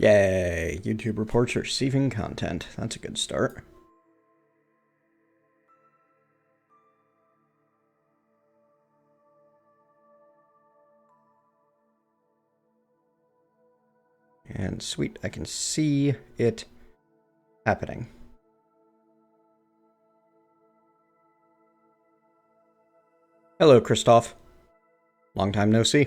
Yay! YouTube reports receiving content. That's a good start. And sweet, I can see it happening. Hello, Christoph. Long time no see.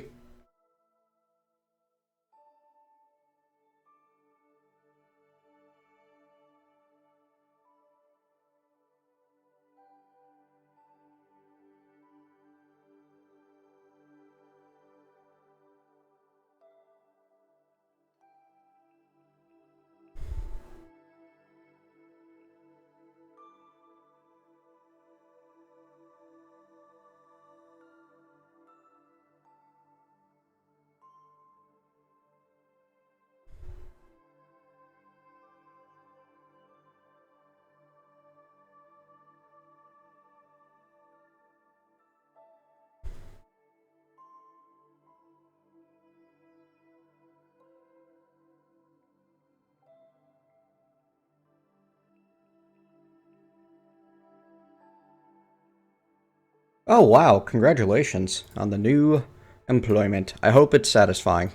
Oh wow, congratulations on the new employment. I hope it's satisfying.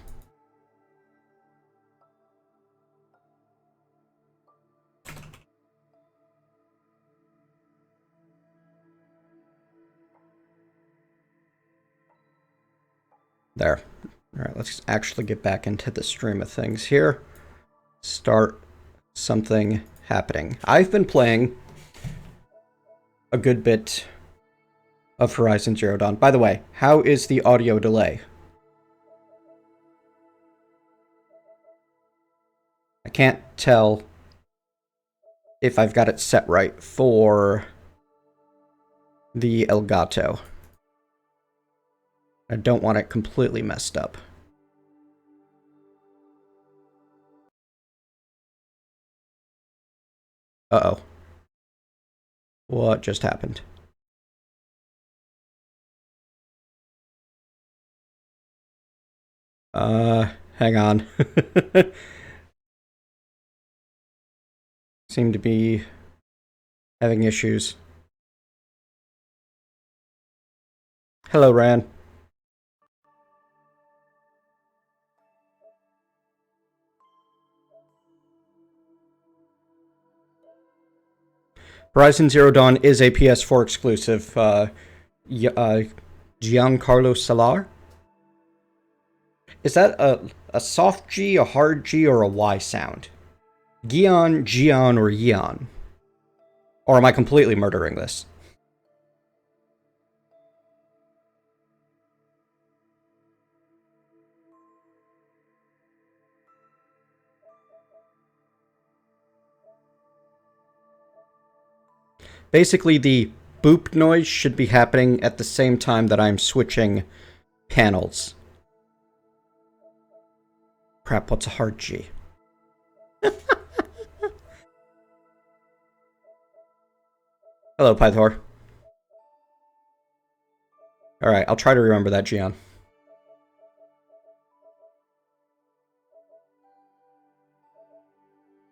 There. Alright, let's actually get back into the stream of things here. Start something happening. I've been playing a good bit of Horizon Zero Dawn. By the way, how is the audio delay? I can't tell if I've got it set right for the Elgato. I don't want it completely messed up. Uh-oh. What just happened? Hang on. Seem to be having issues. Hello, Ran. Horizon Zero Dawn is a PS4 exclusive. Giancarlo Solar? Is that a soft G, a hard G, or a Y sound? Gian, or Yeon? Or am I completely murdering this? Basically, the boop noise should be happening at the same time that I'm switching panels. Crap, what's a hard G? Hello, Pythor. Alright, I'll try to remember that, Gian.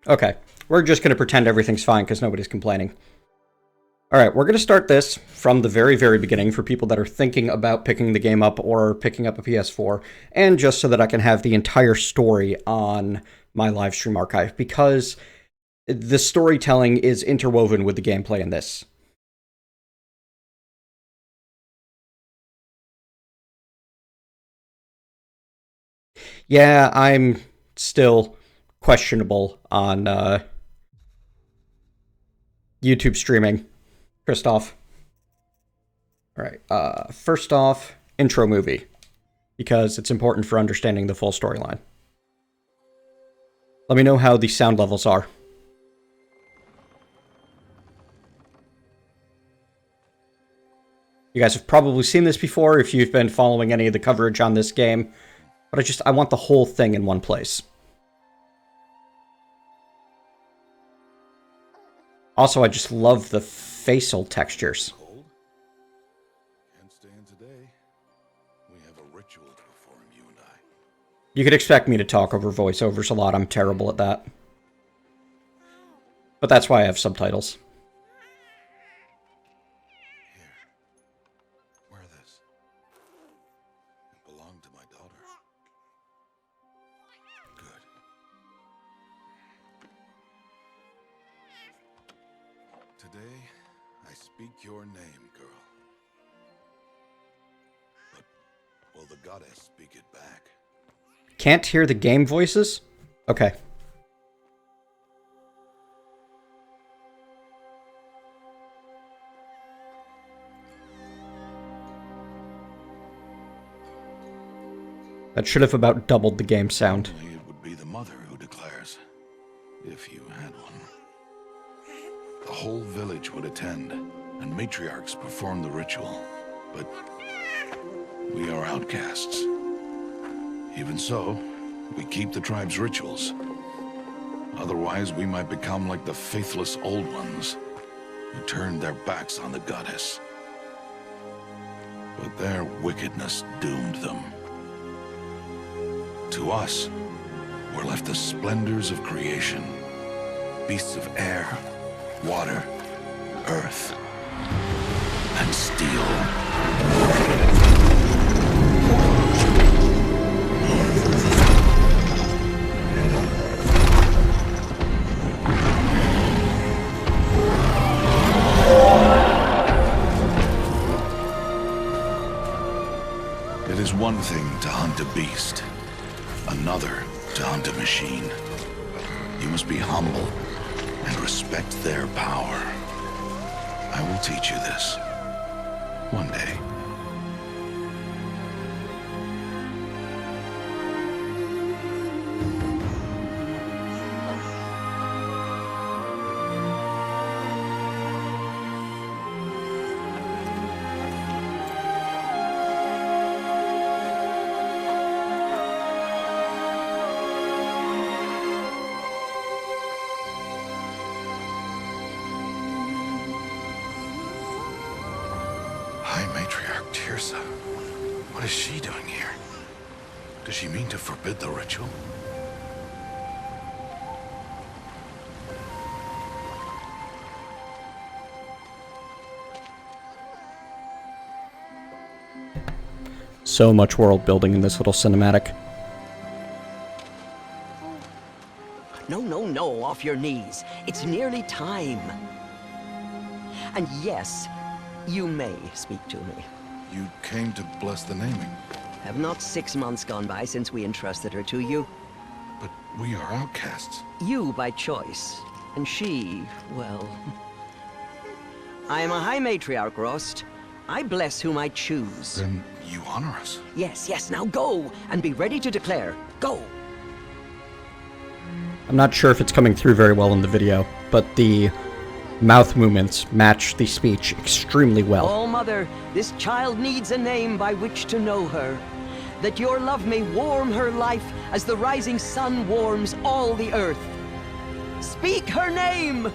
Okay, we're just going to pretend everything's fine because nobody's complaining. Alright, we're going to start this from the very, very beginning for people that are thinking about picking the game up or picking up a PS4, and just so that I can have the entire story on my Livestream archive, because the storytelling is interwoven with the gameplay in this. Yeah, I'm still questionable on YouTube streaming, Christoph. Alright, first off, intro movie, because it's important for understanding the full storyline. Let me know how the sound levels are. You guys have probably seen this before if you've been following any of the coverage on this game, but I want the whole thing in one place. Also, I just love the facial textures. Cold? Can't stay in today. We have a ritual to perform, you and I. You could expect me to talk over voiceovers a lot. I'm terrible at that. But that's why I have subtitles. Here. Wear this. It belonged to my daughter. Good. Today, I speak your name, girl. But will the goddess speak it back? Can't hear the game voices? Okay. That should have about doubled the game sound. Only it would be the mother who declares, if you had one. The whole village would attend, and matriarchs perform the ritual. But we are outcasts. Even so, we keep the tribe's rituals. Otherwise, we might become like the faithless old ones, who turned their backs on the goddess. But their wickedness doomed them. To us, were left the splendors of creation. Beasts of air, water, earth, and steel. It is one thing to hunt a beast. Another to hunt a machine. You must be humble and respect their power. I will teach you this. One day. High Matriarch Tirsa. What is she doing here? Does she mean to forbid the ritual? So much world building in this little cinematic. No, no, no, off your knees. It's nearly time. And yes, you may speak to me. You came to bless the naming, Have not 6 months gone by since we entrusted her to you? but we are outcasts. You by choice, and she, well... I am a High Matriarch, Rost. I bless whom I choose. Then you honor us. Yes, yes, now go, and be ready to declare. Go! I'm not sure if it's coming through very well in the video, but the mouth movements match the speech extremely well. Oh, Mother, this child needs a name by which to know her. That your love may warm her life as the rising sun warms all the earth. Speak her name!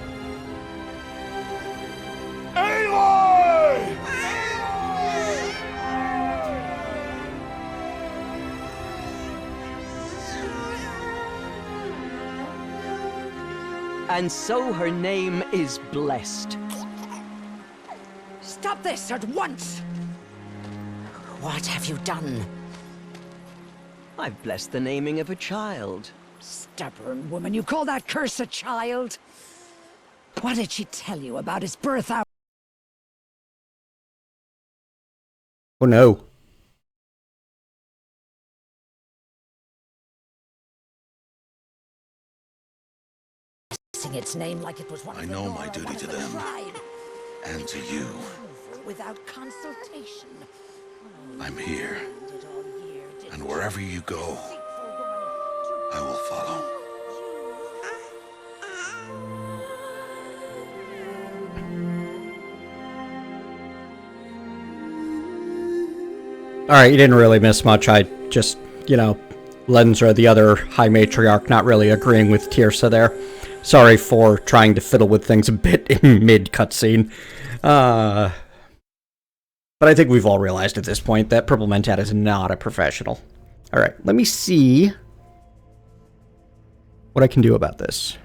Aloy! And so her name is blessed. Stop this at once! What have you done? I've blessed the naming of a child. Stubborn woman, you call that curse a child? What did she tell you about his birth hour? Oh no. Sing its name like it was one I of the know law, my duty one of to the them. tribe. And to you. Without consultation. I'm here. Did all year, did And wherever you go, I will follow. Alright, you didn't really miss much. I just, you know, Lenzra, the other High Matriarch, not really agreeing with Tirsa there. Sorry for trying to fiddle with things a bit in mid-cutscene. But I think we've all realized at this point that PurpleMentat is not a professional. All right, let me see what I can do about this.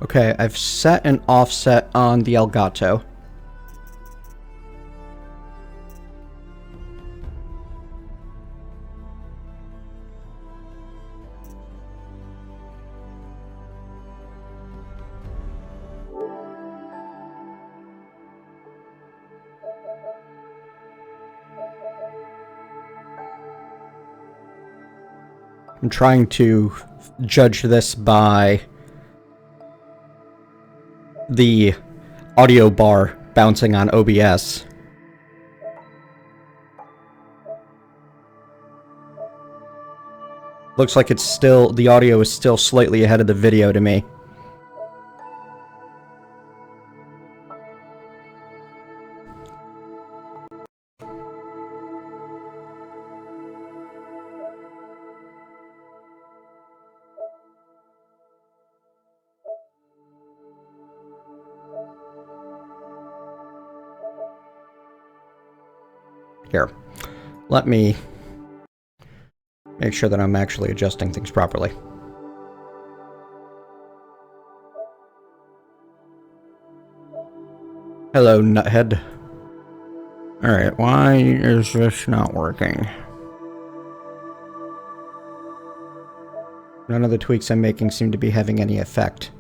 Okay, I've set an offset on the Elgato. I'm trying to judge this by the audio bar bouncing on OBS. Looks like it's still, the audio is still slightly ahead of the video to me. Here, let me make sure that I'm actually adjusting things properly. Hello, nuthead. Alright, why is this not working? None of the tweaks I'm making seem to be having any effect.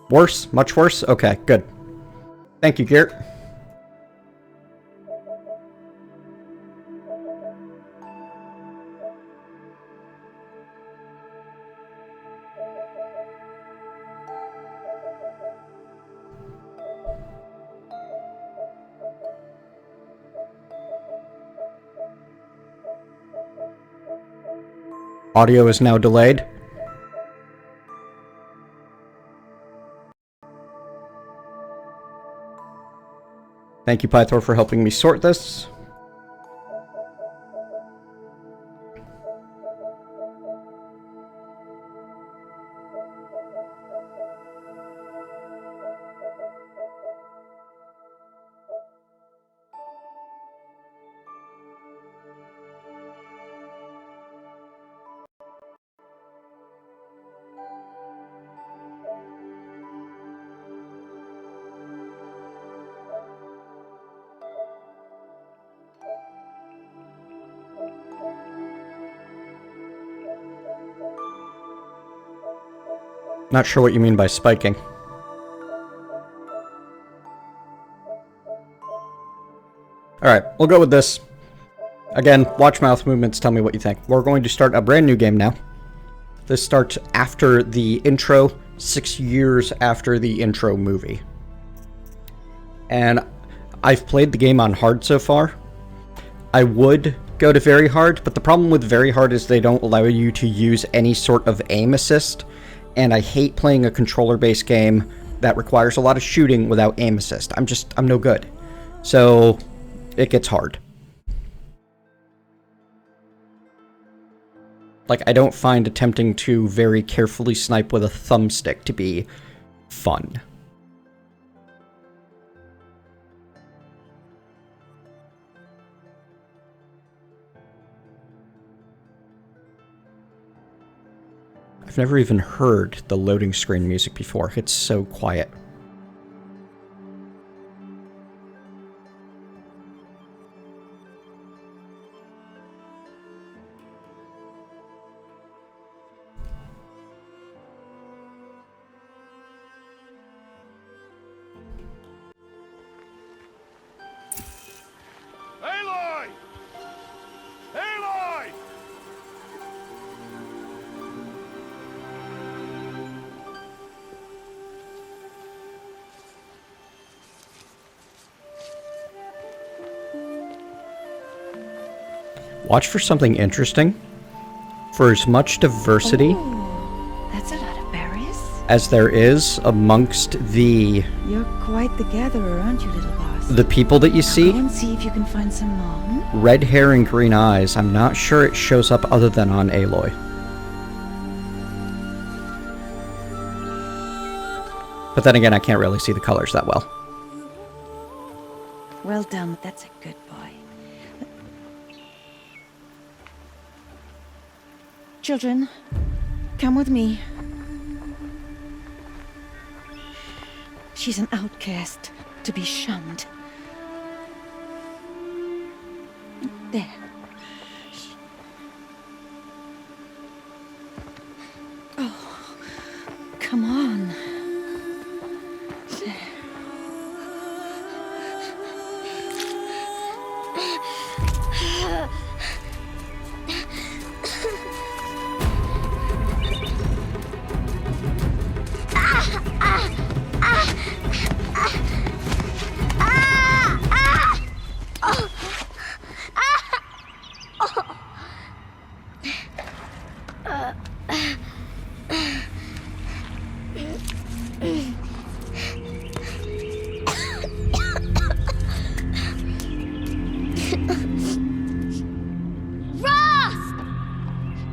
Worse? Much worse? Okay, good. Thank you, Garrett. Audio is now delayed. Thank you, Pythor, for helping me sort this. Not sure what you mean by spiking. Alright, we'll go with this. Again, watch mouth movements, tell me what you think. We're going to start a brand new game now. This starts after the intro, 6 years after the intro movie. And I've played the game on hard so far. I would go to very hard, but the problem with very hard is they don't allow you to use any sort of aim assist. And I hate playing a controller-based game that requires a lot of shooting without aim assist. I'm no good. So, it gets hard. Like, I don't find attempting to very carefully snipe with a thumbstick to be fun. I've never even heard the loading screen music before. It's so quiet. Aloy! Aloy! Watch for something interesting. For as much diversity That's a lot of berries. as there is amongst the You're quite the gatherer, aren't you, little boss? the people that you Go see, and see if you can find some more. red hair and green eyes, I'm not sure it shows up other than on Aloy. But then again, I can't really see the colors that well. Well done. That's a good boy. Children, come with me. She's an outcast, to be shunned. There. Oh, come on. There. Rost!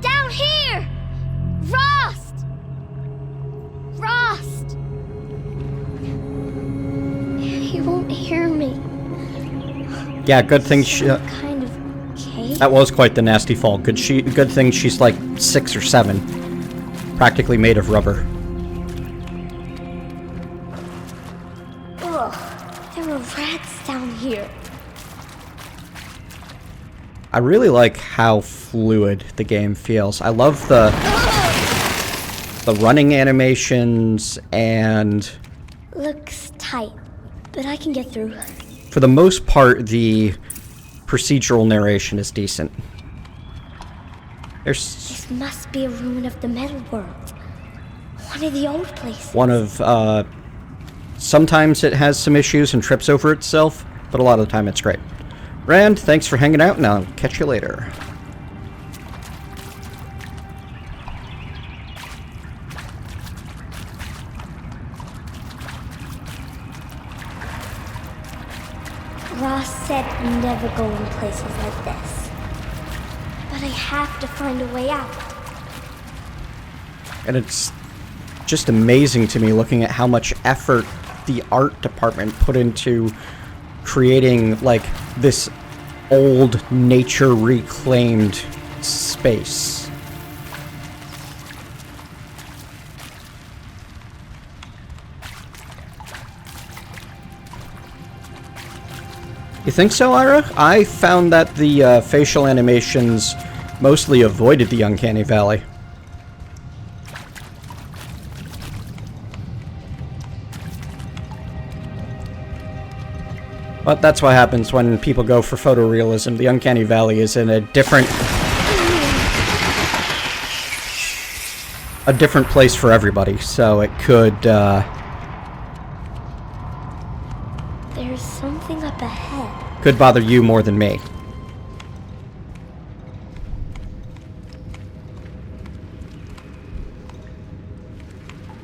Down here! Rost! Rost! He won't hear me. Yeah, good thing she... Some kind of cave? that was quite the nasty fall. Good thing she's like 6 or 7. Practically made of rubber. Ugh, there were rats down here. I really like how fluid the game feels. I love the running animations, and Looks tight, but I can get through. for the most part, the procedural narration is decent. There's This must be a ruin of the metal world. One of the old places. one of, sometimes it has some issues and trips over itself, but a lot of the time it's great. Rand, thanks for hanging out, and I'll catch you later. Ross said never go in places like this. But I have to find a way out. And it's just amazing to me looking at how much effort the art department put into creating, like, this old nature reclaimed space. You think so, Ira? I found that the facial animations mostly avoided the uncanny valley. But that's what happens when people go for photorealism. The uncanny valley is in a different place for everybody, so it could There's something up ahead. could bother you more than me.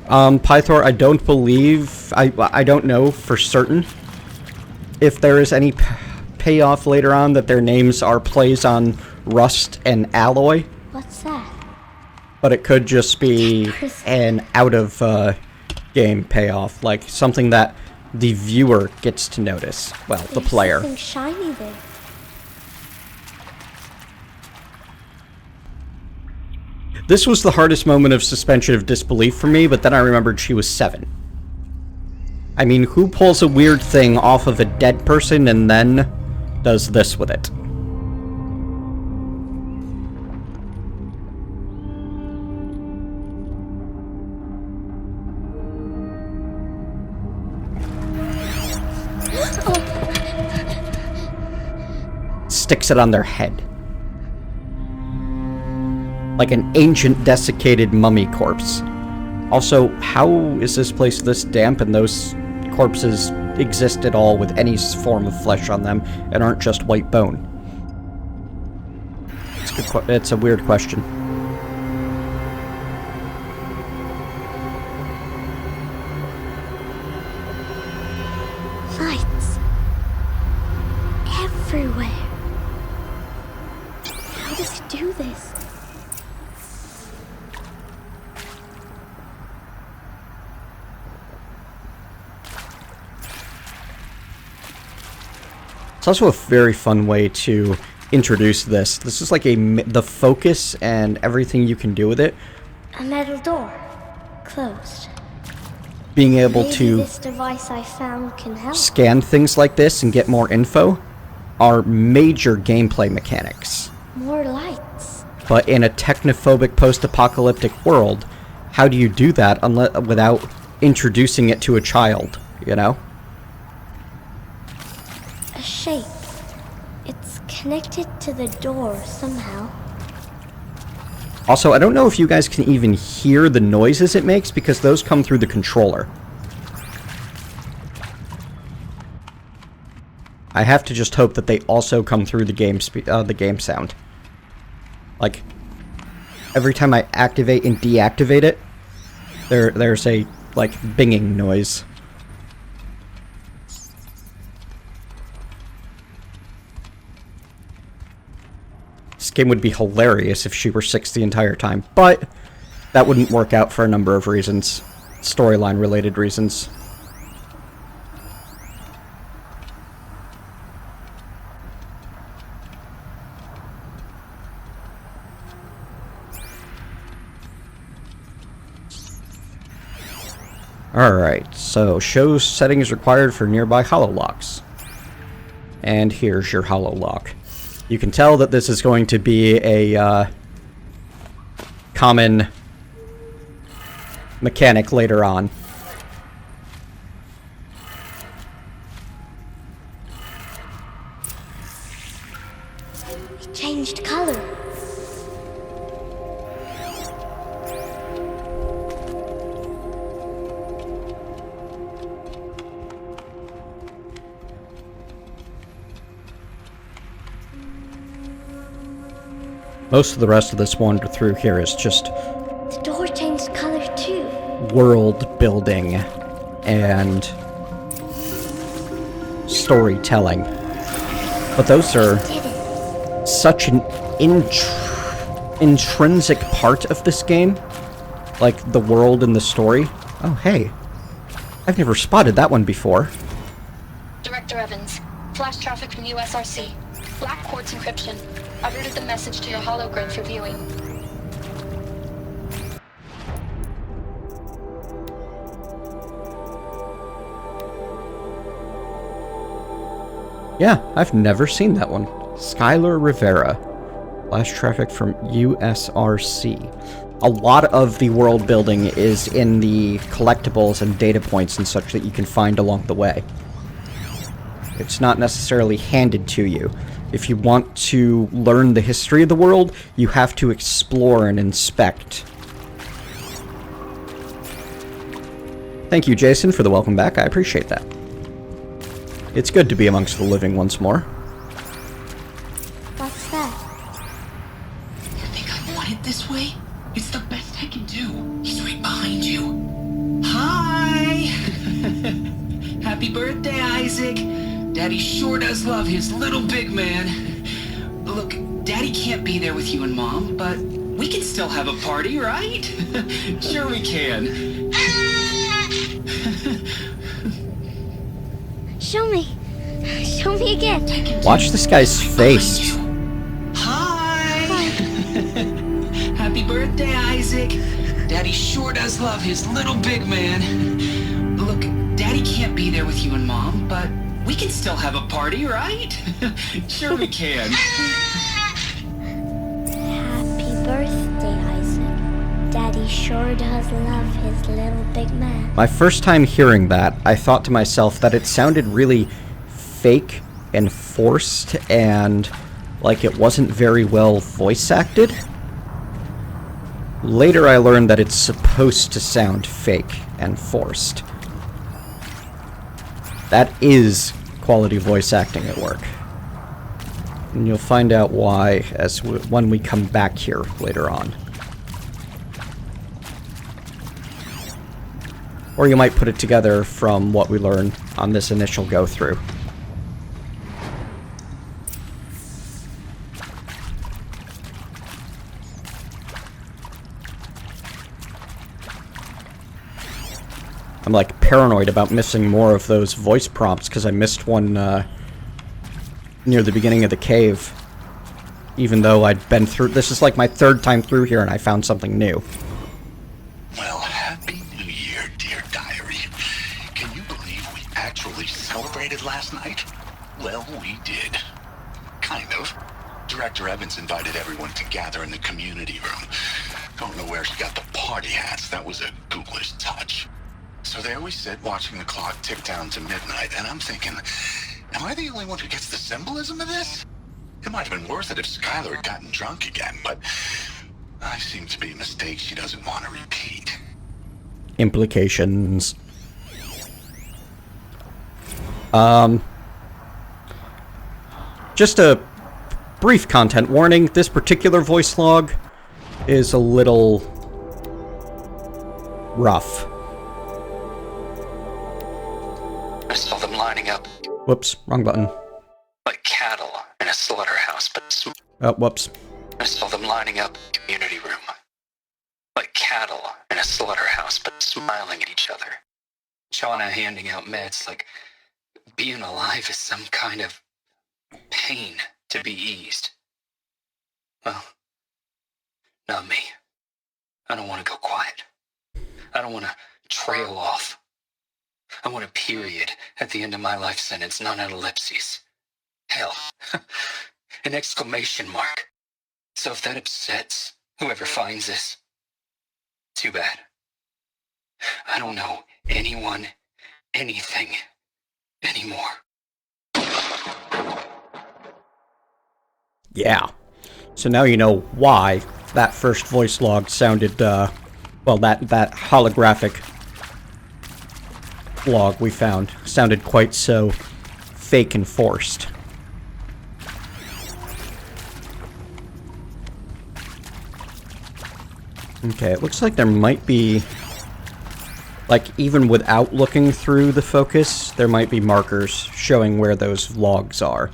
Pythor, I don't believe, I don't know for certain if there is any payoff later on that their names are plays on Rust and Alloy, What's that? but it could just be an out-of-game payoff, like something that the viewer gets to notice. Well, the There's player. something shiny there. This was the hardest moment of suspension of disbelief for me, but then I remembered she was 7. I mean, who pulls a weird thing off of a dead person and then does this with it? Sticks it on their head. Like an ancient desiccated mummy corpse. Also, how is this place this damp and those corpses exist at all with any form of flesh on them and aren't just white bone? It's a weird question. Lights. Everywhere. How does he do this? It's also a very fun way to introduce this. This is like the focus and everything you can do with it. A metal door. Closed. Being able Maybe to this device I found can help. scan things like this and get more info are major gameplay mechanics. More lights. But in a technophobic post-apocalyptic world, how do you do that without introducing it to a child, you know? A shape. It's connected to the door somehow. Also, I don't know if you guys can even hear the noises it makes, because those come through the controller. I have to just hope that they also come through the game sound. Like, every time I activate and deactivate it, there's a, like, binging noise. This game would be hilarious if she were 6 the entire time, but that wouldn't work out for a number of reasons. Storyline related reasons. Alright, so show settings required for nearby hololocks. And here's your hololock. You can tell that this is going to be a common mechanic later on. It changed color. Most of the rest of this wander through here is just The door changed color too. world building and storytelling. But those are Did it. such an intrinsic part of this game. Like the world and the story. Oh, hey. I've never spotted that one before. Director Evans, flash traffic from USRC. Black quartz encryption. I've routed the message to your hologram for viewing. Yeah, I've never seen that one. Skylar Rivera. Flash traffic from USRC. A lot of the world building is in the collectibles and data points and such that you can find along the way. It's not necessarily handed to you. If you want to learn the history of the world, you have to explore and inspect. Thank you, Jason, for the welcome back. I appreciate that. It's good to be amongst the living once more. What's that? You think I want it this way? It's the best I can do. He's right behind you. Hi! Happy birthday, Isaac. Daddy sure does love his little big man. Look, Daddy can't be there with you and Mom, but we can still have a party, right? Sure we can. Show me. Show me again. Watch this guy's face. Hi! Happy birthday, Isaac. Daddy sure does love his little big man. Look, Daddy can't be there with you and Mom, but we can still have a party, right? Sure we can. Happy birthday, Isaac. Daddy sure does love his little big man. My first time hearing that, I thought to myself that it sounded really fake and forced and like it wasn't very well voice acted. Later I learned that it's supposed to sound fake and forced. That is quality voice acting at work. And you'll find out why when we come back here later on. Or you might put it together from what we learn on this initial go-through. I'm like paranoid about missing more of those voice prompts because I missed one near the beginning of the cave. Even though I'd been through... This is like my third time through here and I found something new. Well, Happy New Year, dear diary. Can you believe we actually celebrated last night? Well, we did. Kind of. Director Evans invited everyone to gather in the community room. Don't know where she got the party hats. That was a ghoulish touch. So there we sit, watching the clock tick down to midnight, and I'm thinking, am I the only one who gets the symbolism of this? It might have been worth it if Skylar had gotten drunk again, but I seem to be a mistake she doesn't want to repeat. Implications. Just a brief content warning. This particular voice log is a little rough. I saw them lining up Whoops, wrong button. like cattle in a slaughterhouse, but Oh, whoops. I saw them lining up in the community room like cattle in a slaughterhouse, but smiling at each other. Shauna handing out meds like being alive is some kind of pain to be eased. Well, not me. I don't want to go quiet. I don't want to trail off. I want a period at the end of my life sentence, not an ellipses. Hell, an exclamation mark. So if that upsets whoever finds this, too bad. I don't know anyone, anything, anymore. Yeah. So now you know why that first voice log sounded, well, that holographic log we found sounded quite so fake and forced. Okay, it looks like there might be, like, even without looking through the focus, there might be markers showing where those logs are.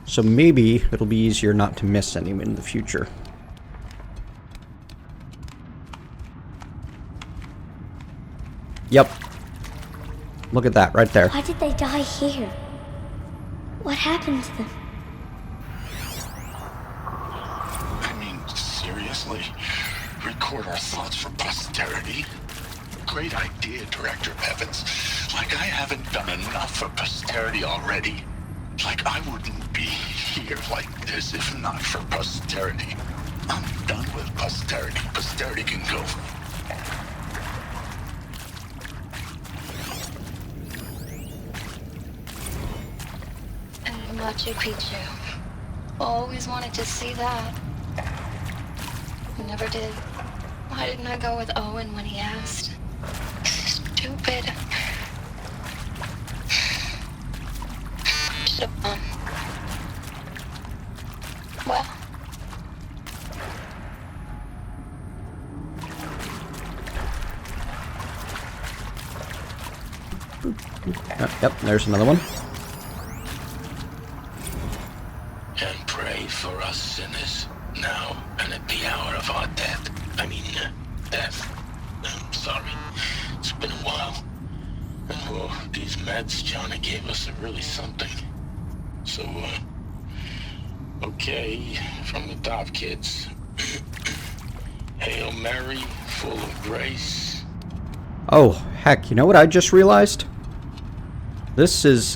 So maybe it'll be easier not to miss any in the future. Yep. Look at that, right there. Why did they die here? What happened to them? I mean, seriously? Record our thoughts for posterity? Great idea, Director Evans. Like I haven't done enough for posterity already. Like I wouldn't be here like this if not for posterity. I'm done with posterity. Posterity can go. And Machu Picchu. Always wanted to see that. Never did. Why didn't I go with Owen when he asked? Stupid. Should've well. Yep, there's another one. And pray for us sinners, now and at the hour of our death. Death. I'm sorry. It's been a while. And well, these meds Johnny gave us are really something. So, okay, from the top, kids. Hail Mary, full of grace. Oh, heck, you know what I just realized? This is,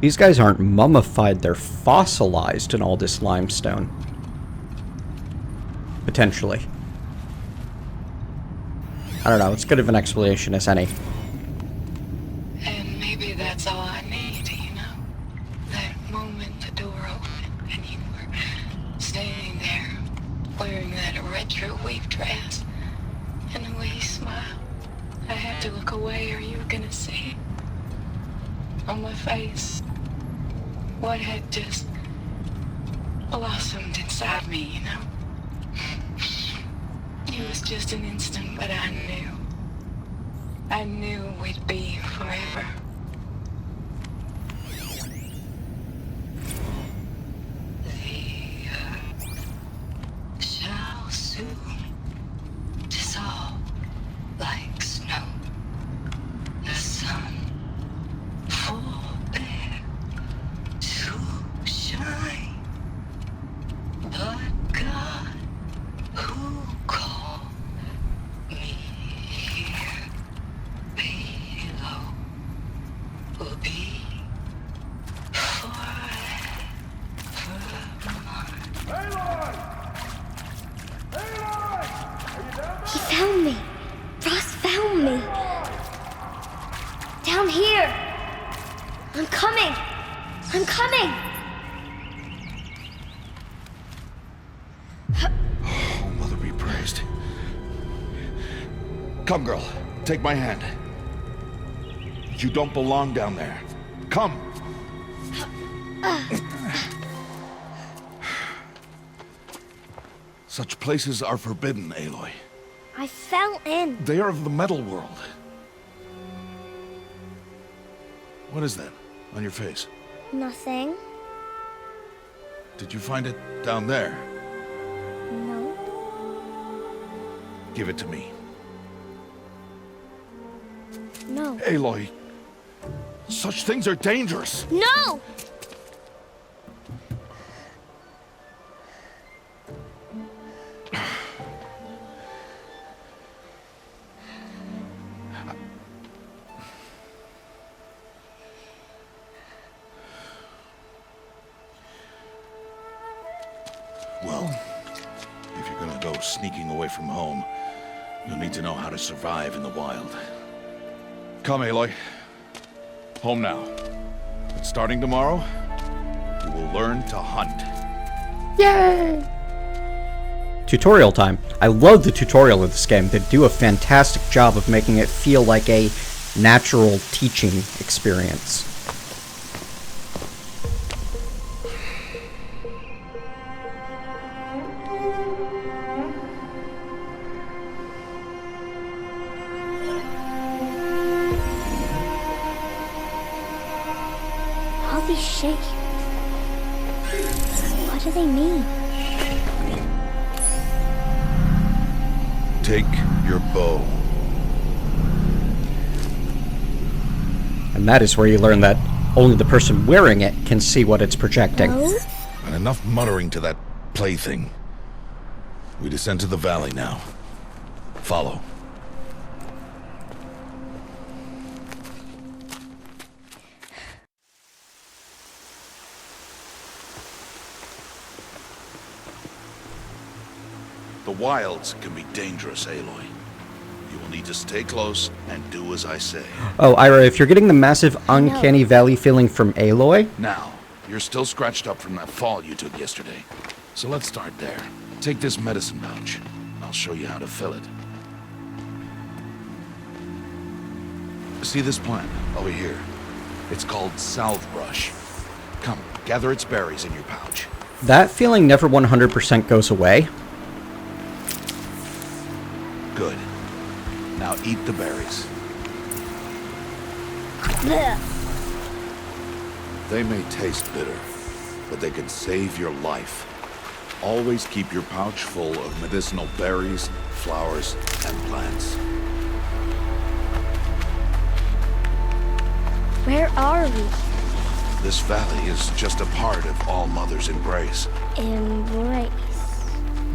these guys aren't mummified, they're fossilized in all this limestone. Potentially. I don't know, it's good of an explanation as any. And maybe that's all I need, you know? That moment the door opened and you were standing there wearing that retro wave dress and the way you smiled. I had to look away or you were gonna see it on my face. what had just blossomed inside me, you know? It was just an instant, but I knew we'd be forever. The earth shall soon dissolve like snow. The sun forbear to shine, but God who called me here below will be forever mine. He found me. Ross found me. Down here. I'm coming. I'm coming. Oh, Mother be praised. Come, girl. Take my hand. You don't belong down there. Come. Such places are forbidden, Aloy. I fell in. They are of the metal world. What is that on your face? Nothing. Did you find it down there? No. Give it to me. No. Aloy, such things are dangerous. No! Well, if you're gonna go sneaking away from home, you'll need to know how to survive in the wild. Come, Aloy. Home now. But starting tomorrow, you will learn to hunt. Yay! Tutorial time. I love the tutorial of this game. They do a fantastic job of making it feel like a natural teaching experience. All these shapes. What do they mean? Take your bow. And that is where you learn that only the person wearing it can see what it's projecting. Oh? And enough muttering to that plaything. We descend to the valley now. Follow. The wilds can be dangerous, Aloy. You will need to stay close and do as I say. Oh, Ira, if you're getting the massive uncanny valley feeling from Aloy, Now, you're still scratched up from that fall you took yesterday. So let's start there. Take this medicine pouch. I'll show you how to fill it. See this plant over here? It's called salve brush. Come, gather its berries in your pouch. that feeling never 100% goes away. Good. Now eat the berries. Blech. They may taste bitter, but they can save your life. Always keep your pouch full of medicinal berries, flowers, and plants. Where are we? This valley is just a part of All Mother's embrace. Embrace.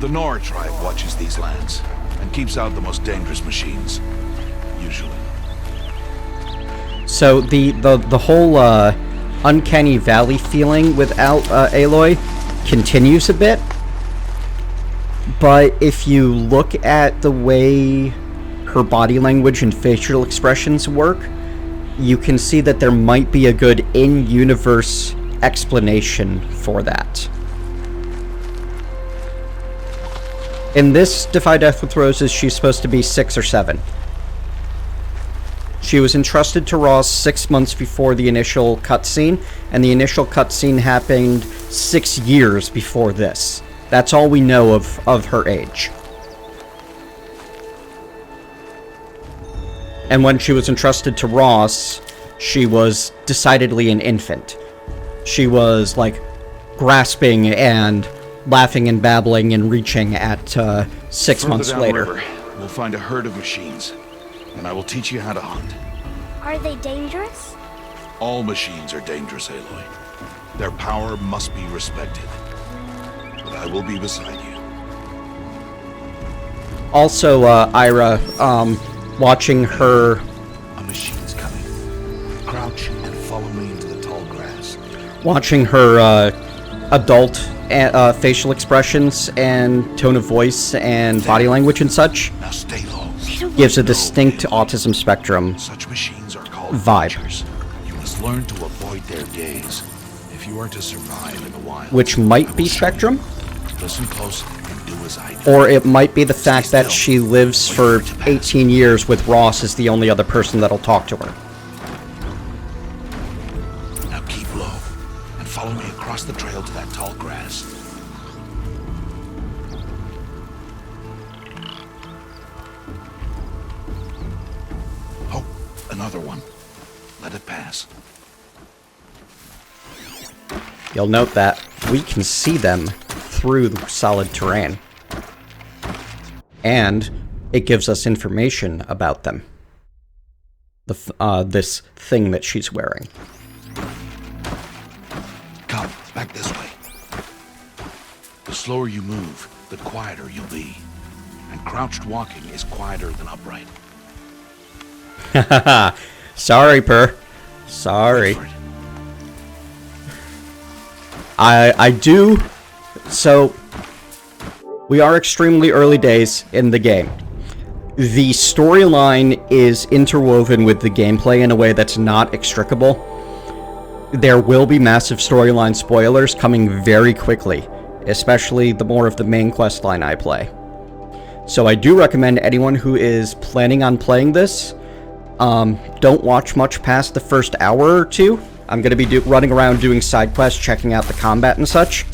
The Nora tribe watches these lands and keeps out the most dangerous machines, usually. So the whole uncanny valley feeling without Aloy continues a bit, but if you look at the way her body language and facial expressions work, you can see that there might be a good in-universe explanation for that. In this Defy Death with Roses, she's supposed to be 6 or 7. She was entrusted to Ross 6 months before the initial cutscene, and the initial cutscene happened 6 years before this. That's all we know of her age. And when she was entrusted to Ross, she was decidedly an infant. She was, like, grasping and laughing and babbling and reaching at 6 months later. River, we'll find a herd of machines, and I will teach you how to hunt. Are they dangerous? All machines are dangerous, Aloy. Their power must be respected. But I will be beside you. Also, Ira, watching her... A machine's coming. Crouch and follow me into the tall grass. Watching her adult facial expressions and tone of voice and body language and such Now stay low. gives a distinct autism spectrum Such machines are called vibe. creatures. You must learn to avoid their gaze if you are to survive in the wild. which might be spectrum, Listen close and do as I do. or it might be the fact that she lives for 18 years with Ross as the only other person that'll talk to her. Now keep low and follow me across the trail to that tall grass. Oh, another one. Let it pass. You'll note that we can see them through the solid terrain. And it gives us information about them. This thing that she's wearing. Come, back this way. The slower you move, the quieter you'll be. And crouched walking is quieter than upright. Haha. Sorry, Per. Sorry. Wait for it. I do... So, we are extremely early days in the game. The storyline is interwoven with the gameplay in a way that's not extricable. There will be massive storyline spoilers coming very quickly, especially the more of the main quest line I play. So I do recommend anyone who is planning on playing this, don't watch much past the first hour or two. I'm going to be running around doing side quests, checking out the combat and such.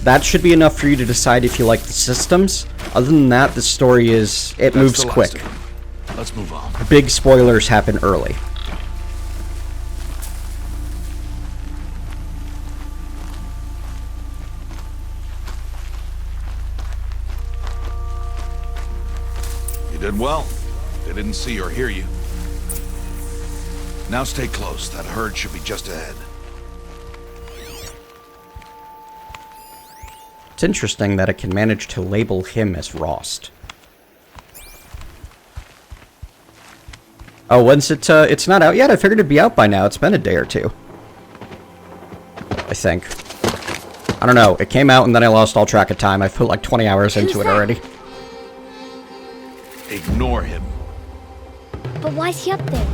That should be enough for you to decide if you like the systems. Other than that, the story is... it moves quick. Let's move on. Big spoilers happen early. You did well. They didn't see or hear you. Now stay close. That herd should be just ahead. It's interesting that it can manage to label him as Rost. Oh, when's it, it's not out yet? I figured it'd be out by now. It's been a day or two. I think. I don't know. It came out and then I lost all track of time. I've put like 20 hours into it already. Ignore him. But why's he up there?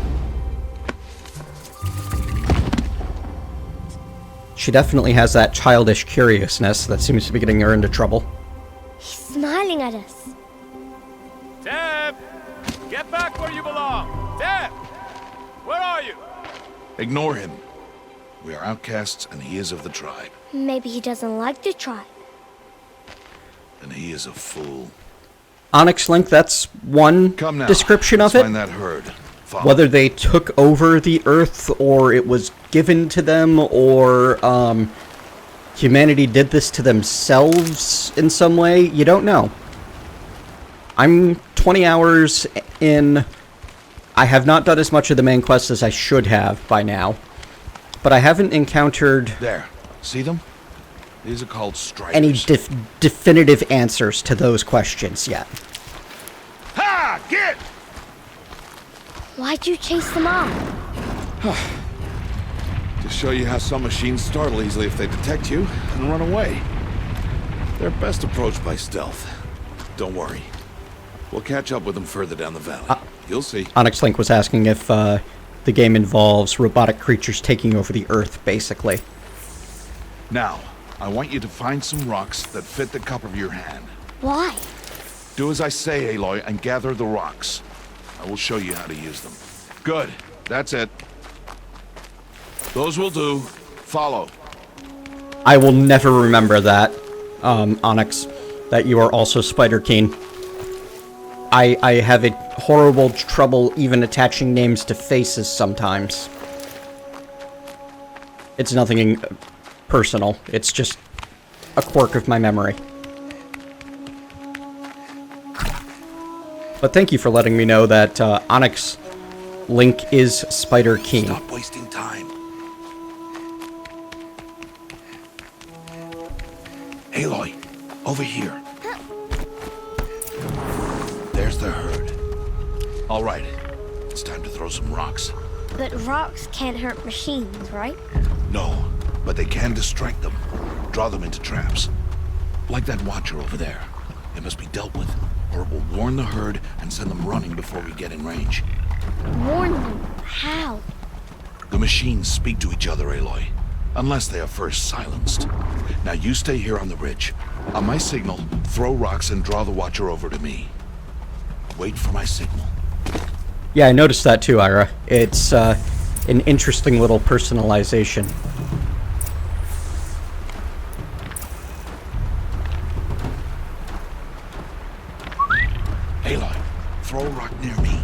She definitely has that childish curiousness that seems to be getting her into trouble. He's smiling at us. Deb! Get back where you belong! Deb! Where are you? Ignore him. We are outcasts and he is of the tribe. Maybe he doesn't like the tribe. And he is a fool. Onyx Link, that's one Come now. description Let's of it. find that herd. Follow. Whether they took over the Earth, or it was given to them, or humanity did this to themselves in some way, you don't know. I'm 20 hours in. I have not done as much of the main quest as I should have by now, but I haven't encountered There. See them? These are called striders. any definitive answers to those questions yet. Ha! Get! Why'd you chase them off? To show you how some machines startle easily if they detect you and run away. They're best approached by stealth. Don't worry. We'll catch up with them further down the valley. You'll see. Onyx Link was asking if the game involves robotic creatures taking over the Earth, basically. Now, I want you to find some rocks that fit the cup of your hand. Why? Do as I say, Aloy, and gather the rocks. I will show you how to use them. Good. That's it. Those will do. Follow. I will never remember that, Onyx, that you are also Spider Keen. I have a horrible trouble even attaching names to faces sometimes. It's nothing personal. It's just a quirk of my memory. But thank you for letting me know that Onyx Link is Spider Keen. Stop wasting time. Aloy, over here. There's the herd. All right, it's time to throw some rocks. But rocks can't hurt machines, right? No, but they can distract them. Draw them into traps. Like that watcher over there. It must be dealt with, or it will warn the herd and send them running before we get in range. Warn them? How? The machines speak to each other, Aloy. Unless they are first silenced. Now you stay here on the ridge. On my signal, throw rocks and draw the watcher over to me. Wait for my signal. Yeah, I noticed that too, Ira. It's an interesting little personalization. Aloy, throw a rock near me.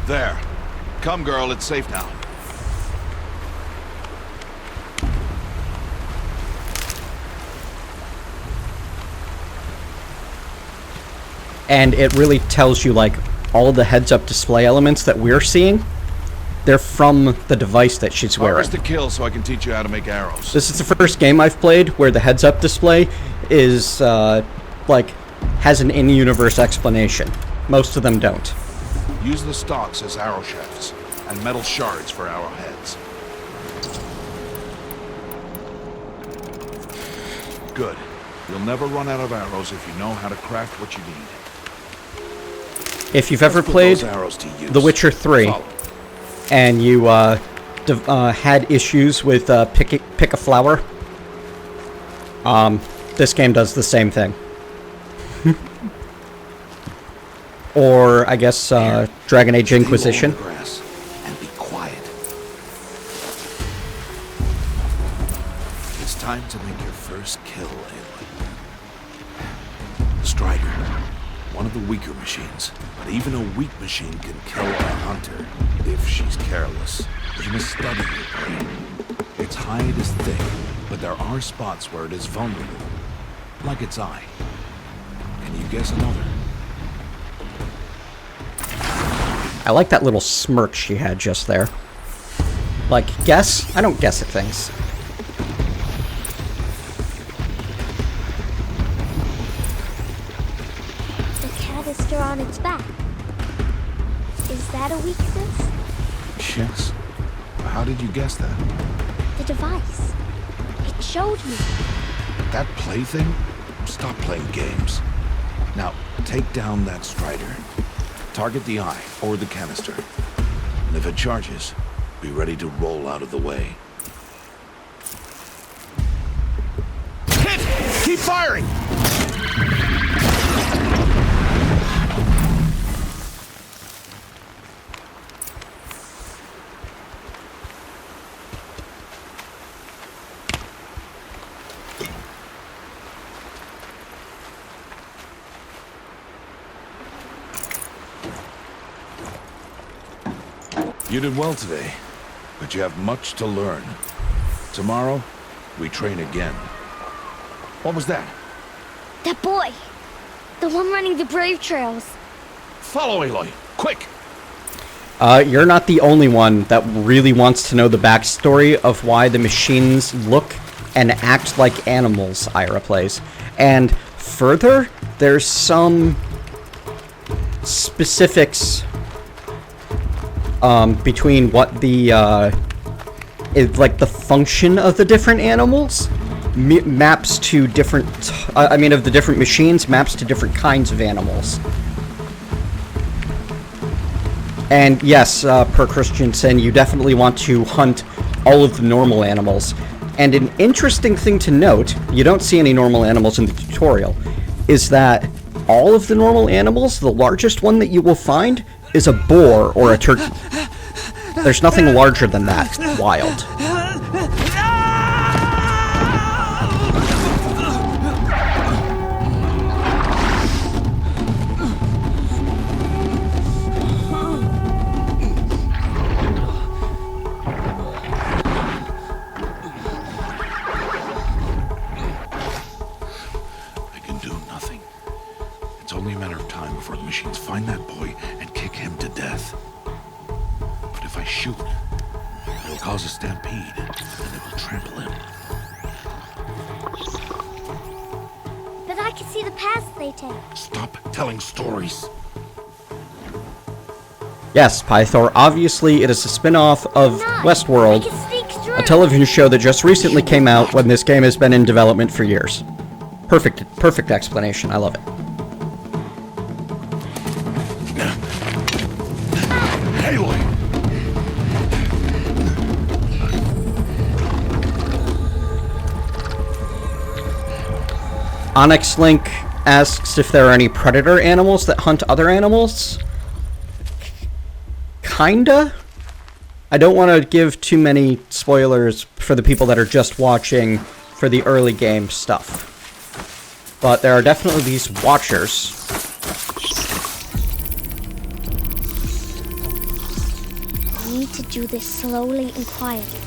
There. Come, girl, it's safe now. And it really tells you, like, all the heads-up display elements that we're seeing, they're from the device that she's wearing. Harvest to kill so I can teach you how to make arrows. This is the first game I've played where the heads-up display is, like, has an in-universe explanation. Most of them don't. Use the stalks as arrow shafts, and metal shards for arrowheads. Good. You'll never run out of arrows if you know how to craft what you need. If you've ever played The Witcher 3, and you had issues with pick a flower, this game does the same thing. Or, I guess, Dragon Age Inquisition. And be quiet. It's time to make your first kill, Aloy. Strider. One of the weaker machines. But even a weak machine can kill a hunter if she's careless. You must study your prey. Its hide is thick, but there are spots where it is vulnerable. Like its eye. Can you guess another? I like that little smirk she had just there. Like, guess? I don't guess at things. The canister on its back. Is that a weakness? Yes. How did you guess that? The device. It showed me. That plaything? Stop playing games. Now, take down that Strider. Target the eye, or the canister. And if it charges, be ready to roll out of the way. Hit! Keep firing! You did well today, but you have much to learn. Tomorrow, we train again. What was that? That boy. The one running the brave trails. Follow Aloy, quick! You're not the only one that really wants to know the backstory of why the machines look and act like animals, Ira plays. And further, there's some specifics between what the like the function of the different animals. maps to different, of the different machines, maps to different kinds of animals. And yes, per Christensen, you definitely want to hunt all of the normal animals. And an interesting thing to note, you don't see any normal animals in the tutorial, is that all of the normal animals, the largest one that you will find is a boar or a turkey. There's nothing larger than that, wild. I can do nothing. It's only a matter of time before the machines find that boy and kick him to death. But if I shoot, it'll cause a stampede, and it will trample him. But I can see the paths they take. Stop telling stories. Yes, Pythor, obviously it is a spin-off of Westworld, I can sneak through. a television show that just recently came out when this game has been in development for years. Perfect explanation, I love it. Aloy! Onyx Link asks if there are any predator animals that hunt other animals. Kinda? I don't want to give too many spoilers for the people that are just watching for the early game stuff. But there are definitely these watchers. I need to do this slowly and quietly.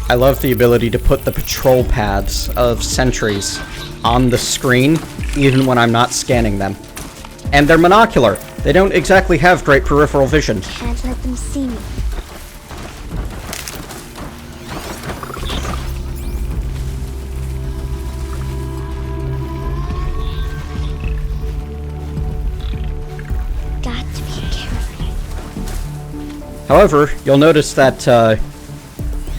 I love the ability to put the patrol paths of sentries on the screen, even when I'm not scanning them. And they're monocular. They don't exactly have great peripheral vision. Can't let them see me. Got to be careful. However, you'll notice that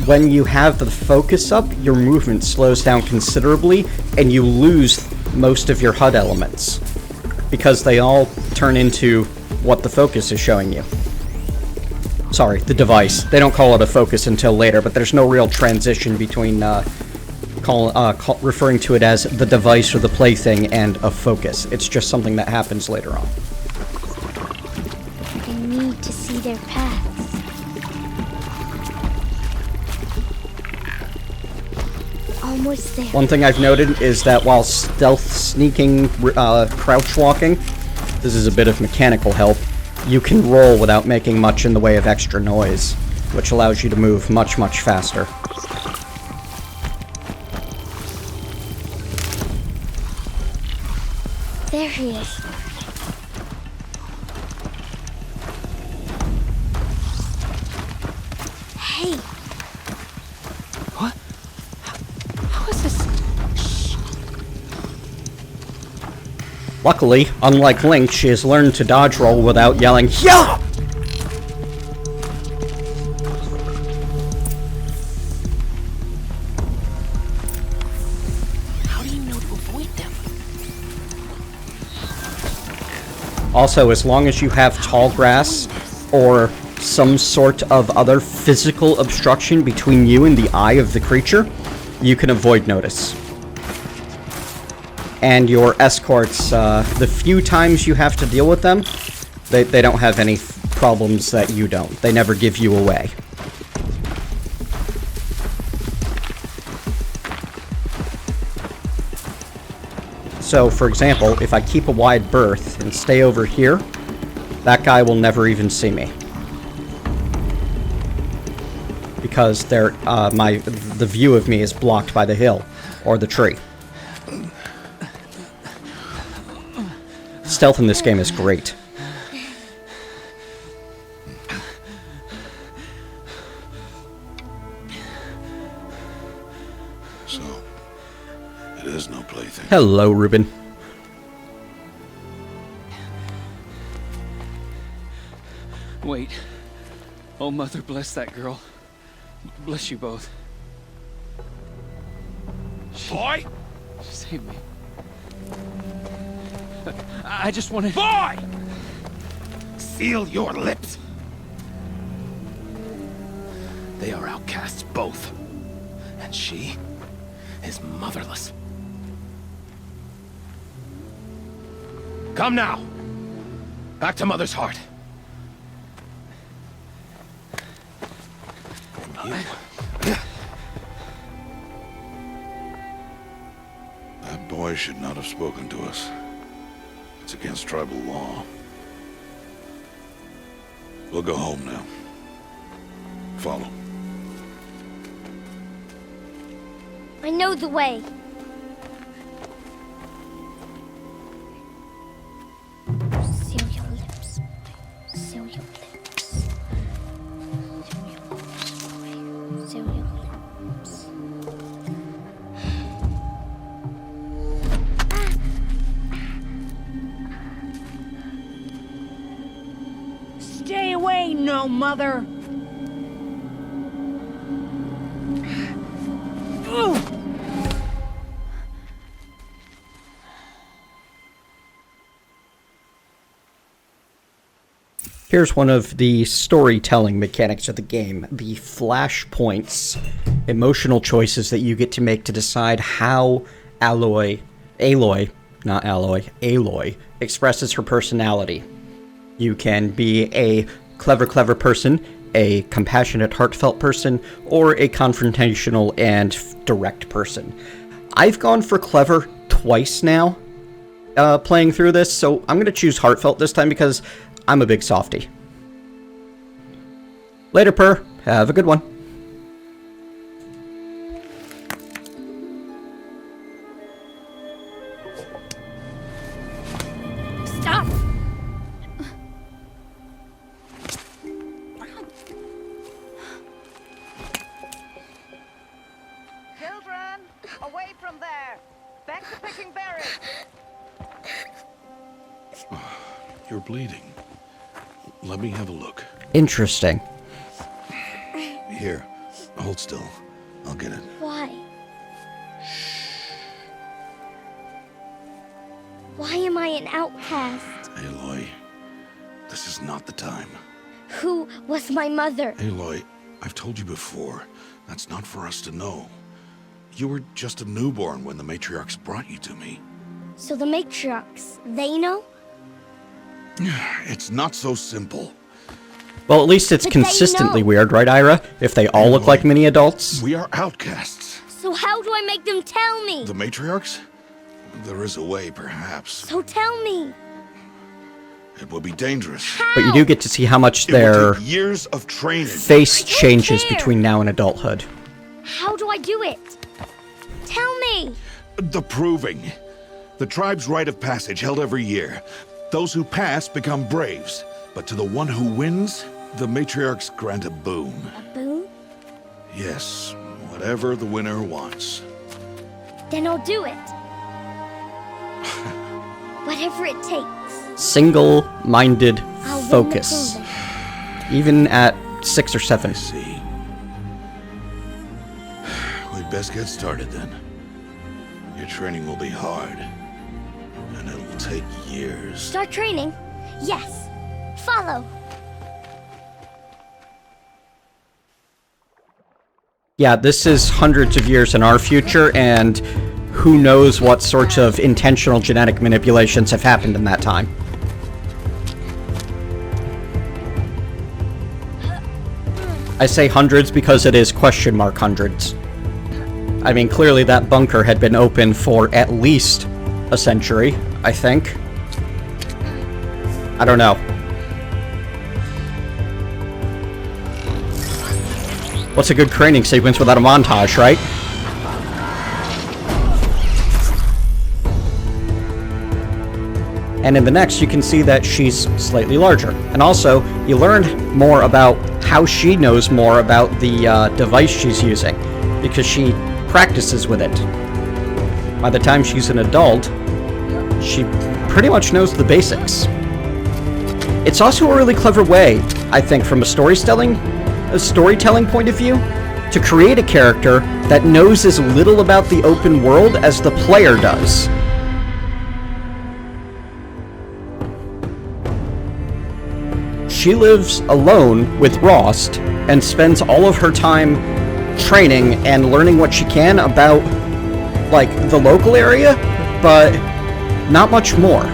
when you have the focus up, your movement slows down considerably, and you lose most of your HUD elements, because they all turn into what the focus is showing you. Sorry, the device. They don't call it a focus until later, but there's no real transition between referring to it as the device or the plaything and a focus. It's just something that happens later on. I need to see their paths. Almost there. One thing I've noted is that while stealth sneaking, crouch walking, this is a bit of mechanical help, you can roll without making much in the way of extra noise, which allows you to move much, much faster. There he is. Hey, What? How is this? Luckily, unlike Link, she has learned to dodge roll without yelling, "Yeah!" How do you know to avoid them? Also, as long as you have tall grass or some sort of other physical obstruction between you and the eye of the creature, you can avoid notice. And your escorts, the few times you have to deal with them, they don't have any problems that you don't. They never give you away. So, for example, if I keep a wide berth and stay over here, that guy will never even see me. Because the view of me is blocked by the hill or the tree. Stealth in this game is great. So, it is no plaything. Hello, Ruben. Wait. Oh, Mother, bless that girl. Bless you both. Boy! Save me. I just wanted... Boy! Seal your lips! They are outcasts, both. And she is motherless. Come now! Back to Mother's heart. And you... That boy should not have spoken to us. It's against tribal law. We'll go home now. Follow. I know the way. Seal your lips. Seal your lips. Seal your lips, boy. Seal your lips. Stay away, no mother! Here's one of the storytelling mechanics of the game, the flashpoints, emotional choices that you get to make to decide how Aloy expresses her personality. You can be a clever person, a compassionate, heartfelt person, or a confrontational and direct person. I've gone for clever twice now, playing through this, so I'm going to choose heartfelt this time because I'm a big softie. Later, Purr. Have a good one. Stop! Children, away from there. Back to picking berries. You're bleeding. Let me have a look. Interesting. Here, hold still. I'll get it. Why? Why am I an outcast? Aloy, this is not the time. Who was my mother? Aloy, I've told you before, that's not for us to know. You were just a newborn when the matriarchs brought you to me. So the matriarchs, they know? It's not so simple. Well, at least it's But they consistently know. weird, right, Ira? If they all look like mini adults. We are outcasts. So how do I make them tell me? The matriarchs? There is a way, perhaps. So tell me. It will be dangerous. How? But you do get to see how much It will their take years of training. face I don't changes care. between now and adulthood. How do I do it? Tell me. The proving. The tribe's rite of passage held every year. Those who pass become braves. But to the one who wins, the matriarchs grant a boon. A boon? Yes, whatever the winner wants. Then I'll do it. Whatever it takes. Single-minded I'll win the focus. kingdom. Even at 6 or 7. I see. We'd best get started then. Your training will be hard. And it'll take years. Start training? Yes. Follow. Yeah, this is hundreds of years in our future, and who knows what sorts of intentional genetic manipulations have happened in that time. I say hundreds because it is question mark hundreds. I mean, clearly that bunker had been open for at least a century, I think. I don't know. What's a good training sequence without a montage, right? And in the next, you can see that she's slightly larger. And also, you learn more about how she knows more about the device she's using, because she practices with it. By the time she's an adult, she pretty much knows the basics. It's also a really clever way, I think, from a storytelling point of view, to create a character that knows as little about the open world as the player does. She lives alone with Rost and spends all of her time training and learning what she can about, like, the local area, but not much more.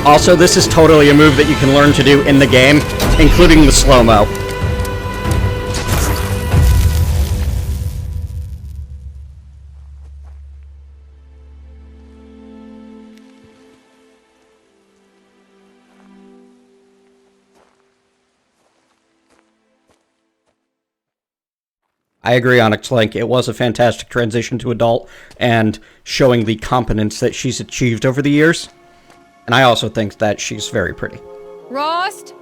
Also, this is totally a move that you can learn to do in the game, including the slow-mo. I agree, Onyx Link. It was a fantastic transition to adult and showing the competence that she's achieved over the years. And I also think that she's very pretty. Rost?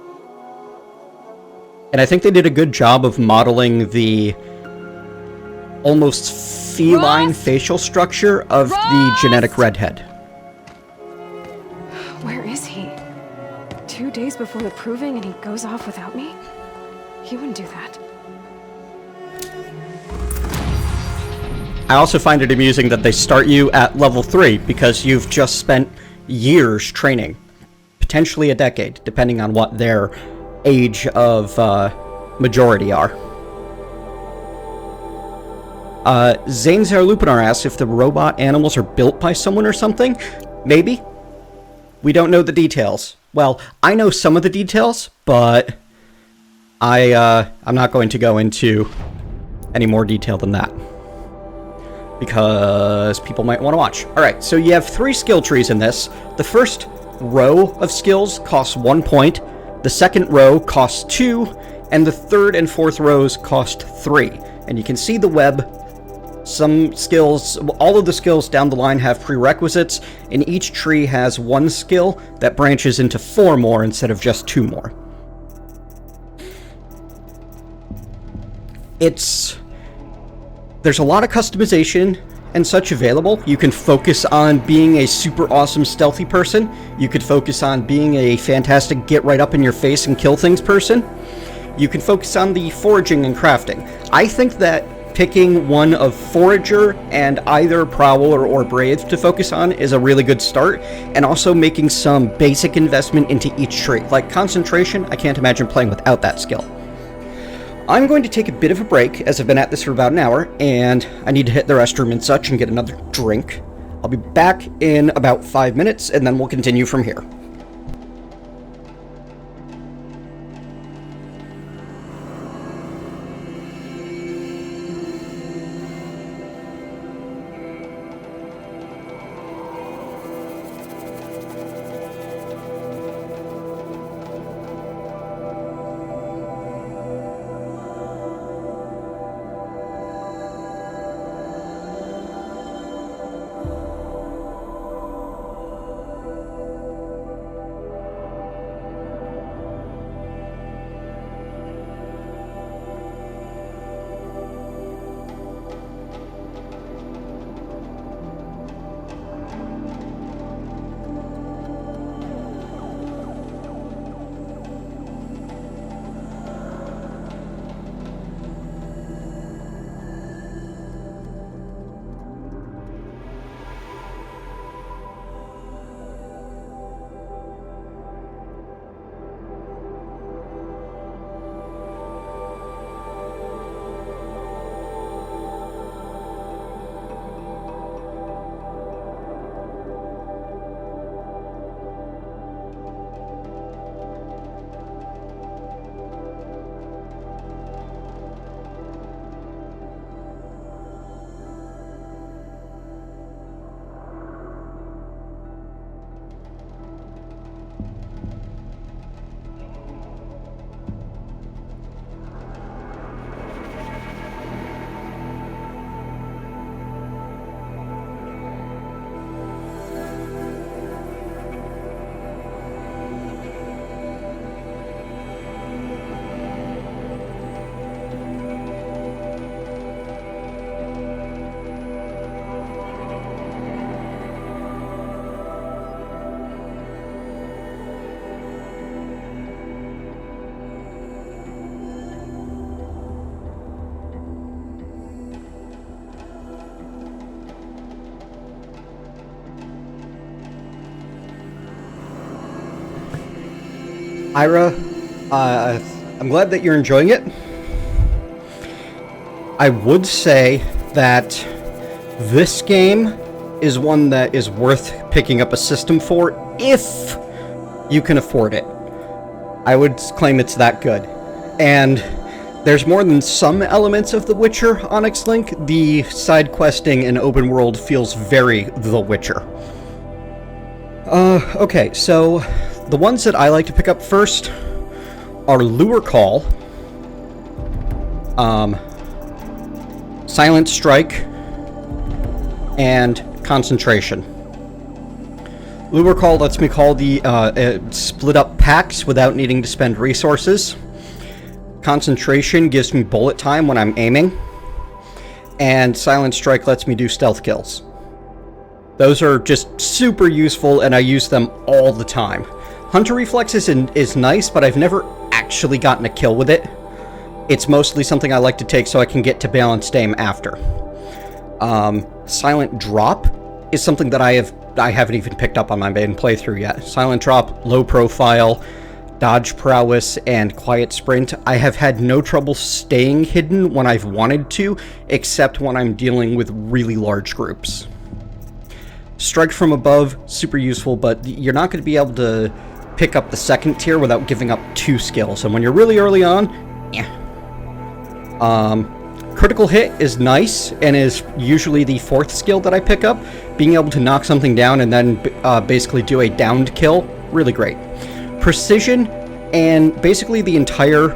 And I think they did a good job of modeling the almost feline facial structure of the genetic redhead. Where is he? 2 days before the proving and he goes off without me? He wouldn't do that. I also find it amusing that they start you at level 3 because you've just spent years training. Potentially a decade, depending on what their age of majority are. Zainzar Lupinar asks if the robot animals are built by someone or something. Maybe. We don't know the details. Well, I know some of the details, but I'm not going to go into any more detail than that, because people might want to watch. Alright, so you have 3 skill trees in this. The first row of skills costs 1 point, the second row costs 2, and the third and fourth rows cost 3. And you can see the web. Some skills, all of the skills down the line have prerequisites, and each tree has 1 skill that branches into 4 more instead of just 2 more. There's a lot of customization and such available. You can focus on being a super awesome stealthy person. You could focus on being a fantastic get right up in your face and kill things person. You can focus on the foraging and crafting. I think that picking one of Forager and either Prowler or Brave to focus on is a really good start, and also making some basic investment into each tree. Like Concentration, I can't imagine playing without that skill. I'm going to take a bit of a break, as I've been at this for about an hour, and I need to hit the restroom and such and get another drink. I'll be back in about 5 minutes, and then we'll continue from here. Ira, I'm glad that you're enjoying it. I would say that this game is one that is worth picking up a system for if you can afford it. I would claim it's that good. And there's more than some elements of The Witcher on X-Link. The side questing and open world feels very The Witcher. Okay, so the ones that I like to pick up first are Lure Call, Silent Strike, and Concentration. Lure Call lets me call the split up packs without needing to spend resources. Concentration gives me bullet time when I'm aiming. And Silent Strike lets me do stealth kills. Those are just super useful, and I use them all the time. Hunter Reflex is nice, but I've never actually gotten a kill with it. It's mostly something I like to take so I can get to balanced aim after. Silent Drop is something that I haven't even picked up on my main playthrough yet. Silent Drop, low profile, dodge prowess, and quiet sprint. I have had no trouble staying hidden when I've wanted to, except when I'm dealing with really large groups. Strike from above, super useful, but you're not going to be able to pick up the second tier without giving up 2 skills, and when you're really early on, yeah. Critical hit is nice, and is usually the 4th skill that I pick up. Being able to knock something down and then basically do a downed kill, really great. Precision, and basically the entire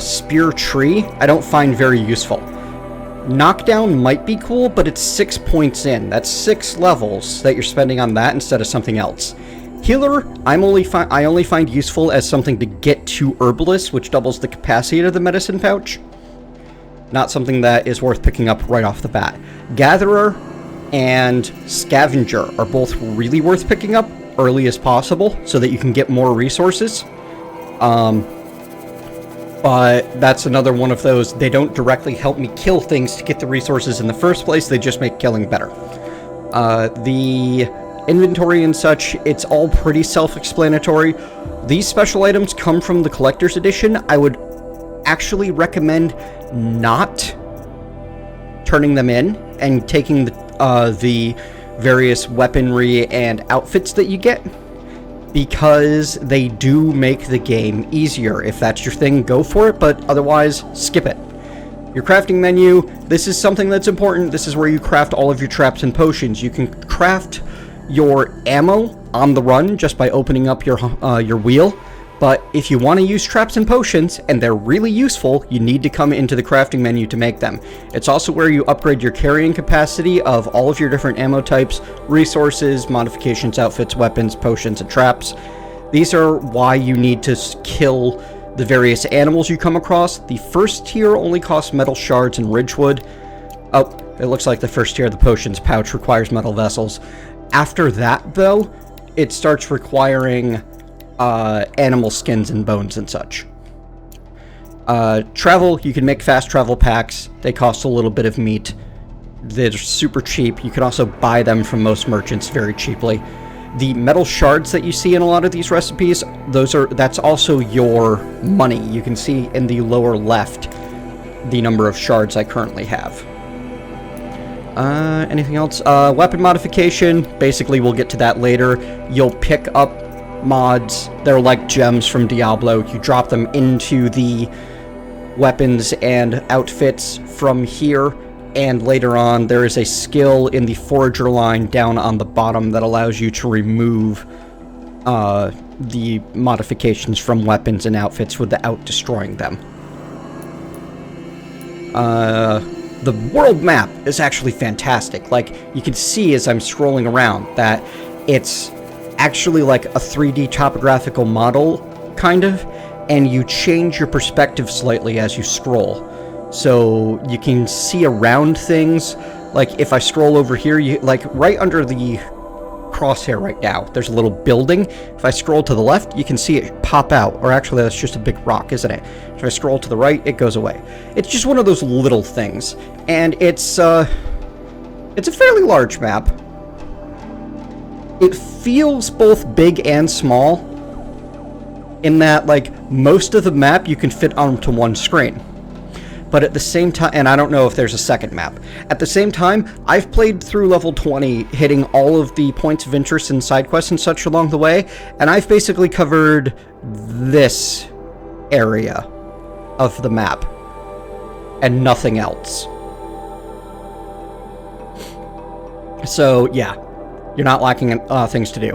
spear tree, I don't find very useful. Knockdown might be cool, but it's 6 points in. That's 6 levels that you're spending on that instead of something else. Healer, I only find useful as something to get to Herbalist, which doubles the capacity of the medicine pouch. Not something that is worth picking up right off the bat. Gatherer and Scavenger are both really worth picking up early as possible so that you can get more resources. But that's another one of those, they don't directly help me kill things to get the resources in the first place, they just make killing better. The inventory and such, it's all pretty self-explanatory. These special items come from the collector's edition. I would actually recommend not turning them in and taking the various weaponry and outfits that you get, because they do make the game easier. If that's your thing, go for it, but otherwise, skip it. Your crafting menu, this is something that's important. This is where you craft all of your traps and potions. You can craft your ammo on the run just by opening up your wheel, but if you want to use traps and potions, and they're really useful, you need to come into the crafting menu to make them. It's also where you upgrade your carrying capacity of all of your different ammo types, resources, modifications, outfits, weapons, potions, and traps. These are why you need to kill the various animals you come across. The first tier only costs metal shards and ridgewood. Oh, it looks like the first tier of the potions pouch requires metal vessels. After that, though, it starts requiring animal skins and bones and such. Travel, you can make fast travel packs. They cost a little bit of meat. They're super cheap. You can also buy them from most merchants very cheaply. The metal shards that you see in a lot of these recipes, that's also your money. You can see in the lower left the number of shards I currently have. Anything else? Weapon modification, basically we'll get to that later. You'll pick up mods. They're like gems from Diablo. You drop them into the weapons and outfits from here, and later on there is a skill in the forager line down on the bottom that allows you to remove the modifications from weapons and outfits without destroying them. The world map is actually fantastic. Like, you can see as I'm scrolling around that it's actually like a 3D topographical model, kind of, and you change your perspective slightly as you scroll. So you can see around things. Like, if I scroll over here, like right under the crosshair right now, there's a little building. If I scroll to the left, you can see it pop out. Or actually, that's just a big rock, isn't it? If I scroll to the right, it goes away. It's just one of those little things. And it's a fairly large map. It feels both big and small, in that, like, most of the map you can fit onto one screen. But at the same time, and I don't know if there's a second map. At the same time, I've played through level 20, hitting all of the points of interest and side quests and such along the way, and I've basically covered this area of the map, and nothing else. So, yeah, you're not lacking things to do.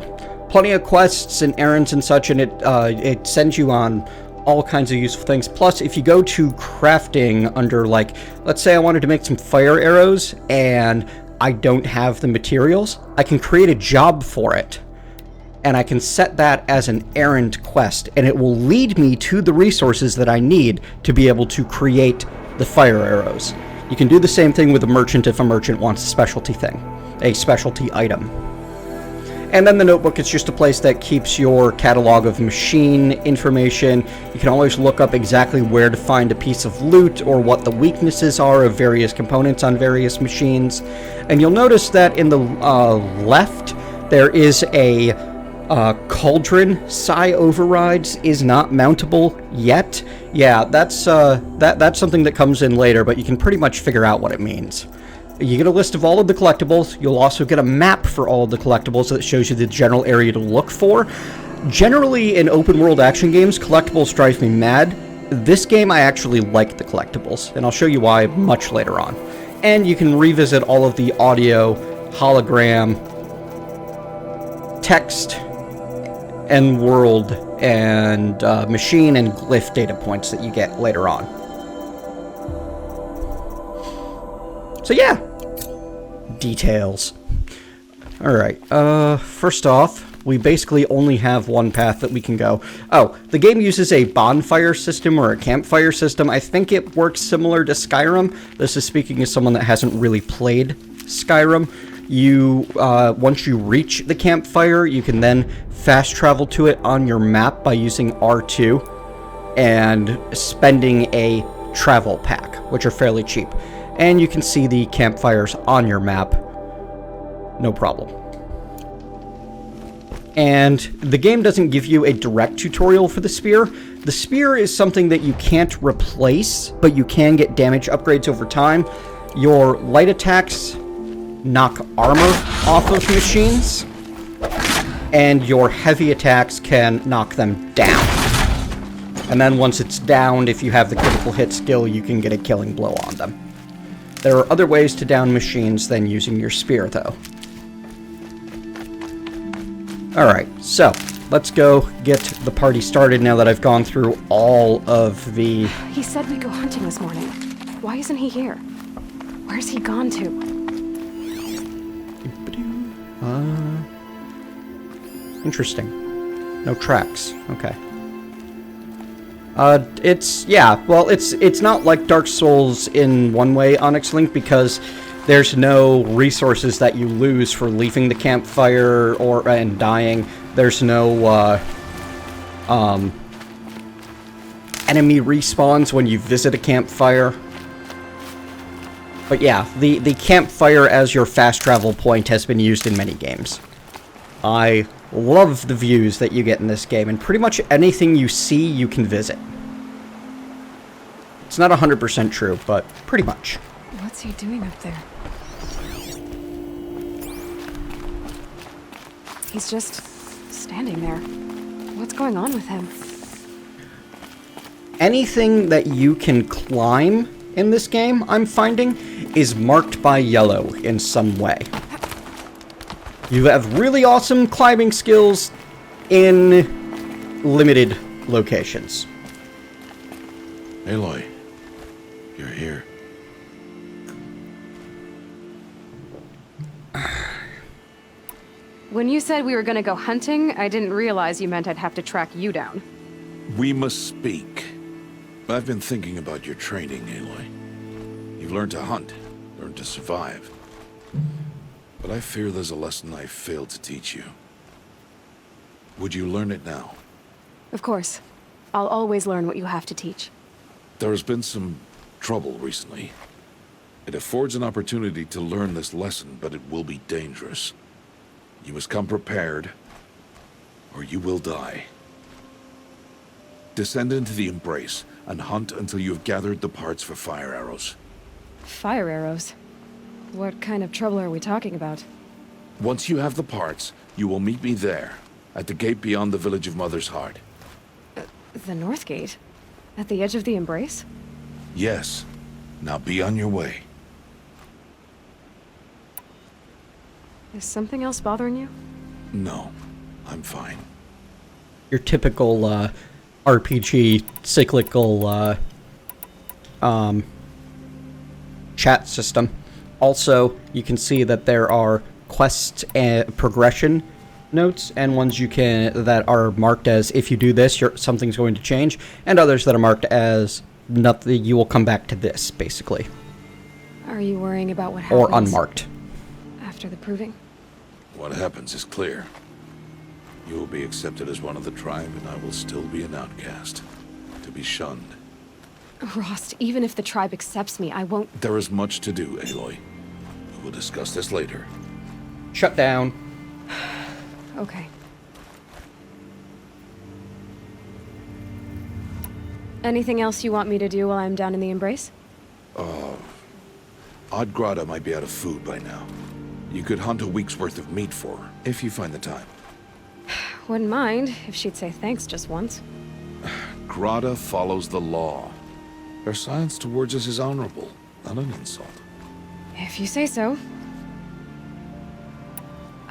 Plenty of quests and errands and such, and it sends you on all kinds of useful things. Plus, if you go to crafting under, like, let's say I wanted to make some fire arrows and I don't have the materials, I can create a job for it. And I can set that as an errand quest, and it will lead me to the resources that I need to be able to create the fire arrows. You can do the same thing with a merchant if a merchant wants a specialty thing, a specialty item. And then the notebook is just a place that keeps your catalog of machine information. You can always look up exactly where to find a piece of loot or what the weaknesses are of various components on various machines. And you'll notice that in the left, there is a cauldron. Psi overrides is not mountable yet. Yeah, that's something that comes in later, but you can pretty much figure out what it means. You get a list of all of the collectibles. You'll also get a map for all of the collectibles that shows you the general area to look for. Generally, in open-world action games, collectibles drive me mad. This game, I actually like the collectibles, and I'll show you why much later on. And you can revisit all of the audio, hologram, text, and world, and machine and glyph data points that you get later on. So yeah, details. Alright, first off, we basically only have one path that we can go. Oh, the game uses a bonfire system or a campfire system. I think it works similar to Skyrim. This is speaking as someone that hasn't really played Skyrim. Once you reach the campfire, you can then fast travel to it on your map by using R2 and spending a travel pack, which are fairly cheap. And you can see the campfires on your map, no problem. And the game doesn't give you a direct tutorial for the spear. The spear is something that you can't replace, but you can get damage upgrades over time. Your light attacks knock armor off of machines, and your heavy attacks can knock them down. And then once it's downed, if you have the critical hit skill, you can get a killing blow on them. There are other ways to down machines than using your spear, though. Alright, so let's go get the party started now that I've gone through all of the... He said we go hunting this morning. Why isn't he here? Where's he gone to? Interesting. No tracks. Okay. It's not like Dark Souls in one way, Onyx Link, because there's no resources that you lose for leaving the campfire and dying. There's no enemy respawns when you visit a campfire. But yeah, the campfire as your fast travel point has been used in many games. I love the views that you get in this game, and pretty much anything you see, you can visit. It's not 100% true, but pretty much. What's he doing up there? He's just standing there. What's going on with him? Anything that you can climb in this game, I'm finding, is marked by yellow in some way. You have really awesome climbing skills in limited locations. Aloy, you're here. When you said we were gonna go hunting, I didn't realize you meant I'd have to track you down. We must speak. I've been thinking about your training, Aloy. You've learned to hunt, learned to survive. But I fear there's a lesson I failed to teach you. Would you learn it now? Of course. I'll always learn what you have to teach. There has been some trouble recently. It affords an opportunity to learn this lesson, but it will be dangerous. You must come prepared, or you will die. Descend into the Embrace and hunt until you have gathered the parts for fire arrows. Fire arrows? What kind of trouble are we talking about? Once you have the parts, you will meet me there, at the gate beyond the village of Mother's Heart. The North Gate? At the edge of the Embrace? Yes. Now be on your way. Is something else bothering you? No, I'm fine. Your typical RPG cyclical chat system. Also, you can see that there are quest and progression notes, and ones you can that are marked as if you do this, something's going to change, and others that are marked as nothing. You will come back to this, basically. Are you worrying about what happens? Or unmarked. After the proving? What happens is clear. You will be accepted as one of the tribe, and I will still be an outcast. To be shunned. Rost, even if the tribe accepts me, I won't... There is much to do, Aloy. We will discuss this later. Shut down. Okay. Anything else you want me to do while I'm down in the Embrace? Odd might be out of food by now. You could hunt a week's worth of meat for her, if you find the time. Wouldn't mind if she'd say thanks just once. Grada follows the law. Her silence towards us is honorable, not an insult. If you say so.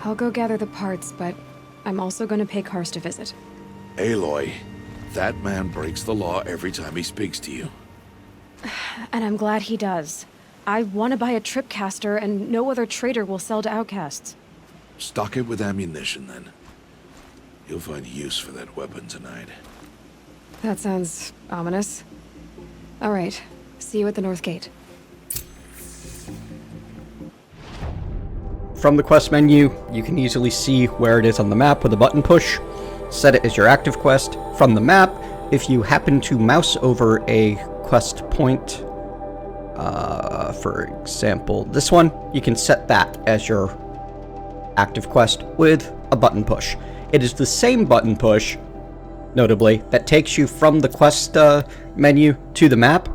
I'll go gather the parts, but I'm also going to pay Karst a visit. Aloy, that man breaks the law every time he speaks to you. And I'm glad he does. I want to buy a tripcaster, and no other trader will sell to outcasts. Stock it with ammunition, then. You'll find use for that weapon tonight. That sounds ominous. All right. See you at the North Gate. From the quest menu, you can easily see where it is on the map with a button push. Set it as your active quest. From the map, if you happen to mouse over a quest point, for example, this one, you can set that as your active quest with a button push. It is the same button push, notably, that takes you from the quest menu to the map,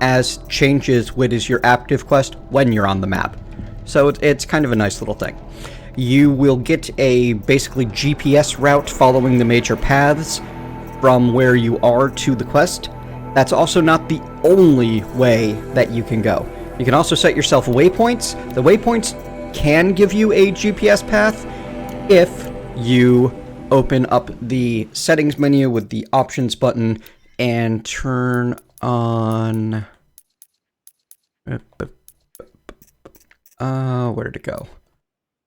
as changes what is your active quest when you're on the map. So it's kind of a nice little thing. You will get a basically GPS route following the major paths from where you are to the quest. That's also not the only way that you can go. You can also set yourself waypoints. The waypoints can give you a GPS path if you open up the settings menu with the options button and turn on... where did it go?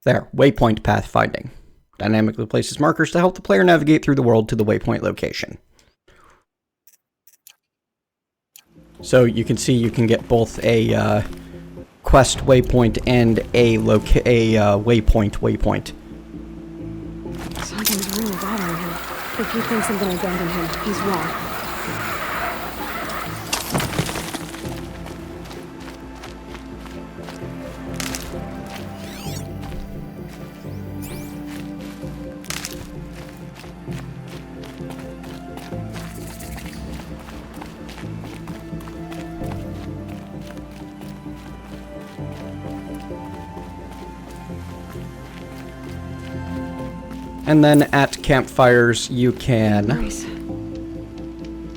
There, waypoint path finding. Dynamically places markers to help the player navigate through the world to the waypoint location. So you can see you can get both a quest waypoint and a waypoint. Something's really bothering him. If he thinks I'm gonna abandon him, he's wrong. And then at campfires, you can... Grace.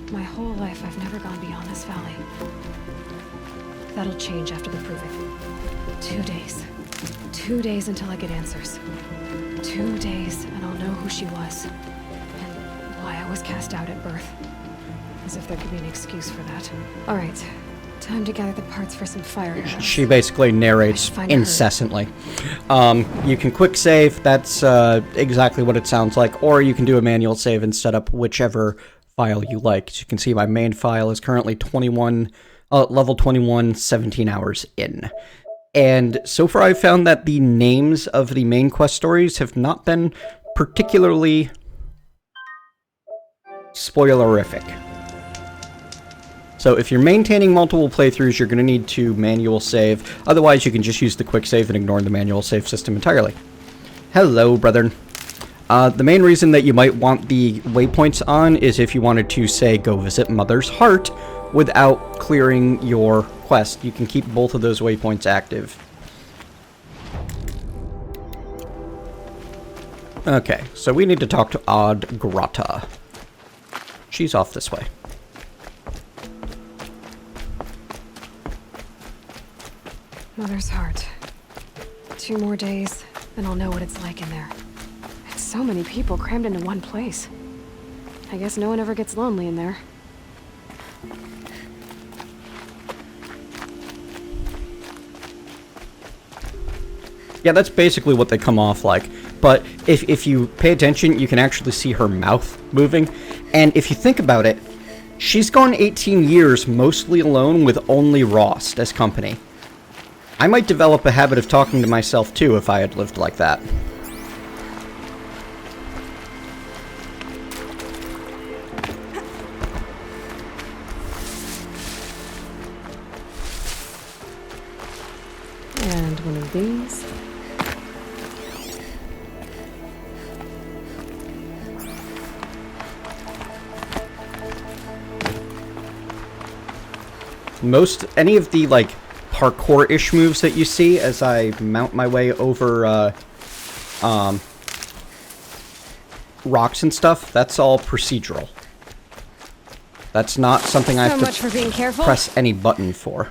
My whole life, I've never gone beyond this valley. That'll change after the proving. 2 days. 2 days until I get answers. 2 days, and I'll know who she was. And why I was cast out at birth. As if there could be an excuse for that. All right. Time to gather the parts for some fire arrows. She basically narrates incessantly. You can quick save, that's exactly what it sounds like, or you can do a manual save and set up whichever file you like. As you can see, my main file is currently level 21, 17 hours in. And so far I've found that the names of the main quest stories have not been particularly spoilerific. So if you're maintaining multiple playthroughs, you're going to need to manual save. Otherwise, you can just use the quick save and ignore the manual save system entirely. Hello, brethren. The main reason that you might want the waypoints on is if you wanted to, say, go visit Mother's Heart without clearing your quest. You can keep both of those waypoints active. Okay, so we need to talk to Odd Grata. She's off this way. Mother's Heart. 2 more days, then I'll know what it's like in there. It's so many people crammed into one place. I guess no one ever gets lonely in there. Yeah, that's basically what they come off like. But if you pay attention, you can actually see her mouth moving. And if you think about it, she's gone 18 years mostly alone with only Rost as company. I might develop a habit of talking to myself too if I had lived like that. And one of these. Any of the, like, parkour-ish moves that you see as I mount my way over, rocks and stuff, that's all procedural. That's not something I have So much for being careful. press any button for.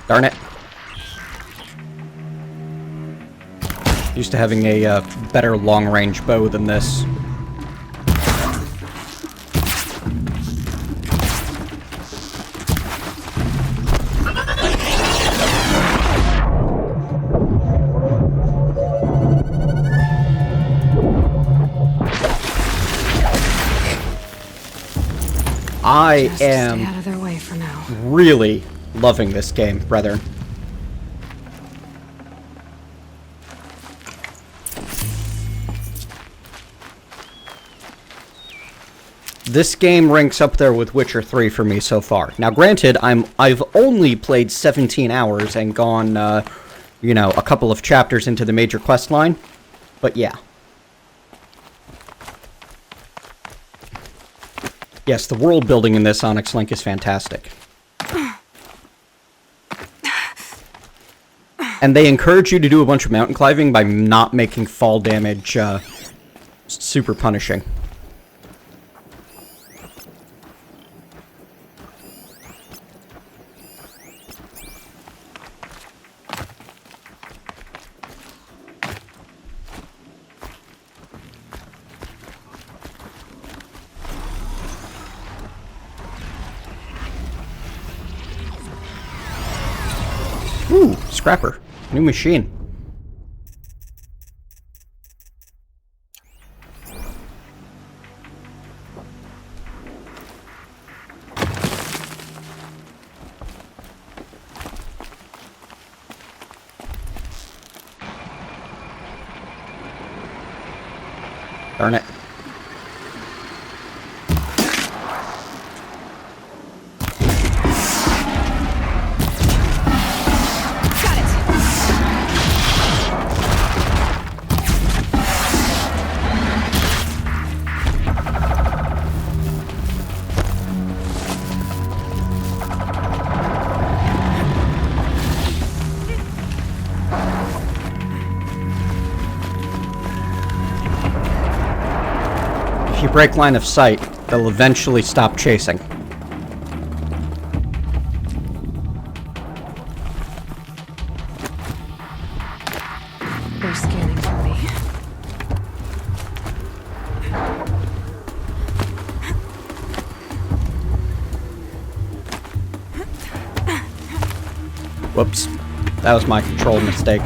Darn it. Used to having a better long-range bow than this. I am Stay out of their way for now. really loving this game, brethren. This game ranks up there with Witcher 3 for me so far. Now, granted, I've only played 17 hours and gone, you know, a couple of chapters into the major quest line, but yeah. Yes, the world building in this Onyx Link is fantastic. And they encourage you to do a bunch of mountain climbing by not making fall damage super punishing. Ooh, scrapper. New machine. Darn it. If you break line of sight, they'll eventually stop chasing. They're scanning for me. Whoops. That was my control mistake.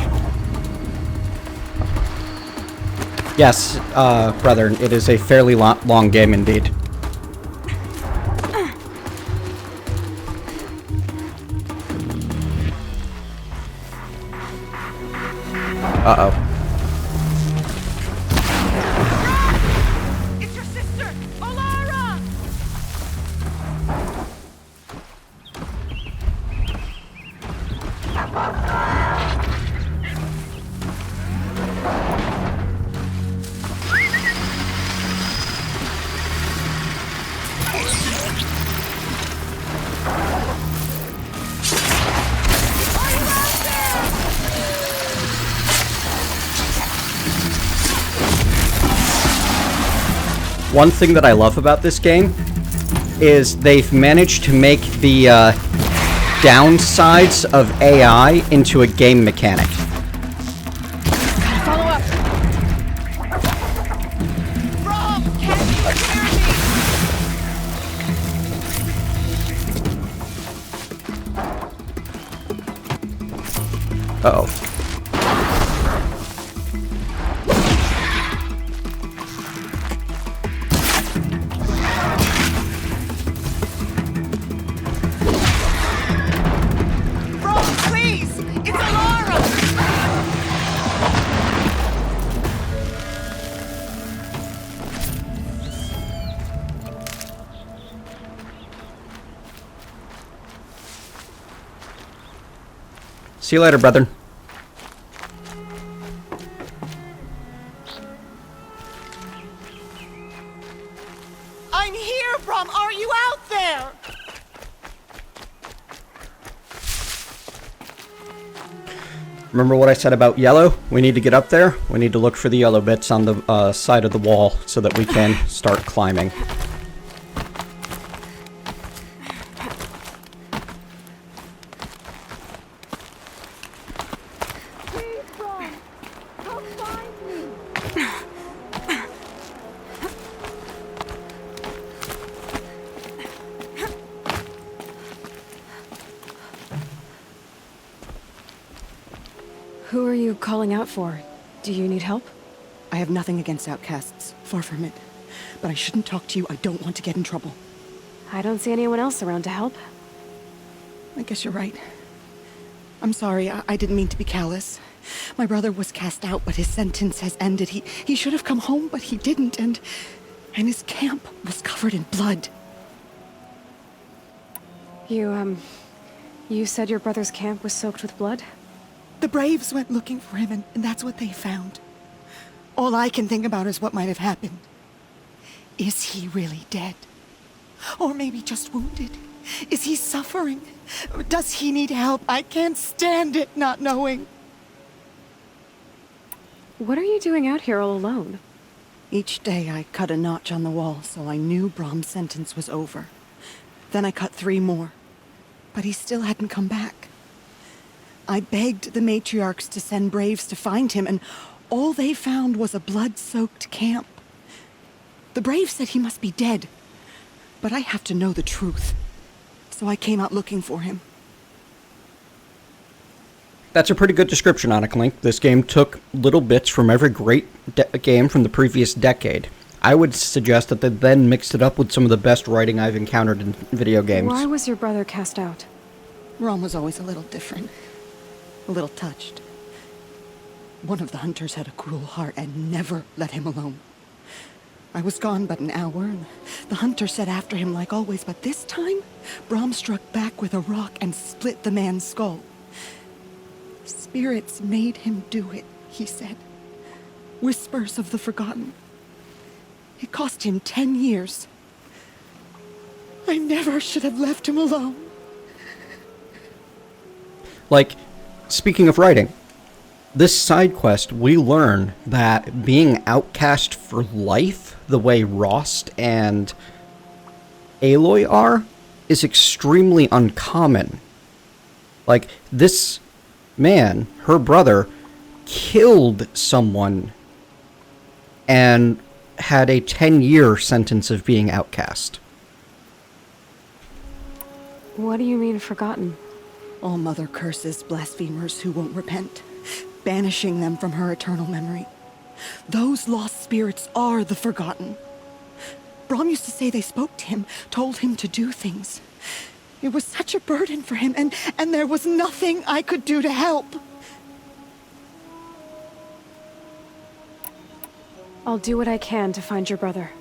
Yes, brethren, it is a fairly long game indeed. Uh-oh. It's your sister, Olara! one thing that I love about this game is they've managed to make the downsides of AI into a game mechanic. Follow up. Rob, can you hear me? Uh-oh. Rob, please! It's Alara! See you later, brother. I'm here, Brom! Are you out there? Remember what I said about yellow? We need to get up there. We need to look for the yellow bits on the side of the wall so that we can start climbing. Please, Brom! Come find me! Who are you calling out for? Do you need help? I have nothing against outcasts. Far from it. But I shouldn't talk to you. I don't want to get in trouble. I don't see anyone else around to help. I guess you're right. I'm sorry. I didn't mean to be callous. My brother was cast out, but his sentence has ended. He should have come home, but he didn't, and his camp was covered in blood. You said your brother's camp was soaked with blood? The Braves went looking for him, and that's what they found. All I can think about is what might have happened. Is he really dead? Or maybe just wounded? Is he suffering? Does he need help? I can't stand it not knowing. What are you doing out here all alone? Each day I cut a notch on the wall so I knew Brom's sentence was over. Then I cut 3 more. But he still hadn't come back. I begged the matriarchs to send Braves to find him, and all they found was a blood-soaked camp. The Braves said he must be dead, but I have to know the truth. So I came out looking for him. That's a pretty good description, Link. This game took little bits from every great game from the previous decade. I would suggest that they then mixed it up with some of the best writing I've encountered in video games. Why was your brother cast out? Rom was always a little different. A little touched. One of the hunters had a cruel heart and never let him alone. I was gone but an hour, and the hunter set after him like always, but this time, Brom struck back with a rock and split the man's skull. Spirits made him do it, he said. Whispers of the forgotten. It cost him 10 years. I never should have left him alone. Like, speaking of writing, this side quest, we learn that being outcast for life, the way Rost and Aloy are, is extremely uncommon. Like, this man, her brother, killed someone and had a 10-year sentence of being outcast. What do you mean, forgotten? All Mother curses blasphemers who won't repent, banishing them from her eternal memory. Those lost spirits are the forgotten. Brom used to say they spoke to him, told him to do things. It was such a burden for him, and there was nothing I could do to help. I'll do what I can to find your brother.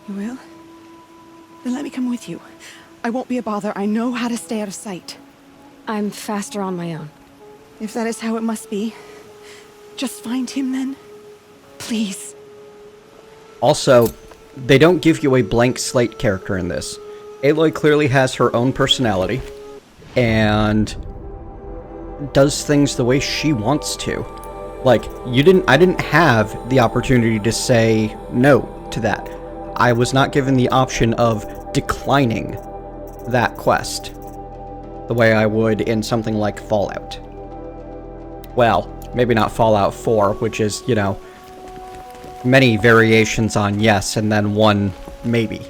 You will? Then let me come with you. I won't be a bother. I know how to stay out of sight. I'm faster on my own. If that is how it must be, just find him then. Please. Also, they don't give you a blank slate character in this. Aloy clearly has her own personality and does things the way she wants to. Like, I didn't have the opportunity to say no to that. I was not given the option of declining that quest the way I would in something like Fallout. Well, maybe not Fallout 4, which is, you know, many variations on yes and then one maybe.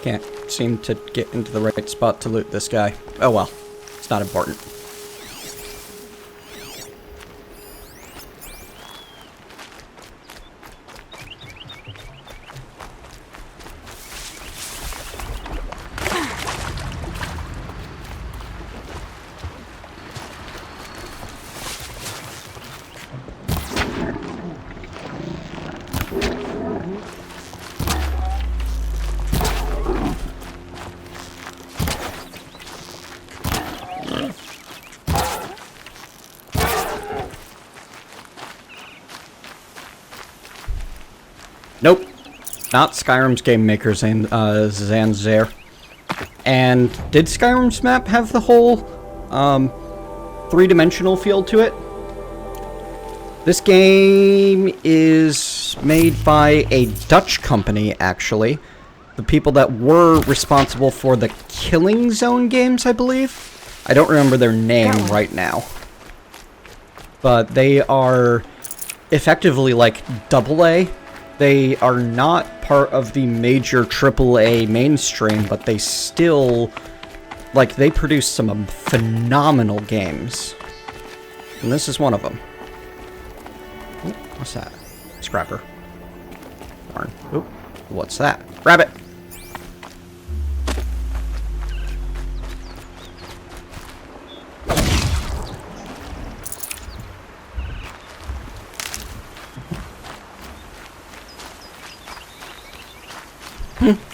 Can't seem to get into the right spot to loot this guy. Oh well, it's not important. Nope. Not Skyrim's game maker, Zanzer. And did Skyrim's map have the whole three-dimensional feel to it? This game is made by a Dutch company, actually. The people that were responsible for the Killzone games, I believe. I don't remember their name right now. But they are effectively like AA. They are not part of the major AAA mainstream, but they still, like, they produce some phenomenal games. And this is one of them. Ooh, what's that? Scrapper. Darn. Ooh, what's that? Grab it!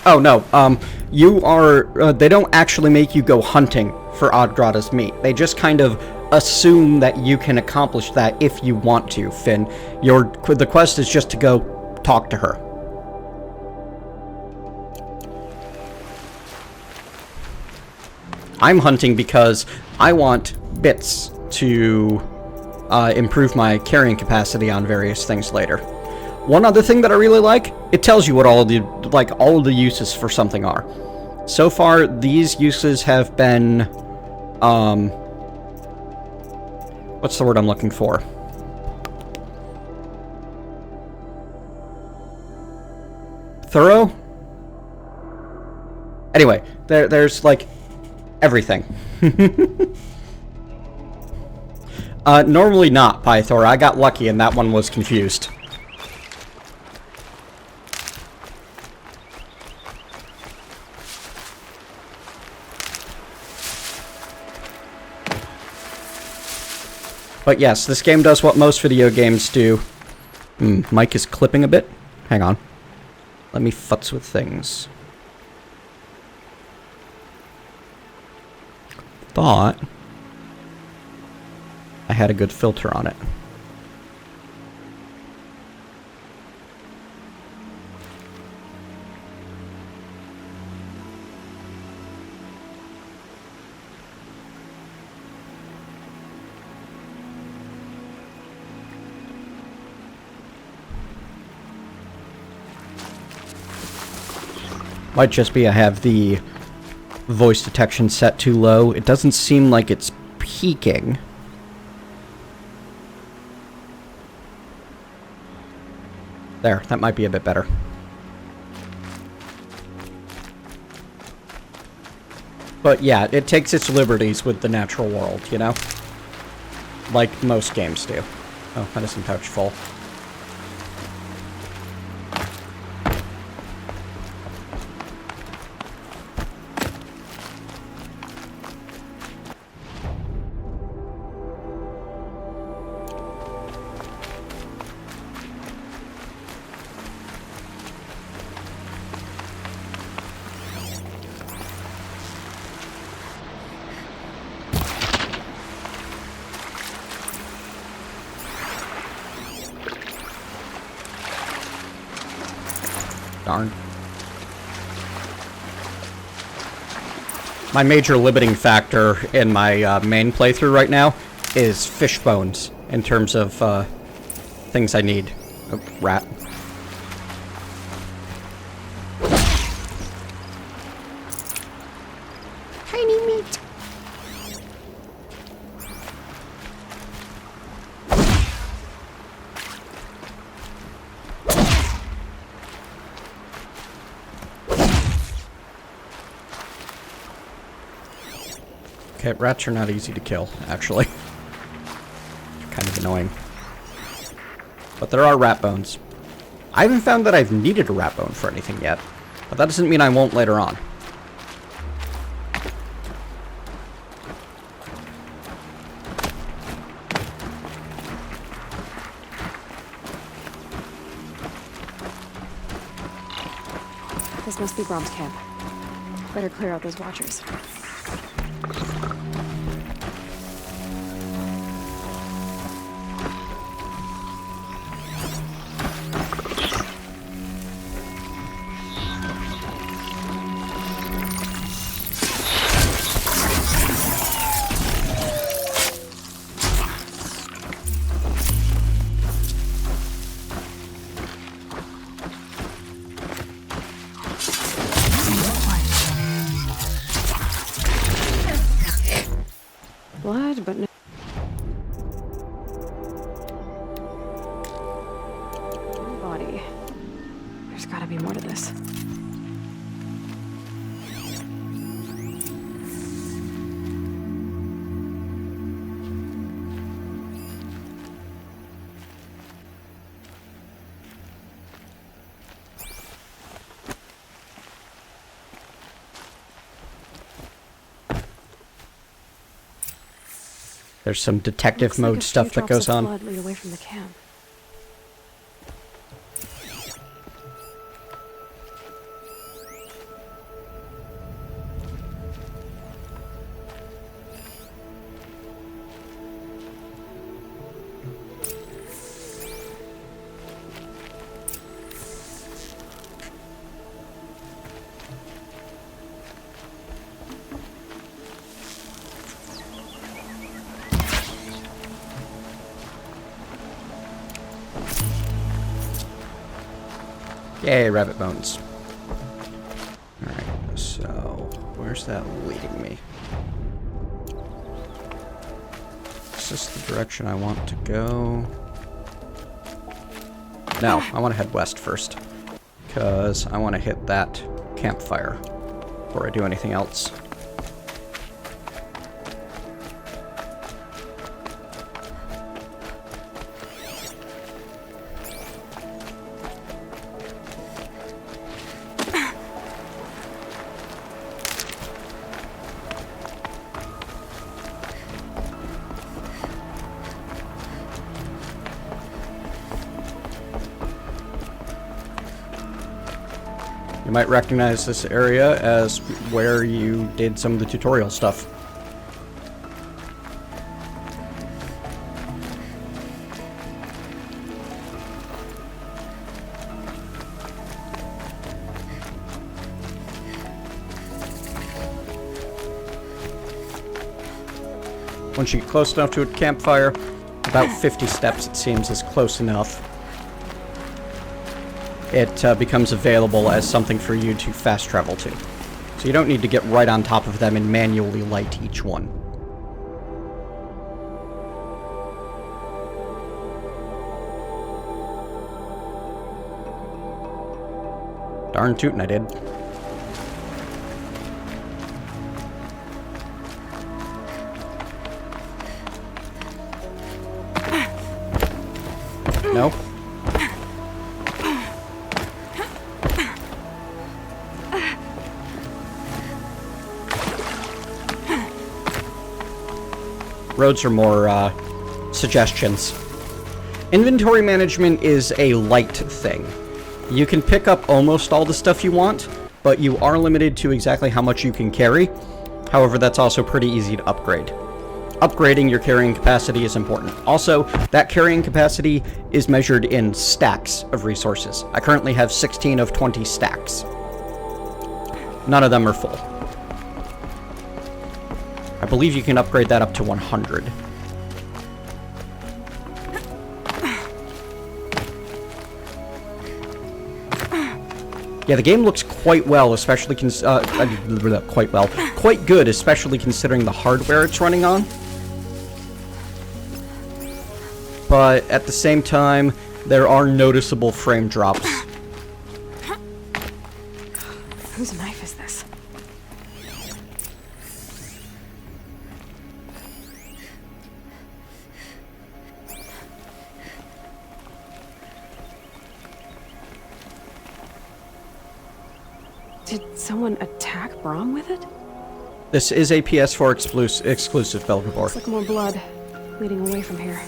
Oh, no, you are, they don't actually make you go hunting for Odgrada's meat. They just kind of assume that you can accomplish that if you want to, Finn. The quest is just to go talk to her. I'm hunting because I want bits to improve my carrying capacity on various things later. One other thing that I really like, it tells you what all of the uses for something are. So far, these uses have been, what's the word I'm looking for? Thorough? Anyway, there's like everything. Normally not, Pythor. I got lucky and that one was confused. But yes, this game does what most video games do. Mike is clipping a bit. Hang on. Let me futz with things. Thought I had a good filter on it. Might just be I have the voice detection set too low. It doesn't seem like it's peaking. There, that might be a bit better. But yeah, it takes its liberties with the natural world, you know? Like most games do. Oh, medicine pouch full. Darn. My major limiting factor in my main playthrough right now is fish bones in terms of things I need. Oh, rat. Tiny meat. Okay, rats are not easy to kill, actually. Kind of annoying. But there are rat bones. I haven't found that I've needed a rat bone for anything yet, but that doesn't mean I won't later on. This must be Brom's camp. Better clear out those watchers. Blood, but no. Body. There's gotta be more to this. There's some detective mode stuff that goes on. Blood lead away from the camp. Yay, rabbit bones. Alright, so where's that leading me? Is this the direction I want to go? No, I want to head west first. Because I want to hit that campfire before I do anything else. You might recognize this area as where you did some of the tutorial stuff. Once you get close enough to a campfire, about 50 steps it seems is close enough. It becomes available as something for you to fast travel to. So you don't need to get right on top of them and manually light each one. Darn tootin' I did. No? Roads are more, suggestions. Inventory management is a light thing. You can pick up almost all the stuff you want, but you are limited to exactly how much you can carry. However, that's also pretty easy to upgrade. upgrading your carrying capacity is important. Also, that carrying capacity is measured in stacks of resources. I currently have 16 of 20 stacks. None of them are full. I believe you can upgrade that up to 100. Yeah, the game looks quite well, especially quite good, especially considering the hardware it's running on. But at the same time, there are noticeable frame drops. Whose knife is this? Did someone attack Brom with it? This is a PS4 exclusive, Belgabor. Looks like more blood leading away from here.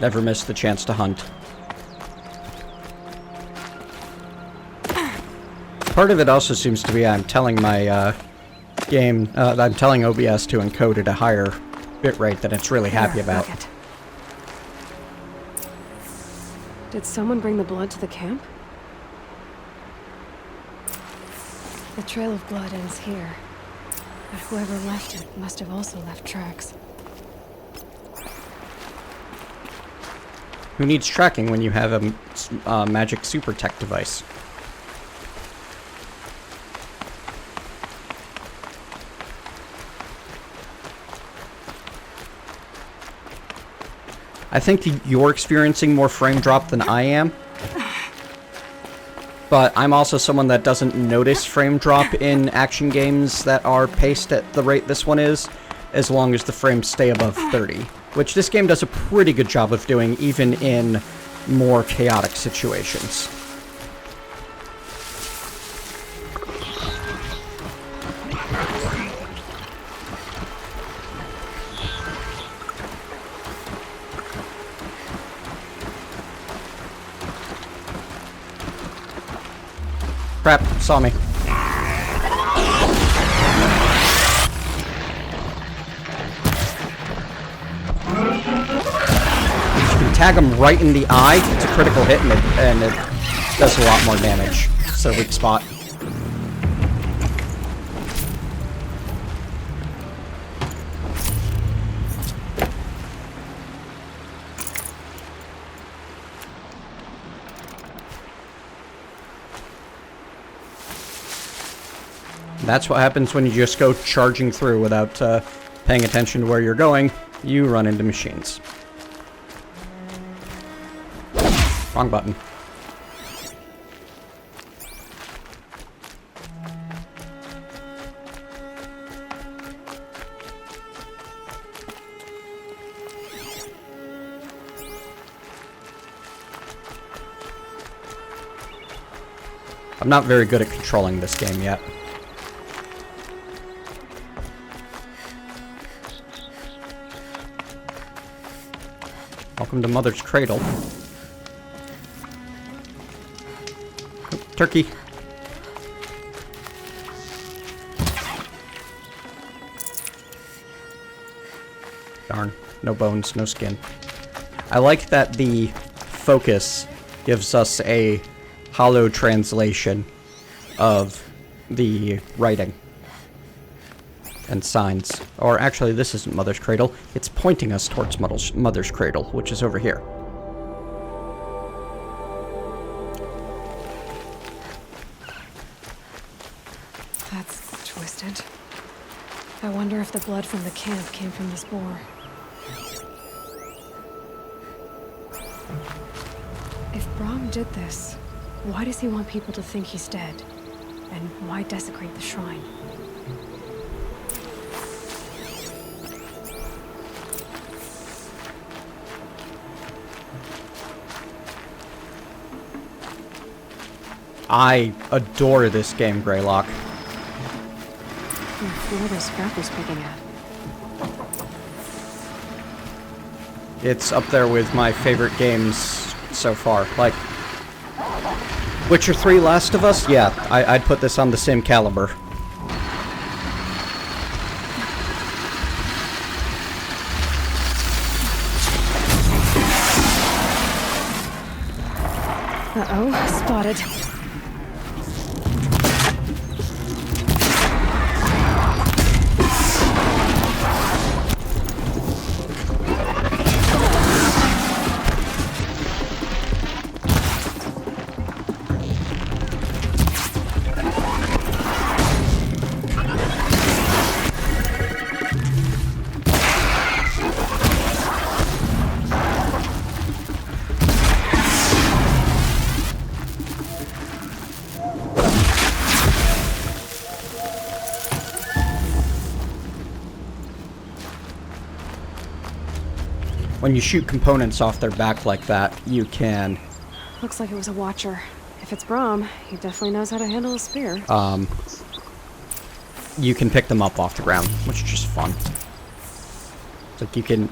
Never missed the chance to hunt. Part of it also seems to be I'm telling my I'm telling OBS to encode at a higher bitrate than it's really happy about. Did someone bring the blood to the camp? The trail of blood ends here, but whoever left it must have also left tracks. Who needs tracking when you have a magic super tech device? I think you're experiencing more frame drop than I am. But I'm also someone that doesn't notice frame drop in action games that are paced at the rate this one is, as long as the frames stay above 30. Which this game does a pretty good job of doing, even in more chaotic situations. Crap, saw me. Tag him right in the eye, it's a critical hit, and it does a lot more damage. So weak spot. That's what happens when you just go charging through without paying attention to where you're going. You run into machines. Wrong button. I'm not very good at controlling this game yet. Welcome to Mother's Cradle. Turkey. Darn. No bones, no skin. I like that the focus gives us a hollow translation of the writing and signs. Or actually, this isn't Mother's Cradle. It's pointing us towards Mother's Cradle, which is over here. I wonder if the blood from the camp came from this boar. If Brom did this, why does he want people to think he's dead? And why desecrate the shrine? I adore this game, Greylock. What are those scrappers picking at? It's up there with my favorite games so far. Like, Witcher 3 Last of Us? Yeah, I'd put this on the same caliber. Uh-oh, spotted. When you shoot components off their back like that, you can... Looks like it was a watcher. If it's Brom, he definitely knows how to handle a spear. You can pick them up off the ground, which is just fun. It's like you can...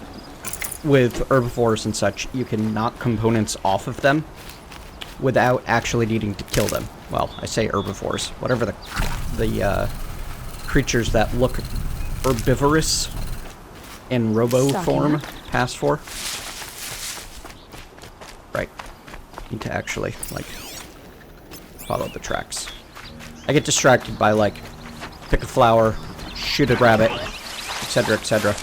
With herbivores and such, you can knock components off of them without actually needing to kill them. Well, I say herbivores. Whatever the creatures that look herbivorous in robo form pass for. Right. Need to actually, like, follow the tracks. I get distracted by, like, pick a flower, shoot a rabbit, etc., etc.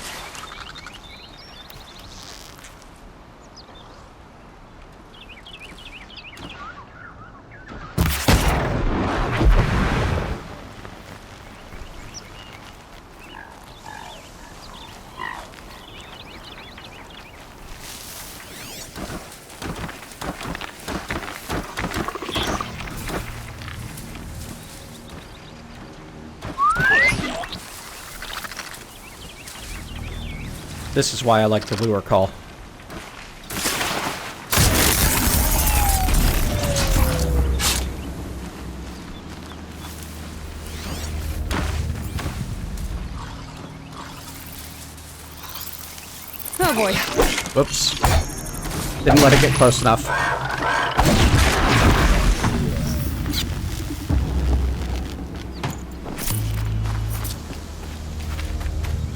This is why I like the lure call. Oh boy. Whoops. Didn't let it get close enough.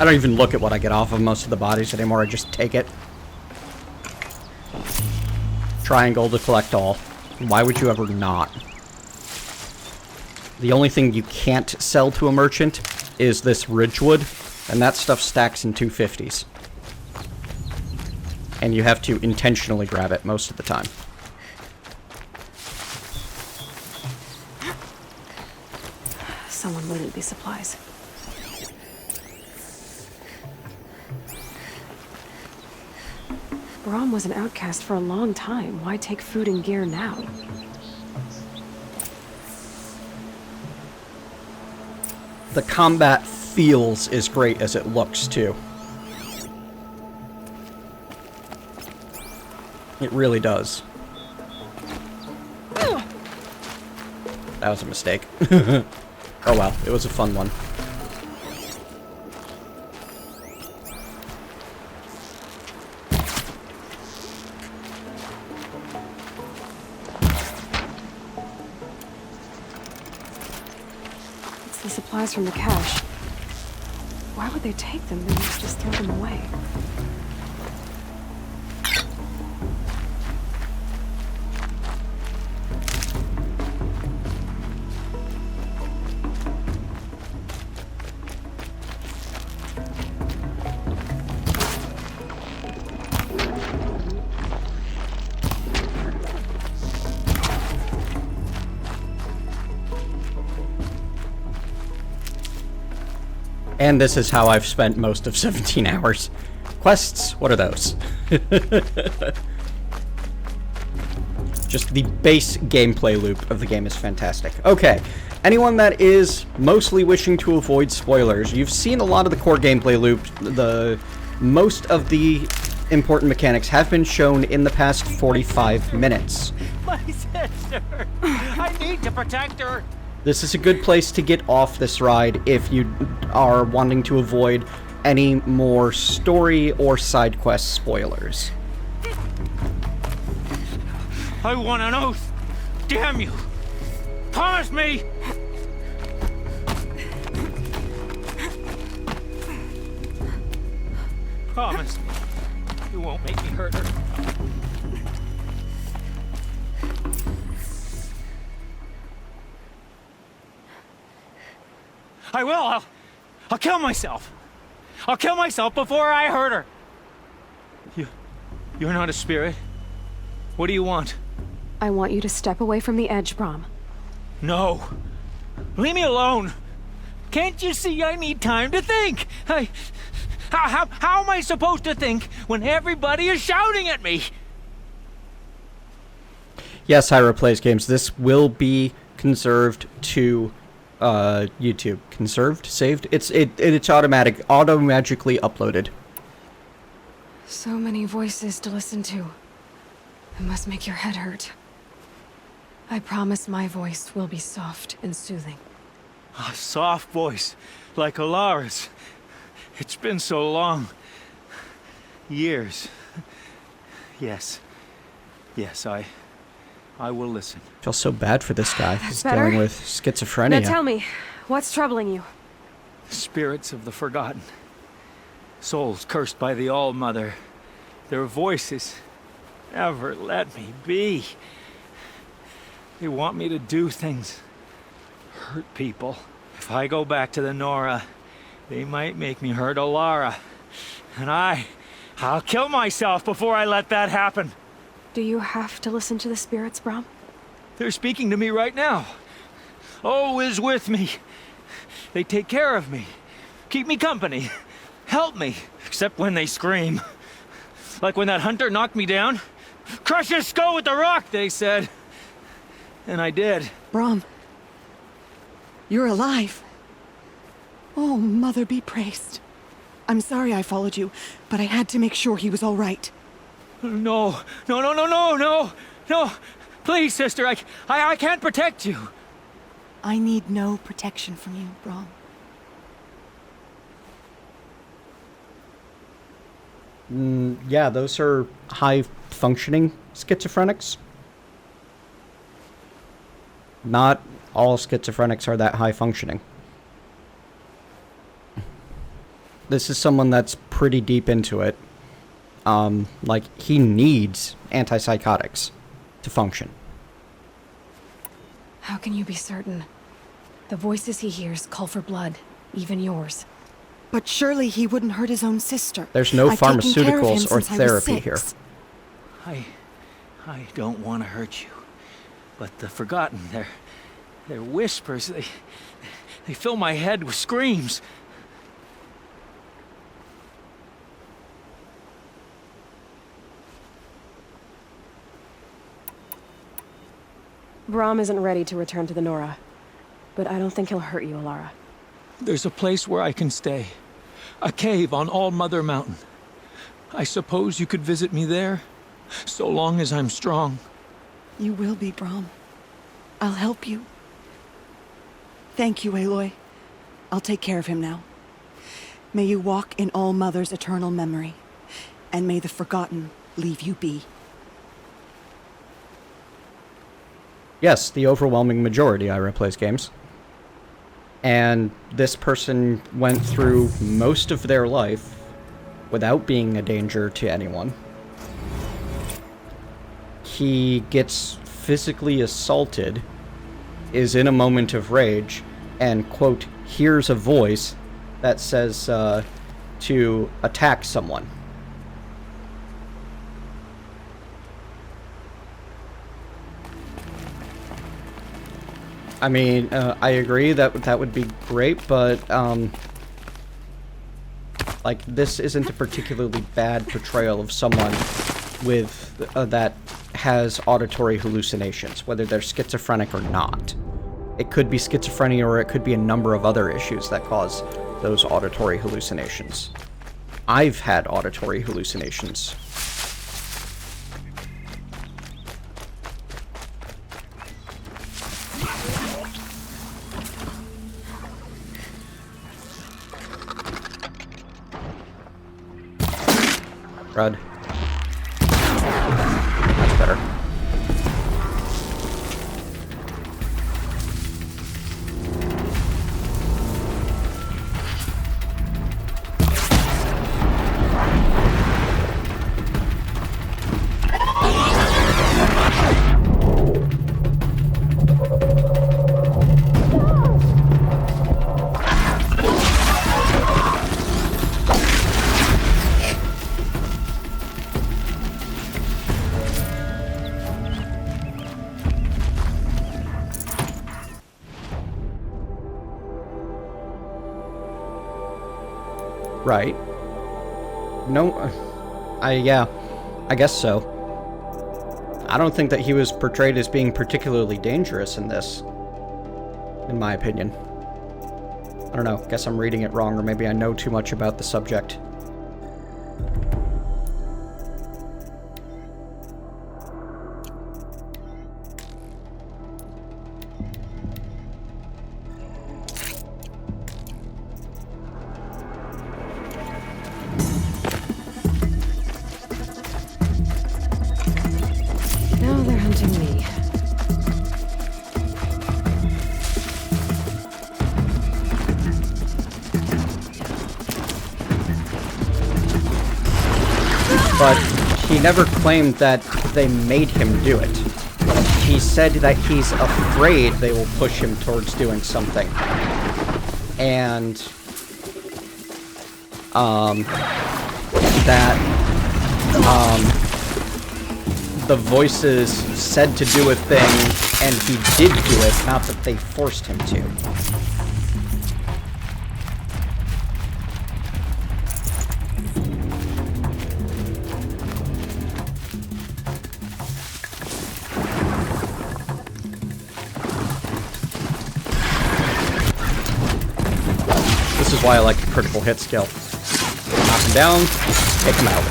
I don't even look at what I get off of most of the bodies anymore, I just take it. Triangle to collect all. Why would you ever not? The only thing you can't sell to a merchant is this ridgewood, and that stuff stacks in 250s. And you have to intentionally grab it most of the time. Someone wouldn't be supplies. Brom was an outcast for a long time. Why take food and gear now? The combat feels as great as it looks, too. It really does. That was a mistake. Oh well, it was a fun one. It's the supplies from the cache. Why would they take them? They must just throw them away. And this is how I've spent most of 17 hours. Quests? What are those? Just the base gameplay loop of the game is fantastic. Okay, anyone that is mostly wishing to avoid spoilers, you've seen a lot of the core gameplay loop. Most of the important mechanics have been shown in the past 45 minutes. sister. I need to protect her. This is a good place to get off this ride if you are wanting to avoid any more story or side quest spoilers. I want an oath. Damn you. Promise me. Promise me. You won't make me hurt her. I will. I'll kill myself. I'll kill myself before I hurt her. You're not a spirit. What do you want? I want you to step away from the edge, Brom. No. Leave me alone. Can't you see I need time to think? How am I supposed to think when everybody is shouting at me? Yes, Hyra Plays Games. This will be conserved to YouTube. Conserved? Saved? It's automatic, auto-magically uploaded. So many voices to listen to. It must make your head hurt. I promise my voice will be soft and soothing. A soft voice, like Alara's. It's been so long. Years. Yes. Yes, I will listen. I feel so bad for this guy. He's better? dealing with schizophrenia. Now tell me, what's troubling you? Spirits of the forgotten. Souls cursed by the All-Mother. Their voices never let me be. They want me to do things. Hurt people. If I go back to the Nora, they might make me hurt Alara. And I'll kill myself before I let that happen. Do you have to listen to the spirits, Brom? They're speaking to me right now. O is with me. They take care of me. Keep me company. Help me. Except when they scream. Like when that hunter knocked me down. Crush his skull with the rock, they said. And I did. Brom. You're alive. Oh, Mother be praised. I'm sorry I followed you, but I had to make sure he was all right. No. Please, sister, I can't protect you. I need no protection from you, Brom. Yeah, those are high-functioning schizophrenics. Not all schizophrenics are that high-functioning. This is someone that's pretty deep into it. Like, he needs antipsychotics to function. How can you be certain? The voices he hears call for blood, even yours. But surely he wouldn't hurt his own sister. There's no I've taken care of him pharmaceuticals or since I was therapy here. 6. I don't want to hurt you. But the forgotten, their whispers, they fill my head with screams. Brom isn't ready to return to the Nora, but I don't think he'll hurt you, Alara. There's a place where I can stay. A cave on All-Mother Mountain. I suppose you could visit me there, so long as I'm strong. You will be, Brom. I'll help you. Thank you, Aloy. I'll take care of him now. May you walk in All-Mother's eternal memory, and may the forgotten leave you be. Yes, the overwhelming majority Hyra Plays Games. And this person went through most of their life without being a danger to anyone. He gets physically assaulted, is in a moment of rage, and, quote, hears a voice that says to attack someone. I mean, I agree that that would be great, but, like, this isn't a particularly bad portrayal of someone with, that has auditory hallucinations, whether they're schizophrenic or not. It could be schizophrenia, or it could be a number of other issues that cause those auditory hallucinations. I've had auditory hallucinations. Red. That's better. Right. No, yeah, I guess so. I don't think that he was portrayed as being particularly dangerous in this, in my opinion. I don't know, guess I'm reading it wrong, or maybe I know too much about the subject. But he never claimed that they made him do it. He said that he's afraid they will push him towards doing something. And, the voices said to do a thing, and he did do it, not that they forced him to. This is why I like the critical hit skill. Knock him down, take him out.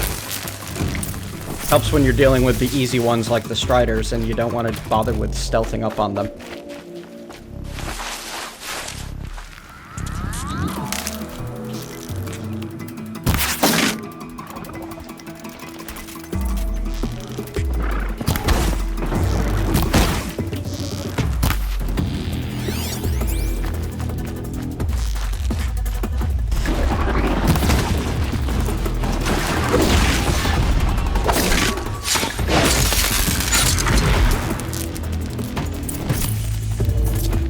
Helps when you're dealing with the easy ones like the Striders and you don't want to bother with stealthing up on them.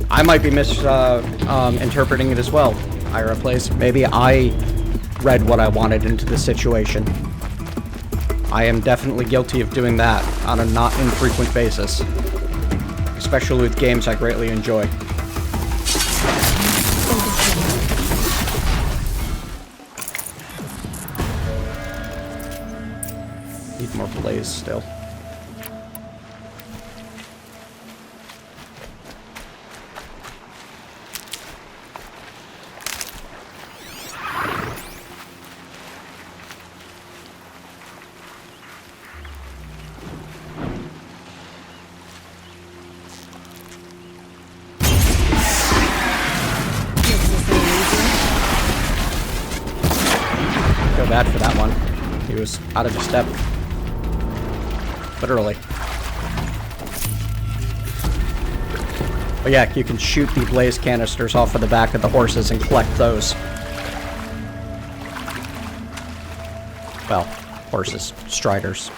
I might be misinterpreting it as well, Ira plays. Maybe I read what I wanted into the situation. I am definitely guilty of doing that on a not infrequent basis. Especially with games I greatly enjoy. Need more blaze still. Bad for that one. He was out of his step. Literally. But yeah, you can shoot the blaze canisters off of the back of the horses and collect those. Well, horses. Striders.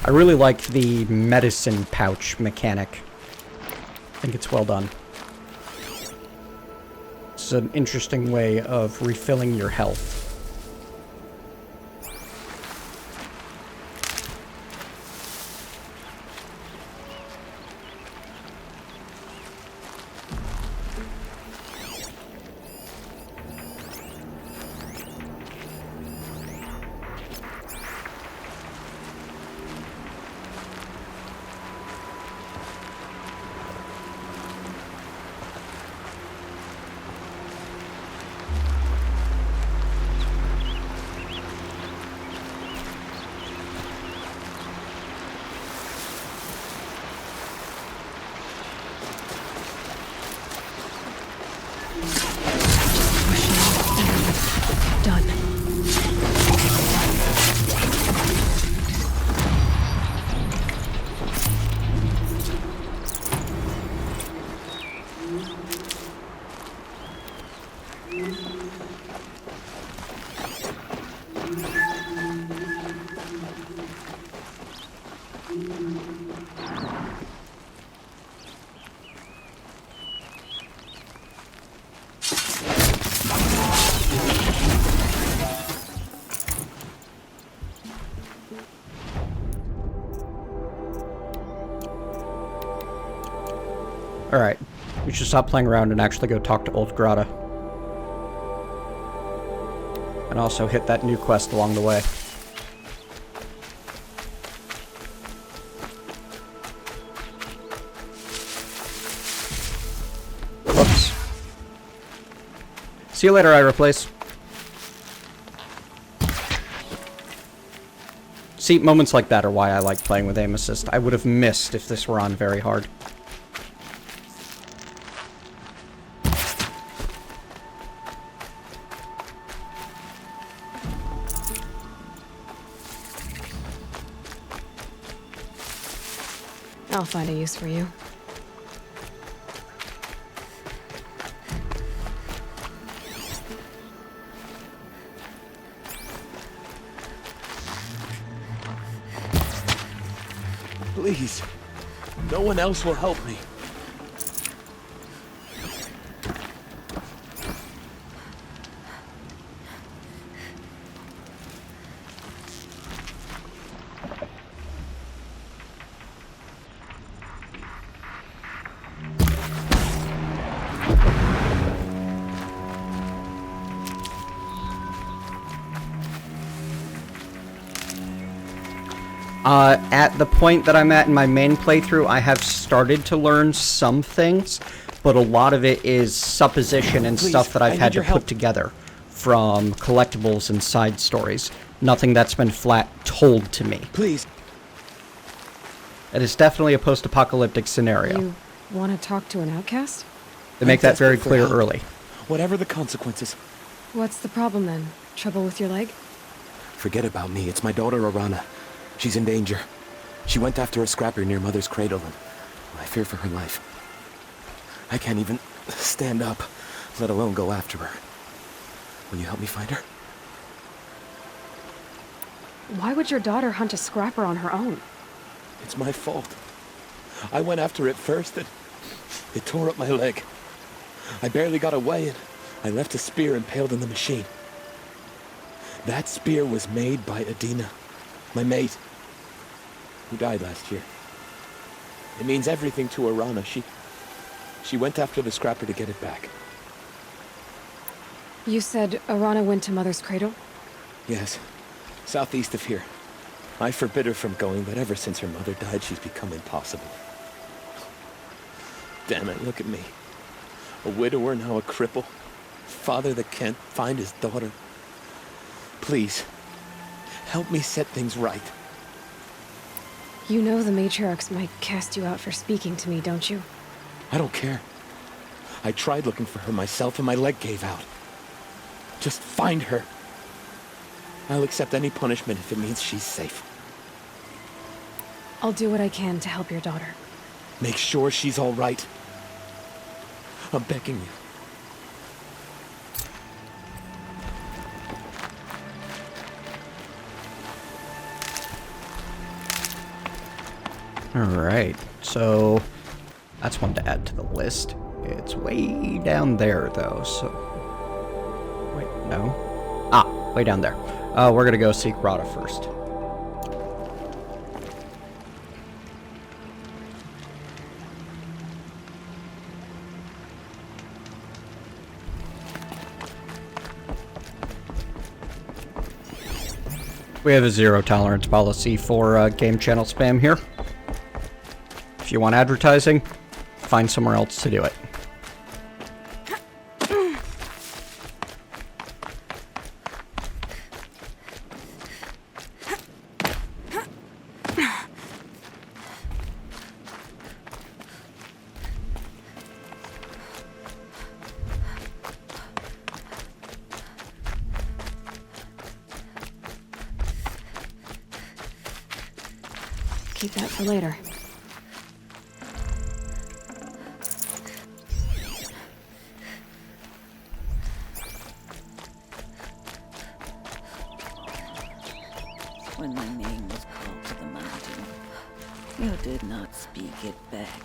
I really like the medicine pouch mechanic. I think it's well done. It's an interesting way of refilling your health. Alright, we should stop playing around and actually go talk to Old Grata. And also hit that new quest along the way. Whoops. See you later, I replace. See, moments like that are why I like playing with aim assist. I would have missed if this were on very hard. I'll find a use for you. Please. No one else will help me. At the point that I'm at in my main playthrough, I have started to learn some things, but a lot of it is supposition and stuff that I've had to put together from collectibles and side stories. Nothing that's been flat told to me. Please. It is definitely a post-apocalyptic scenario. You want to talk to an outcast? They make that very clear early. Whatever the consequences. What's the problem then? Trouble with your leg? Forget about me. It's my daughter, Arana. She's in danger. She went after a scrapper near Mother's cradle, and I fear for her life. I can't even stand up, let alone go after her. Will you help me find her? Why would your daughter hunt a scrapper on her own? It's my fault. I went after it first, and it tore up my leg. I barely got away, and I left a spear impaled in the machine. That spear was made by Adina, my mate, who died last year. It means everything to Arana. She went after the scrapper to get it back. You said Arana went to Mother's cradle? Yes, southeast of here. I forbid her from going, but ever since her mother died, she's become impossible. Damn it, look at me. A widower, now a cripple. Father that can't find his daughter. Please, help me set things right. You know the matriarchs might cast you out for speaking to me, don't you? I don't care. I tried looking for her myself and my leg gave out. Just find her. I'll accept any punishment if it means she's safe. I'll do what I can to help your daughter. Make sure she's all right. I'm begging you. Alright, so that's one to add to the list. It's way down there, though, so... Wait, no? Ah, way down there. We're gonna go seek Rada first. We have a zero-tolerance policy for game channel spam here. If you want advertising, find somewhere else to do it. Keep that for later. when my name was called to the mountain. You did not speak it back.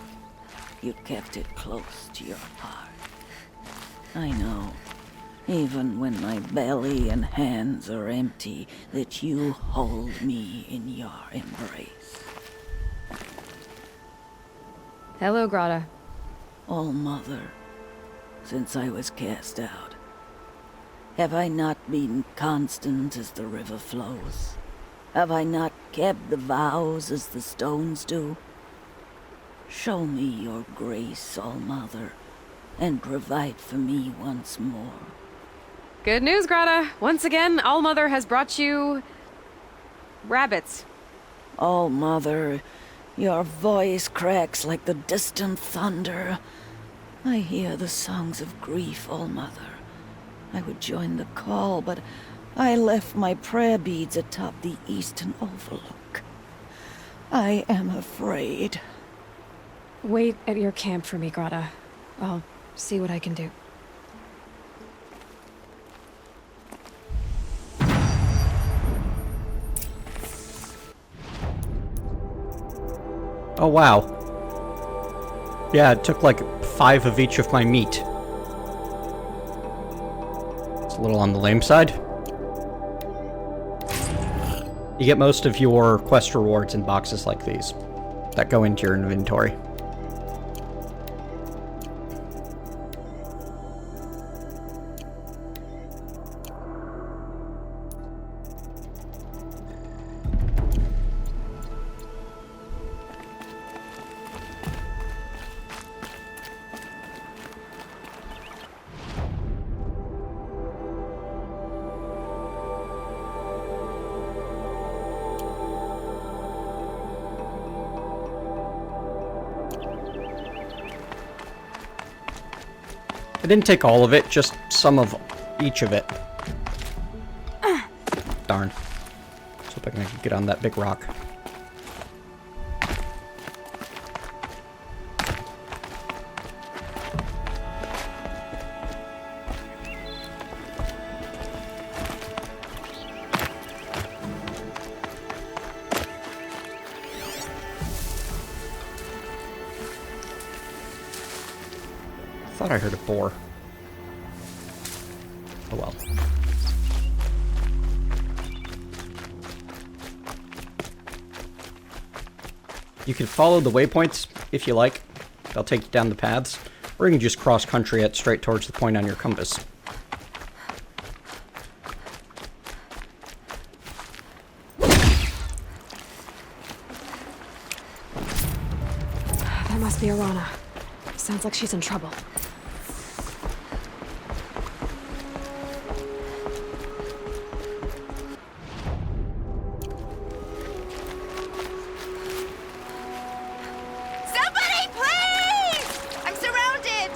You kept it close to your heart. I know, even when my belly and hands are empty, that you hold me in your embrace. Hello, Grata. All Mother, since I was cast out, have I not been constant as the river flows? Have I not kept the vows as the stones do? Show me your grace, All Mother, and provide for me once more. Good news, Grata. Once again, All Mother has brought you... rabbits. All Mother, your voice cracks like the distant thunder. I hear the songs of grief, All Mother. I would join the call, but I left my prayer beads atop the eastern overlook. I am afraid. Wait at your camp for me, Grata. I'll see what I can do. Oh, wow. Yeah, it took like 5 of each of my meat. It's a little on the lame side. You get most of your quest rewards in boxes like these that go into your inventory. I didn't take all of it, just some of each of it. Darn. Let's hope I can get on that big rock. I thought I heard a boar. Oh well. You can follow the waypoints if you like. They'll take you down the paths. Or you can just cross-country it straight towards the point on your compass. That must be Arana. Sounds like she's in trouble. Somebody, please! I'm surrounded!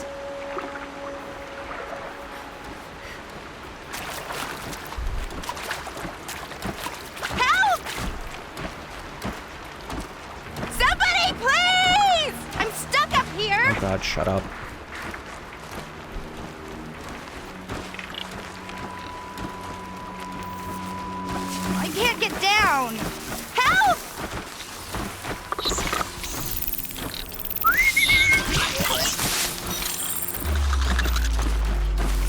Help! Somebody, please! I'm stuck up here! Oh god, shut up. I can't get down! Help!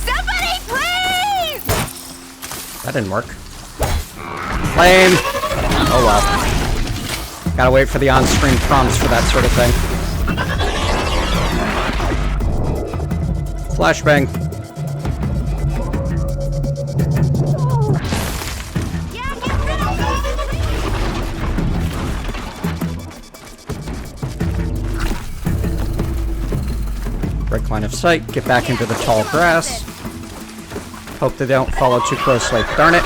Somebody, please! That didn't work. Lame! Oh well. Gotta wait for the on-screen prompts for that sort of thing. Flashbang. Break line of sight, get back into the tall grass. Hope they don't follow too closely. Darn it.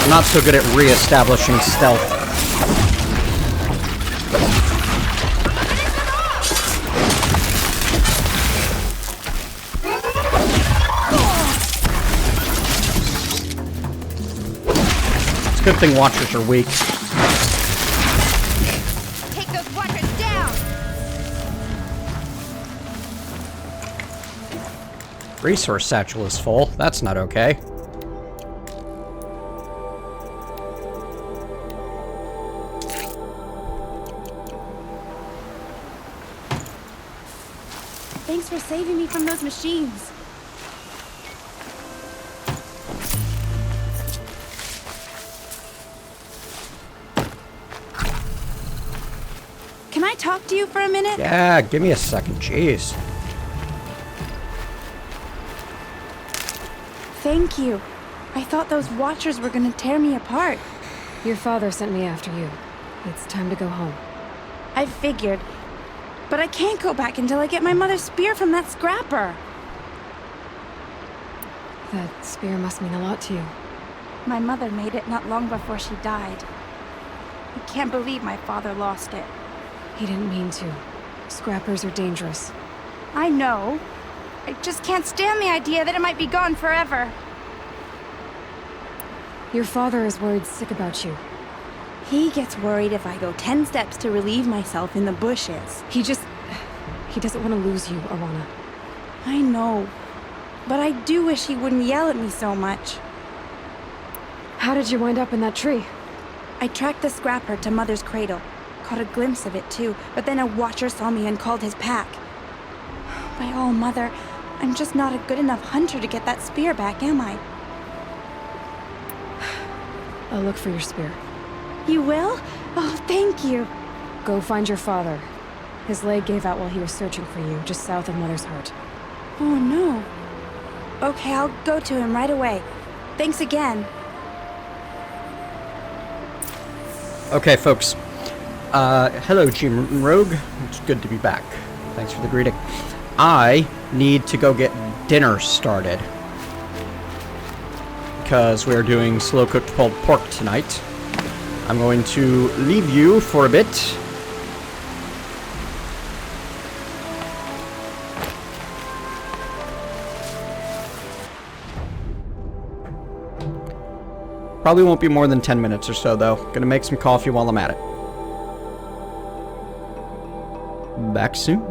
I'm not so good at re-establishing stealth. It's a good thing watchers are weak. Take those watchers down! Resource satchel is full. That's not okay. Thanks for saving me from those machines. Can I talk to you for a minute? Yeah, give me a second. Jeez. Thank you. I thought those Watchers were gonna tear me apart. Your father sent me after you. It's time to go home. I figured. But I can't go back until I get my mother's spear from that scrapper. That spear must mean a lot to you. My mother made it not long before she died. I can't believe my father lost it. He didn't mean to. Scrappers are dangerous. I know. I just can't stand the idea that it might be gone forever. Your father is worried sick about you. He gets worried if I go 10 steps to relieve myself in the bushes. He doesn't want to lose you, Arana. I know. But I do wish he wouldn't yell at me so much. How did you wind up in that tree? I tracked the scrapper to Mother's cradle. Caught a glimpse of it too, but then a Watcher saw me and called his pack. By all, Mother, I'm just not a good enough hunter to get that spear back, am I? I'll look for your spear. You will? Oh, thank you. Go find your father. His leg gave out while he was searching for you, just south of Mother's Heart. Oh, no. Okay, I'll go to him right away. Thanks again. Okay, folks. Hello, Jim Rogue. It's good to be back. Thanks for the greeting. I need to go get dinner started, because we're doing slow-cooked pulled pork tonight. I'm going to leave you for a bit. Probably won't be more than 10 minutes or so, though. Gonna make some coffee while I'm at it. Back soon.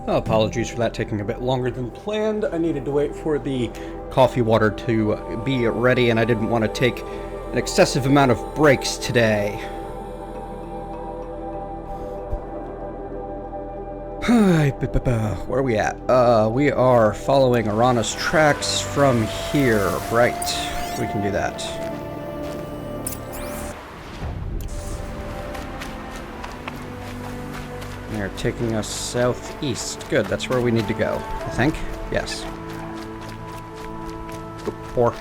Apologies for that taking a bit longer than planned. I needed to wait for the coffee water to be ready, and I didn't want to take an excessive amount of breaks today. Where are we at? We are following Arana's tracks from here. Right. We can do that. They're taking us southeast. Good, that's where we need to go, I think. Yes. Oop, 4.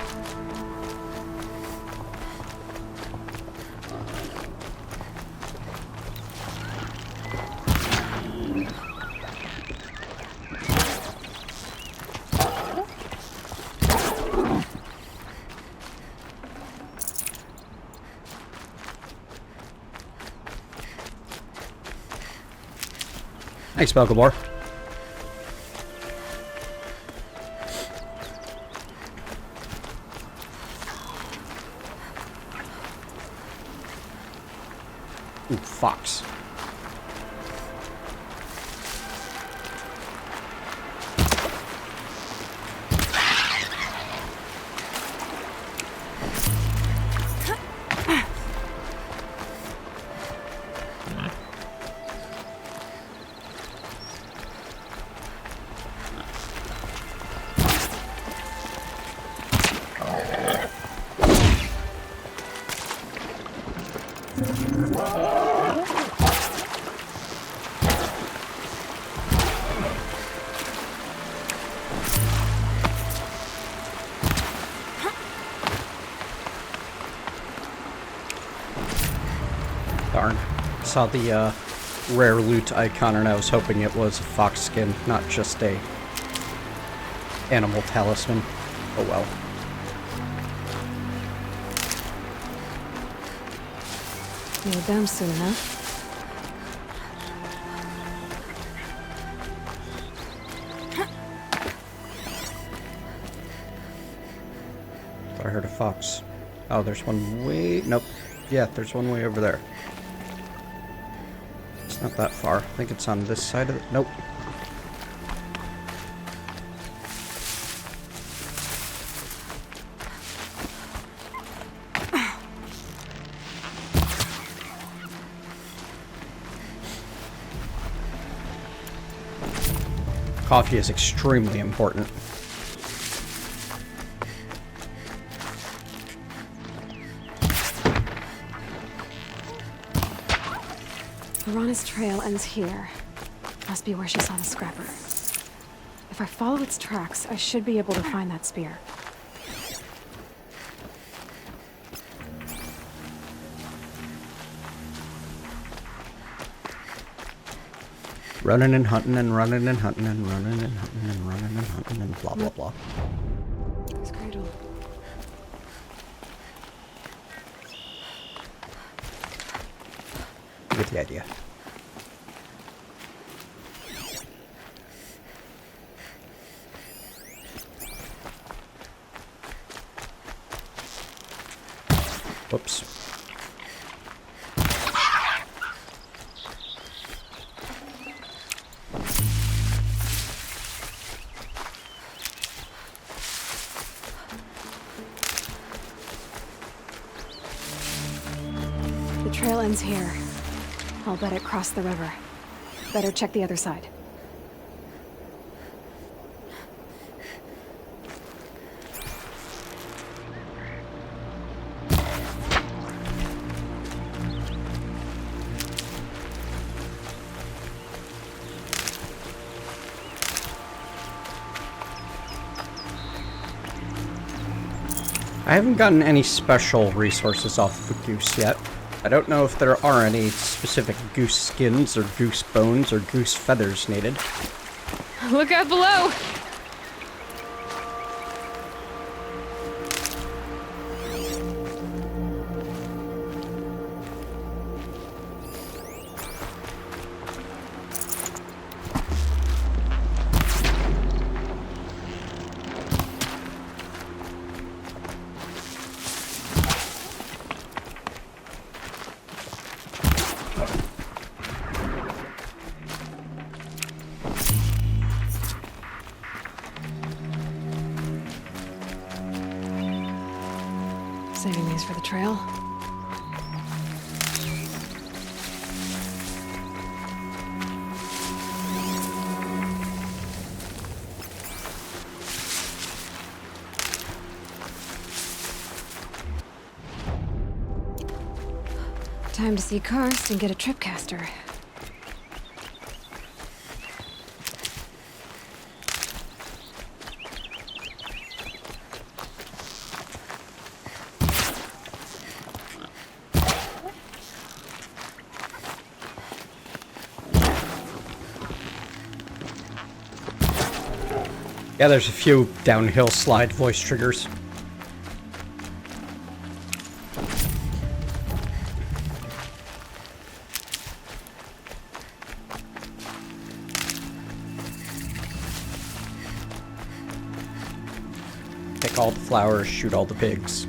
Thanks, Belgabor. Ooh, fox. Darn. Saw the rare loot icon and I was hoping it was a fox skin, not just a animal talisman. Oh well. You're down soon, huh? Thought I heard a fox. Oh, there's one way... Nope. Yeah, there's one way over there. It's not that far. I think it's on this side of it. Nope. Coffee is extremely important. Arana's trail ends here. Must be where she saw the scrapper. If I follow its tracks, I should be able to find that spear. Running and hunting and running and hunting and running and hunting and running and hunting and blah blah blah. There's Cradle. You get the idea. Whoops. The trail ends here. I'll bet it crossed the river. Better check the other side. I haven't gotten any special resources off the goose yet. I don't know if there are any specific goose skins or goose bones or goose feathers needed. Look out below! Saving these for the trail. Time to see Karst and get a tripcaster. Yeah, there's a few downhill slide voice triggers. Pick all the flowers, shoot all the pigs.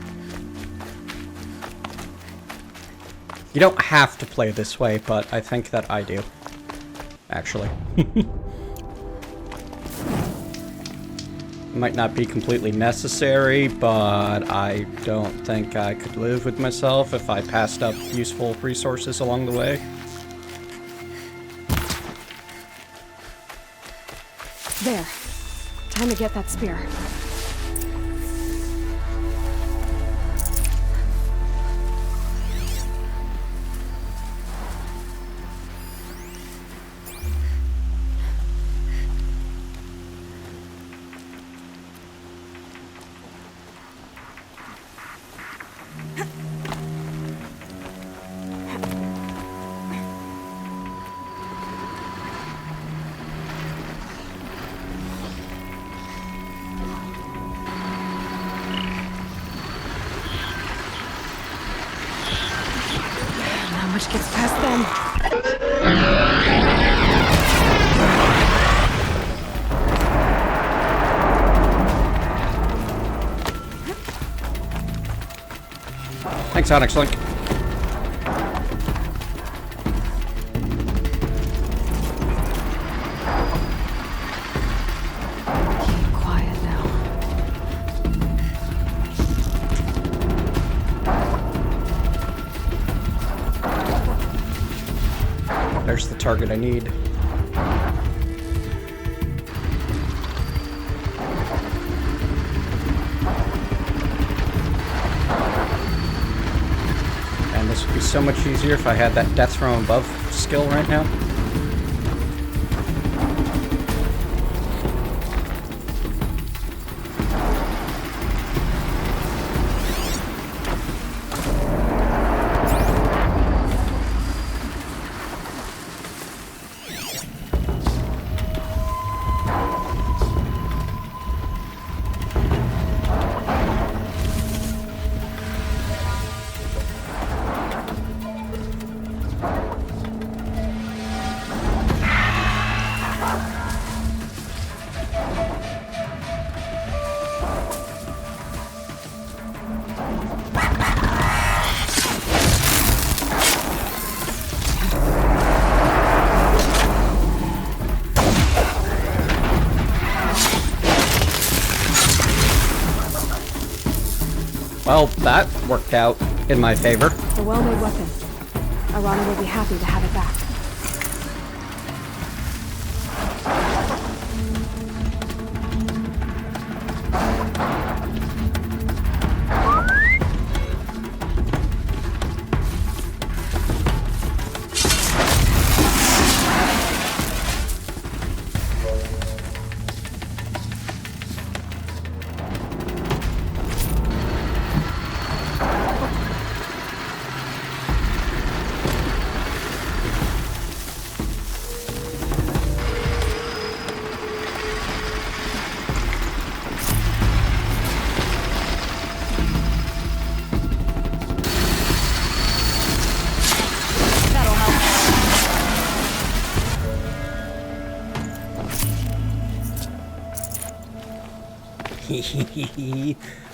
You don't have to play this way, but I think that I do. Actually. Might not be completely necessary, but I don't think I could live with myself if I passed up useful resources along the way. There. Time to get that spear. Gets past them. Thanks, Onyx Link. Keep quiet now. There's the target I need. And this would be so much easier if I had that death from above skill right now. Well, that worked out in my favor. A well-made weapon. Arana will be happy to have it back.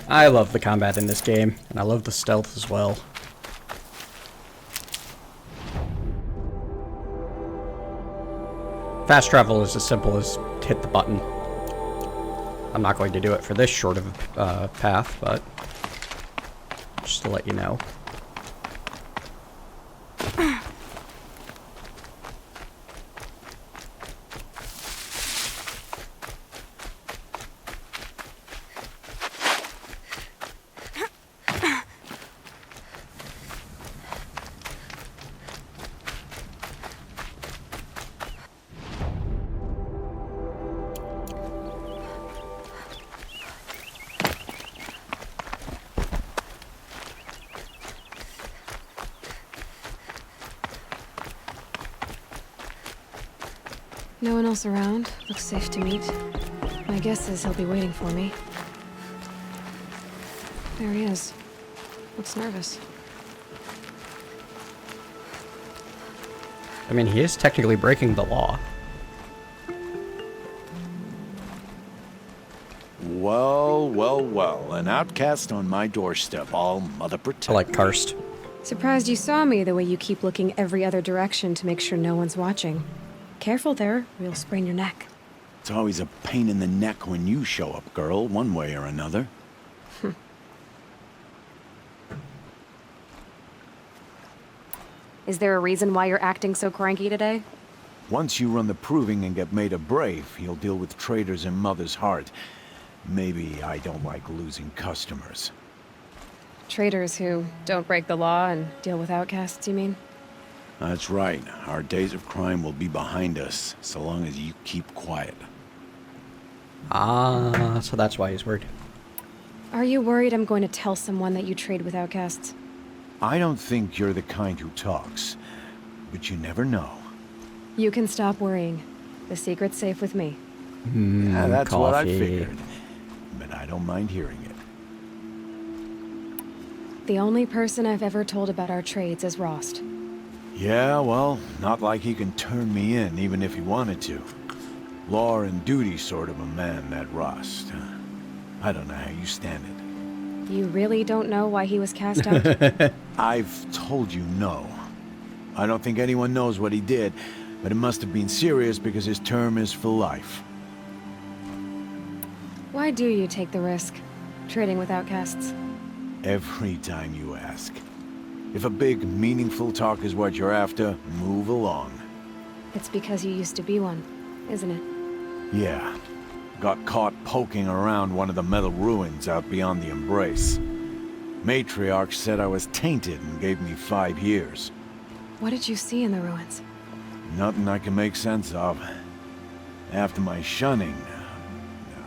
I love the combat in this game, and I love the stealth as well. Fast travel is as simple as hit the button. I'm not going to do it for this short of a path, but just to let you know. No one else around. Looks safe to meet. My guess is he'll be waiting for me. There he is. Looks nervous. I mean, he is technically breaking the law. Well, well, well. An outcast on my doorstep, all mother protected. I like Karst. Surprised you saw me the way you keep looking every other direction to make sure no one's watching. Careful there, or you'll sprain your neck. It's always a pain in the neck when you show up, girl, one way or another. Is there a reason why you're acting so cranky today? Once you run the proving and get made a brave, you'll deal with traitors in Mother's Heart. Maybe I don't like losing customers. Traitors who don't break the law and deal with outcasts, you mean? That's right. Our days of crime will be behind us, so long as you keep quiet. Ah, so that's why he's worried. Are you worried I'm going to tell someone that you trade with outcasts? I don't think you're the kind who talks, but you never know. You can stop worrying. The secret's safe with me. That's coffee. what I figured, but I don't mind hearing it. The only person I've ever told about our trades is Rost. Yeah, well, not like he can turn me in, even if he wanted to. Law and duty sort of a man, that Rost. I don't know how you stand it. You really don't know why he was cast out? I've told you no. I don't think anyone knows what he did, but it must have been serious because his term is for life. Why do you take the risk, trading with outcasts? Every time you ask. If a big, meaningful talk is what you're after, move along. It's because you used to be one, isn't it? Yeah. Got caught poking around one of the metal ruins out beyond the Embrace. Matriarch said I was tainted and gave me 5 years. What did you see in the ruins? Nothing I can make sense of. After my shunning,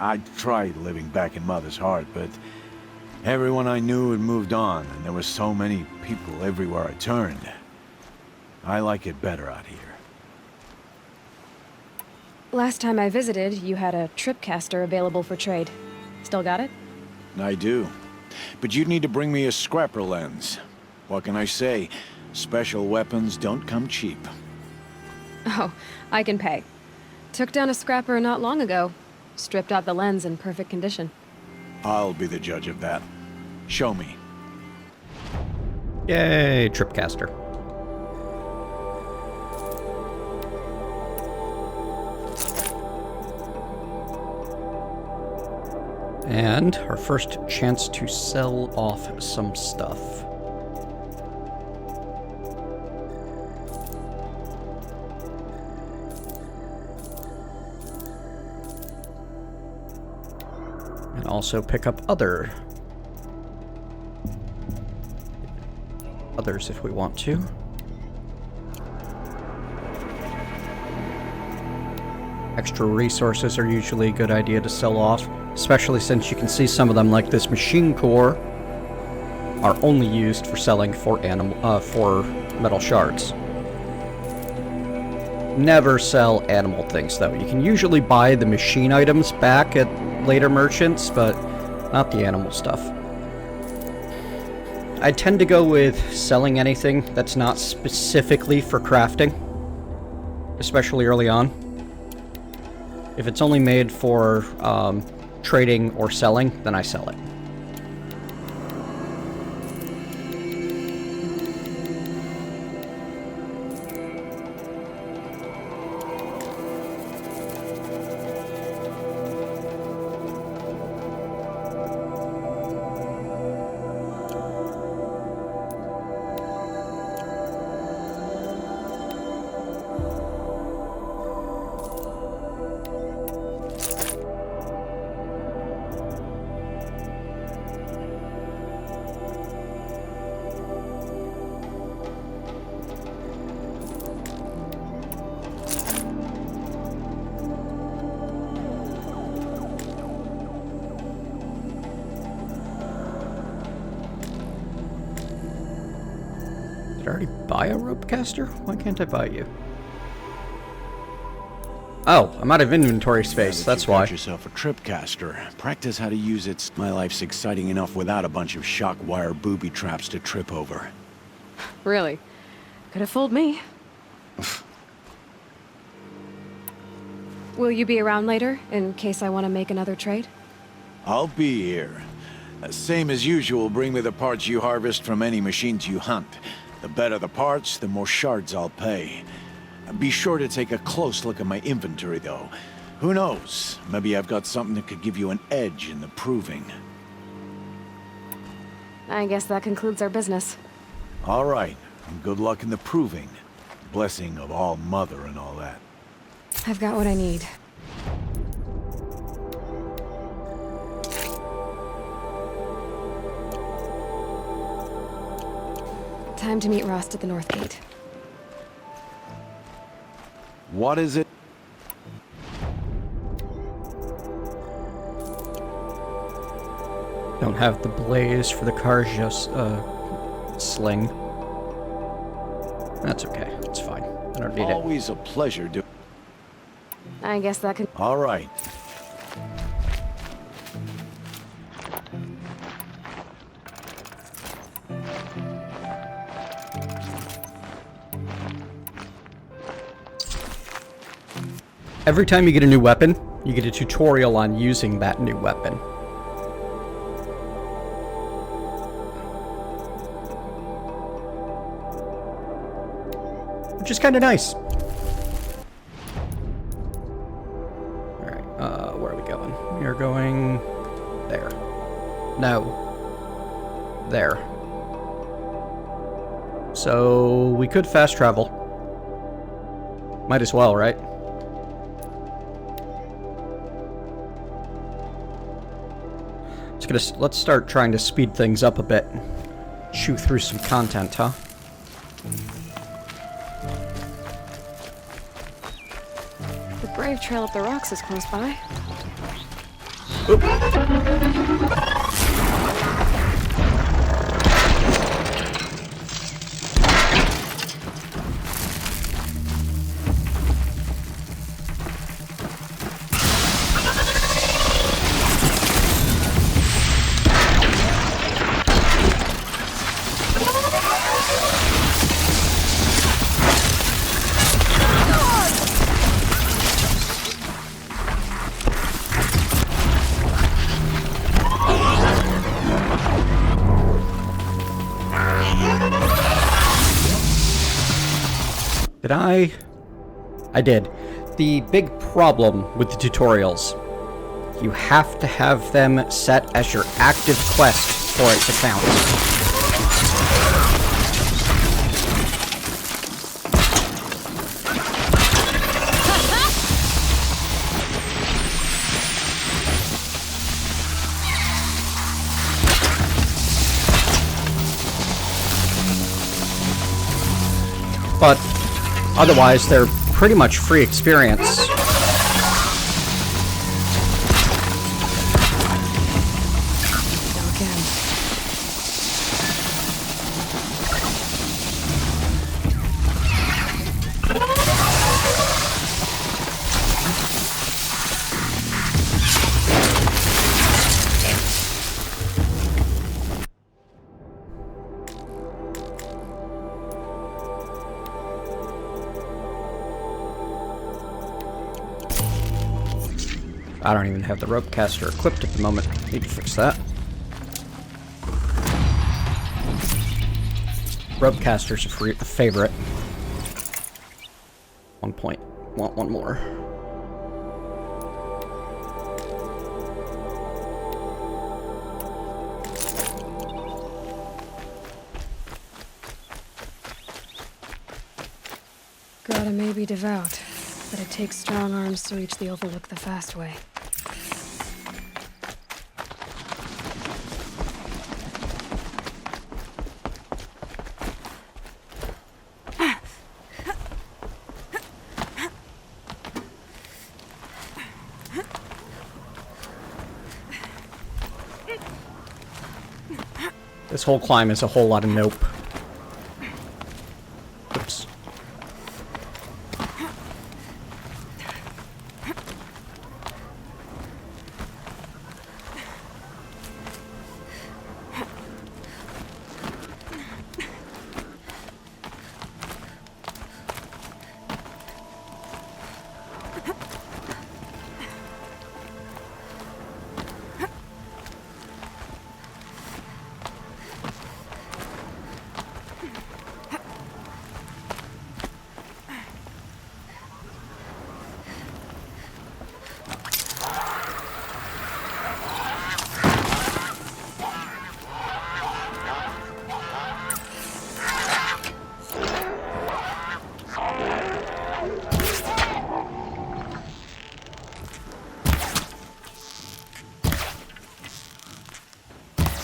I tried living back in Mother's Heart, but everyone I knew had moved on, and there were so many people everywhere I turned. I like it better out here. Last time I visited, you had a tripcaster available for trade. Still got it? I do. But you'd need to bring me a scrapper lens. What can I say? Special weapons don't come cheap. Oh, I can pay. Took down a scrapper not long ago. Stripped out the lens in perfect condition. I'll be the judge of that. Show me. Yay, tripcaster. And our first chance to sell off some stuff. And also pick up others if we want to. Extra resources are usually a good idea to sell off, especially since you can see some of them, like this machine core, are only used for selling for metal shards. Never sell animal things, though. You can usually buy the machine items back at later merchants, but not the animal stuff. I tend to go with selling anything that's not specifically for crafting, especially early on. If it's only made for trading or selling, then I sell it. Did I already buy a rope caster? Why can't I buy you? Oh, I'm out of inventory space, that's why. Got yourself a trip caster. Practice how to use it. My life's exciting enough without a bunch of shock wire booby traps to trip over. Really? Could have fooled me. Will you be around later, in case I want to make another trade? I'll be here. Same as usual, bring me the parts you harvest from any machines you hunt. The better the parts, the more shards I'll pay. Be sure to take a close look at my inventory, though. Who knows? Maybe I've got something that could give you an edge in the proving. I guess that concludes our business. All right. Good luck in the proving. Blessing of All Mother and all that. I've got what I need. Time to meet Rost at the North Gate. What is it? Don't have the blaze for the Karja's sling. That's okay. It's fine. I don't need it. Always a pleasure to... I guess that can... All right. Every time you get a new weapon, you get a tutorial on using that new weapon. Which is kind of nice. Alright, where are we going? We are going... there. No. There. So, we could fast travel. Might as well, right? Let's start trying to speed things up a bit. Chew through some content, huh? The Brave Trail up the rocks is close by. Oop. Did I did. The big problem with the tutorials, you have to have them set as your active quest for it to count. But otherwise, they're pretty much free experience. I don't even have the rope caster equipped at the moment. Need to fix that. Rope caster's a favorite. 1 point. Want one more. Grata may be devout, but it takes strong arms to reach the Overlook the fast way. This whole climb is a whole lot of nope.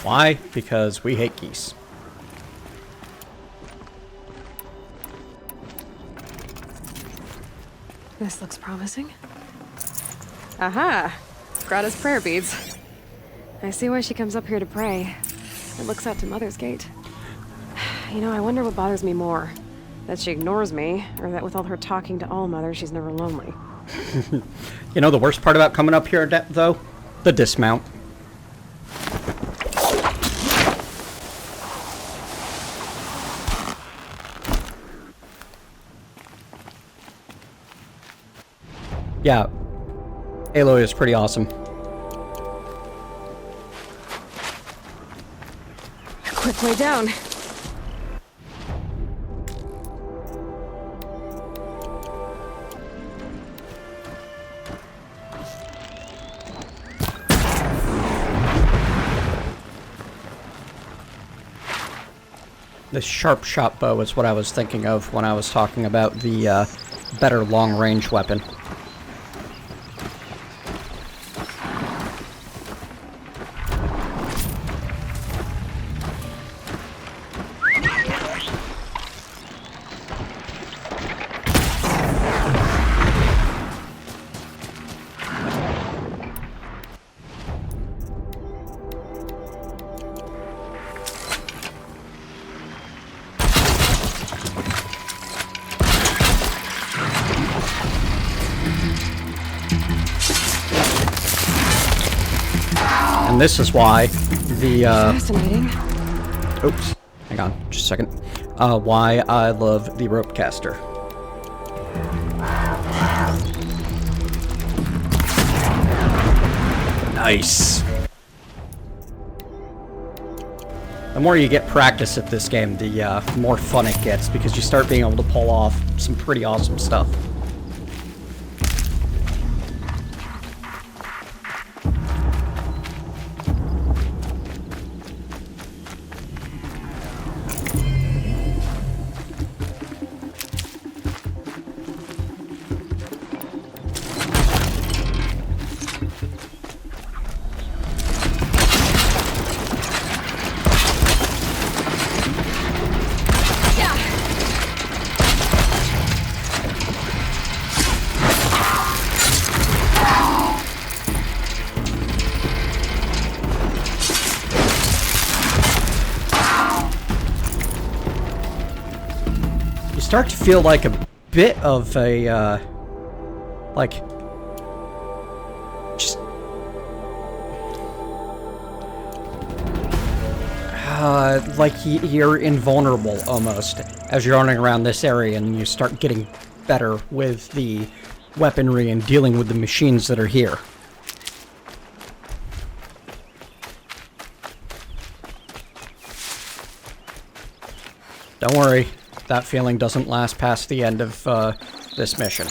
Why? Because we hate geese. This looks promising. Aha! Greta's prayer beads. I see why she comes up here to pray. It looks out to Mother's Gate. You know, I wonder what bothers me more. That she ignores me, or that with all her talking to All-Mother, she's never lonely. You know the worst part about coming up here, though? The dismount. Yeah, Aloy is pretty awesome. Quick way down. This sharp shot bow is what I was thinking of when I was talking about the better long-range weapon. And this is why the, Fascinating. Oops. Hang on, just a second. Why I love the rope caster. Nice. The more you get practice at this game, the more fun it gets, because you start being able to pull off some pretty awesome stuff. Start to feel like a bit of a, like, just, like you're invulnerable almost as you're running around this area, and you start getting better with the weaponry and dealing with the machines that are here. Don't worry. That feeling doesn't last past the end of this mission.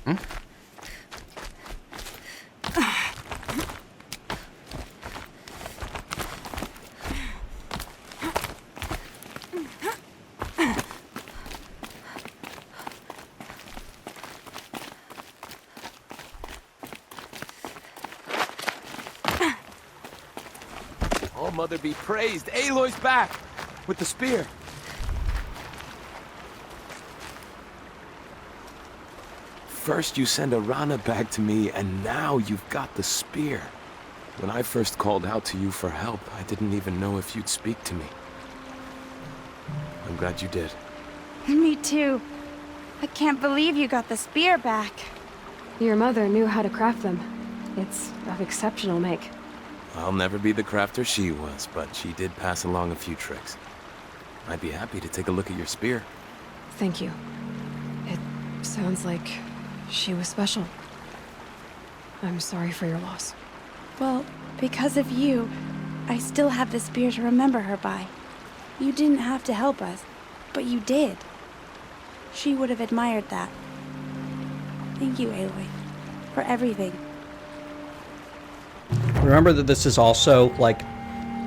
Hmm? Mother be praised. Aloy's back with the spear. First you send Arana back to me, and now you've got the spear. When I first called out to you for help, I didn't even know if you'd speak to me. I'm glad you did. Me too. I can't believe you got the spear back. Your mother knew how to craft them. It's of exceptional make. I'll never be the crafter she was, but she did pass along a few tricks. I'd be happy to take a look at your spear. Thank you. It sounds like she was special. I'm sorry for your loss. Well, because of you, I still have the spear to remember her by. You didn't have to help us, but you did. She would have admired that. Thank you, Aloy, for everything. Remember that this is also, like,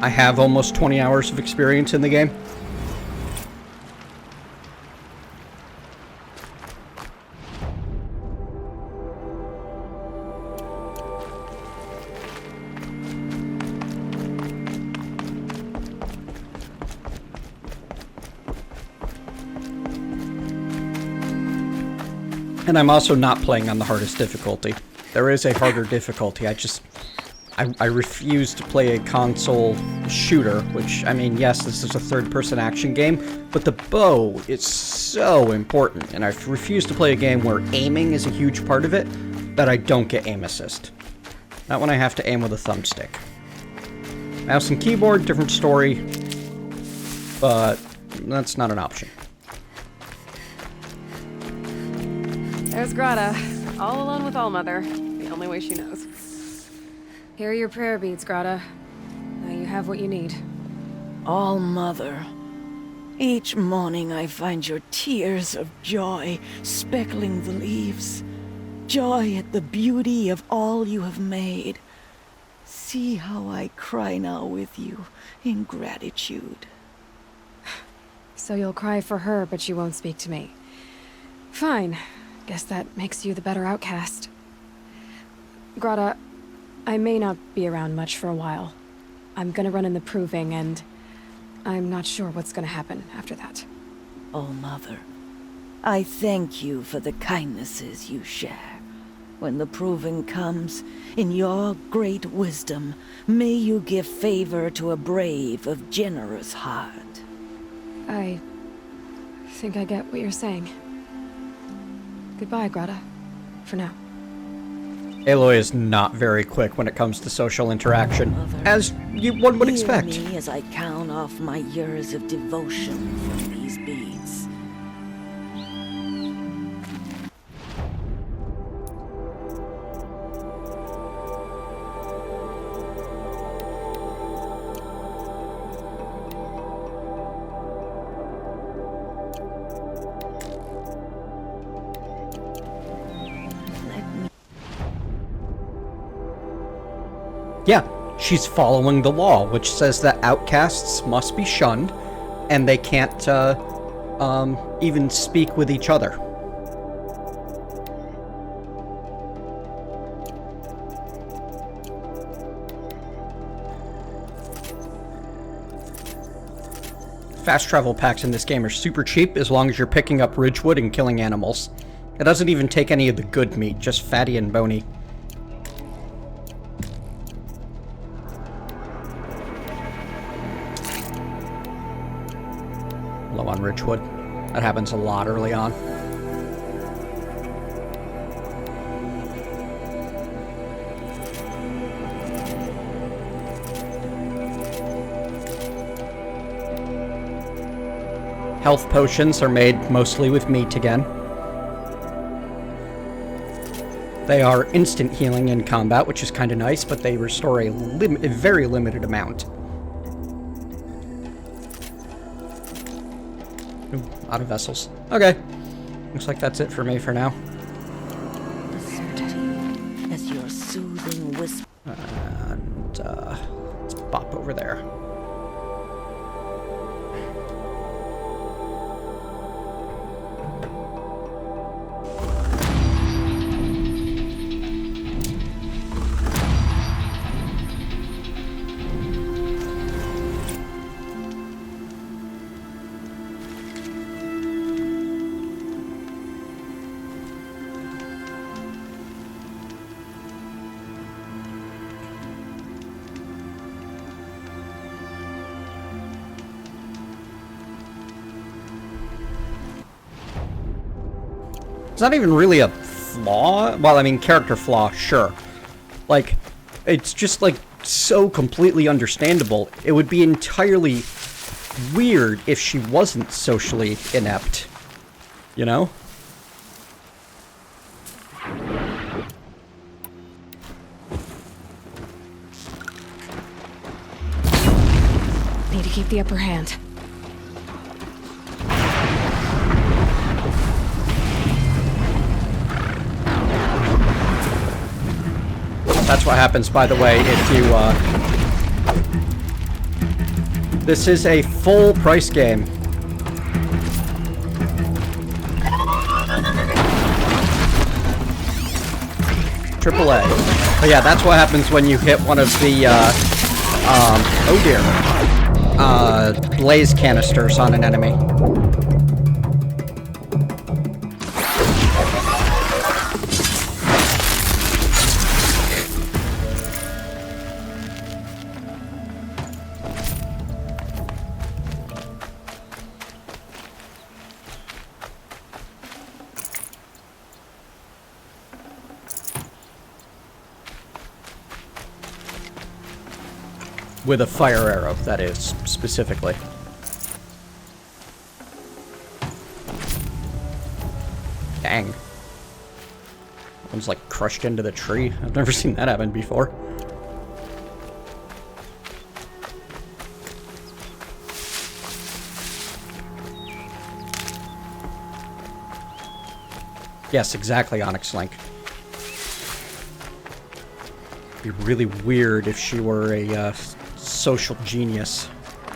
I have almost 20 hours of experience in the game. And I'm also not playing on the hardest difficulty. There is a harder difficulty. I refuse to play a console shooter, which, I mean, yes, this is a third-person action game, but the bow is so important, and I refuse to play a game where aiming is a huge part of it, that I don't get aim assist. Not when I have to aim with a thumbstick. Mouse and keyboard, different story, but that's not an option. There's Grata, all alone with Allmother, the only way she knows. Here are your prayer beads, Grata. Now you have what you need. All-Mother, each morning I find your tears of joy speckling the leaves. Joy at the beauty of all you have made. See how I cry now with you in gratitude. So you'll cry for her, but you won't speak to me. Fine. Guess that makes you the better outcast. Grata, I may not be around much for a while. I'm gonna run in the proving, and I'm not sure what's gonna happen after that. All-Mother, I thank you for the kindnesses you share. When the proving comes, in your great wisdom, may you give favor to a brave of generous heart. I think I get what you're saying. Goodbye, Grata. For now. Aloy is not very quick when it comes to social interaction, as one would expect. Hear me as I count off my years of devotion from these beads. Yeah, she's following the law, which says that outcasts must be shunned, and they can't even speak with each other. Fast travel packs in this game are super cheap as long as you're picking up Ridgewood and killing animals. It doesn't even take any of the good meat, just fatty and bony. Low on Ridgewood. That happens a lot early on. Health potions are made mostly with meat again. They are instant healing in combat, which is kind of nice, but they restore a very limited amount. Ooh, out of vessels. Okay. Looks like that's it for me for now. As your soothing whisper. And, let's bop over there. It's not even really a flaw. Well, I mean, character flaw, sure. Like, it's just, like, so completely understandable. It would be entirely weird if she wasn't socially inept. You know? Need to keep the upper hand. That's what happens, by the way, if you, This is a full price game. AAA. But yeah, that's what happens when you hit one of the, oh dear. Blaze canisters on an enemy. With a fire arrow, that is, specifically. Dang. One's like crushed into the tree. I've never seen that happen before. Yes, exactly, Onyx Link. It'd be really weird if she were a social genius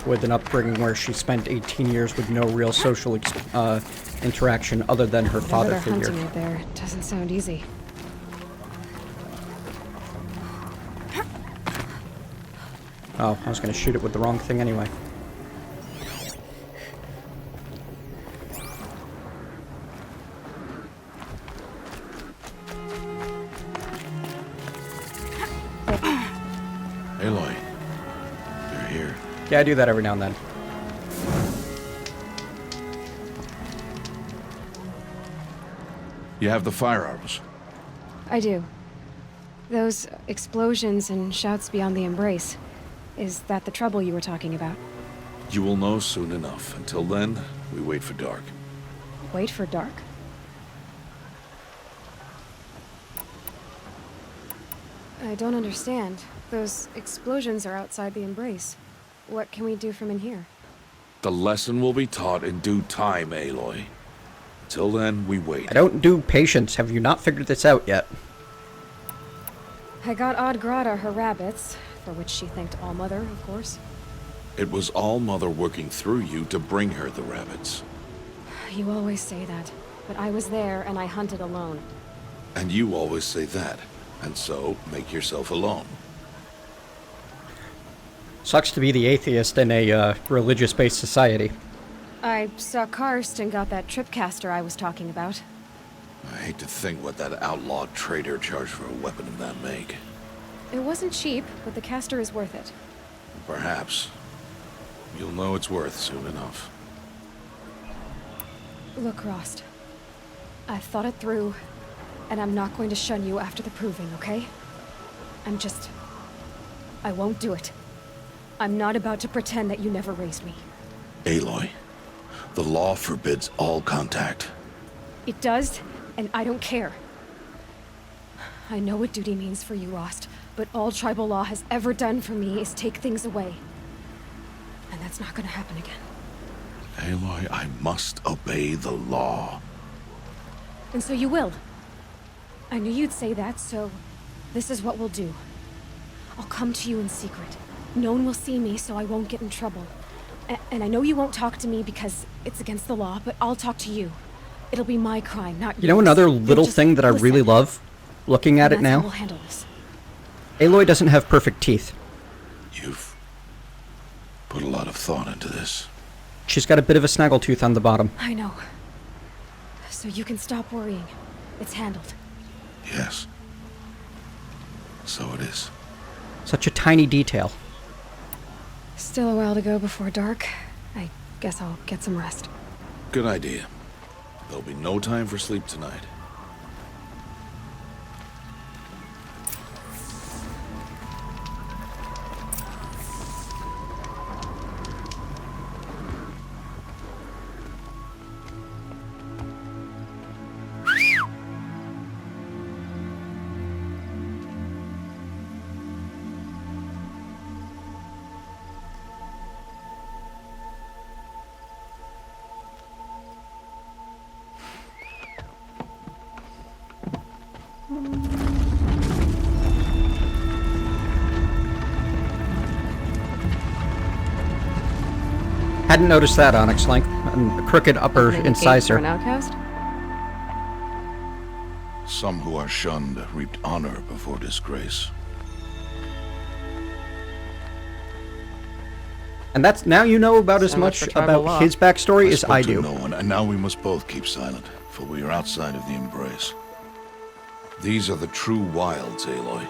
with an upbringing where she spent 18 years with no real social interaction other than her father figure. Hunting out there. It doesn't sound easy. Oh, I was going to shoot it with the wrong thing anyway. Aloy, you're here. Yeah, I do that every now and then. You have the firearms. I do. Those explosions and shouts beyond the embrace. Is that the trouble you were talking about? You will know soon enough. Until then, we wait for dark. Wait for dark? I don't understand. Those explosions are outside the embrace. What can we do from in here? The lesson will be taught in due time, Aloy. Till then, we wait. I don't do patience. Have you not figured this out yet? I got Odd Grata her rabbits, for which she thanked Allmother, of course. It was Allmother working through you to bring her the rabbits. You always say that, but I was there and I hunted alone. And you always say that, and so make yourself alone. Sucks to be the atheist in a religious-based society. I saw Karst and got that tripcaster I was talking about. I hate to think what that outlaw trader charged for a weapon of that make. It wasn't cheap, but the caster is worth it. Perhaps. You'll know it's worth soon enough. Look, Rost. I thought it through, and I'm not going to shun you after the proving, okay? I won't do it. I'm not about to pretend that you never raised me. Aloy, the law forbids all contact. It does, and I don't care. I know what duty means for you, Rost, but all tribal law has ever done for me is take things away. And that's not gonna happen again. Aloy, I must obey the law. And so you will. I knew you'd say that, so this is what we'll do. I'll come to you in secret. No one will see me, so I won't get in trouble. And I know you won't talk to me because it's against the law, but I'll talk to you. It'll be my crime, not yours. You know another little thing that I really love? Looking at it now? We'll handle this. Aloy doesn't have perfect teeth. You've put a lot of thought into this. She's got a bit of a snaggletooth on the bottom. I know. So you can stop worrying. It's handled. Yes. So it is. Such a tiny detail. Still a while to go before dark. I guess I'll get some rest. Good idea. There'll be no time for sleep tonight. Hadn't noticed that, Onyx Link. And a crooked upper incisor. For an outcast? Some who are shunned reaped honor before disgrace. And that's now you know about as much about his backstory as I do. No one, and now we must both keep silent, for we are outside of the embrace. These are the true wilds, Aloy,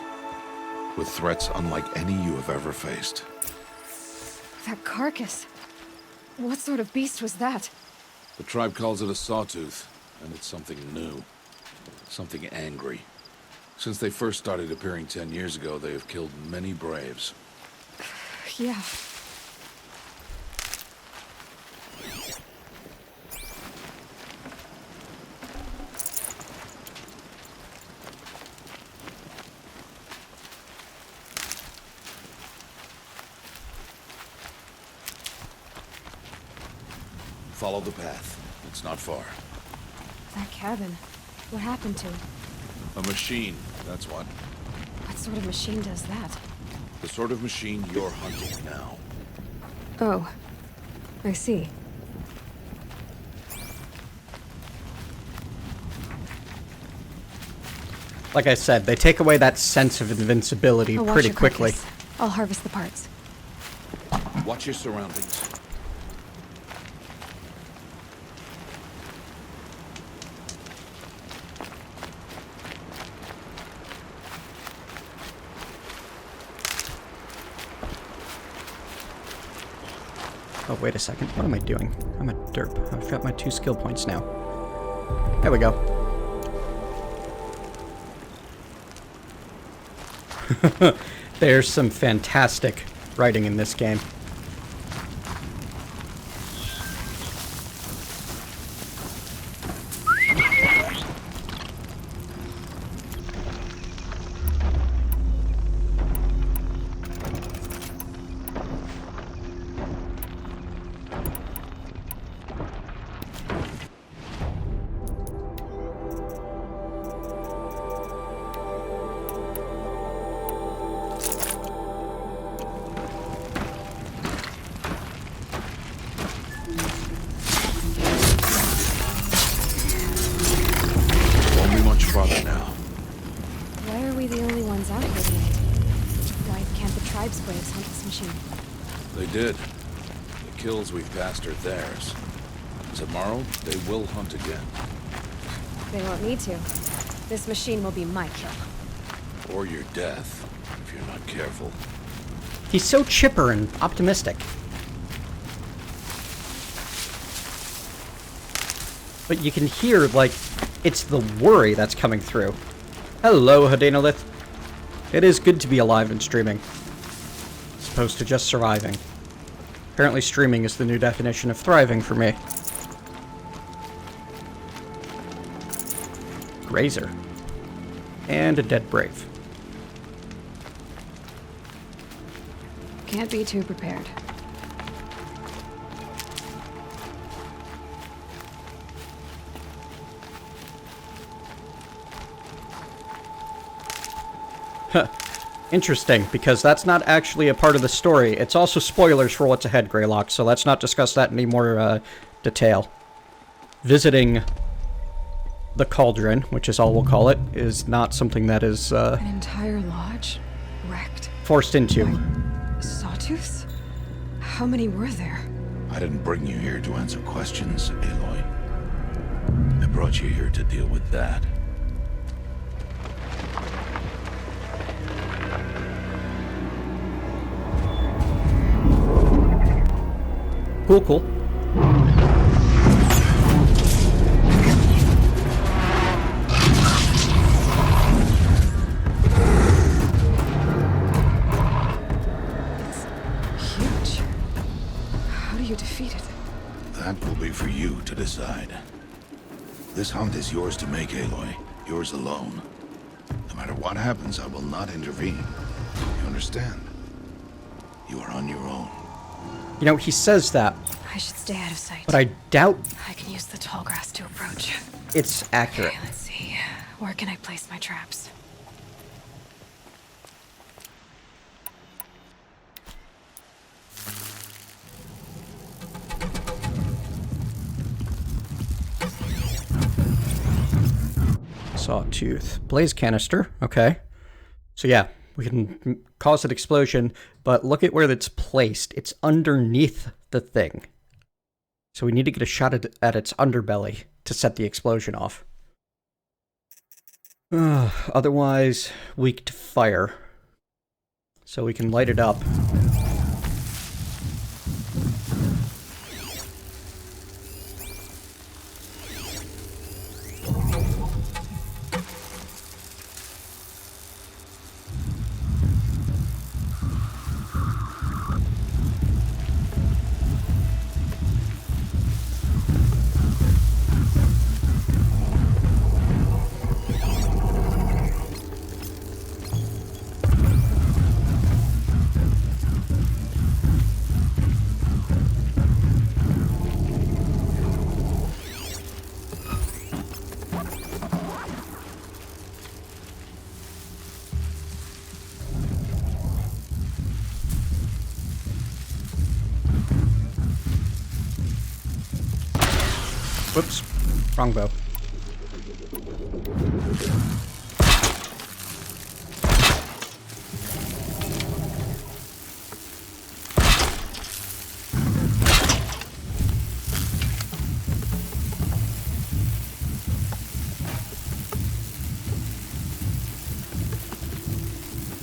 with threats unlike any you have ever faced. That carcass. What sort of beast was that? The tribe calls it a sawtooth, and it's something new. Something angry. Since they first started appearing 10 years ago, they have killed many braves. Yeah. Follow the path. It's not far. That cabin. What happened to it? A machine, that's what. What sort of machine does that? The sort of machine you're hunting now. Oh. I see. Like I said, they take away that sense of invincibility I'll watch pretty your quickly. carcass. I'll harvest the parts. Watch your surroundings. Oh, wait a second. What am I doing? I'm a derp. I've got my 2 skill points now. There we go. There's some fantastic writing in this game. Farther now. Why are we the only ones out here tonight? Why can't the tribe's braves hunt this machine? They did. The kills we've passed are theirs. Tomorrow, they will hunt again. They won't need to. This machine will be my kill. Or your death, if you're not careful. He's so chipper and optimistic. But you can hear, like, it's the worry that's coming through. Hello, Hadenolith. It is good to be alive and streaming, as opposed to just surviving. Apparently streaming is the new definition of thriving for me. Grazer. And a dead brave. Can't be too prepared. Interesting, because that's not actually a part of the story. It's also spoilers for what's ahead, Greylock, so let's not discuss that in any more detail. Visiting the cauldron, which is all we'll call it, is not something that is An entire lodge? Wrecked? forced into. Sawtooths? How many were there? I didn't bring you here to answer questions, Aloy. I brought you here to deal with that. Cool, cool. Huge. How do you defeat it? That will be for you to decide. This hunt is yours to make, Aloy. Yours alone. No matter what happens, I will not intervene. You understand? You are on your own. You know, he says that, I should stay out of sight. but I doubt I can use the tall grass to approach. it's accurate. Okay, let's see. Where can I place my traps? Sawtooth. Blaze canister. Okay. So yeah, we can cause an explosion, but look at where it's placed. It's underneath the thing. So we need to get a shot at its underbelly to set the explosion off. Otherwise, weak to fire. So we can light it up. Whoops. Wrong bow.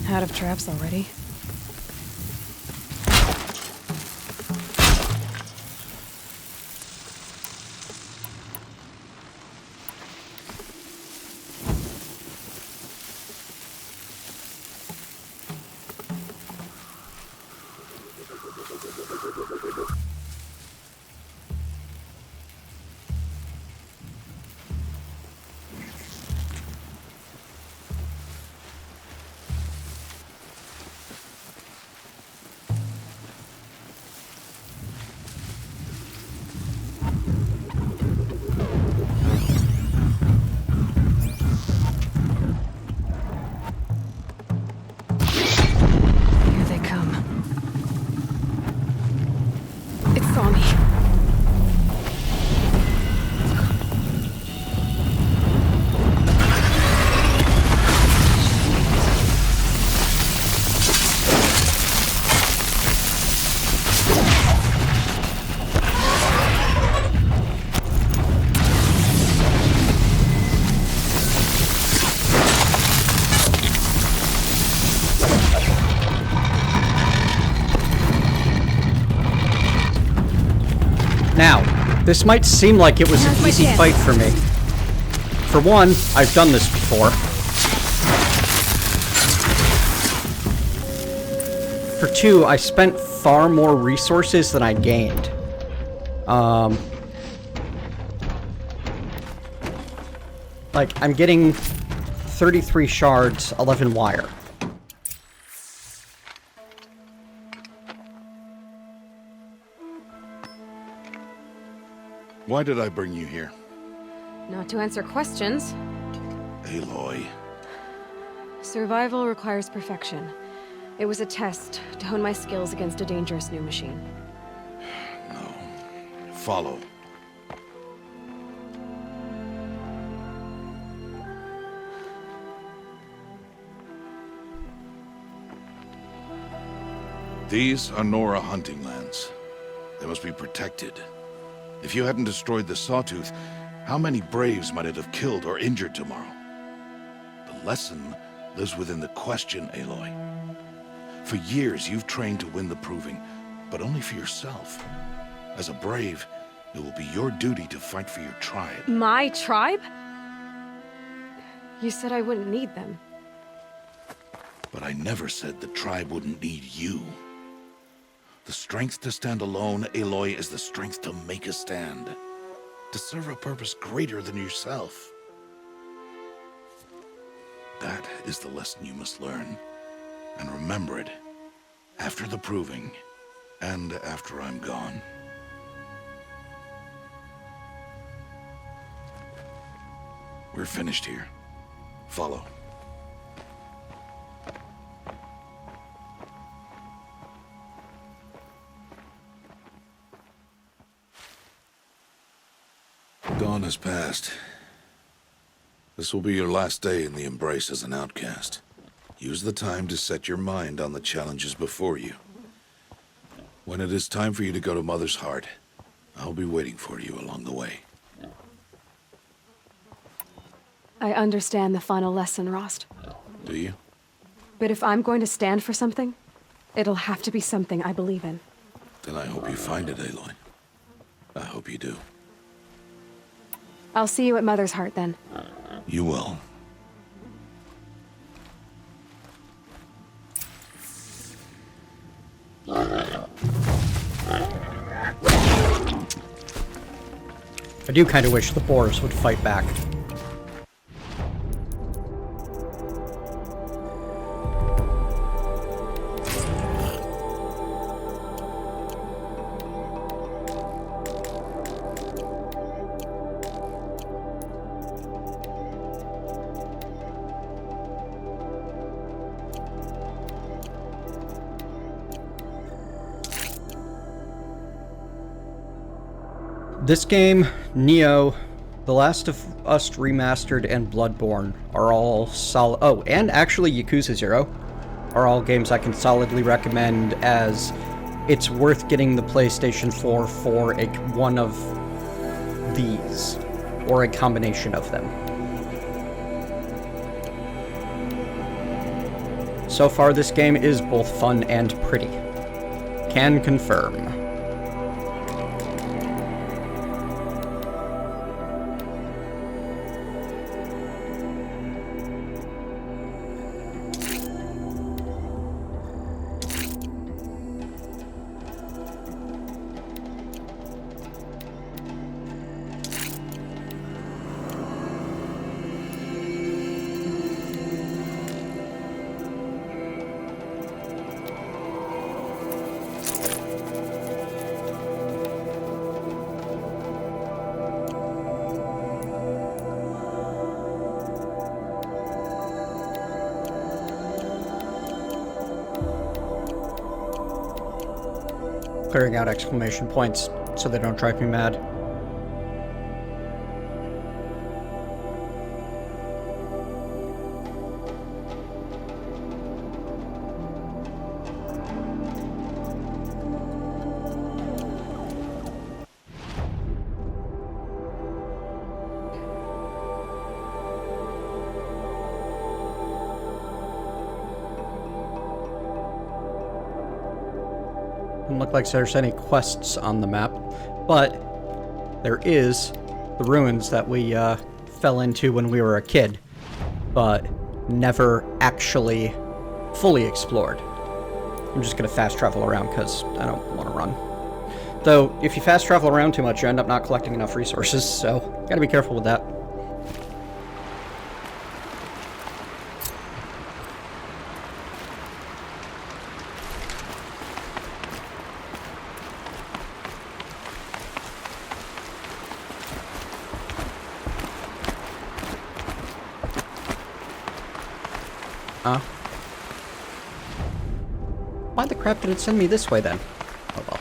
Out of traps already? Now, this might seem like it was an easy fight for me. For one, I've done this before. For two, I spent far more resources than I gained. Like, I'm getting 33 shards, 11 wire. Why did I bring you here? Not to answer questions. Aloy. Survival requires perfection. It was a test to hone my skills against a dangerous new machine. No. Follow. These are Nora hunting lands. They must be protected. If you hadn't destroyed the Sawtooth, how many Braves might it have killed or injured tomorrow? The lesson lives within the question, Aloy. For years, you've trained to win the Proving, but only for yourself. As a Brave, it will be your duty to fight for your tribe. My tribe? You said I wouldn't need them. But I never said the tribe wouldn't need you. The strength to stand alone, Aloy, is the strength to make a stand. To serve a purpose greater than yourself. That is the lesson you must learn. And remember it. After the Proving. And after I'm gone. We're finished here. Follow. Dawn has passed. This will be your last day in the Embrace as an outcast. Use the time to set your mind on the challenges before you. When it is time for you to go to Mother's Heart, I'll be waiting for you along the way. I understand the final lesson, Rost. Do you? But if I'm going to stand for something, it'll have to be something I believe in. Then I hope you find it, Aloy. I hope you do. I'll see you at Mother's Heart, then. You will. I do kind of wish the boars would fight back. This game, Neo, The Last of Us Remastered, and Bloodborne are all solid. Oh, and actually Yakuza 0 are all games I can solidly recommend, as it's worth getting the PlayStation 4 for one of these, or a combination of them. So far, this game is both fun and pretty. Can confirm. Clearing out exclamation points so they don't drive me mad. Doesn't look like there's any quests on the map, but there is the ruins that we fell into when we were a kid, but never actually fully explored. I'm just gonna fast travel around because I don't want to run. Though, if you fast travel around too much, you end up not collecting enough resources, so gotta be careful with that. Why the crap did it send me this way then? Oh well.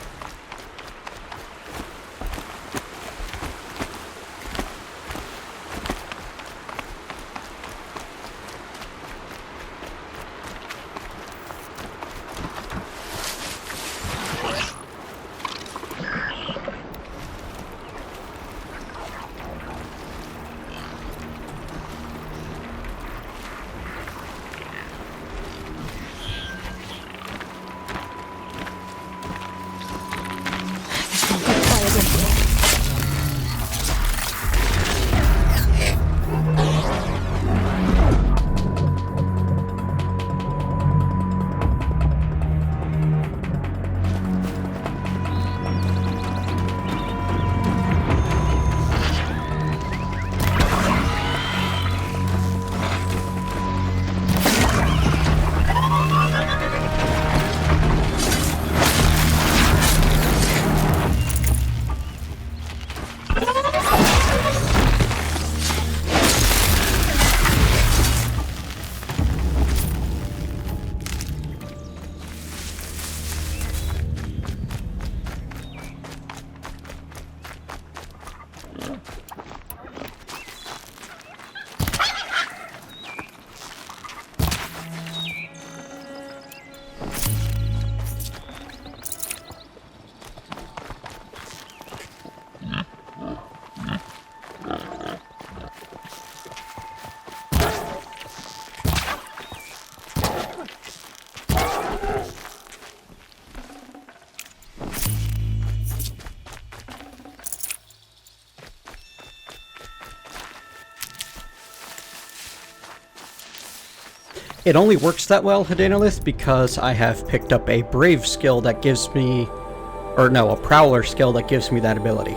It only works that well, Hadanolith, because I have picked up a Brave skill that gives me... or no, a Prowler skill that gives me that ability.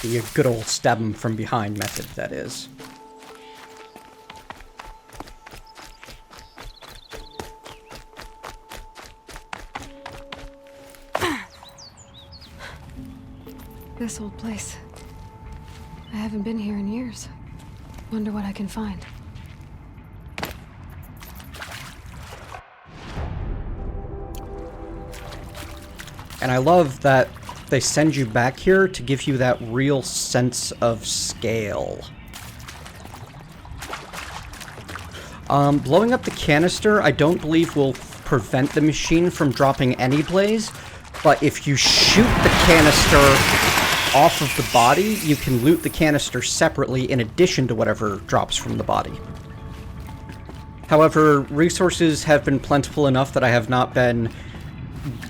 The good old stab 'em from behind method, that is. This old place. I haven't been here in years. Wonder what I can find. And I love that they send you back here to give you that real sense of scale. Blowing up the canister, I don't believe will prevent the machine from dropping any blaze, but if you shoot the canister off of the body, you can loot the canister separately in addition to whatever drops from the body. However, resources have been plentiful enough that I have not been,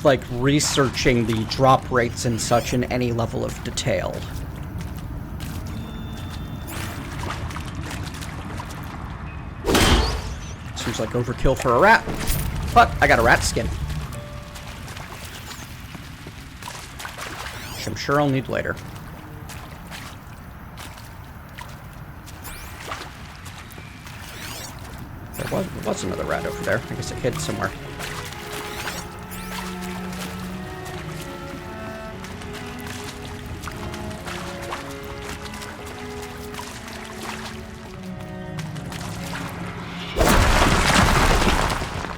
like, researching the drop rates and such in any level of detail. Seems like overkill for a rat, but I got a rat skin, which I'm sure I'll need later. There was another rat over there. I guess it hid somewhere.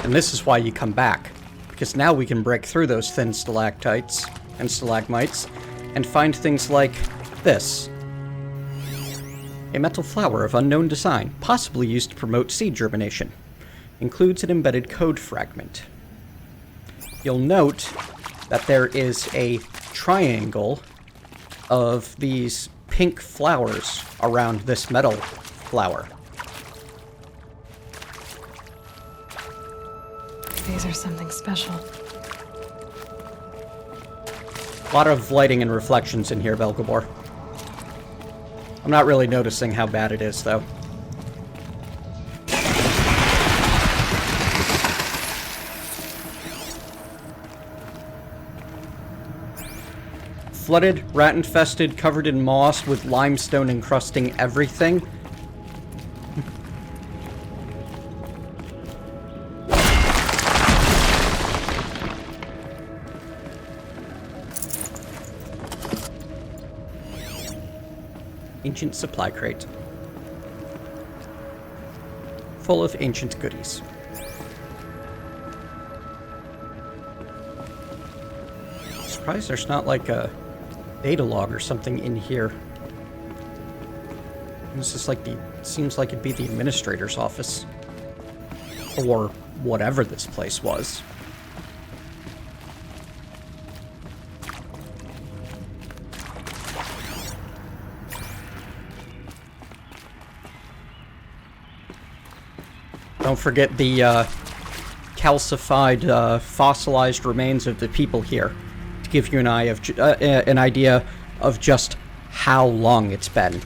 And this is why you come back, because now we can break through those thin stalactites and stalagmites and find things like this. A metal flower of unknown design, possibly used to promote seed germination. Includes an embedded code fragment. You'll note that there is a triangle of these pink flowers around this metal flower. These are something special. A lot of lighting and reflections in here, Belgabor. I'm not really noticing how bad it is, though. Flooded, rat-infested, covered in moss, with limestone encrusting everything. Ancient supply crate. Full of ancient goodies. Surprised there's not like a data log or something in here. This is like seems like it'd be the administrator's office. Or whatever this place was. Don't forget the calcified, fossilized remains of the people here, to give you an idea of just how long it's been.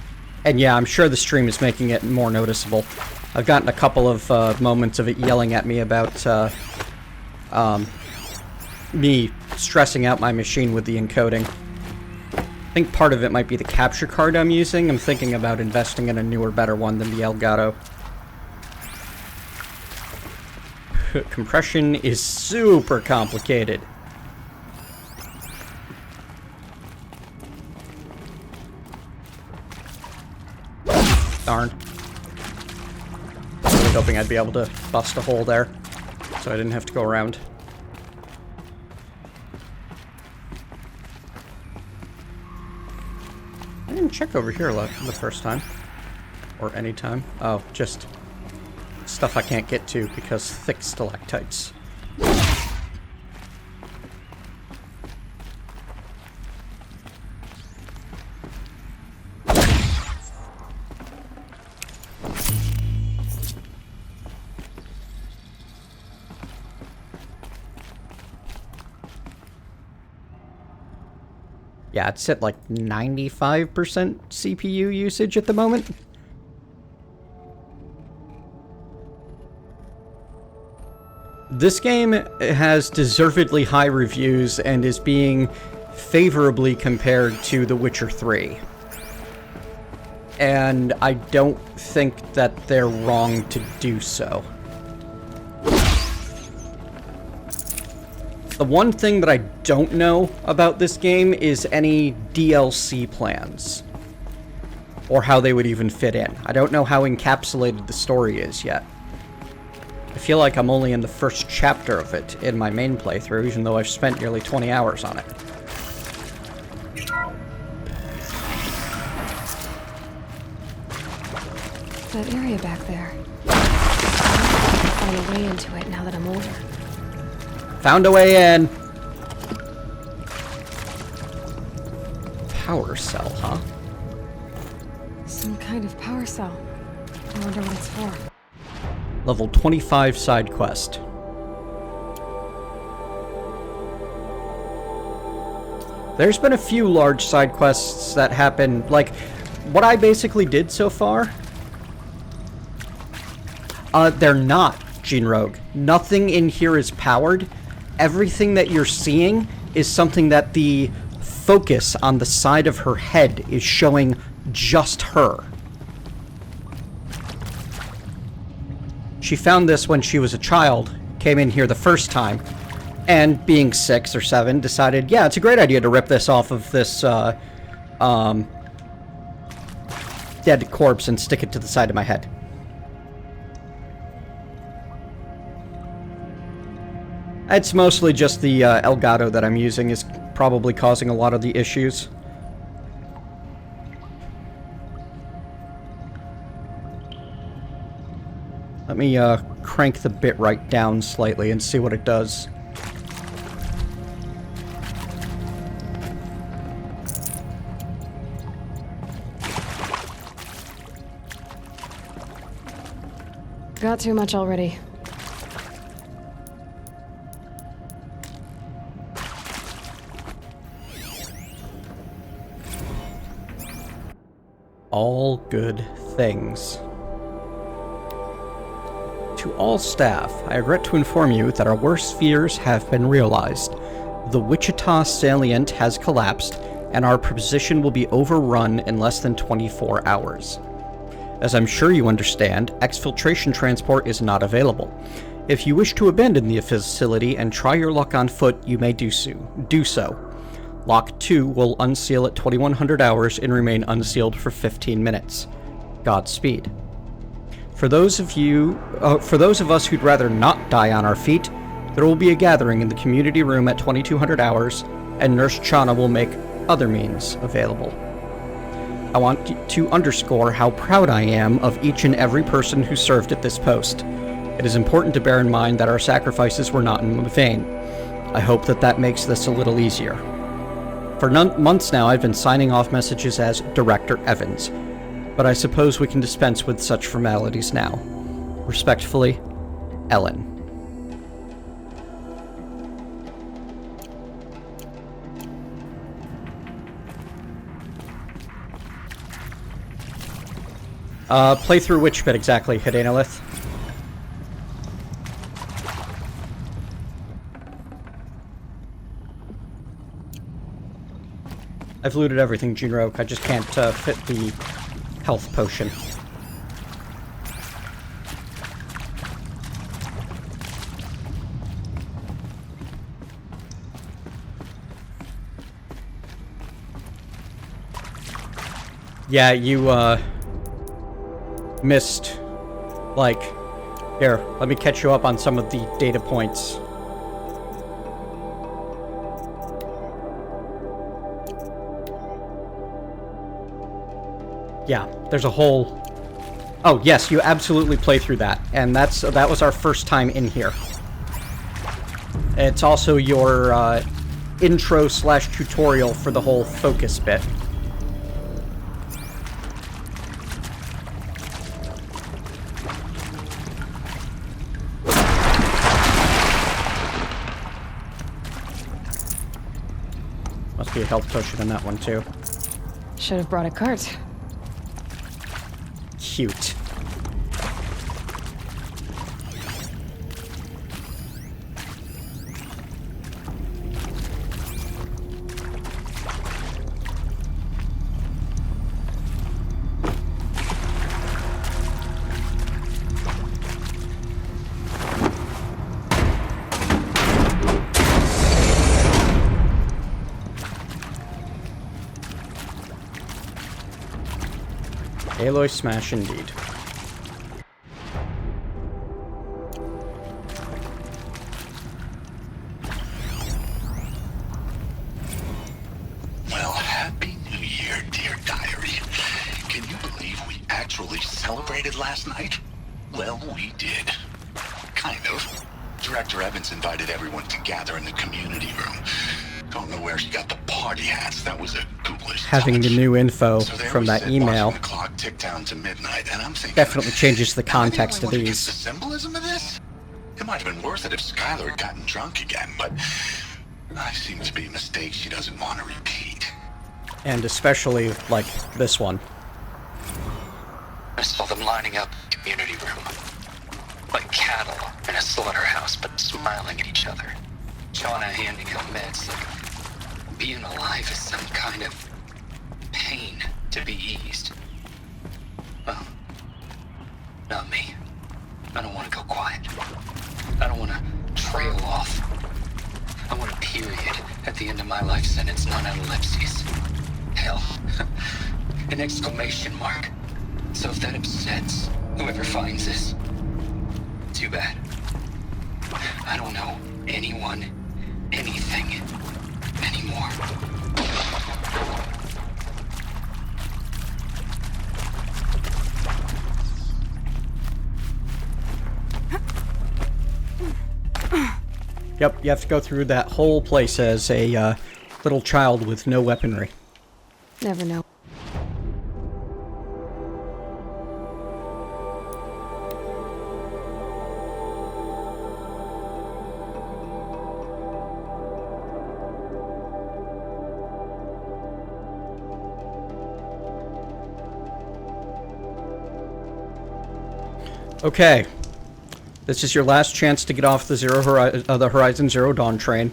And yeah, I'm sure the stream is making it more noticeable. I've gotten a couple of moments of it yelling at me about me stressing out my machine with the encoding. I think part of it might be the capture card I'm using. I'm thinking about investing in a newer, better one than the Elgato. Compression is super complicated. Darn. I was really hoping I'd be able to bust a hole there, so I didn't have to go around. I didn't check over here the first time. Or any time. Oh, just stuff I can't get to because thick stalactites. Yeah, it's at like 95% CPU usage at the moment. This game has deservedly high reviews and is being favorably compared to The Witcher 3. And I don't think that they're wrong to do so. The one thing that I don't know about this game is any DLC plans. Or how they would even fit in. I don't know how encapsulated the story is yet. I feel like I'm only in the first chapter of it in my main playthrough, even though I've spent nearly 20 hours on it. That area back there. I'll find a way into it now that I'm older. Found a way in! Power cell, huh? Some kind of power cell. I wonder what it's for. Level 25 side quest. There's been a few large side quests that happen, like, what I basically did so far. They're not, Gene Rogue. Nothing in here is powered. Everything that you're seeing is something that the focus on the side of her head is showing just her. She found this when she was a child, came in here the first time, and being 6 or 7, decided, yeah, it's a great idea to rip this off of this, dead corpse and stick it to the side of my head. It's mostly just the Elgato that I'm using is probably causing a lot of the issues. Let me crank the bitrate down slightly and see what it does. Got too much already. All good things. To all staff, I regret to inform you that our worst fears have been realized. The Wichita salient has collapsed, and our position will be overrun in less than 24 hours. As I'm sure you understand, exfiltration transport is not available. If you wish to abandon the facility and try your luck on foot, you may do so. Lock 2 will unseal at 2100 hours and remain unsealed for 15 minutes. Godspeed. For those of us who'd rather not die on our feet, there will be a gathering in the community room at 2200 hours, and Nurse Chana will make other means available. I want to underscore how proud I am of each and every person who served at this post. It is important to bear in mind that our sacrifices were not in vain. I hope that makes this a little easier. For months now, I've been signing off messages as Director Evans, but I suppose we can dispense with such formalities now. Respectfully, Ellen. Play through which bit exactly, Hidanolith? I've looted everything, Junroke. I just can't fit the health potion. Yeah, you, missed, like... Here, let me catch you up on some of the data points. Yeah, there's a whole... Oh, yes, you absolutely play through that. And that was our first time in here. It's also your intro/tutorial for the whole focus bit. Must be a health potion in that one, too. Should have brought a cart. Cute. Aloy smash indeed. celebrated last night? Well, we did. Kind of. Director Evans invited everyone to gather in the community room. Don't know where she got the party hats. That was a ghoulish Having touch. the new info So there from we that sit, email watching the clock tick down to midnight, and I'm thinking, definitely changes the am I the context of only one who gets these. the symbolism of this? It might have been worth it if Skylar had gotten drunk again, but I seem to be a mistake she doesn't want to repeat. And especially, like, this one. I saw them lining up in the community room. Like cattle in a slaughterhouse, but smiling at each other. Shauna handing out meds like being alive is some kind of pain to be eased. Well, not me. I don't want to go quiet. I don't want to trail off. I want a period at the end of my life sentence, not an ellipses. Hell, an exclamation mark. So if that upsets whoever finds this, too bad. I don't know anyone, anything, anymore. Yep, you have to go through that whole place as a little child with no weaponry. Never know. Okay, this is your last chance to get off the the Horizon Zero Dawn train.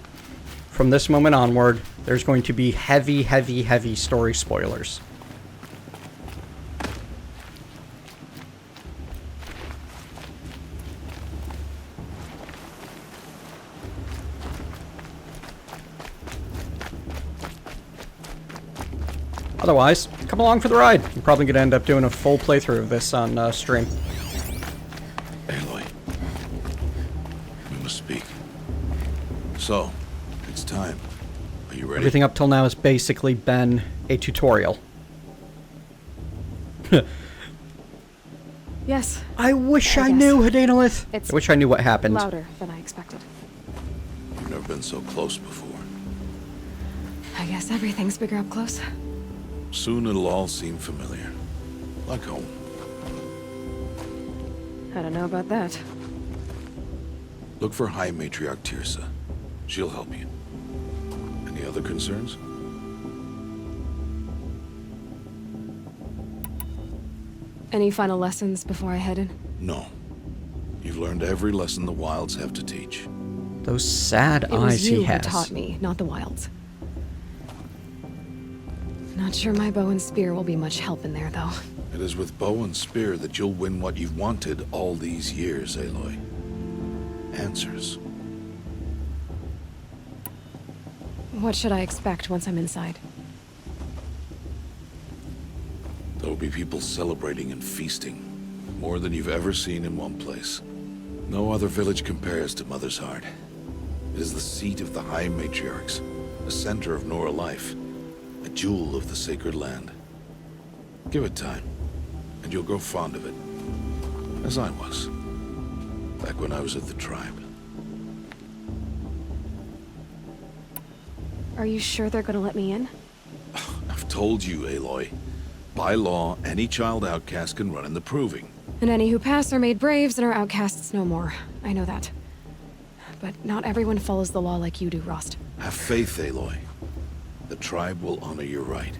From this moment onward, there's going to be heavy, heavy, heavy story spoilers. Otherwise, come along for the ride. I'm probably going to end up doing a full playthrough of this on stream. Aloy, we must speak. So, it's time. Are you ready? Everything up till now has basically been a tutorial. Yes. I wish I knew, Hadanalith. I wish I knew what happened. Louder than I expected. You've never been so close before. I guess everything's bigger up close. Soon it'll all seem familiar. Like home. I don't know about that. Look for High Matriarch Tirsa. She'll help you. Any other concerns? Any final lessons before I head in? No. You've learned every lesson the wilds have to teach. Those sad It was eyes you he has. who taught me, not the wilds. Not sure my bow and spear will be much help in there, though. It is with bow and spear that you'll win what you've wanted all these years, Aloy. Answers. What should I expect once I'm inside? There will be people celebrating and feasting. More than you've ever seen in one place. No other village compares to Mother's Heart. It is the seat of the High Matriarchs, the center of Nora life, a jewel of the sacred land. Give it time, and you'll grow fond of it. As I was, back when I was at the tribe. Are you sure they're gonna let me in? I've told you, Aloy. By law, any child outcast can run in the Proving. And any who pass are made braves and are outcasts no more. I know that. But not everyone follows the law like you do, Rost. Have faith, Aloy. The tribe will honor your right.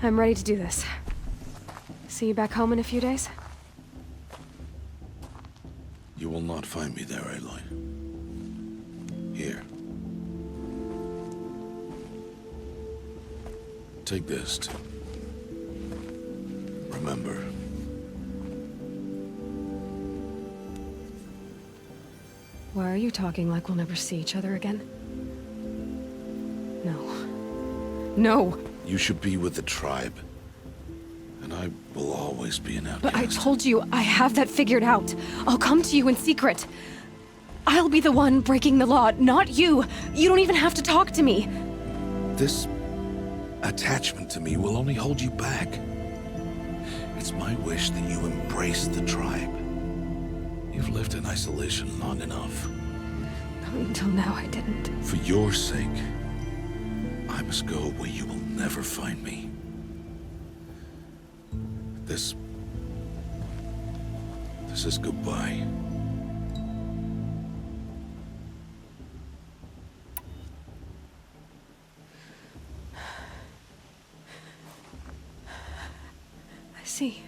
I'm ready to do this. See you back home in a few days? You will not find me there, Aloy. Here. Take this to remember. Why are you talking like we'll never see each other again? No. No! You should be with the tribe. And I will always be an outcast. But I told you, I have that figured out. I'll come to you in secret. I'll be the one breaking the law, not you. You don't even have to talk to me. This attachment to me will only hold you back. It's my wish that you embrace the tribe. You've lived in isolation long enough. Until now, I didn't. For your sake, I must go where you will never find me. This is goodbye. I see.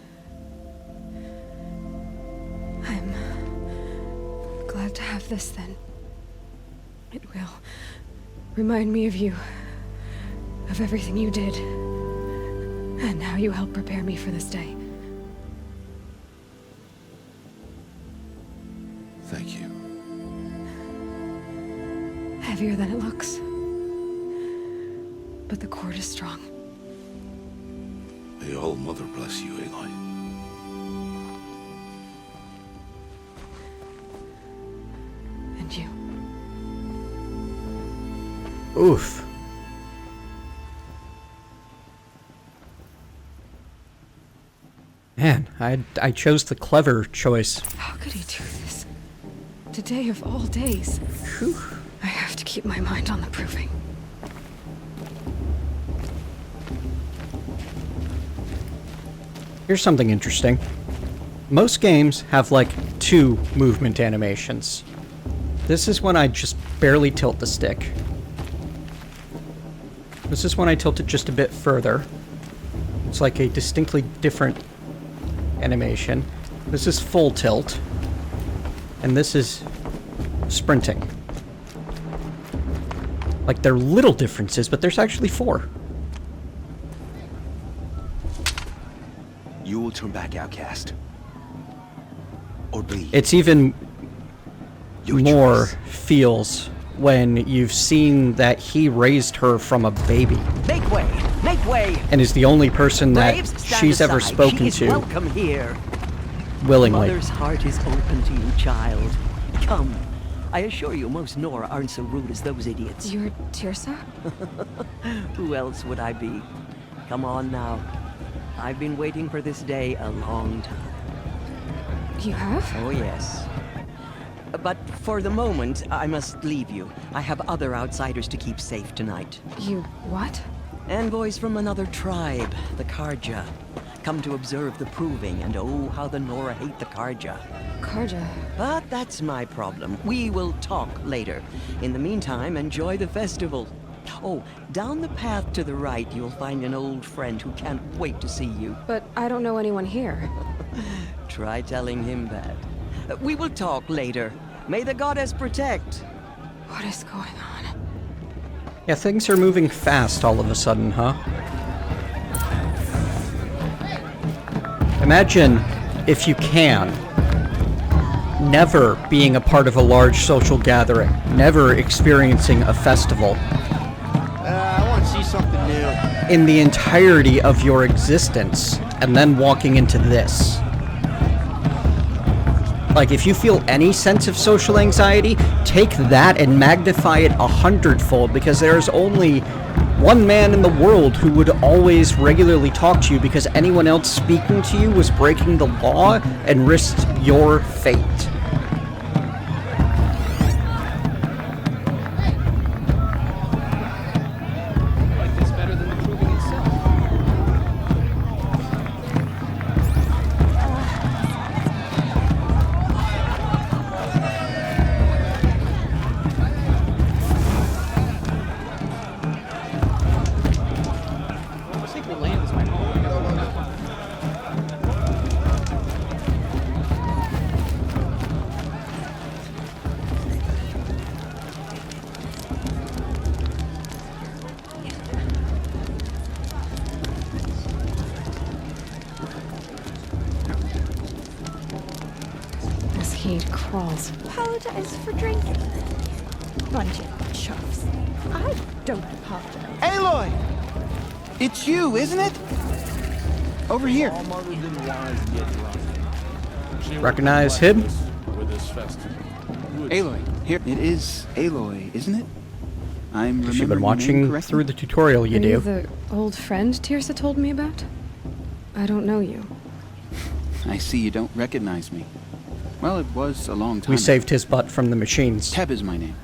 I'm glad to have this then. It will remind me of you, of everything you did, and how you helped prepare me for this day. Thank you. Heavier than it looks. But the cord is strong. May All Mother bless you, Aloy. And you. Oof. Man, I chose the clever choice. How could he do this? Today of all days. Whew. I have to keep my mind on the proving. Here's something interesting. Most games have like 2 movement animations. This is when I just barely tilt the stick. This is when I tilt it just a bit further. It's like a distinctly different animation. This is full tilt. And this is sprinting. Like, they're little differences, but there's actually 4. You will turn back, outcast. Or bleed. It's even more feels when you've seen that he raised her from a baby. Make way! Make way! And is the only person that Braves, stand she's ever aside. spoken She is to welcome here. willingly. Mother's heart is open to you, child. Come. I assure you, most Nora aren't so rude as those idiots. You're Tirsa? Who else would I be? Come on now. I've been waiting for this day a long time. You have? Oh, yes. But for the moment, I must leave you. I have other outsiders to keep safe tonight. You what? Envoys from another tribe, the Karja. Come to observe the proving, and oh, how the Nora hate the Karja. Karja? But that's my problem. We will talk later. In the meantime, enjoy the festival. Oh, down the path to the right, you'll find an old friend who can't wait to see you. But I don't know anyone here. Try telling him that. We will talk later. May the goddess protect. What is going on? Yeah, things are moving fast all of a sudden, huh? Imagine, if you can, never being a part of a large social gathering, never experiencing a festival. I want to see something new. In the entirety of your existence, and then walking into this. Like, if you feel any sense of social anxiety, take that and magnify it 100-fold, because there's only one man in the world who would always regularly talk to you because anyone else speaking to you was breaking the law and risked your fate. Crawls. Apologize for drinking. Bunch of chuffs. I don't apologize. Aloy! It's you, isn't it? Over here. Recognize him? Aloy. Here. It is Aloy, isn't it? I'm remembering You've been watching through the tutorial you Are do. you the old friend Tirsa told me about? I don't know you. I see you don't recognize me. Well, it was a long time We ago. saved his butt from the machines. Teb is my name.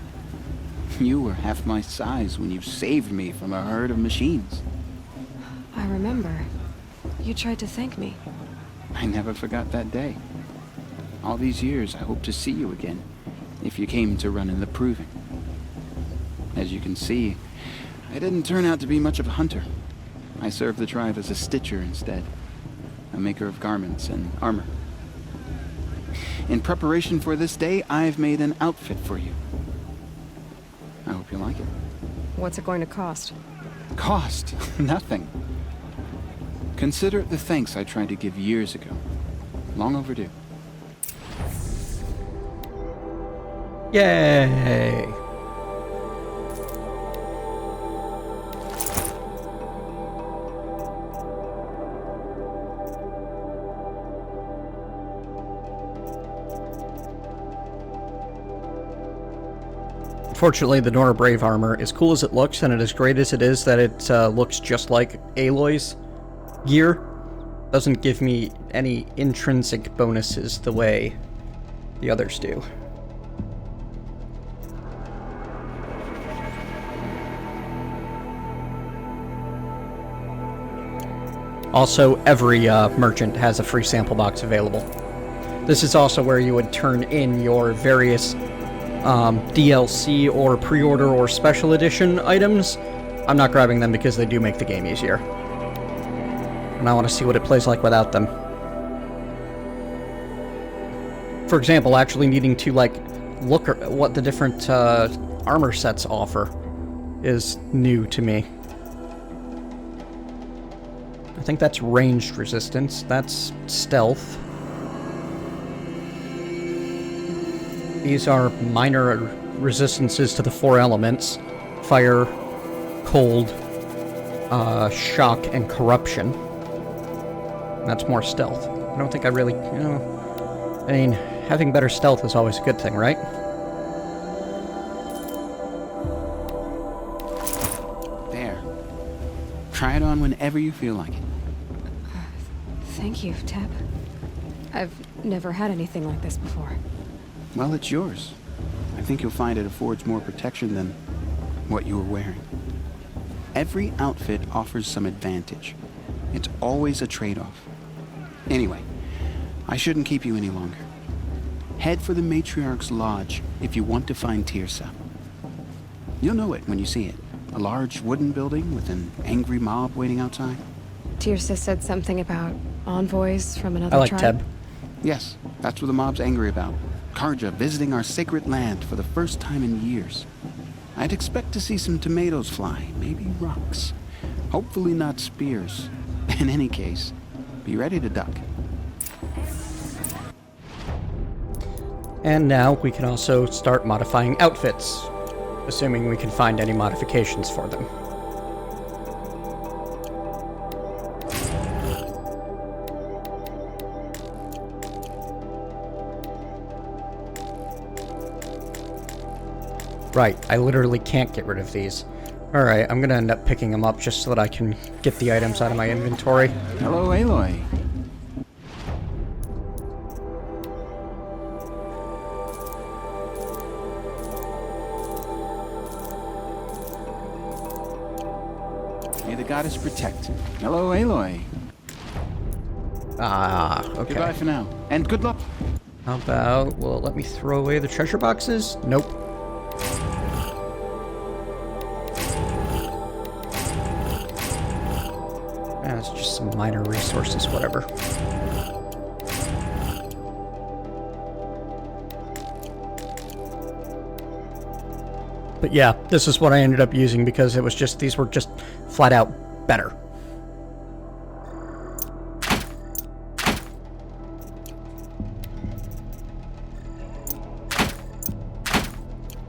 You were half my size when you saved me from a herd of machines. I remember. You tried to thank me. I never forgot that day. All these years, I hope to see you again, if you came to run in the proving. As you can see, I didn't turn out to be much of a hunter. I served the tribe as a stitcher instead, a maker of garments and armor. In preparation for this day, I've made an outfit for you. I hope you like it. What's it going to cost? Cost? Nothing. Consider the thanks I tried to give years ago. Long overdue. Yay! Unfortunately, the Nora Brave armor, as cool as it looks, and as great as it is that it looks just like Aloy's gear, doesn't give me any intrinsic bonuses the way the others do. Also, every merchant has a free sample box available. This is also where you would turn in your various DLC or pre-order or special edition items. I'm not grabbing them because they do make the game easier. And I want to see what it plays like without them. For example, actually needing to, like, look at what the different armor sets offer is new to me. I think that's ranged resistance. That's stealth. These are minor resistances to the 4 elements. Fire, cold, shock, and corruption. That's more stealth. I don't think I really, I mean, having better stealth is always a good thing, right? There. Try it on whenever you feel like it. Thank you, Teb. I've never had anything like this before. Well, it's yours. I think you'll find it affords more protection than what you were wearing. Every outfit offers some advantage. It's always a trade-off. Anyway, I shouldn't keep you any longer. Head for the Matriarch's Lodge if you want to find Tirsa. You'll know it when you see it. A large wooden building with an angry mob waiting outside. Tirsa said something about envoys from another tribe. Teb. Yes, that's what the mob's angry about. Karja visiting our sacred land for the first time in years. I'd expect to see some tomatoes fly, maybe rocks. Hopefully not spears. In any case, be ready to duck. And now we can also start modifying outfits, assuming we can find any modifications for them. Right, I literally can't get rid of these. Alright, I'm gonna end up picking them up just so that I can get the items out of my inventory. Hello, Aloy. May the goddess protect. Hello, Aloy. Ah, okay. Goodbye for now, and good luck. How about, will it let me throw away the treasure boxes? Nope. It's just some minor resources, whatever. But yeah, this is what I ended up using because it was just, these were just flat out better.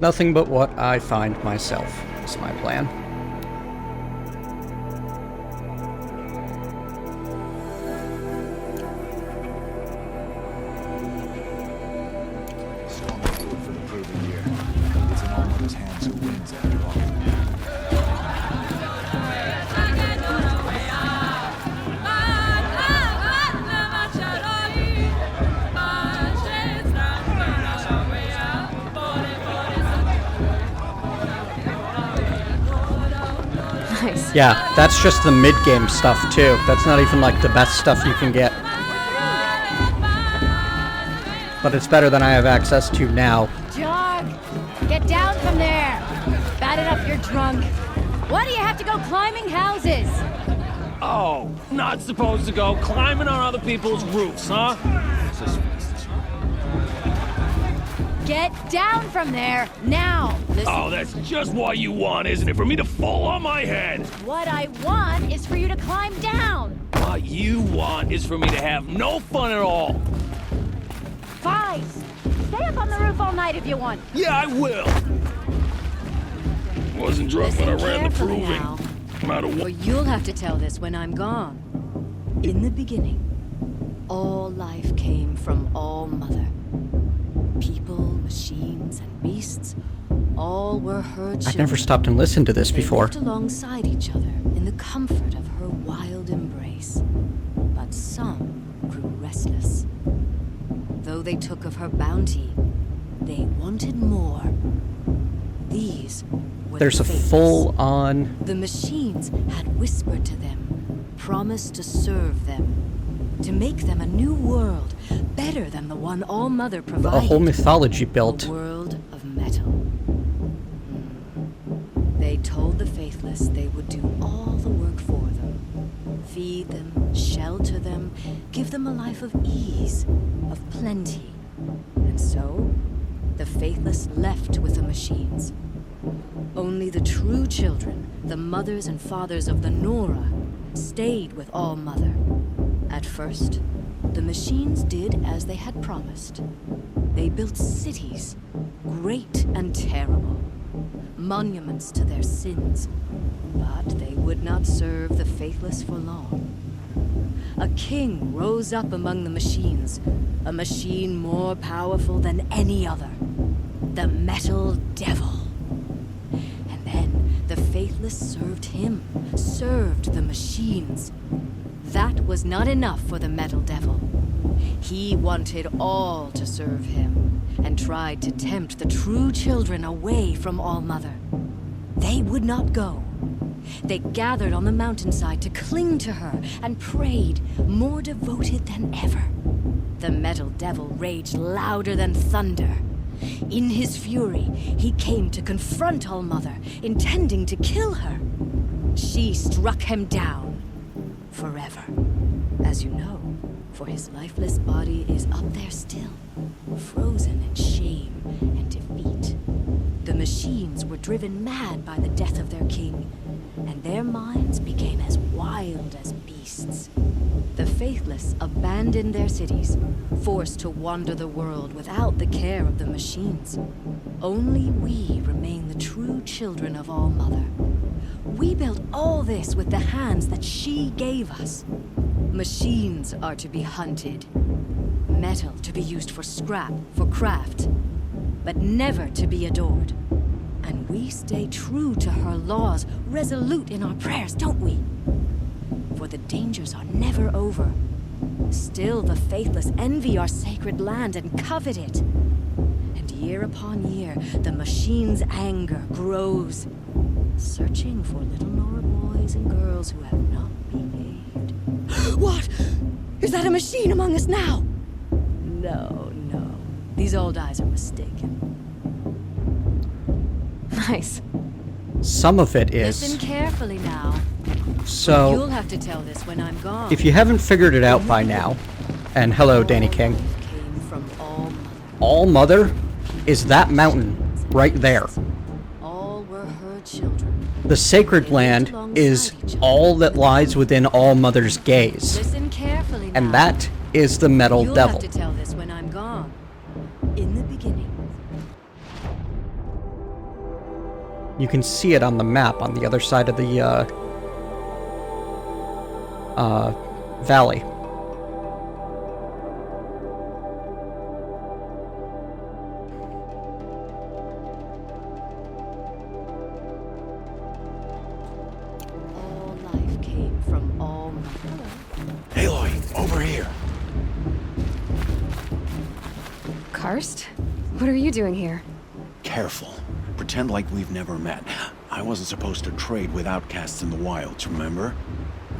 Nothing but what I find myself is my plan. Yeah, that's just the mid-game stuff, too. That's not even, like, the best stuff you can get. But it's better than I have access to now. Jog! Get down from there! Bad enough you're drunk. Why do you have to go climbing houses? Oh, not supposed to go climbing on other people's roofs, huh? Get down from there, now! Listen. Oh, that's just what you want, isn't it? For me to fall on my head! What I want is for you to climb down! What you want is for me to have no fun at all! Fine! Stay up on the roof all night if you want! Yeah, I will! Wasn't drunk when I ran the proving. No matter what. Or you'll have to tell this when I'm gone. In the beginning, all life came from All Mother. People, machines, and beasts, all were her children. I've never stopped and listened to this before. They lived alongside each other in the comfort of her wild embrace. But some grew restless. Though they took of her bounty, they wanted more. These were There's a full-on... The machines had whispered to them, promised to serve them, to make them a new world, better than the one All Mother provided. A whole mythology built. A world of metal. They told the faithless they would do all the work for them. Feed them, shelter them, give them a life of ease, of plenty. And so, the faithless left with the machines. Only the true children, the mothers and fathers of the Nora, stayed with All Mother. At first, the machines did as they had promised. They built cities, great and terrible, monuments to their sins, but they would not serve the faithless for long. A king rose up among the machines, a machine more powerful than any other, the Metal Devil. And then the faithless served him, served the machines. That was not enough for the Metal Devil. He wanted all to serve him, and tried to tempt the true children away from All Mother. They would not go. They gathered on the mountainside to cling to her and prayed, more devoted than ever. The Metal Devil raged louder than thunder. In his fury, he came to confront All Mother, intending to kill her. She struck him down. Forever. As you know, for his lifeless body is up there still, frozen in shame and defeat. The machines were driven mad by the death of their king, and their minds became as wild as beasts. The faithless abandoned their cities, forced to wander the world without the care of the machines. Only we remain the true children of All Mother. We built all this with the hands that she gave us. Machines are to be hunted. Metal to be used for scrap, for craft. But never to be adored. And we stay true to her laws, resolute in our prayers, don't we? For the dangers are never over. Still the faithless envy our sacred land and covet it. And year upon year, the machine's anger grows, searching for little Nora boys and girls who have not behaved. What? Is that a machine among us now? No, no. These old eyes are mistaken. Nice. Some of it is. Listen carefully now. So, you'll have to tell this when I'm gone. If you haven't figured it out by now, and hello, Danny King. From All Mother is that mountain right there. All were her children. The sacred land is all that lies within All Mother's gaze. Listen carefully now. And that is the Metal You'll Devil. have to tell this when I'm gone. In the beginning. You can see it on the map on the other side of the valley. All life came from All Mother. Aloy, over here. Karst? What are you doing here? Careful. Pretend like we've never met. I wasn't supposed to trade with outcasts in the wilds, remember?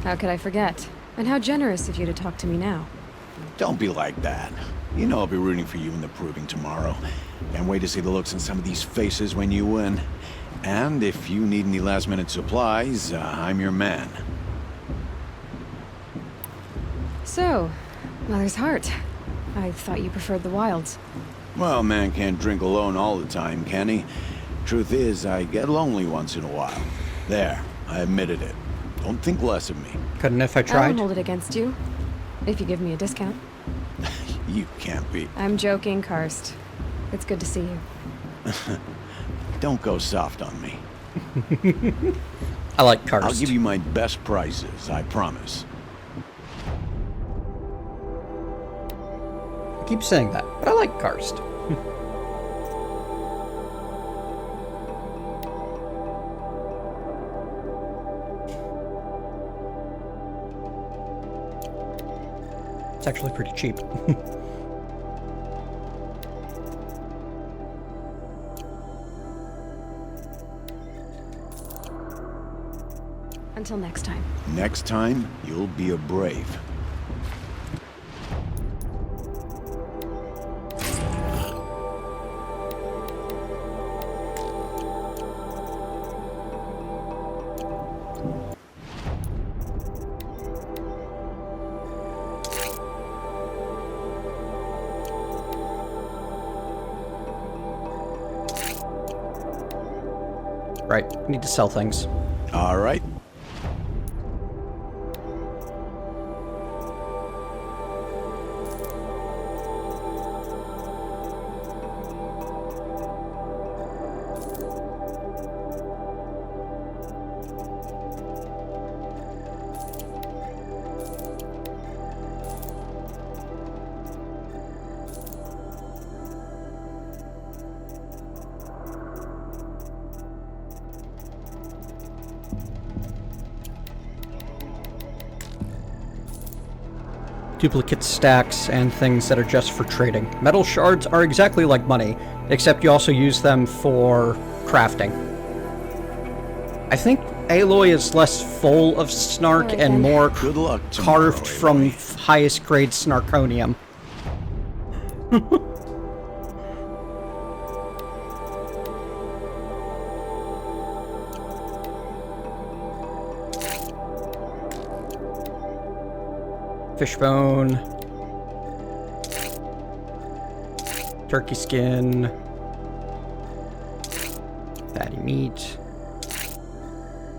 How could I forget? And how generous of you to talk to me now. Don't be like that. You know I'll be rooting for you in the proving tomorrow. Can't wait to see the looks on some of these faces when you win. And if you need any last-minute supplies, I'm your man. So, Mother's Heart. I thought you preferred the wilds. Well, man can't drink alone all the time, can he? Truth is, I get lonely once in a while. There, I admitted it. Don't think less of me. Couldn't if I I tried. won't hold it against you. If you give me a discount. You can't be. I'm joking, Karst. It's good to see you. Don't go soft on me. I like Karst. I'll give you my best prices, I promise. I keep saying that, but I like Karst. It's actually pretty cheap. Until next time. Next time, you'll be a brave. Right, need to sell things. All right. Duplicate stacks and things that are just for trading. Metal shards are exactly like money, except you also use them for crafting. I think Aloy is less full of snark and more carved from highest grade snarkonium. Fishbone, turkey skin, fatty meat,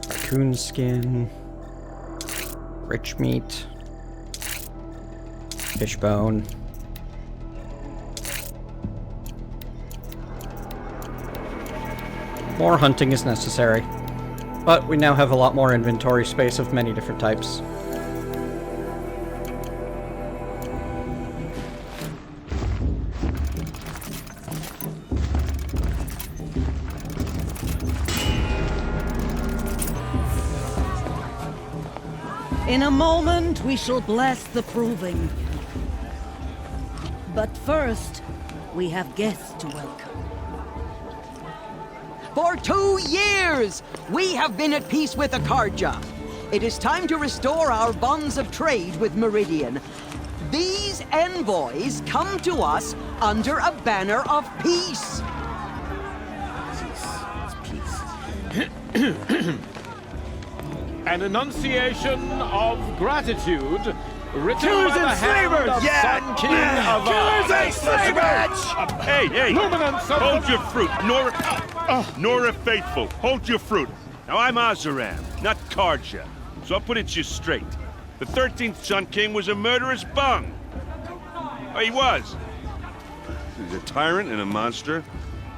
raccoon skin, rich meat, fishbone, more hunting is necessary, but we now have a lot more inventory space of many different types. In a moment, we shall bless the proving. But first, we have guests to welcome. For 2 years, we have been at peace with Akarja. It is time to restore our bonds of trade with Meridian. These envoys come to us under a banner of peace. An enunciation of gratitude written Killers by the and hand slavers! of Yeah! Sun King of Killers and slavers! Hey! Luminance of Hold the- your fruit, Nora Faithful. Hold your fruit. Now I'm Azaram, not Karja, so I'll put it you straight. The 13th Sun King was a murderous bung. Oh, he was. He's a tyrant and a monster.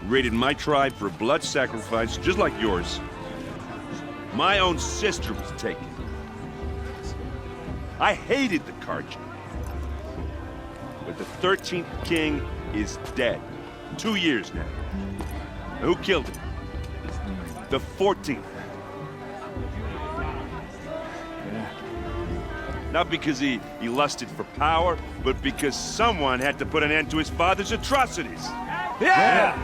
Raided my tribe for a blood sacrifice, just like yours. My own sister was taken. I hated the Karja. But the 13th king is dead. 2 years now. Who killed him? The 14th. Not because he lusted for power, but because someone had to put an end to his father's atrocities. Yeah!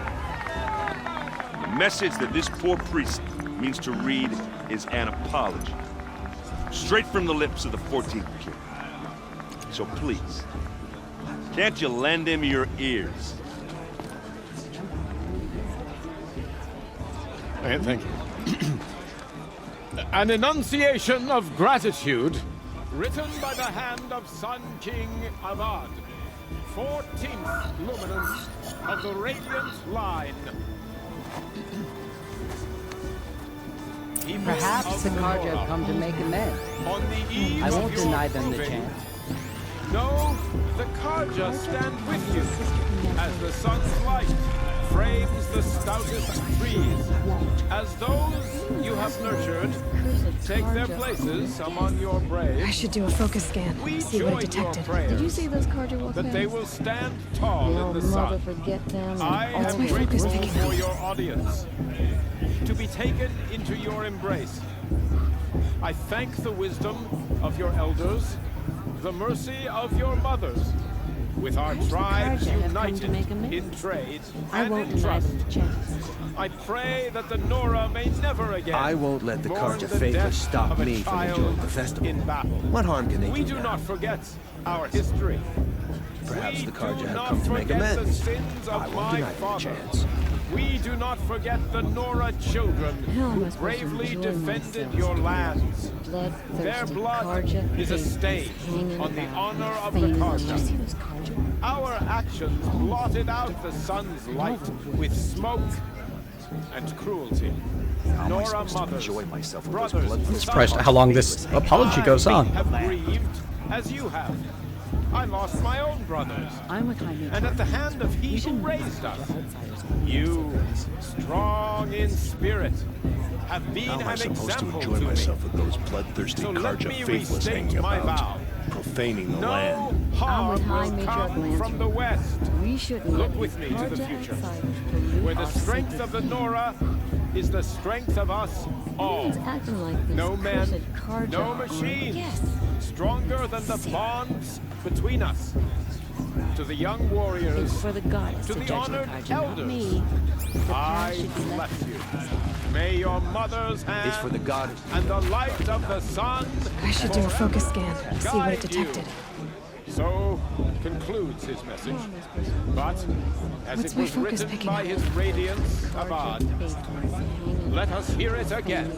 The message that this poor priest means to read is an apology. Straight from the lips of the 14th king. So please, can't you lend him your ears? Thank you. An enunciation of gratitude, written by the hand of Sun King Avad, 14th luminance of the Radiant Line. Perhaps the Karja have come to make amends. I won't deny them the chance. No, the Karja stand with you as the sun's light frames the stoutest trees. As those you have nurtured take their places among your braves, I should do a focus scan, see what it detected. Did you see those Karja walk that past? they will stand tall in the sun. Forget them. I have great room for your audience, to be taken into your embrace. I thank the wisdom of your elders, the mercy of your mothers, with our tribes united in trade and in trust. I pray that the Nora may never again. I won't let the mourn Karja the faithless death stop of a me from child enjoying the festival. in battle. What harm can they We do do now? not forget our history. Perhaps the Karja Do have not come to make forget the amends. sins I of won't my deny them the father. chance. We do not forget the Nora children How am who I supposed to bravely enjoy defended myself? your lands. Bloodthirsty Their blood Karja is a faces stain hanging on the about, honor of the feigning mercy. Karja. Our actions blotted out the sun's light with smoke and cruelty. Nora mothers, brothers, I'm surprised at how long this apology goes on. have grieved as you have. I lost my own brothers. And at the hand of he who raised us, you, strong in spirit, have been How am I an supposed to example enjoy to myself me. with those bloodthirsty So let Karja me faithless restate hanging my about, vow. profaning the No land? harm will come from the west. We shouldn't Look let with me these to the Karja future, outsiders pollute where the our strength secret of the Nora is the strength of us all. He's acting like this No men, cursed Karja no are- machines, Yes. stronger than the bonds between us. To the young warriors, It's for the goddess to to the judge the honored Karja, not elders, me. The I past should be bless left. you. May your mother's hand It's for the goddess. and the light of the sun I should do a focus scan, see what it guide you. detected. So concludes his message. But as What's it my was focus written picking by up? his radiance, Avad, let us hear it again.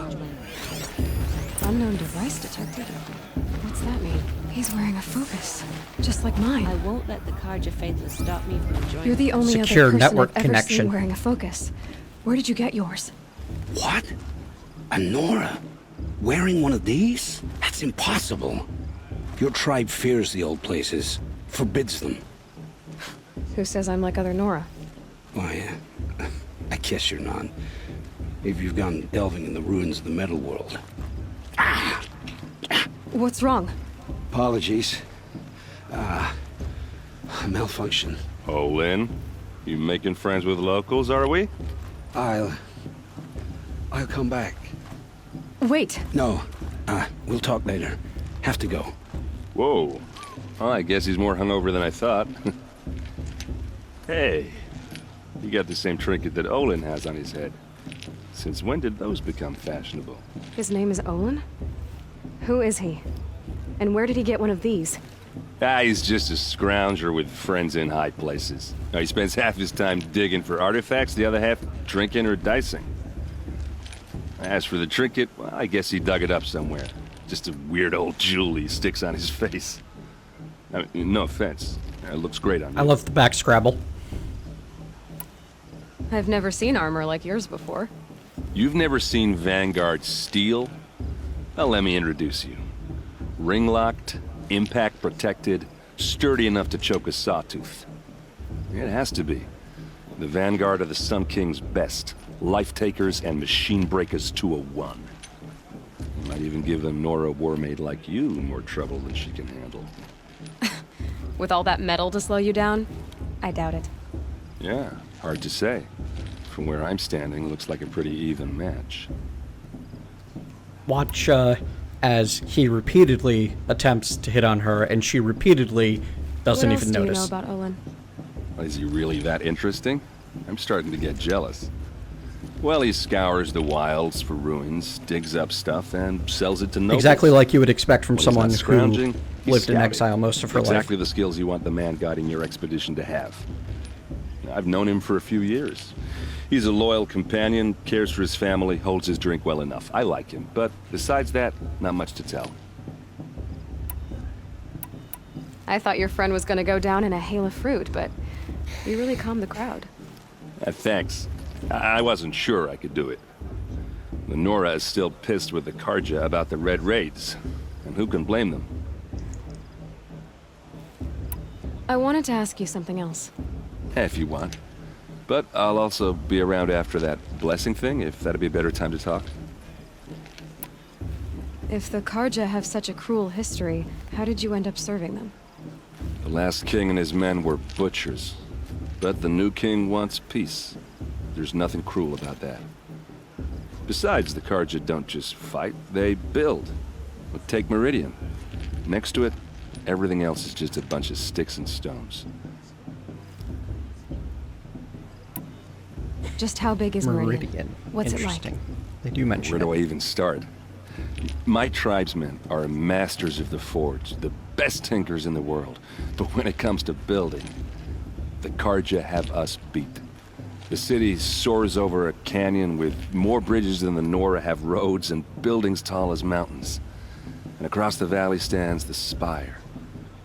Unknown device detected. What's that mean? He's wearing a focus, just like mine. I won't let the Karja faithless stop me from enjoying. You're the only Secure other person network I've ever connection. seen wearing a focus. Where did you get yours? What? A Nora? Wearing one of these? That's impossible. Your tribe fears the old places, forbids them. Who says I'm like other Nora? Why, I guess you're not. If you've gone delving in the ruins of the metal world. What's wrong? Apologies. Malfunction. Oh, Lynn, you making friends with locals, are we? I'll come back. Wait. No, we'll talk later. Have to go. Whoa. Oh, I guess he's more hungover than I thought. Hey, you got the same trinket that Olin has on his head. Since when did those become fashionable? His name is Olin? Who is he? And where did he get one of these? He's just a scrounger with friends in high places. Now, he spends half his time digging for artifacts, the other half drinking or dicing. As for the trinket, well, I guess he dug it up somewhere. Just a weird old jewel he sticks on his face. I mean, no offense. It looks great on you. I love the back scrabble. I've never seen armor like yours before. You've never seen Vanguard steel? Well, let me introduce you. Ring-locked, impact-protected, sturdy enough to choke a sawtooth. It has to be. The Vanguard of the Sun King's best. Life-takers and machine breakers to a one. Might even give a Nora warmaid like you more trouble than she can handle. With all that metal to slow you down? I doubt it. Yeah, hard to say. From where I'm standing, looks like a pretty even match. Watch as he repeatedly attempts to hit on her, and she repeatedly doesn't what even else do notice. You know about Olin? Is he really that interesting? I'm starting to get jealous. Well, he scours the wilds for ruins, digs up stuff, and sells it to nobles. Exactly like you would expect from When he's someone not scrounging, who he's lived in scouting. exile most of her life. Exactly the skills you want the man guiding your expedition to have. I've known him for a few years. He's a loyal companion, cares for his family, holds his drink well enough. I like him, but besides that, not much to tell. I thought your friend was gonna go down in a hail of fruit, but you really calmed the crowd. Thanks. I wasn't sure I could do it. The Nora is still pissed with the Karja about the Red Raids, and who can blame them? I wanted to ask you something else. If you want. But I'll also be around after that blessing thing, if that'd be a better time to talk. If the Karja have such a cruel history, how did you end up serving them? The last king and his men were butchers. But the new king wants peace. There's nothing cruel about that. Besides, the Karja don't just fight, they build. But take Meridian. Next to it, everything else is just a bunch of sticks and stones. Just how big is Meridian? What's it like? Interesting. They do mention Where do it. I even start? My tribesmen are masters of the forge, the best tinkers in the world. But when it comes to building, the Karja have us beat. The city soars over a canyon with more bridges than the Nora have roads and buildings tall as mountains. And across the valley stands the spire,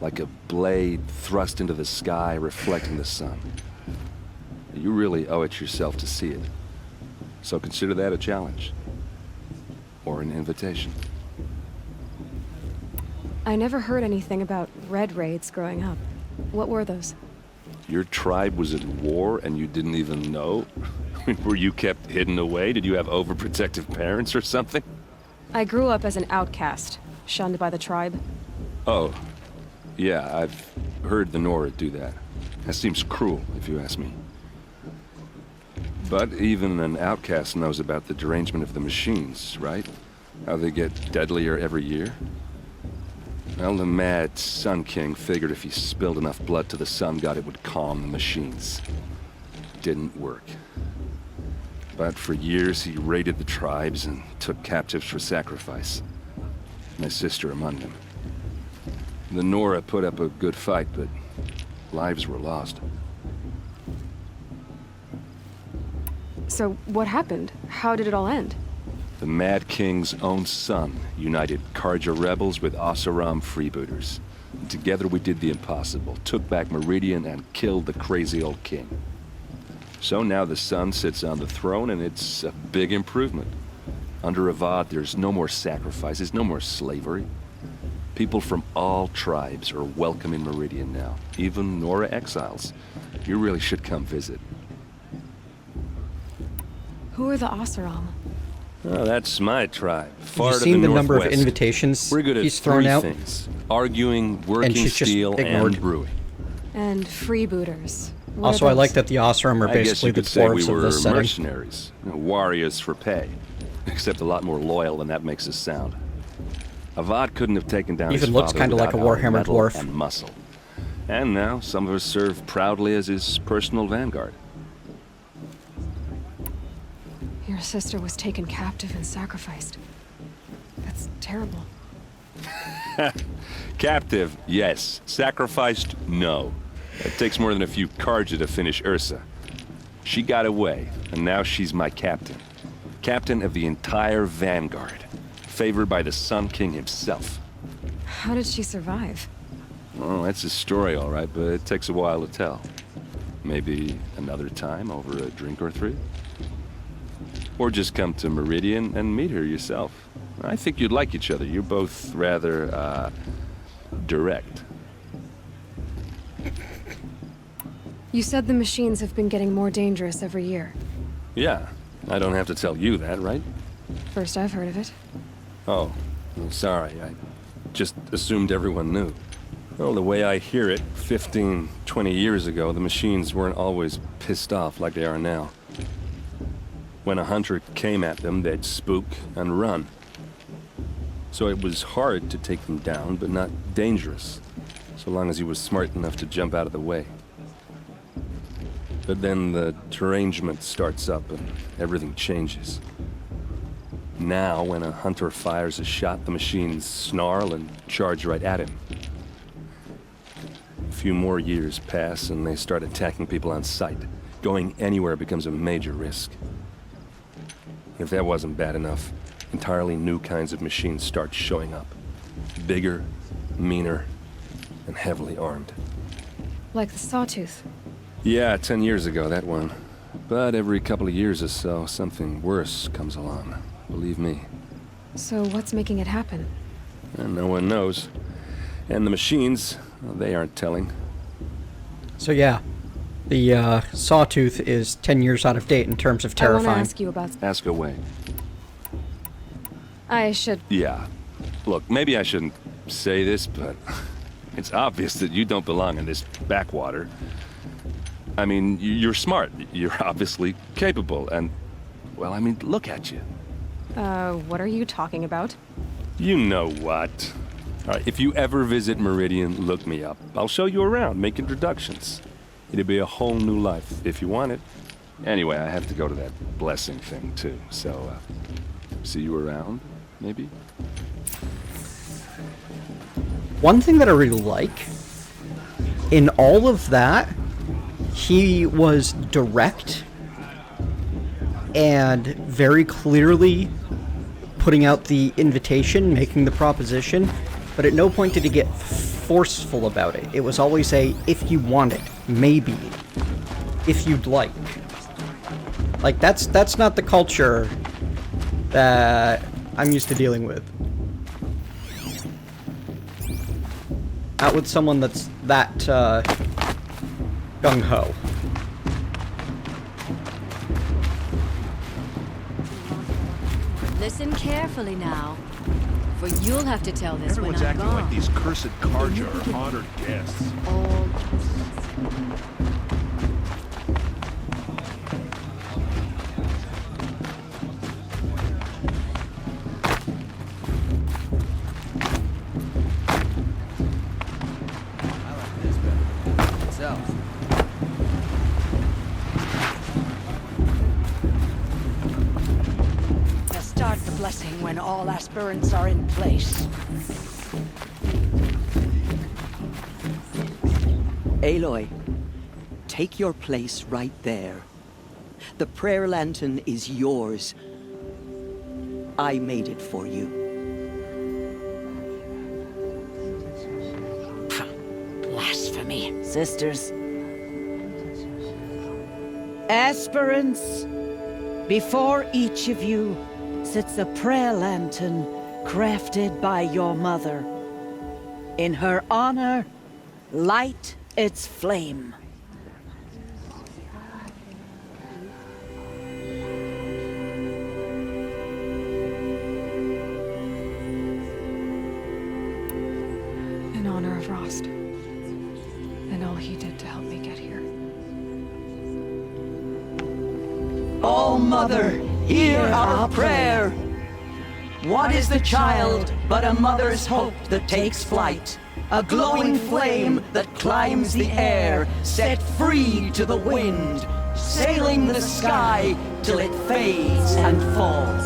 like a blade thrust into the sky reflecting the sun. You really owe it yourself to see it. So consider that a challenge. Or an invitation. I never heard anything about Red Raids growing up. What were those? Your tribe was at war and you didn't even know? Were you kept hidden away? Did you have overprotective parents or something? I grew up as an outcast, shunned by the tribe. Oh, yeah, I've heard the Nora do that. That seems cruel, if you ask me. But even an outcast knows about the derangement of the machines, right? How they get deadlier every year? Well, the mad Sun King figured if he spilled enough blood to the Sun God, it would calm the machines. Didn't work. But for years, he raided the tribes and took captives for sacrifice. My sister among them. The Nora put up a good fight, but lives were lost. So what happened? How did it all end? The Mad King's own son united Karja rebels with Oseram freebooters. Together we did the impossible, took back Meridian and killed the crazy old king. So now the son sits on the throne and it's a big improvement. Under Avad there's no more sacrifices, no more slavery. People from all tribes are welcome in Meridian now, even Nora exiles. You really should come visit. Who are the Oseram? Oh, that's my tribe. Far You've to seen the northwest. number of invitations We're good at he's thrown three out? things. Arguing, working she's just steel, ignored. and brewing. And freebooters. What Also, are I like those? that the Oseram are I guess basically you the could say we dwarves of were this setting. mercenaries. Warriors for pay. Except a lot more loyal than that makes us sound. Avad couldn't have taken down Even his looks father kinda like without a our Warhammer metal dwarf. and muscle. And now some of us serve proudly as his personal vanguard. Your sister was taken captive and sacrificed. That's terrible. Captive, yes. Sacrificed, no. It takes more than a few Karja to finish Ursa. She got away, and now she's my captain. Captain of the entire vanguard. Favored by the Sun King himself. How did she survive? Well, that's a story, all right, but it takes a while to tell. Maybe another time over a drink or three? Or just come to Meridian and meet her yourself. I think you'd like each other. You're both rather, direct. You said the machines have been getting more dangerous every year. Yeah, I don't have to tell you that, right? First I've heard of it. Oh, I'm sorry. I just assumed everyone knew. Well, the way I hear it, 15, 20 years ago, the machines weren't always pissed off like they are now. When a hunter came at them, they'd spook and run. So it was hard to take them down, but not dangerous, so long as he was smart enough to jump out of the way. But then the derangement starts up and everything changes. Now, when a hunter fires a shot, the machines snarl and charge right at him. A few more years pass and they start attacking people on sight. Going anywhere becomes a major risk. If that wasn't bad enough, entirely new kinds of machines start showing up. Bigger, meaner, and heavily armed. Like the Sawtooth. Yeah, 10 years ago, that one. But every couple of years or so, something worse comes along. Believe me. So what's making it happen? And no one knows. And the machines, well, they aren't telling. So yeah, the Sawtooth is 10 years out of date in terms of terrifying. I want to ask you about... Ask away. I should... Yeah. Look, maybe I shouldn't say this, but it's obvious that you don't belong in this backwater. I mean, you're smart. You're obviously capable, and... Well, I mean, look at you. What are you talking about? You know what. All right, if you ever visit Meridian, look me up. I'll show you around, make introductions. It'll be a whole new life, if you want it. Anyway, I have to go to that blessing thing, too. So, see you around, maybe? One thing that I really like, in all of that, he was direct and very clearly putting out the invitation, making the proposition, but at no point did he get forceful about it. It was always a, if you want it, maybe, if you'd like. Like, that's not the culture that I'm used to dealing with. Not with someone that's that, gung-ho. Listen carefully now, for you'll have to tell this Everyone's when I'm acting gone. like these cursed Karja are honored guests. All when all aspirants are in place. Aloy, take your place right there. The prayer lantern is yours. I made it for you. Blasphemy. Sisters. Aspirants, before each of you sits a prayer lantern crafted by your mother. In her honor, light its flame. In honor of Rost, and all he did to help me get here. All Mother, hear our prayer. What is the child but a mother's hope that takes flight? A glowing flame that climbs the air, set free to the wind, sailing the sky till it fades and falls.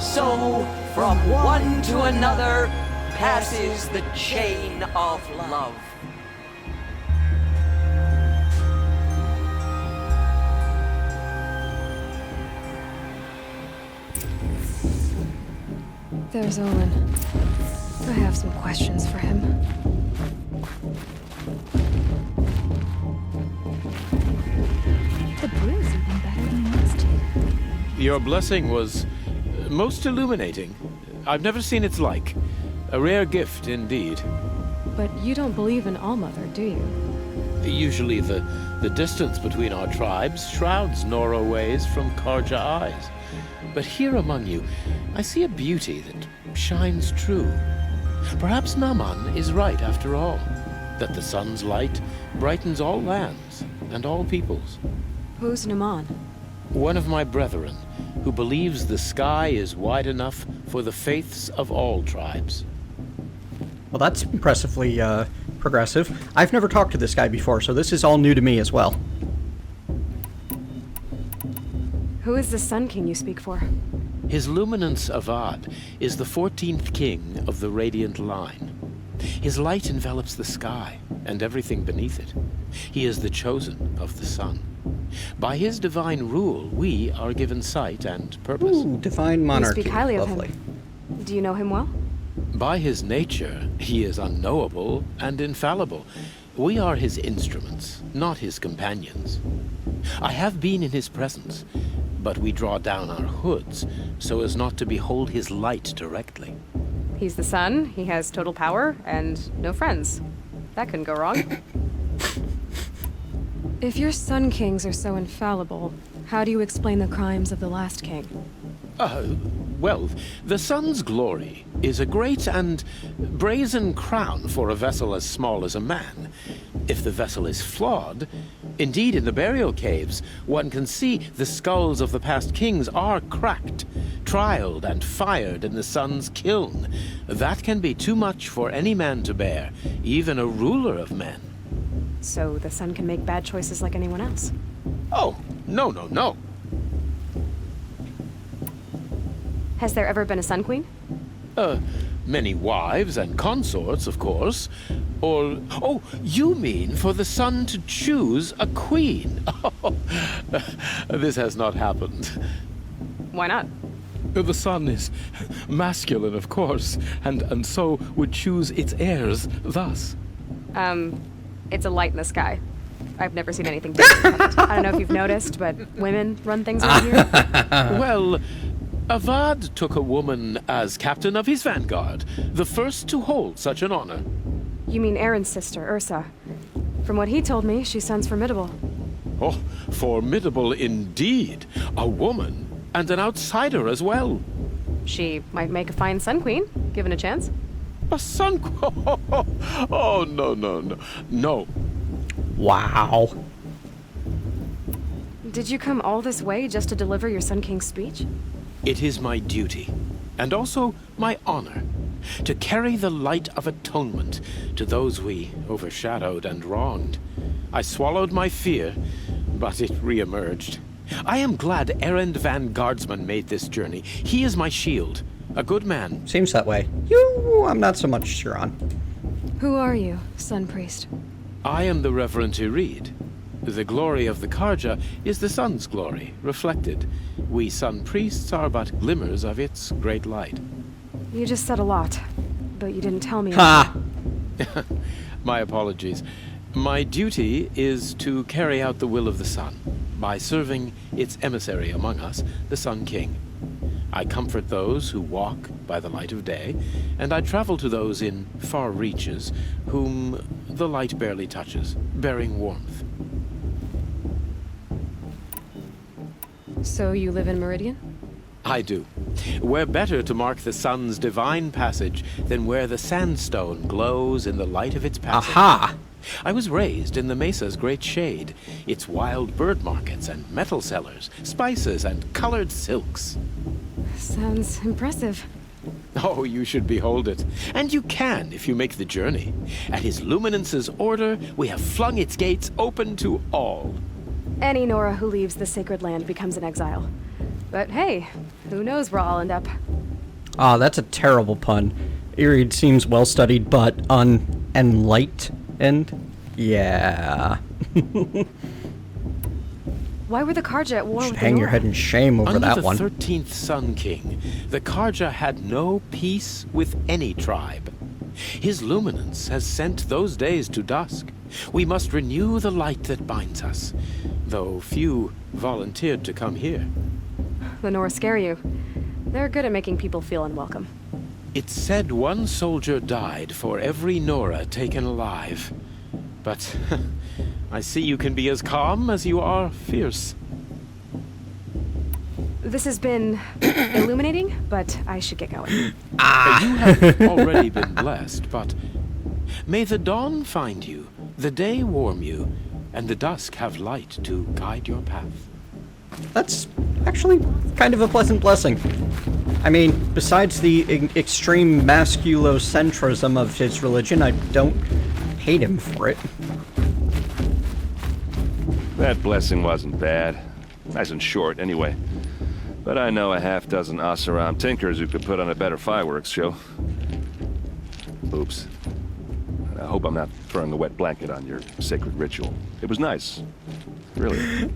So, from one to another, passes the chain of love. There's Olin. I have some questions for him. The brew's even better than last year. Your blessing was most illuminating. I've never seen its like. A rare gift indeed. But you don't believe in All-Mother, do you? Usually the distance between our tribes shrouds Nora ways from Karja eyes. But here among you, I see a beauty that shines true. Perhaps Naman is right after all, that the sun's light brightens all lands and all peoples. Who's Naman? One of my brethren, who believes the sky is wide enough for the faiths of all tribes. Well, that's impressively progressive. I've never talked to this guy before, so this is all new to me as well. Who is the Sun King you speak for? His Luminance Avad is the 14th king of the Radiant Line. His light envelops the sky and everything beneath it. He is the chosen of the sun. By his divine rule, we are given sight and purpose. Ooh, divine monarchy. You speak highly Lovely. of him. Do you know him well? By his nature, he is unknowable and infallible. We are his instruments, not his companions. I have been in his presence, but we draw down our hoods so as not to behold his light directly. He's the sun, he has total power, and no friends. That couldn't go wrong. If your Sun Kings are so infallible, how do you explain the crimes of the last king? Well, the sun's glory is a great and brazen crown for a vessel as small as a man. If the vessel is flawed, indeed in the burial caves, one can see the skulls of the past kings are cracked, trialed and fired in the sun's kiln. That can be too much for any man to bear, even a ruler of men. So the sun can make bad choices like anyone else? Oh, no. Has there ever been a Sun Queen? Many wives and consorts, of course. Or, oh, you mean for the sun to choose a queen? This has not happened. Why not? The sun is masculine, of course, and so would choose its heirs thus. It's a light in the sky. I've never seen anything different. I don't know if you've noticed, but women run things around here. Well, Avad took a woman as captain of his vanguard, the first to hold such an honor. You mean Aaron's sister, Ursa. From what he told me, she sounds formidable. Oh, formidable indeed. A woman, and an outsider as well. She might make a fine Sun Queen, given a chance. A Sun Queen? Oh, no. Wow. Did you come all this way just to deliver your Sun King's speech? It is my duty, and also my honor, to carry the light of atonement to those we overshadowed and wronged. I swallowed my fear, but it re-emerged. I am glad Erend Van Guardsman made this journey. He is my shield, a good man. Seems that way. You, I'm not so much sure on. Who are you, Sun Priest? I am the Reverend Irid. The glory of the Karja is the sun's glory, reflected. We sun priests are but glimmers of its great light. You just said a lot, but you didn't tell me. Ha! My apologies. My duty is to carry out the will of the sun by serving its emissary among us, the Sun King. I comfort those who walk by the light of day, and I travel to those in far reaches whom the light barely touches, bearing warmth. So you live in Meridian? I do. Where better to mark the sun's divine passage than where the sandstone glows in the light of its passage. Aha! I was raised in the mesa's great shade, its wild bird markets and metal cellars, spices and colored silks. Sounds impressive. Oh, you should behold it. And you can if you make the journey. At his luminance's order, we have flung its gates open to all. Any Nora who leaves the sacred land becomes an exile. But hey, who knows where I'll end up. Ah, that's a terrible pun. Irid seems well studied, but unenlightened? Yeah. Why were the Karja at war with the hang your Nora? head in shame over that one. Under the 13th Sun King, the Karja had no peace with any tribe. His luminance has sent those days to dusk. We must renew the light that binds us, though few volunteered to come here. The Nora scare you. They're good at making people feel unwelcome. It's said one soldier died for every Nora taken alive. But I see you can be as calm as you are fierce. This has been illuminating, but I should get going. You have already been blessed, but may the dawn find you, the day warm you, and the dusk have light to guide your path. That's actually kind of a pleasant blessing. I mean, besides the extreme masculocentrism of his religion, I don't hate him for it. That blessing wasn't bad. Nice and short, anyway. But I know a half-dozen Oseram tinkers who could put on a better fireworks show. Oops. I hope I'm not throwing a wet blanket on your sacred ritual. It was nice. Really.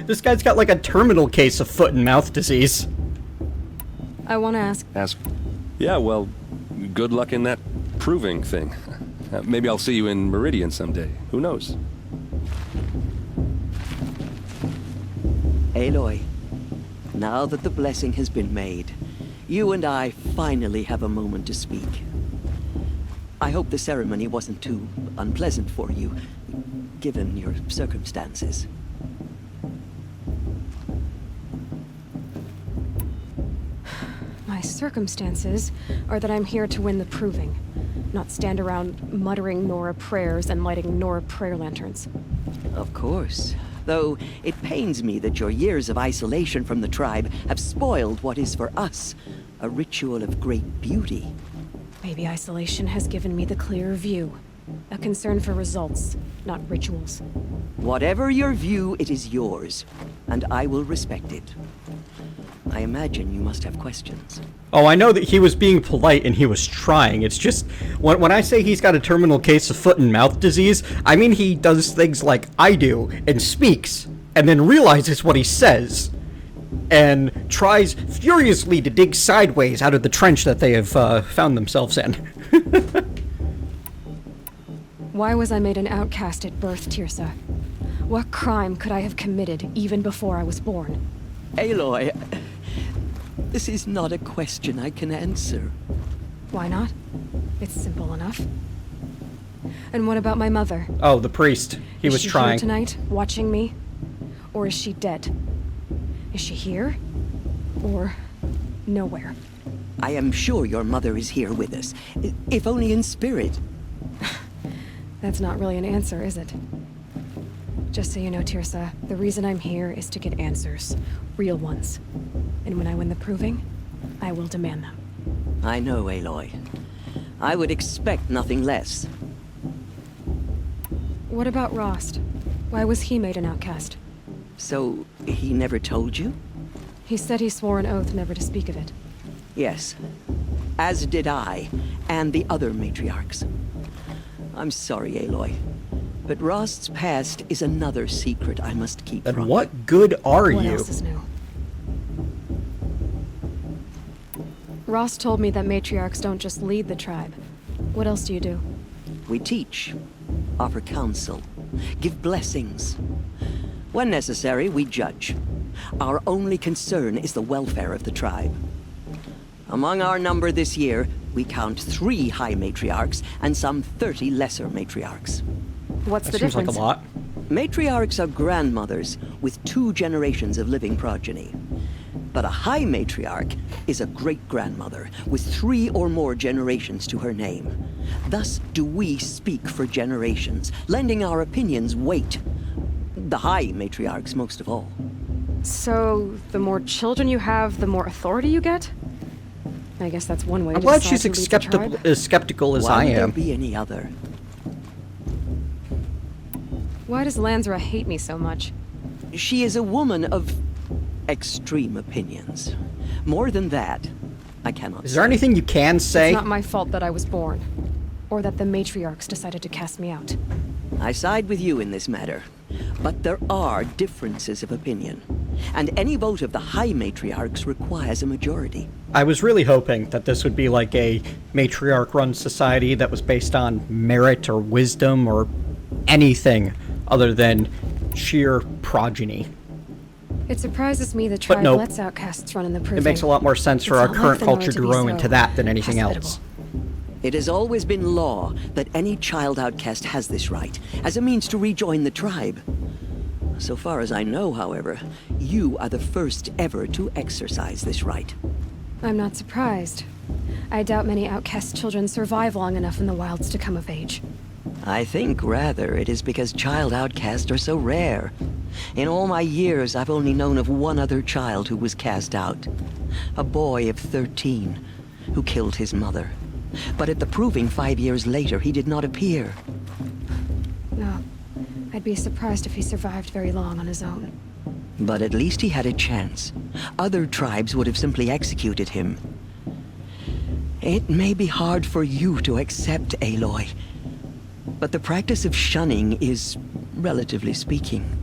This guy's got like a terminal case of foot and mouth disease. I want to ask... Ask? Yeah, well, good luck in that proving thing. Maybe I'll see you in Meridian someday. Who knows? Aloy, now that the blessing has been made, you and I finally have a moment to speak. I hope the ceremony wasn't too unpleasant for you, given your circumstances. My circumstances are that I'm here to win the proving, not stand around muttering Nora prayers and lighting Nora prayer lanterns. Of course. Though it pains me that your years of isolation from the tribe have spoiled what is for us a ritual of great beauty. Maybe isolation has given me the clearer view. A concern for results, not rituals. Whatever your view, it is yours, and I will respect it. I imagine you must have questions. Oh, I know that he was being polite and he was trying. It's just, when I say he's got a terminal case of foot and mouth disease, I mean he does things like I do, and speaks, and then realizes what he says, and tries furiously to dig sideways out of the trench that they have found themselves in. Why was I made an outcast at birth, Tirsa? What crime could I have committed even before I was born? Aloy, this is not a question I can answer. Why not? It's simple enough. And what about my mother? Oh, the priest. He was trying. Is she here tonight, watching me? Or is she dead? Is she here? Or nowhere? I am sure your mother is here with us, if only in spirit. That's not really an answer, is it? Just so you know, Tirsa, the reason I'm here is to get answers. Real ones. And when I win the proving, I will demand them. I know, Aloy. I would expect nothing less. What about Rost? Why was he made an outcast? So, he never told you? He said he swore an oath never to speak of it. Yes. As did I, and the other matriarchs. I'm sorry, Aloy. But Rost's past is another secret I must keep from you. And what good are you? What else is new? Rost told me that matriarchs don't just lead the tribe. What else do you do? We teach, offer counsel, give blessings. When necessary, we judge. Our only concern is the welfare of the tribe. Among our number this year, we count 3 high matriarchs and some 30 lesser matriarchs. What's the difference? Seems like a lot. Matriarchs are grandmothers with 2 generations of living progeny. But a high matriarch is a great-grandmother with 3 or more generations to her name. Thus do we speak for generations, lending our opinions weight. The high matriarchs most of all. So, the more children you have, the more authority you get? I guess that's one way I'm to glad decide she's who leads the tribe. as skeptical as I Why would there am. be any other? Why does Lansra hate me so much? She is a woman of extreme opinions. More than that, I cannot Is there anything you can say? It's not my fault that I was born. Or that the matriarchs decided to cast me out. I side with you in this matter. But there are differences of opinion. And any vote of the high matriarchs requires a majority. I was really hoping that this would be like a matriarch-run society that was based on merit or wisdom or anything other than sheer progeny. It surprises me the tribe lets outcasts run in the proving. It makes a lot more sense for our It's not current like them culture to to be grow so into that than anything hospitable. else. It has always been law that any child outcast has this right, as a means to rejoin the tribe. So far as I know, however, you are the first ever to exercise this right. I'm not surprised. I doubt many outcast children survive long enough in the wilds to come of age. I think, rather, it is because child outcasts are so rare. In all my years, I've only known of one other child who was cast out. A boy of 13, who killed his mother. But at the proving 5 years later, he did not appear. No, I I'd be surprised if he survived very long on his own. But at least he had a chance. Other tribes would have simply executed him. It may be hard for you to accept, Aloy, but the practice of shunning is, relatively speaking,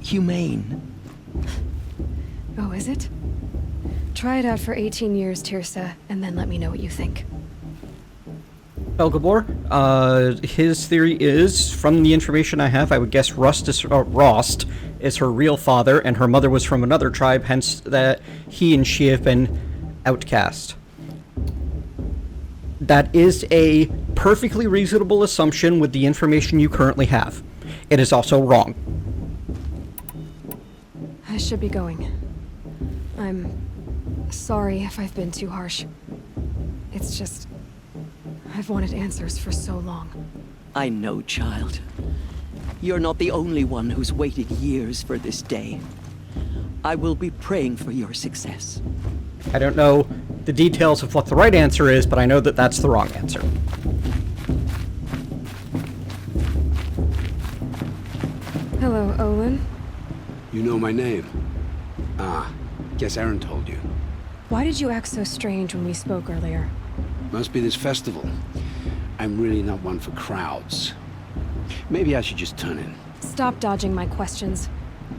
humane. Oh, is it? Try it out for 18 years, Tirsa, and then let me know what you think. Belgabor, his theory is, from the information I have, I would guess Rost is her real father, and her mother was from another tribe, hence that he and she have been outcast. That is a perfectly reasonable assumption with the information you currently have. It is also wrong. I should be going. I'm sorry if I've been too harsh. It's just, I've wanted answers for so long. I know, child. You're not the only one who's waited years for this day. I will be praying for your success. I don't know the details of what the right answer is, but I know that that's the wrong answer. Hello, Olin. You know my name? Ah, guess Aaron told you. Why did you act so strange when we spoke earlier? Must be this festival. I'm really not one for crowds. Maybe I should just turn in. Stop dodging my questions.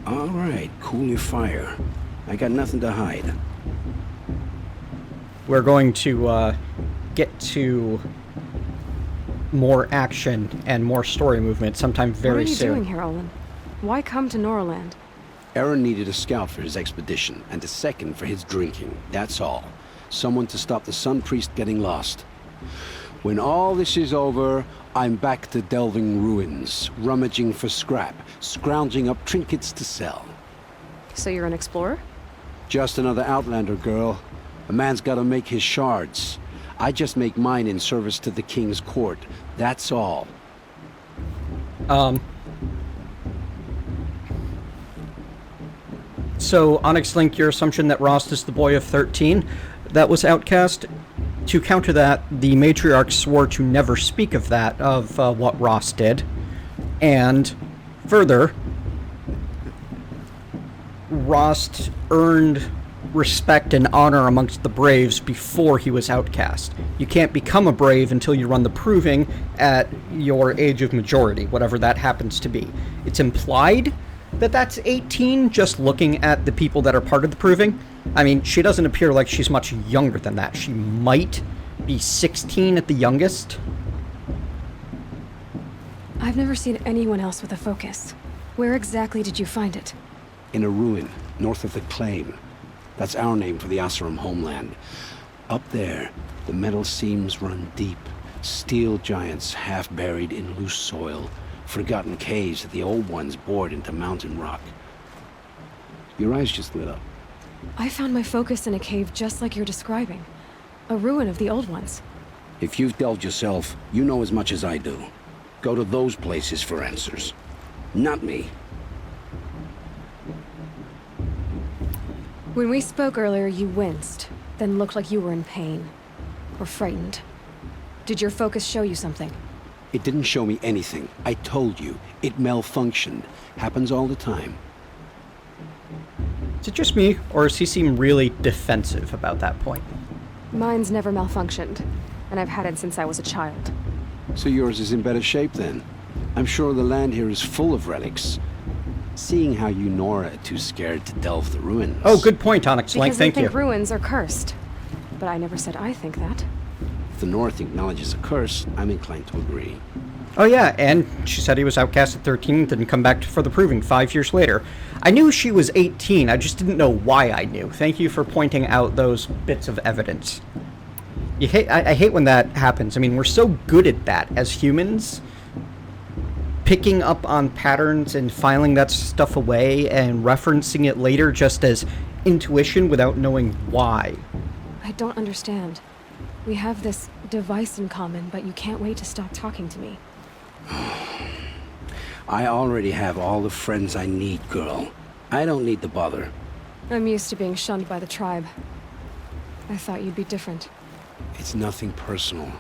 All right, cool your fire. I got nothing to hide. We're going to get to more action and more story movement sometime very soon. What are you doing here, Olin? Why come to Norland? Aaron needed a scout for his expedition, and a second for his drinking. That's all. Someone to stop the Sun Priest getting lost. When all this is over, I'm back to delving ruins, rummaging for scrap, scrounging up trinkets to sell. So you're an explorer? Just another Outlander, girl. A man's gotta make his shards. I just make mine in service to the King's court. That's all. So, Onyx Link, your assumption that Rost is the boy of 13 that was outcast, to counter that, the matriarch swore to never speak of that, of what Rost did. And further, Rost earned respect and honor amongst the Braves before he was outcast. You can't become a Brave until you run the Proving at your age of majority, whatever that happens to be. It's implied that that's 18, just looking at the people that are part of the Proving. I mean, she doesn't appear like she's much younger than that. She might be 16 at the youngest. I've never seen anyone else with a focus. Where exactly did you find it? In a ruin, north of the Claim. That's our name for the Asuram homeland. Up there, the metal seams run deep. Steel giants half buried in loose soil. Forgotten caves that the old ones bored into mountain rock. Your eyes just lit up. I found my focus in a cave just like you're describing. A ruin of the old ones. If you've delved yourself, you know as much as I do. Go to those places for answers. Not me. When we spoke earlier, you winced, then looked like you were in pain. Or frightened. Did your focus show you something? It didn't show me anything. I told you. It malfunctioned. Happens all the time. Is it just me, or does he seem really defensive about that point? Mine's never malfunctioned, and I've had it since I was a child. So yours is in better shape then. I'm sure the land here is full of relics. Seeing how you Nora are too scared to delve the ruins. Oh, good point, Onyx Link, Because thank I you. think ruins are cursed. But I never said I think that. If the North acknowledges a curse, I'm inclined to agree. Oh yeah, and she said he was outcast at 13, didn't come back for the Proving 5 years later. I knew she was 18, I just didn't know why I knew. Thank you for pointing out those bits of evidence. I hate when that happens. I mean, we're so good at that as humans. Picking up on patterns and filing that stuff away and referencing it later just as intuition without knowing why. I don't understand. We have this device in common, but you can't wait to stop talking to me. I already have all the friends I need, girl. I don't need the bother. I'm used to being shunned by the tribe. I thought you'd be different. It's nothing personal.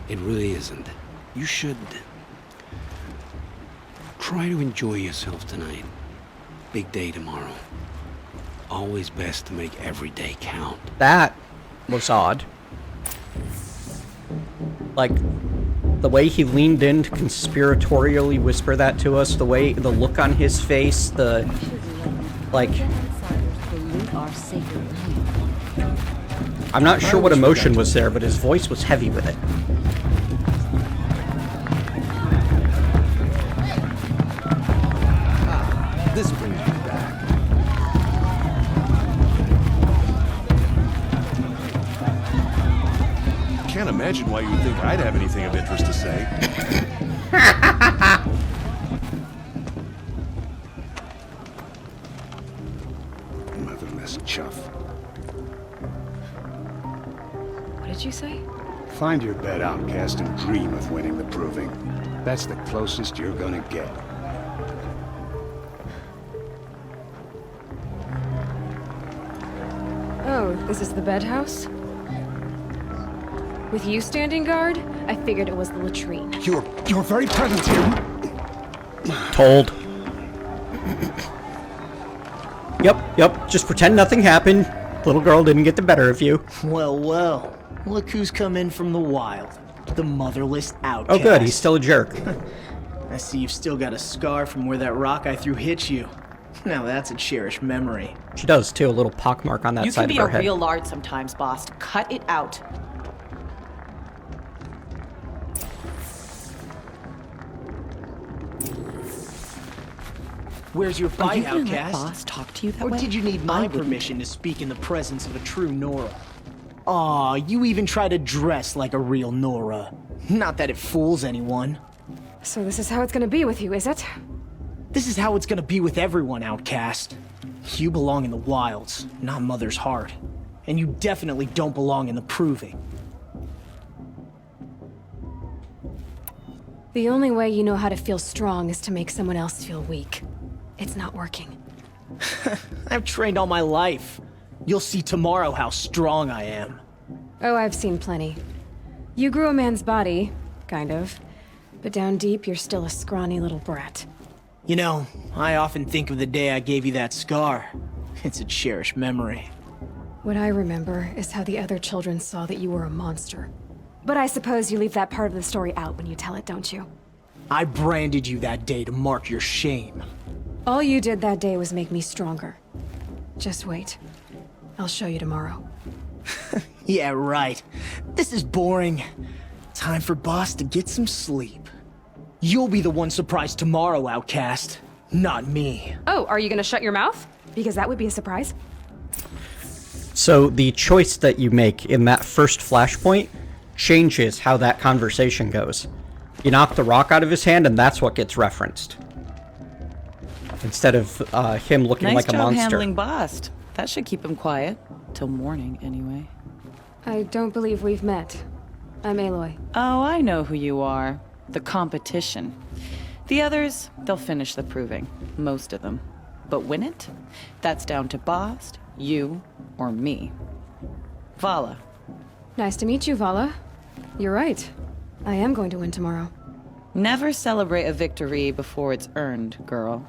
It really isn't. You should Try to enjoy yourself tonight. Big day tomorrow. Always best to make every day count. That was odd. Like, the way he leaned in to conspiratorially whisper that to us, the look on his face, like... I'm not sure what emotion was there, but his voice was heavy with it. This brings me back. Can't imagine why you would think I'd have anything of interest to say. Motherless chuff. What did you say? Find your bed, outcast, and dream of winning the proving. That's the closest you're gonna get. Oh, this is the bed house? With you standing guard, I figured it was the latrine. Your very presence here. Told. Yep, just pretend nothing happened. Little girl didn't get the better of you. Well, well. Look who's come in from the wild. The motherless outcast. Oh good, he's still a jerk. I see you've still got a scar from where that rock I threw hit you. Now that's a cherished memory. She does too, a little pockmark on that side of her head. You can be a real lard sometimes, boss. Cut it out. Where's your bite, Are you gonna let outcast? boss talk to you that Or way? did you need my permission to speak in the presence of a true Nora? Aw, you even try to dress like a real Nora. Not that it fools anyone. So this is how it's gonna be with you, is it? This is how it's gonna be with everyone, outcast. You belong in the wilds, not Mother's heart. And you definitely don't belong in the proving. The only way you know how to feel strong is to make someone else feel weak. It's not working. I've trained all my life. You'll see tomorrow how strong I am. Oh, I've seen plenty. You grew a man's body, kind of. But down deep, you're still a scrawny little brat. You know, I often think of the day I gave you that scar. It's a cherished memory. What I remember is how the other children saw that you were a monster. But I suppose you leave that part of the story out when you tell it, don't you? I branded you that day to mark your shame. All you did that day was make me stronger. Just wait. I'll show you tomorrow. Yeah, right. This is boring. Time for boss to get some sleep. You'll be the one surprised tomorrow, outcast. Not me. Oh, are you gonna shut your mouth? Because that would be a surprise. So the choice that you make in that first flashpoint changes how that conversation goes. You knock the rock out of his hand and that's what gets referenced. Instead of him looking like a monster. Nice job handling Bast. That should keep him quiet. Till morning, anyway. I don't believe we've met. I'm Aloy. Oh, I know who you are. The competition. The others, they'll finish the proving. Most of them. But win it? That's down to Bast, you, or me. Vala. Nice to meet you, Vala. You're right. I am going to win tomorrow. Never celebrate a victory before it's earned, girl.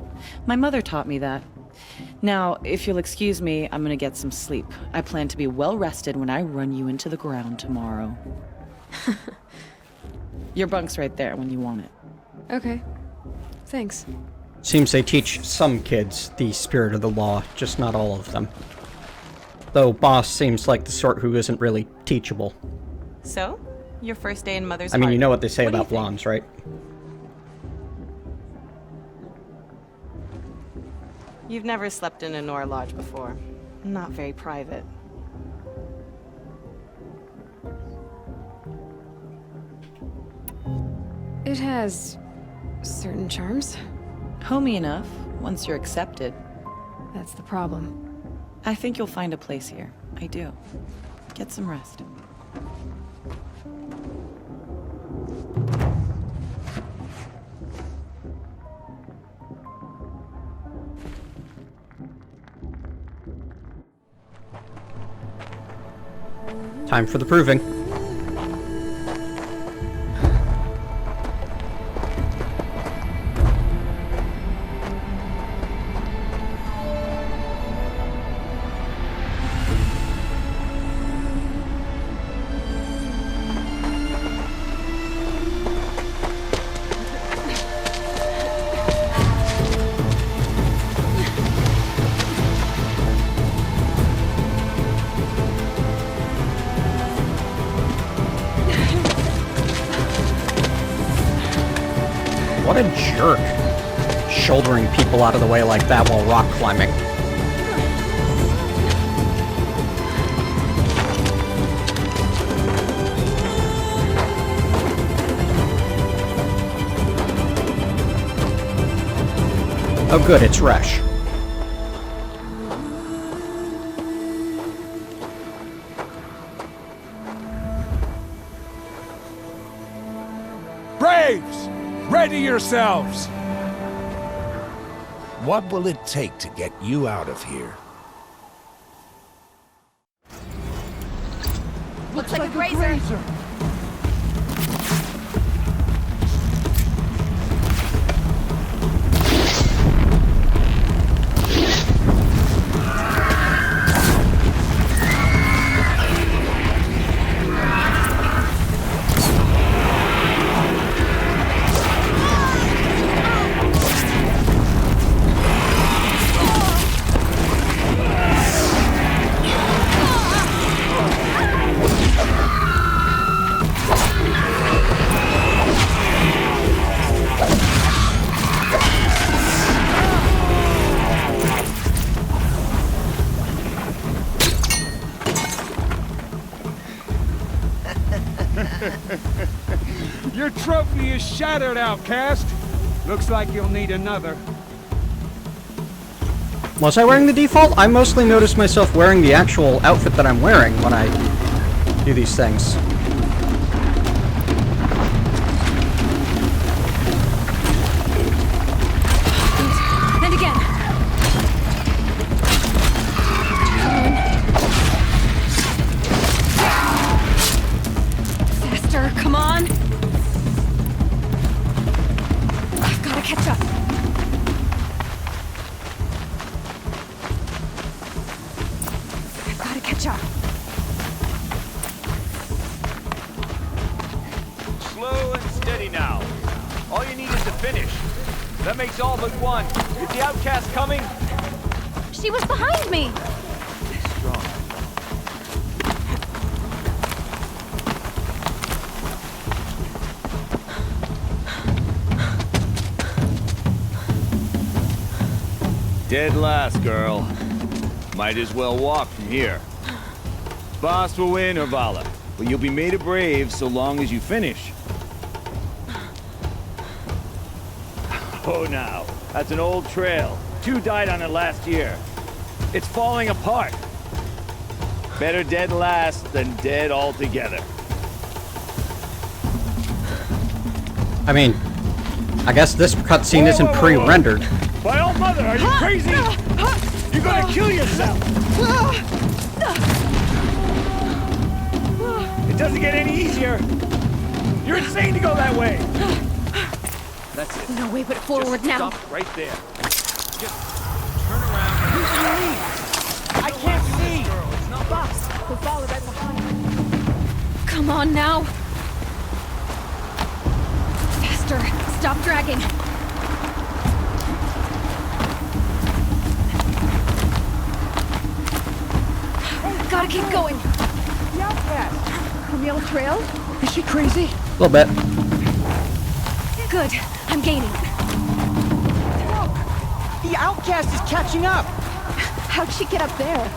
My mother taught me that. Now, if you'll excuse me, I'm gonna get some sleep. I plan to be well rested when I run you into the ground tomorrow. Your bunk's right there when you want it. Okay. Thanks. Seems they teach some kids the spirit of the law, just not all of them. Though Boss seems like the sort who isn't really teachable. So, your first day in Mother's I mean, heart. you know what they say What do you about think? blondes, right? You've never slept in a Nora lodge before. Not very private. It has certain charms. Homey enough, once you're accepted. That's the problem. I think you'll find a place here. I do. Get some rest. Time for the proving. jerk, shouldering people out of the way like that while rock climbing. Oh good, it's Resh. Braves! Ready yourselves! What will it take to get you out of here? Looks like a grazer. Your trophy is shattered, outcast. Looks like you'll need another. Was I wearing the default? I mostly notice myself wearing the actual outfit that I'm wearing when I do these things. And again. Faster, come on. I've got to catch up. I've got to catch up. Slow and steady now. All you need is to finish. That makes all but one. Is the outcast coming? She was behind me. Strong. Dead last, girl. Might as well walk from here. Boss will win or Vala, but you'll be made a brave so long as you finish. Oh, now. That's an old trail. 2 died on it last year. It's falling apart. Better dead last than dead altogether. I mean, I guess this cutscene isn't pre-rendered. By all mother, are you crazy? You're gonna kill yourself! It doesn't get any easier. You're insane to go that way. That's it. No way but forward now. Stop right there. Just turn around. I can't see. It's not Boss, we'll follow right behind. Come on now. Faster. Stop dragging. Gotta keep going. The outcast. On the old trail? Is she crazy? A little bit. Good. I'm gaining. Look! The outcast is catching up! How'd she get up there?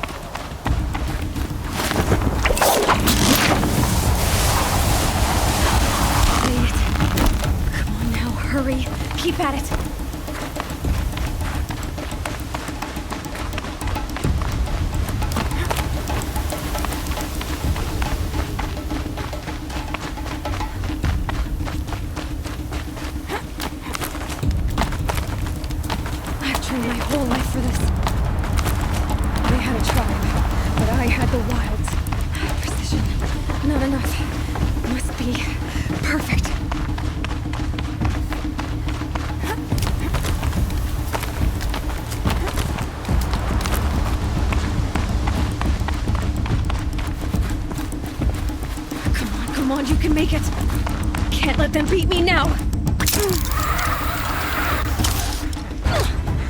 Wait. Come on now, hurry. Keep at it. My whole life for this. They had a tribe, but I had the wilds. Precision. Not enough. Must be perfect. Come on, you can make it. Can't let them beat me now.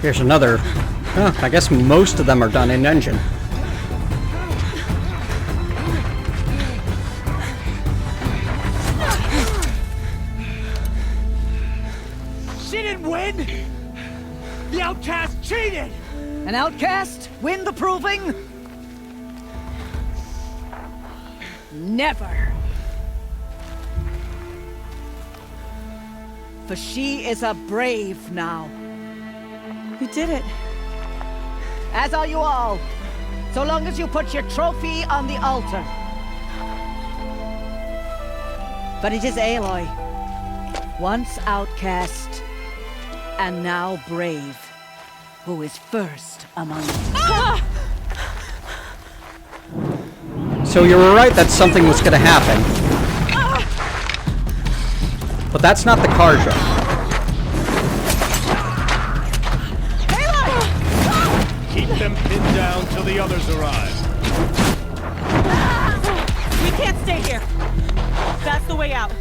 Here's another. I guess most of them are done in engine. She didn't outcast cheated! An outcast win the proving? Never. For she is a brave now. You did it. As are you all. So long as you put your trophy on the altar. But it is Aloy, once outcast, and now brave, who is first among us. So you were right that something was going to happen. But that's not the Karja. Keep them pinned down till the others arrive. We can't stay here. That's the way out.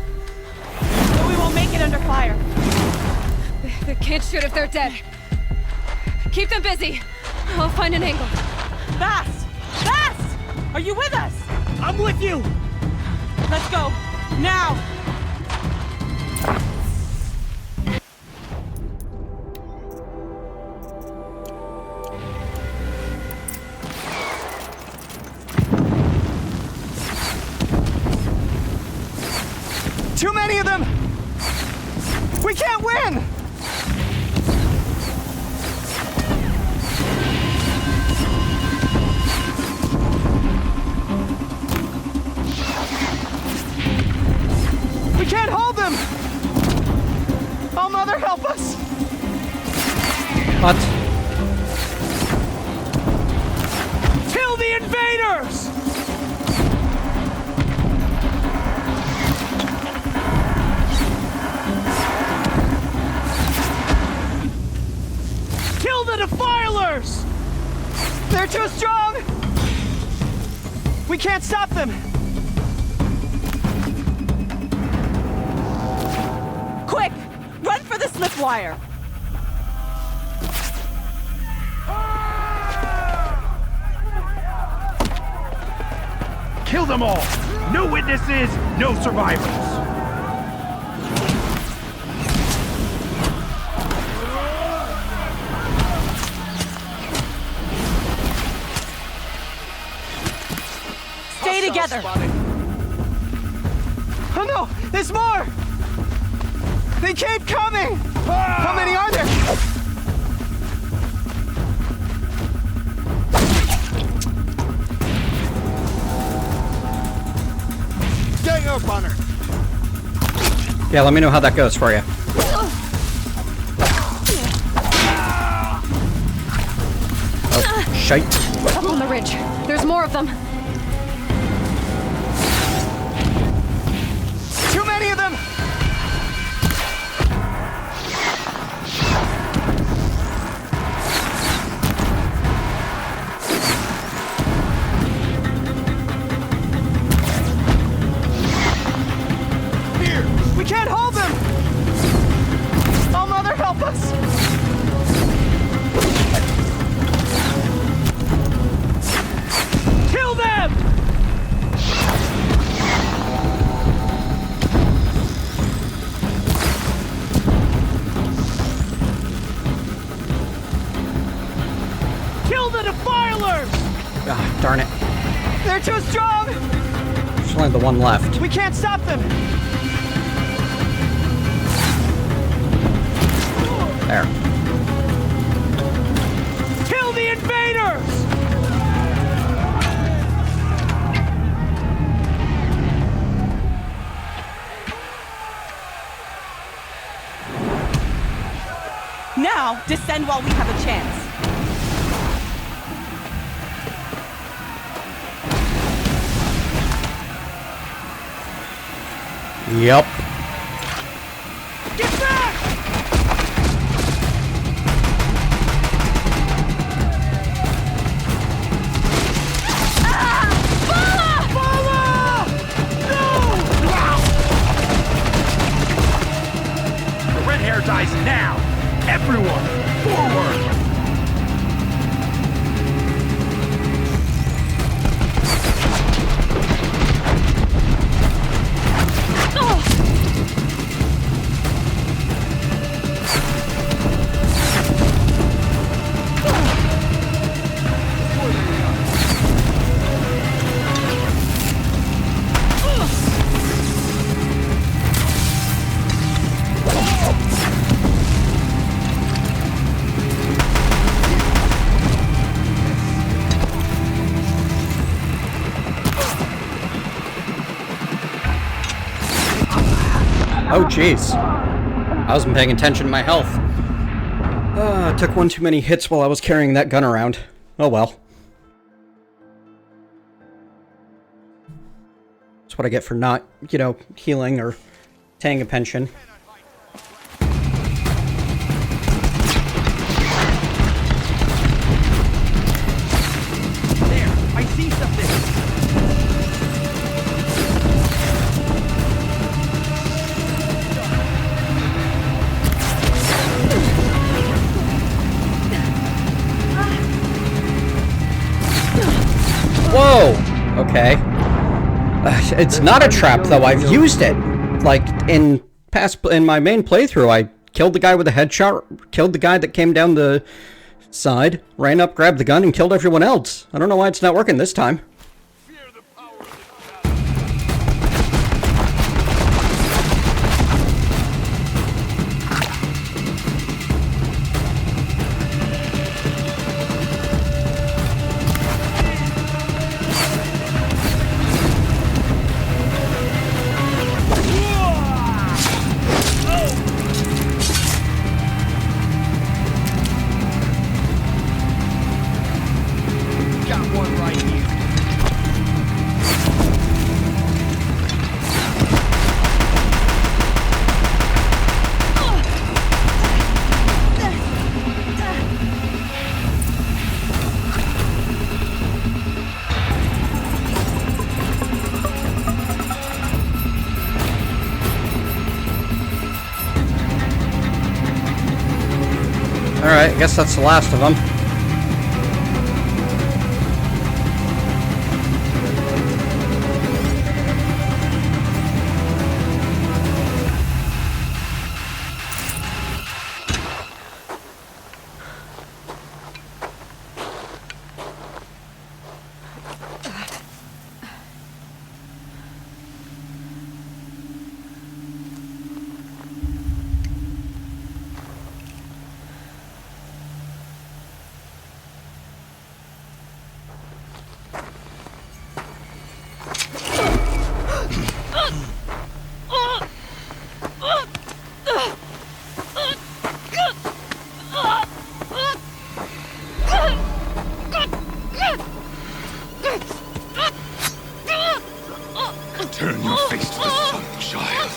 But we won't make it under fire. They can't shoot if they're dead. Keep them busy. I'll find an angle. Fast! Fast! Are you with us? I'm with you! Let's go. Now! Too many of them! We can't win! We can't hold them! Oh, Mother, help us! What? Kill the invaders! Kill the defilers! They're too strong! We can't stop them! Quick! Run for the slip wire! Kill them all! No witnesses, no survivors! Stay together! Oh no! There's more! They keep coming! How many are there? Gang up on her! Yeah, let me know how that goes for you. Oh, shite. Up on the ridge. There's more of them. Too many of them! Here! We can't hold them! Oh, Mother, help us! Kill them! Kill the defilers! Ah, darn it. They're too strong! There's only the one left. We can't stop them! There. Kill the invaders! Now, descend while we have a chance. Yup. Get back! The red hair dies now! Everyone, forward! Oh, jeez. I wasn't paying attention to my health. I took one too many hits while I was carrying that gun around. Oh well. That's what I get for not, you know, healing or paying attention. There, I see something. Whoa! Okay. It's not a trap, though. I've used it. Like, in my main playthrough, I killed the guy with a headshot, killed the guy that came down the side, ran up, grabbed the gun, and killed everyone else. I don't know why it's not working this time. Alright, I guess that's the last of them. Turn your face to the sun, child.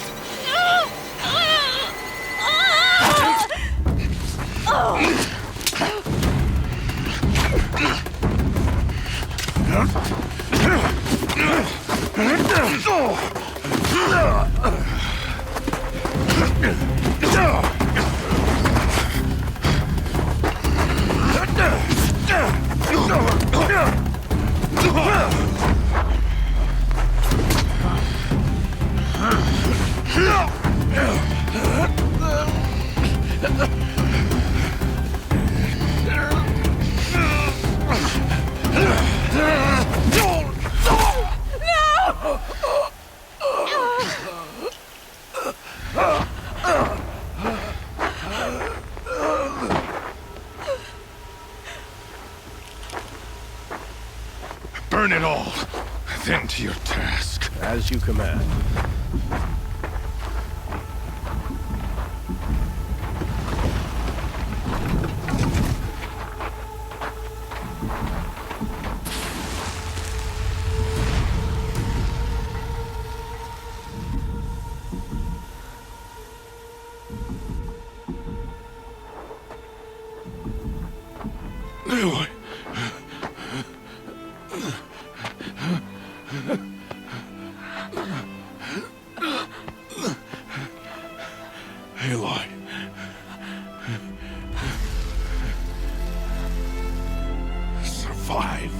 Burn it all, then to your task. As you command. Aloy. Aloy. Survive.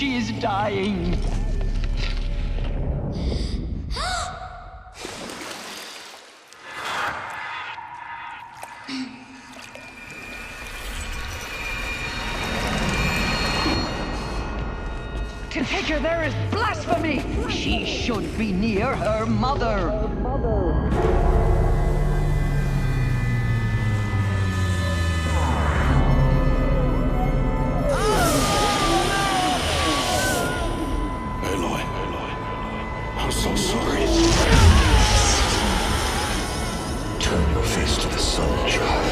She is dying. To take her there is blasphemy! She should be near her mother. Aloy, I'm so sorry. Turn your face to the sun, child.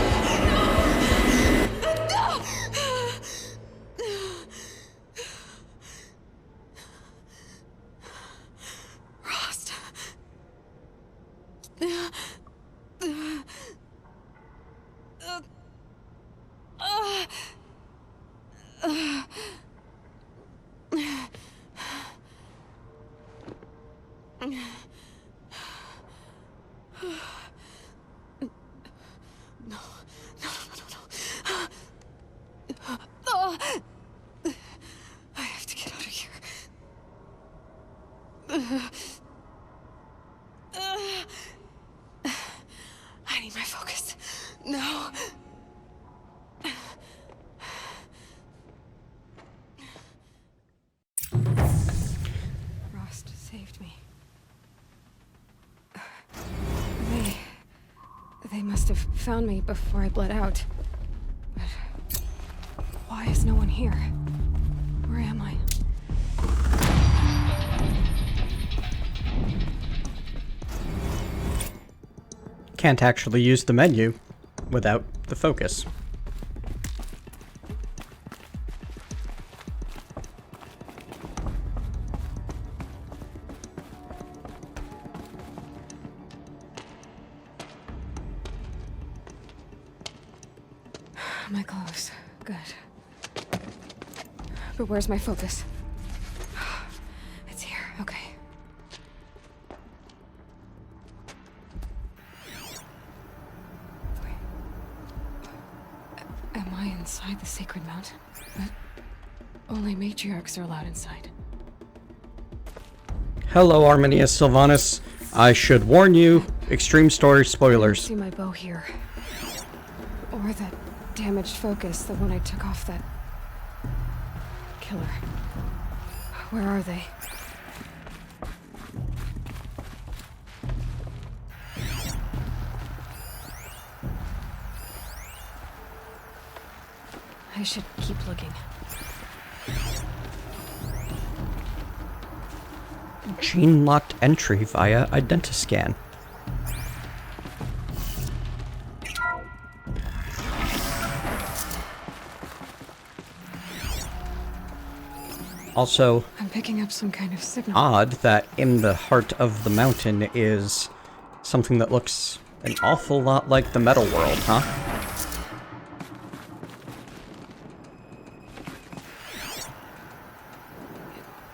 I have to get out of here. I need my focus. No. Rost saved me. They must have found me before I bled out. But why is no one here? Where am I? Can't actually use the menu without the focus. My clothes. Good. But where's my focus? It's here. Okay. Wait. Am I inside the sacred mountain? But only matriarchs are allowed inside. Hello, Arminius Sylvanus. I should warn you, extreme story spoilers. See my bow here. Or that damaged focus, the one I took off that killer. Where are they? I should keep looking. Gene-locked entry via Identiscan. Also, I'm picking up some kind of signal. odd that in the heart of the mountain is something that looks an awful lot like the metal world, huh?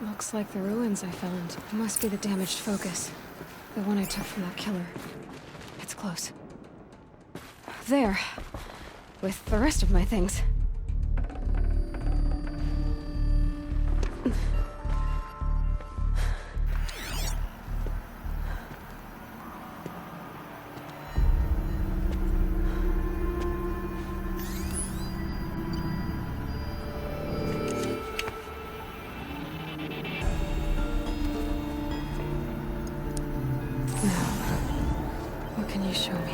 Looks like the ruins I found. It must be the damaged focus. The one I took from that killer. It's close. There. With the rest of my things. What can you show me?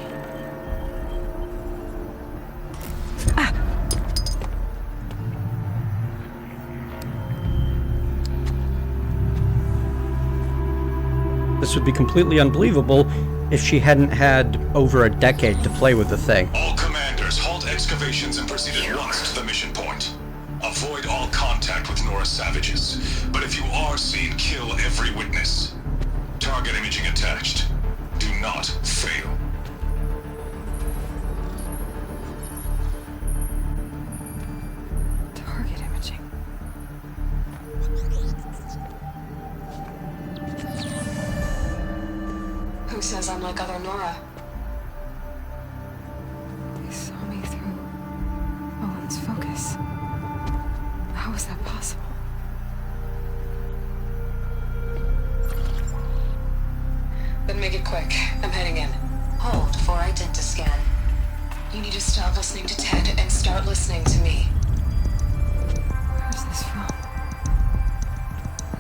This would be completely unbelievable if she hadn't had over a decade to play with the thing. All commanders, halt excavations and proceed at once to the mission point. Avoid all contact with Nora savages. But if you are seen, kill every witness. Target imaging attached. Do not fail. Target imaging. Who says I'm like other Nora? They saw me through Owen's focus. How is that possible? quick. I'm heading in. Hold for identiscan. You need to stop listening to Ted and start listening to me. Where's this from?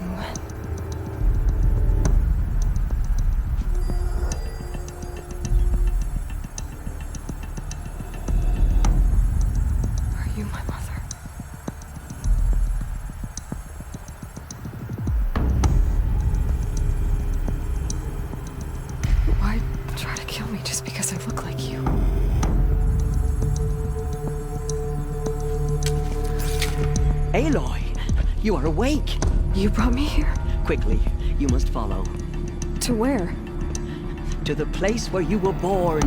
And when? Are you my mother? Why try to kill me just because I look like you? Aloy, you are awake. You brought me here? Quickly, you must follow. To where? To the place where you were born.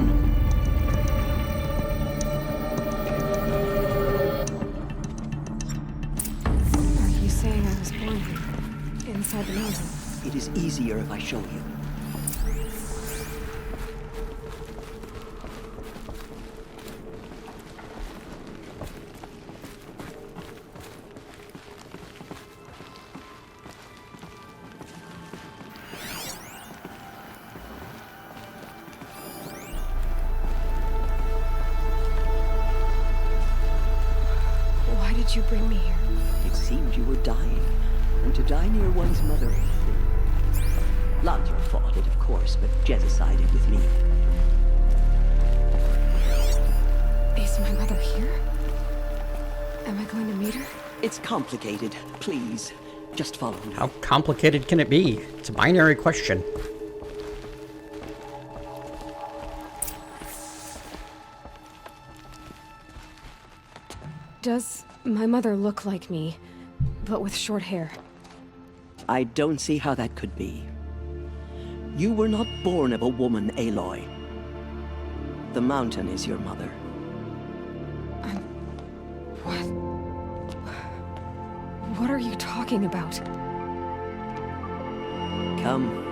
Are you saying I was born here? Inside the mountain? It is easier if I show you. Why did you bring me here? It seemed you were dying, and to die near one's mother. Lansra fought it, of course, but Jezza sided with me. Is my mother here? Am I going to meet her? It's complicated. Please, just follow me. How complicated can it be? It's a binary question. Does my mother look like me, but with short hair? I don't see how that could be. You were not born of a woman, Aloy. The mountain is your mother. What are you talking about? Come.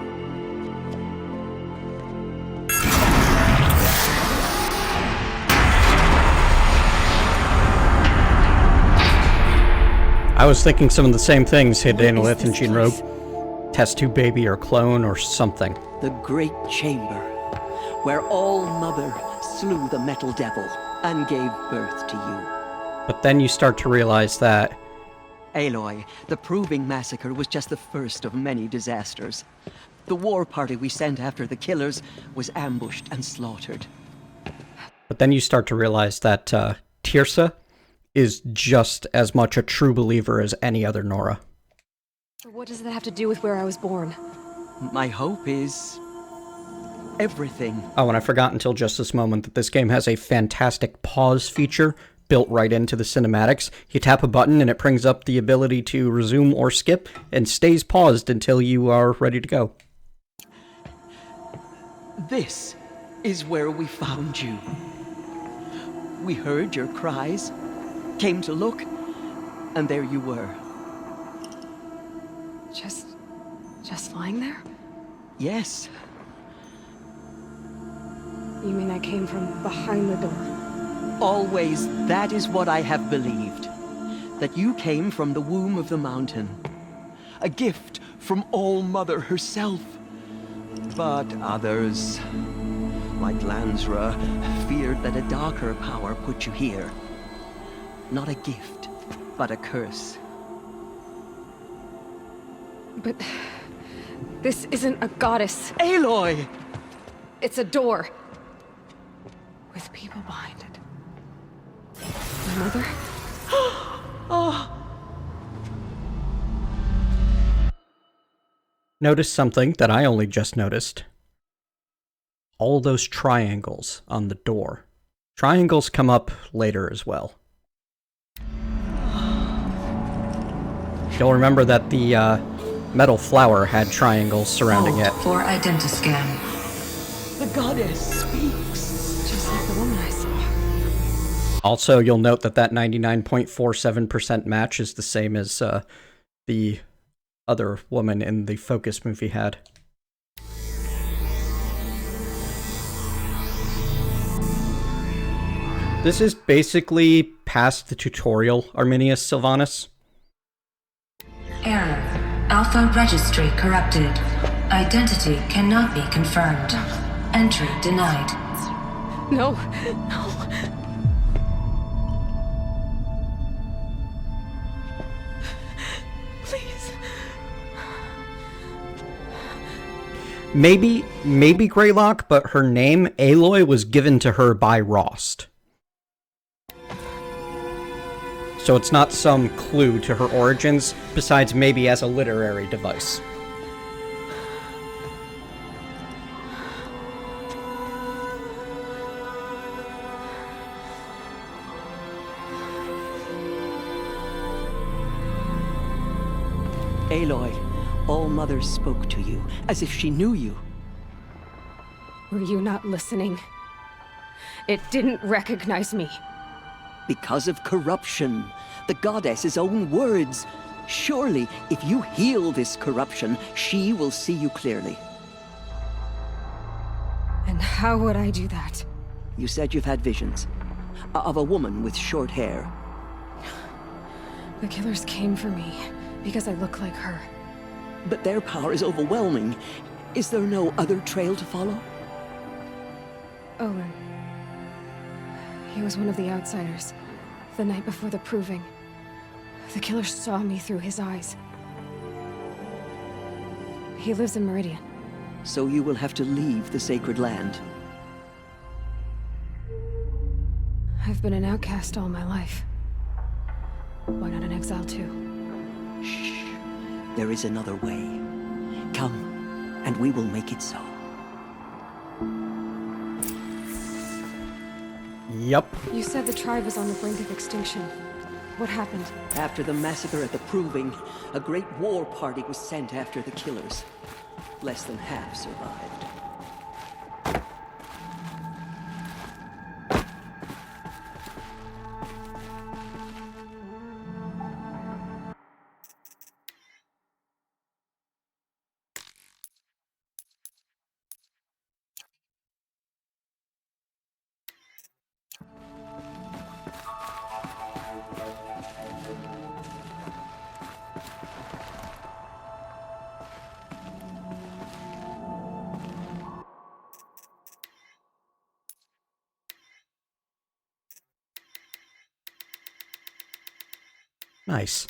I was thinking some of the same things, Hydainalith and Jean Rogue. Test tube baby or clone or something. The great chamber, where All Mother slew the metal devil and gave birth to you. But then you start to realize that... Aloy, the Proving Massacre was just the first of many disasters. The war party we sent after the killers was ambushed and slaughtered. But then you start to realize that Teersa is just as much a true believer as any other Nora. What does that have to do with where I was born? My hope is... everything. Oh, and I forgot until just this moment that this game has a fantastic pause feature built right into the cinematics. You tap a button and it brings up the ability to resume or skip and stays paused until you are ready to go. This is where we found you. We heard your cries, came to look, and there you were. Just lying there? Yes. You mean I came from behind the door? Always, that is what I have believed. That you came from the womb of the mountain. A gift from All Mother herself. But others, like Lansra, feared that a darker power put you here. Not a gift, but a curse. But... this isn't a goddess. Aloy! It's a door. With people behind it. My mother? Oh! Notice something that I only just noticed. All those triangles on the door. Triangles come up later as well. You'll remember that the metal flower had triangles surrounding it. For identiscan. The goddess speaks. Just like the woman I saw. Also, you'll note that that 99.47% match is the same as the other woman in the Focus movie had. This is basically past the tutorial, Arminius Sylvanus. Error. Alpha registry corrupted. Identity cannot be confirmed. Entry denied. No, no. Please. Maybe Greylock, but her name, Aloy, was given to her by Rost. So it's not some clue to her origins, besides maybe as a literary device. Aloy, All-Mother spoke to you, as if she knew you. Were you not listening? It didn't recognize me. Because of corruption. The goddess's own words. Surely, if you heal this corruption, she will see you clearly. And how would I do that? You said you've had visions. Of a woman with short hair. The killers came for me, because I look like her. But their power is overwhelming. Is there no other trail to follow? Owen. He was one of the outsiders, the night before the proving. The killer saw me through his eyes. He lives in Meridian. So you will have to leave the sacred land. I've been an outcast all my life. Why not an exile too? Shh. There is another way. Come, and we will make it so. Yup. You said the tribe was on the brink of extinction. What happened? After the massacre at the Proving, a great war party was sent after the killers. Less than half survived. Nice.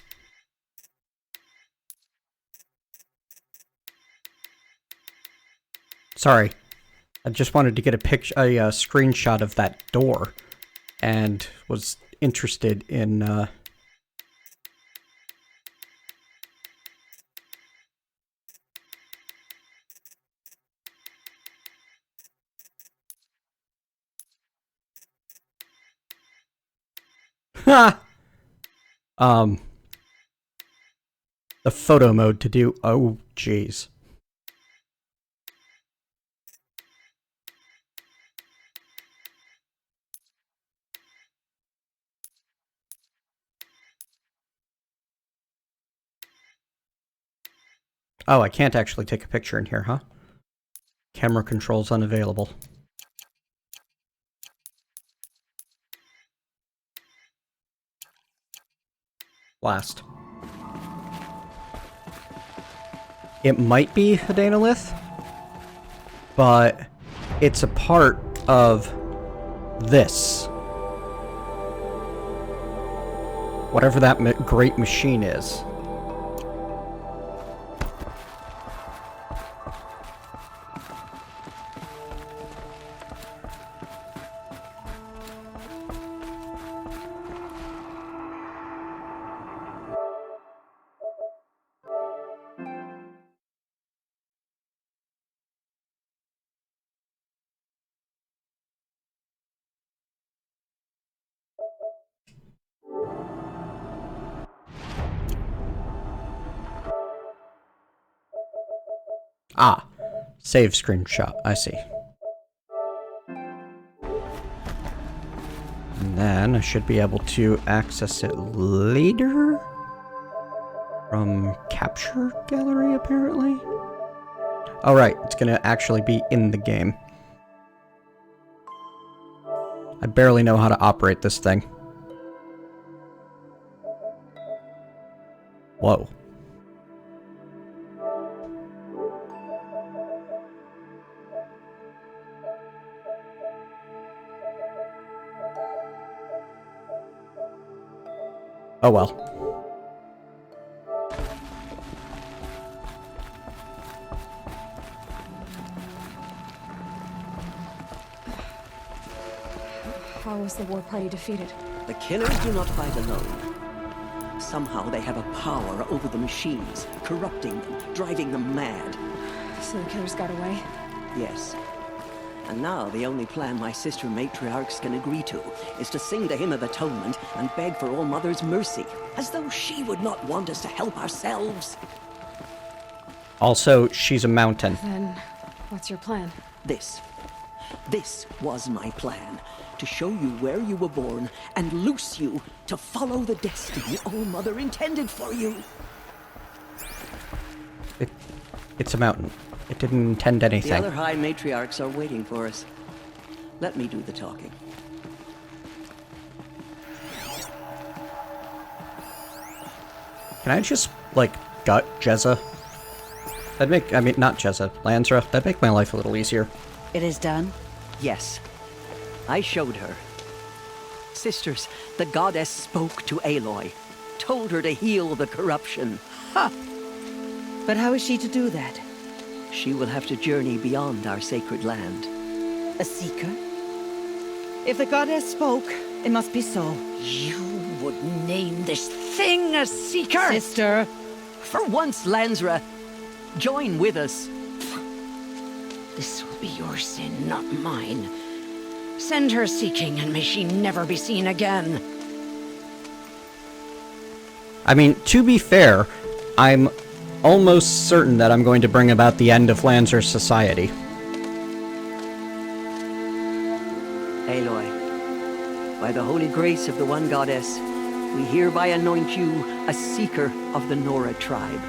Sorry. I just wanted to get a screenshot of that door, and was interested in, Ha! The photo mode to do... Oh, jeez. Oh, I can't actually take a picture in here, huh? Camera controls unavailable. Blast. It might be a Danalith, but it's a part of this. Whatever that great machine is. Ah, save screenshot, I see. And then I should be able to access it later? From Capture Gallery, apparently? Oh right, it's gonna actually be in the game. I barely know how to operate this thing. Oh well. How was the war party defeated? The killers do not fight alone. Somehow they have a power over the machines, corrupting them, driving them mad. So the killers got away? Yes. And now the only plan my sister matriarchs can agree to is to sing the Hymn of Atonement and beg for All Mother's mercy, as though she would not want us to help ourselves. Also, she's a mountain. Then, what's your plan? This was my plan. To show you where you were born and loose you to follow the destiny All Mother intended for you. It's a mountain. It didn't intend anything. The other High Matriarchs are waiting for us. Let me do the talking. Can I just, like, gut Jezza? That'd make, I mean, not Jezza, Lansra. That'd make my life a little easier. It is done? Yes. I showed her. Sisters, the goddess spoke to Aloy. Told her to heal the corruption. Ha! But how is she to do that? She will have to journey beyond our sacred land. A seeker? If the goddess spoke, it must be so. You would name this thing a seeker? Sister! For once, Lansra, join with us. This will be your sin, not mine. Send her seeking, and may she never be seen again. I mean, to be fair, I'm almost certain that I'm going to bring about the end of Lansra's society. Aloy, by the holy grace of the one goddess, we hereby anoint you a seeker of the Nora tribe.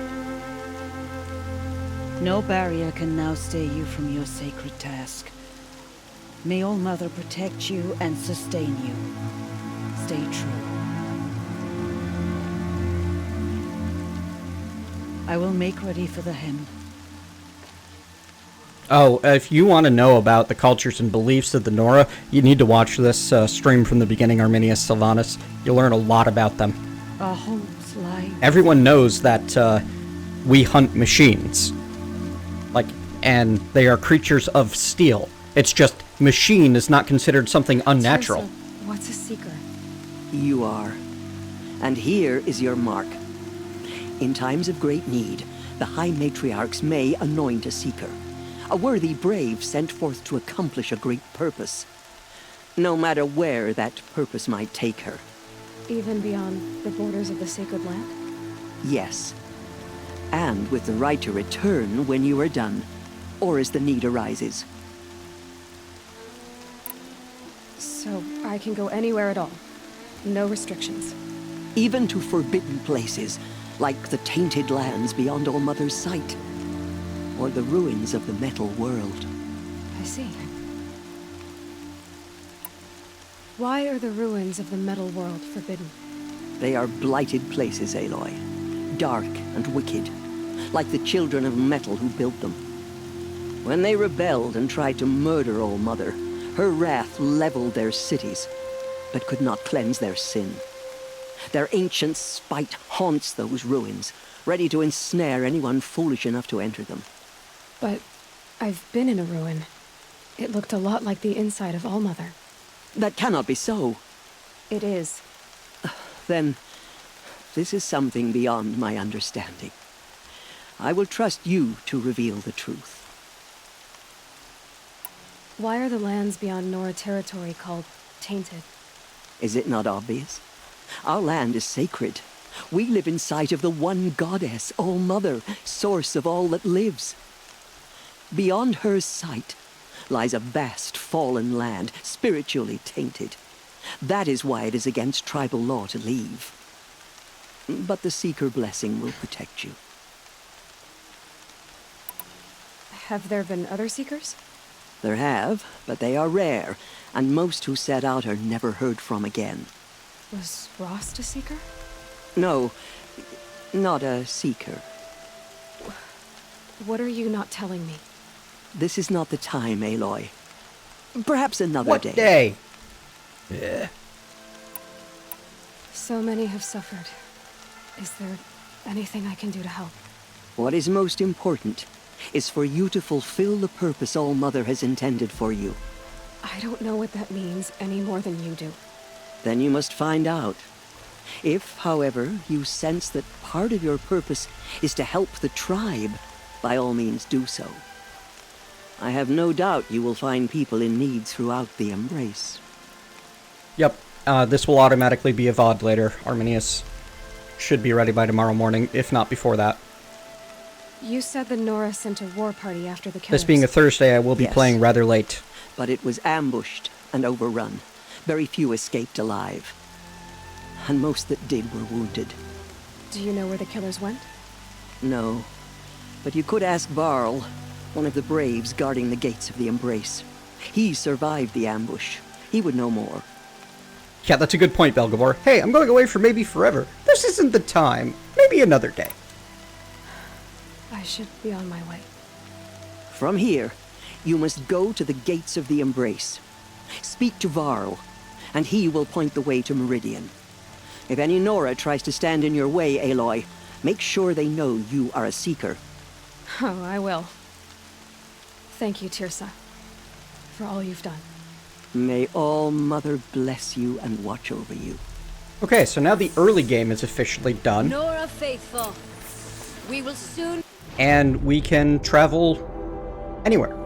No barrier can now stay you from your sacred task. May All Mother protect you and sustain you. Stay true. I will make ready for the hymn. Oh, if you want to know about the cultures and beliefs of the Nora, you need to watch this stream from the beginning, Arminius Sylvanus. You'll learn a lot about them. Our homes lie... Everyone knows that we hunt machines. Like, and they are creatures of steel. It's just, machine is not considered something unnatural. So, what's a seeker? You are. And here is your mark. In times of great need, the High Matriarchs may anoint a seeker. A worthy brave sent forth to accomplish a great purpose. No matter where that purpose might take her. Even beyond the borders of the sacred land? Yes. And with the right to return when you are done, or as the need arises. So, I can go anywhere at all? No restrictions? Even to forbidden places, like the tainted lands beyond All Mother's sight. Or the ruins of the metal world. I see. Why are the ruins of the metal world forbidden? They are blighted places, Aloy. Dark and wicked, like the children of metal who built them. When they rebelled and tried to murder All Mother, her wrath leveled their cities, but could not cleanse their sin. Their ancient spite haunts those ruins, ready to ensnare anyone foolish enough to enter them. But I've been in a ruin. It looked a lot like the inside of All Mother. That cannot be so. It is. Then, this is something beyond my understanding. I will trust you to reveal the truth. Why are the lands beyond Nora territory called tainted? Is it not obvious? Our land is sacred. We live in sight of the one goddess, All Mother, source of all that lives. Beyond her sight lies a vast fallen land, spiritually tainted. That is why it is against tribal law to leave. But the Seeker blessing will protect you. Have there been other Seekers? There have, but they are rare, and most who set out are never heard from again. Was Rost a Seeker? No, not a Seeker. What are you not telling me? This is not the time, Aloy. Perhaps another What day. day? Yeah. So many have suffered. Is there anything I can do to help? What is most important is for you to fulfill the purpose All-Mother has intended for you. I don't know what that means any more than you do. Then you must find out. If, however, you sense that part of your purpose is to help the tribe, by all means do so. I have no doubt you will find people in need throughout the Embrace. Yep, this will automatically be a VOD later. Arminius should be ready by tomorrow morning, if not before that. You said the Nora sent a war party after the killers. This being a Thursday, I will be playing rather late. But it was ambushed and overrun. Very few escaped alive. And most that did were wounded. Do you know where the killers went? No. But you could ask Varl, one of the Braves guarding the gates of the Embrace. He survived the ambush. He would know more. Yeah, that's a good point, Belgabor. Hey, I'm going away for maybe forever. This isn't the time. Maybe another day. I should be on my way. From here, you must go to the gates of the Embrace. Speak to Varl, and he will point the way to Meridian. If any Nora tries to stand in your way, Aloy, make sure they know you are a Seeker. Oh, I will. Thank you, Tirsa, for all you've done. May All-Mother bless you and watch over you. Okay, so now the early game is officially done. Nora Faithful, we will soon... And we can travel anywhere.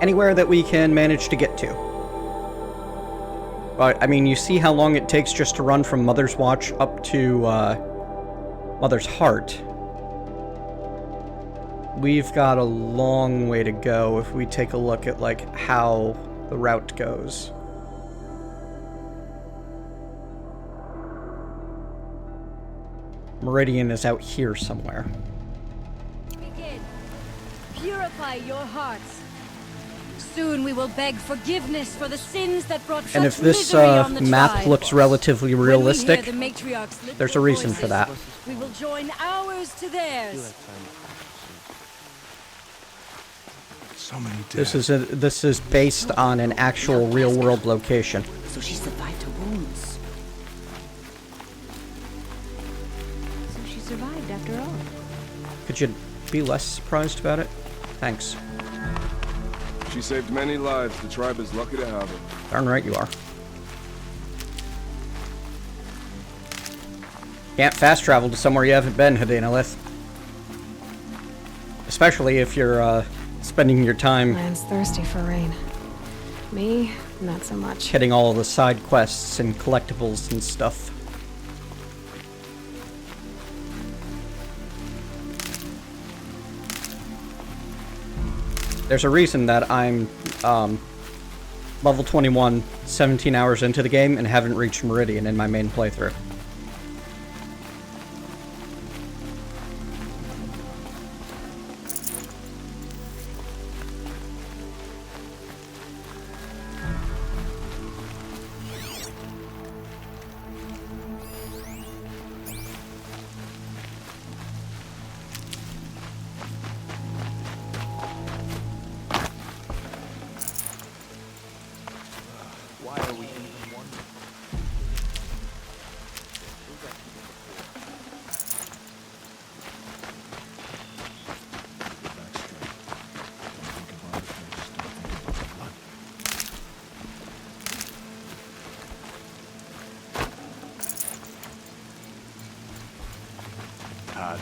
Anywhere that we can manage to get to. But, I mean, you see how long it takes just to run from Mother's Watch up to, Mother's Heart. We've got a long way to go if we take a look at, like, how the route goes. Meridian is out here somewhere. Begin. Purify your hearts. Soon we will beg forgiveness for the sins that brought such And if this misery on the map tribe. looks relatively realistic, When we hear the matriarchs lift there's a their reason for that. voices, we will join ours to theirs. So many This is based on an actual real-world location. So she survived her wounds. So she survived after all. Could you be less surprised about it? Thanks. She saved many lives. The tribe is lucky to have her. Darn right you are. Can't fast travel to somewhere you haven't been, Hedinalith. Especially if you're, spending your time Land's thirsty for rain. Me, not so much. hitting all of the side quests and collectibles and stuff. There's a reason that I'm level 21, 17 hours into the game, and haven't reached Meridian in my main playthrough. Why are we even one?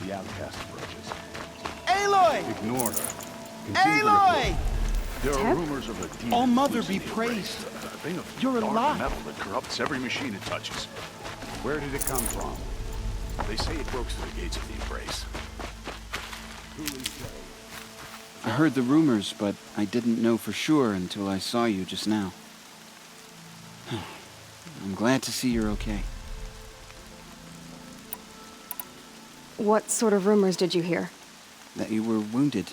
The outcast approaches. Aloy! Ignore her. Continue to Aloy! report. There are rumors of a demon. All Mother loose in be the praised. Embrace, a thing of You're dark alive. metal that corrupts every machine it touches. Where did it come from? They say it broke through the gates of the Embrace. I heard the rumors, but I didn't know for sure until I saw you just now. I'm glad to see you're okay. What sort of rumors did you hear? That you were wounded,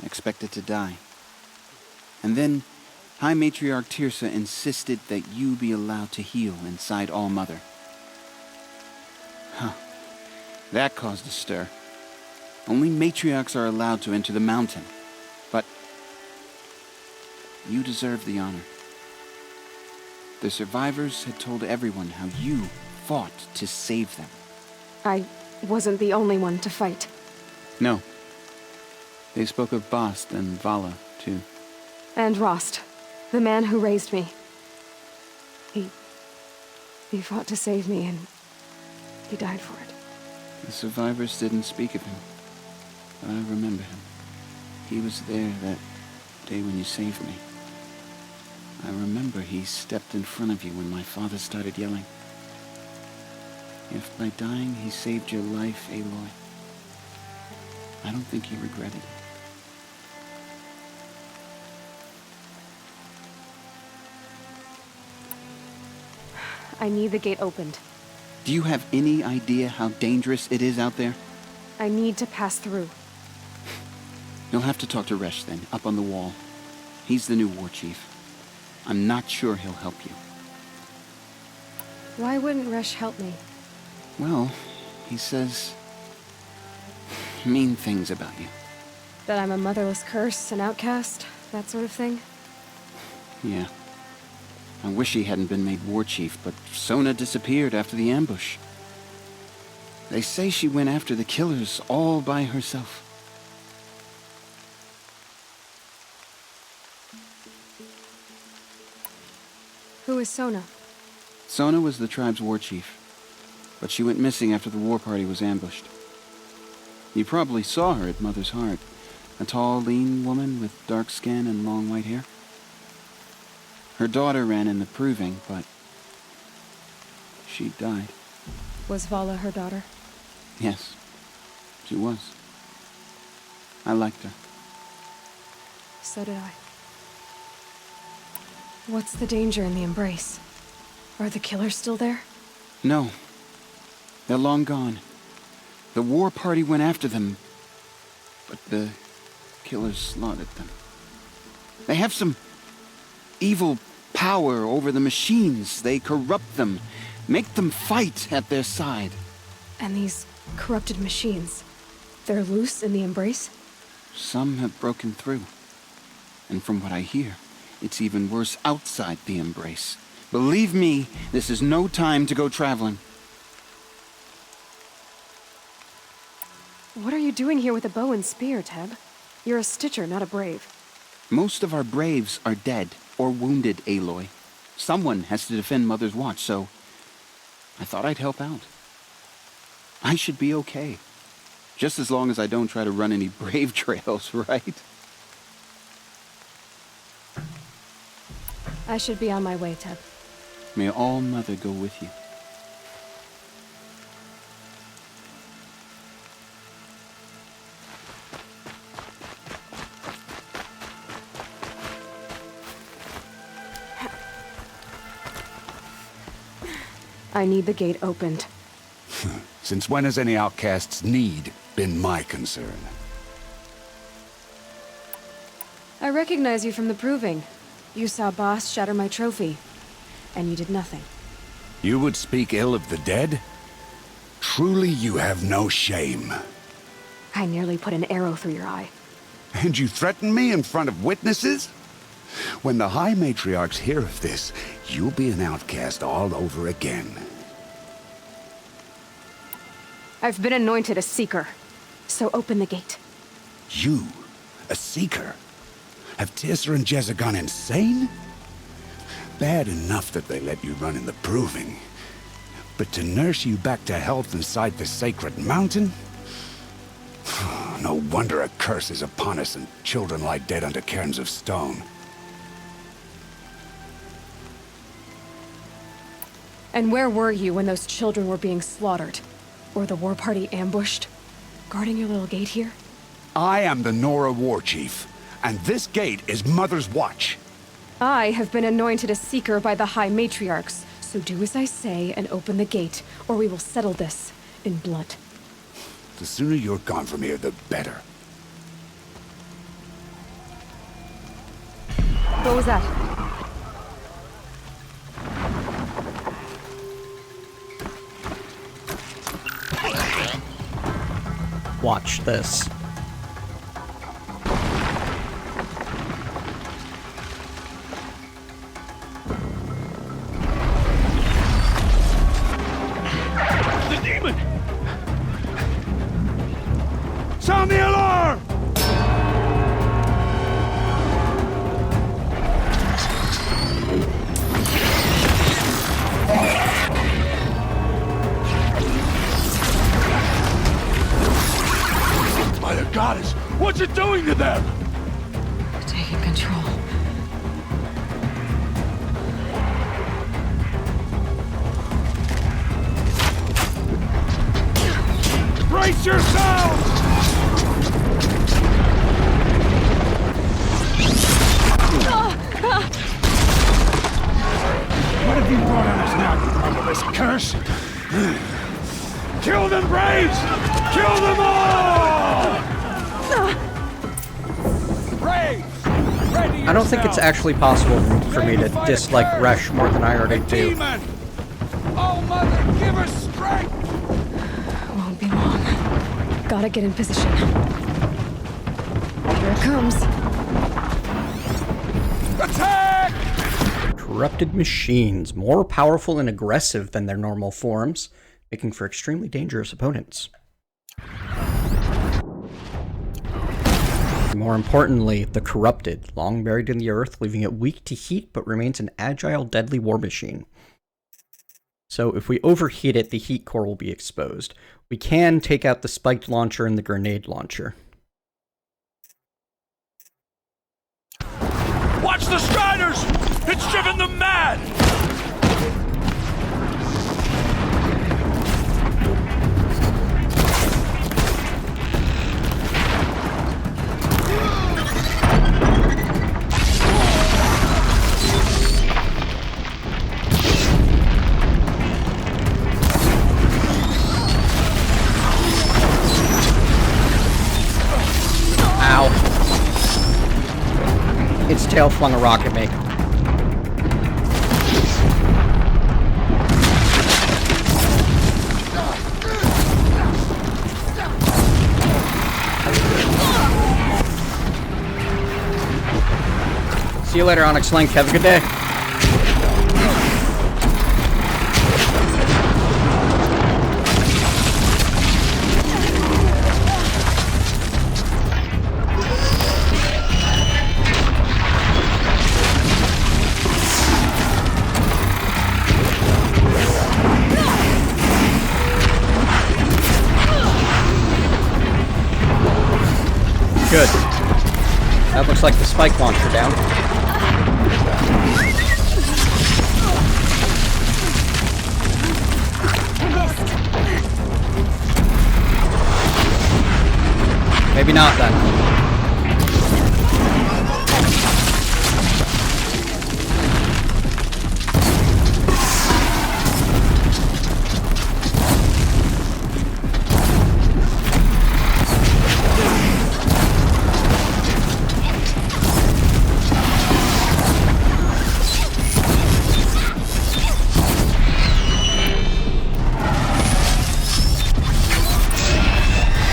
expected to die. And then High Matriarch Tirsa insisted that you be allowed to heal inside All-Mother. Huh. That caused a stir. Only matriarchs are allowed to enter the mountain. But you deserve the honor. The survivors had told everyone how you fought to save them. I wasn't the only one to fight. No. They spoke of Bast and Vala, too. And Rost, the man who raised me. He fought to save me, and he died for it. The survivors didn't speak of him, but I remember him. He was there that day when you saved me. I remember he stepped in front of you when my father started yelling. If by dying he saved your life, Aloy, I don't think he regretted it. I need the gate opened. Do you have any idea how dangerous it is out there? I need to pass through. You'll have to talk to Resh then, up on the wall. He's the new war chief. I'm not sure he'll help you. Why wouldn't Resh help me? Well, he says mean things about you. That I'm a motherless curse, an outcast, that sort of thing? Yeah. I wish he hadn't been made war chief, but Sona disappeared after the ambush. They say she went after the killers all by herself. Who is Sona? Sona was the tribe's war chief, but she went missing after the war party was ambushed. You probably saw her at Mother's Heart, a tall, lean woman with dark skin and long white hair. Her daughter ran in the proving, but she died. Was Vala her daughter? Yes, she was. I liked her. So did I. What's the danger in the embrace? Are the killers still there? No. They're long gone. The war party went after them, but the killers slaughtered them. They have some evil power over the machines. They corrupt them, make them fight at their side. And these corrupted machines, they're loose in the embrace? Some have broken through. And from what I hear, it's even worse outside the embrace. Believe me, this is no time to go traveling. What are you doing here with a bow and spear, Teb? You're a Stitcher, not a Brave. Most of our Braves are dead or wounded, Aloy. Someone has to defend Mother's Watch, so I thought I'd help out. I should be okay. Just as long as I don't try to run any Brave trails, right? I should be on my way, Teb. May All Mother go with you. I need the gate opened. Since when has any outcast's need been my concern? I recognize you from the proving. You saw Boss shatter my trophy, and you did nothing. You would speak ill of the dead? Truly you have no shame. I nearly put an arrow through your eye. And you threaten me in front of witnesses? When the High Matriarchs hear of this, you'll be an outcast all over again. I've been anointed a Seeker, so open the gate. You? A Seeker? Have Teersa and Jezza gone insane? Bad enough that they let you run in the proving. But to nurse you back to health inside the sacred mountain? No wonder a curse is upon us and children lie dead under cairns of stone. And where were you when those children were being slaughtered? Or the war party ambushed? Guarding your little gate here? I am the Nora War Chief, and this gate is Mother's Watch. I have been anointed a Seeker by the High Matriarchs, so do as I say and open the gate, or we will settle this in blood. The sooner you're gone from here, the better. What was that? Watch this. coming! Sound the alarm! By the goddess, what's it doing to them? Taking control. Brace yourselves! What have you brought on us now, you motherless curse? Kill them, Braves! Kill them all! Braves! Ready I don't think it's actually possible for me to dislike Resh more than I already do. Demon! Oh, Mother, give us strength! Won't be long. Gotta get in position. Here it comes. Attack! Corrupted machines, more powerful and aggressive than their normal forms, making for extremely dangerous opponents. More importantly, the corrupted, long buried in the earth, leaving it weak to heat but remains an agile, deadly war machine. So if we overheat it, the heat core will be exposed. We can take out the spiked launcher and the grenade launcher. Watch the Striders! It's driven them mad! Ow. Its tail flung a rock at me. See you later, Onyx Link. Have a good day. Good. That looks like the spike launcher down. Maybe not then.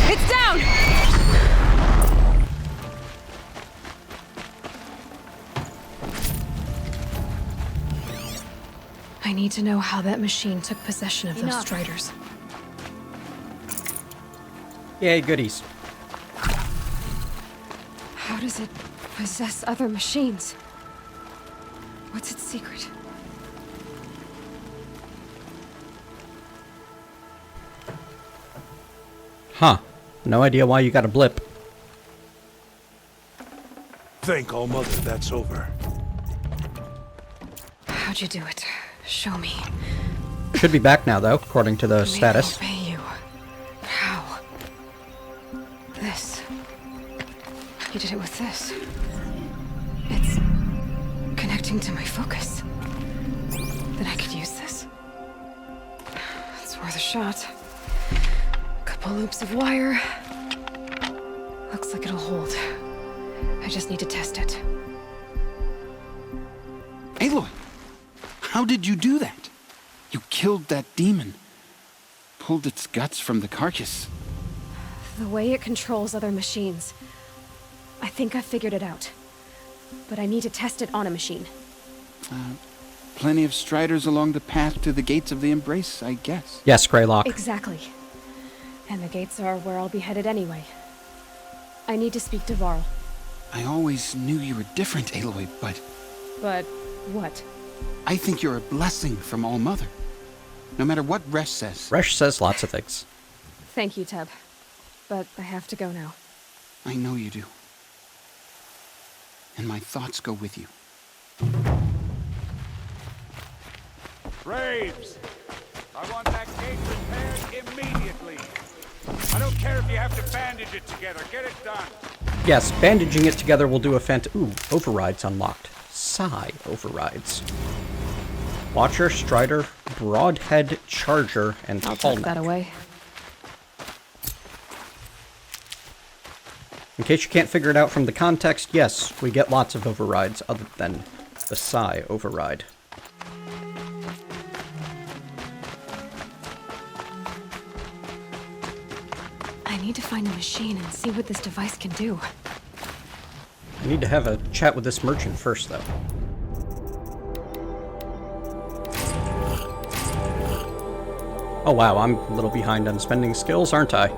It's down! I need to know how that machine took possession of those Striders. Yay, goodies. How does it possess other machines? What's its secret? Huh. No idea why you got a blip. Thank All Mother that's over. How'd you do it? Show me. Should be back now, though, according to the Let me status. obey you. How? This. You did it with this. It's connecting to my focus. Then I could use this. It's worth a shot. Couple loops of wire. Looks like it'll hold. I just need to test it. Aloy, how did you do that? You killed that demon. Pulled its guts from the carcass. The way it controls other machines. I think I figured it out. But I need to test it on a machine. plenty of striders along the path to the gates of the Embrace, I guess. Yes, Greylock. Exactly. And the gates are where I'll be headed anyway. I need to speak to Varl. I always knew you were different, Aloy, but... But what? I think you're a blessing from All-Mother. No matter what Resh says. Resh says lots of things. Thank you, Teb. But I have to go now. I know you do. And my thoughts go with you. Braves! I want that gate repaired immediately. I don't care if you have to bandage it together. Get it done. Yes, bandaging it together will do a Ooh, overrides unlocked. Sigh overrides. Watcher, Strider, Broadhead, Charger, and I'll Tall tuck that away. In case you can't figure it out from the context, yes, we get lots of overrides other than the Sigh override. I need to find a machine and see what this device can do. I need to have a chat with this merchant first, though. Oh wow, I'm a little behind on spending skills, aren't I?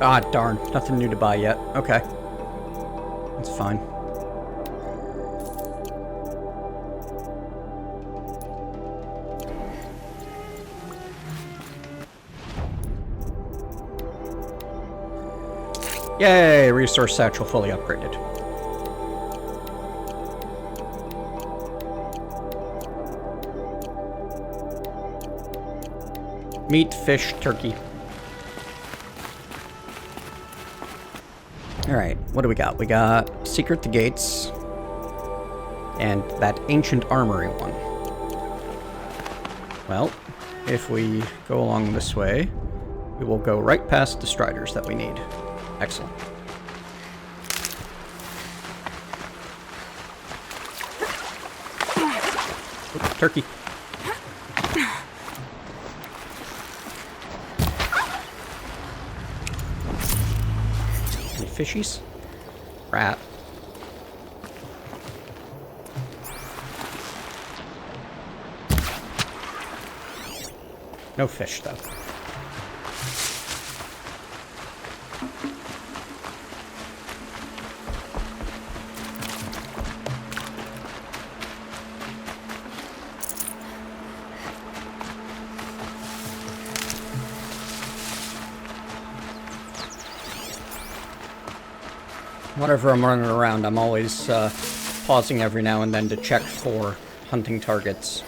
Ah, darn. Nothing new to buy yet. Okay. That's fine. Yay! Resource satchel fully upgraded. Meat, fish, turkey. Alright, what do we got? We got Secret the Gates, and that Ancient Armory one. Well, if we go along this way, we will go right past the Striders that we need. Excellent. Oops, turkey. Fishies? Rat. No fish, though. Whenever I'm running around, I'm always pausing every now and then to check for hunting targets.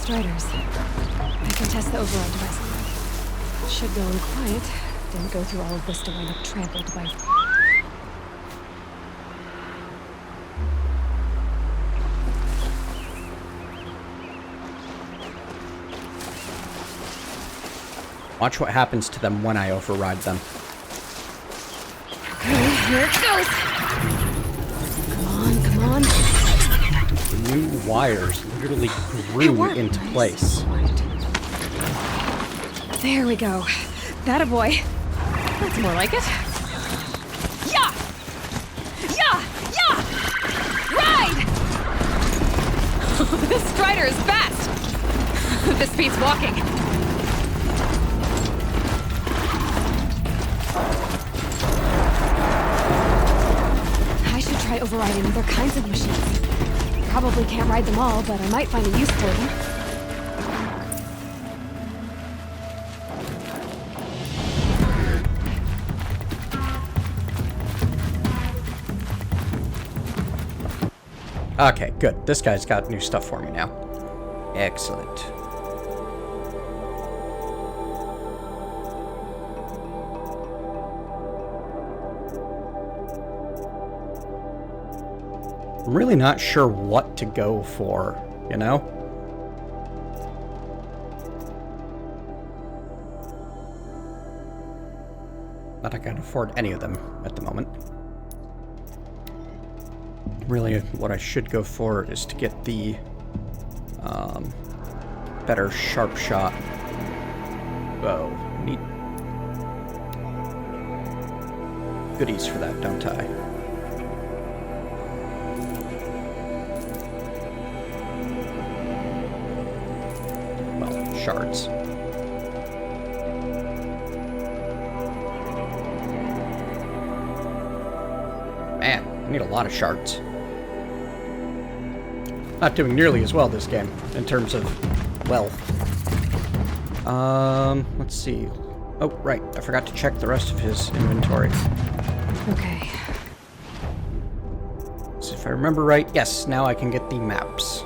Striders. I can test the override device. Should go in quiet. Didn't go through all of this to wind up trampled by... Watch what happens to them when I override them. Okay, here it goes! Come on, come on. New wires literally grew into place. There we go. That a boy. That's more like it. Yeah! Yeah! Yeah! Ride! This Strider is fast! This beats walking. try overriding other kinds of machines. Probably can't ride them all, but I might find a use for them. Okay, good. This guy's got new stuff for me now. Excellent. I'm really not sure what to go for, you know? Not I can afford any of them at the moment. Really, what I should go for is to get the better sharp shot bow. Need goodies for that, don't I? Well, shards. Man, I need a lot of shards. Not doing nearly as well this game, in terms of wealth. Let's see. Oh, right, I forgot to check the rest of his inventory. Okay. So if I remember right, yes, now I can get the maps.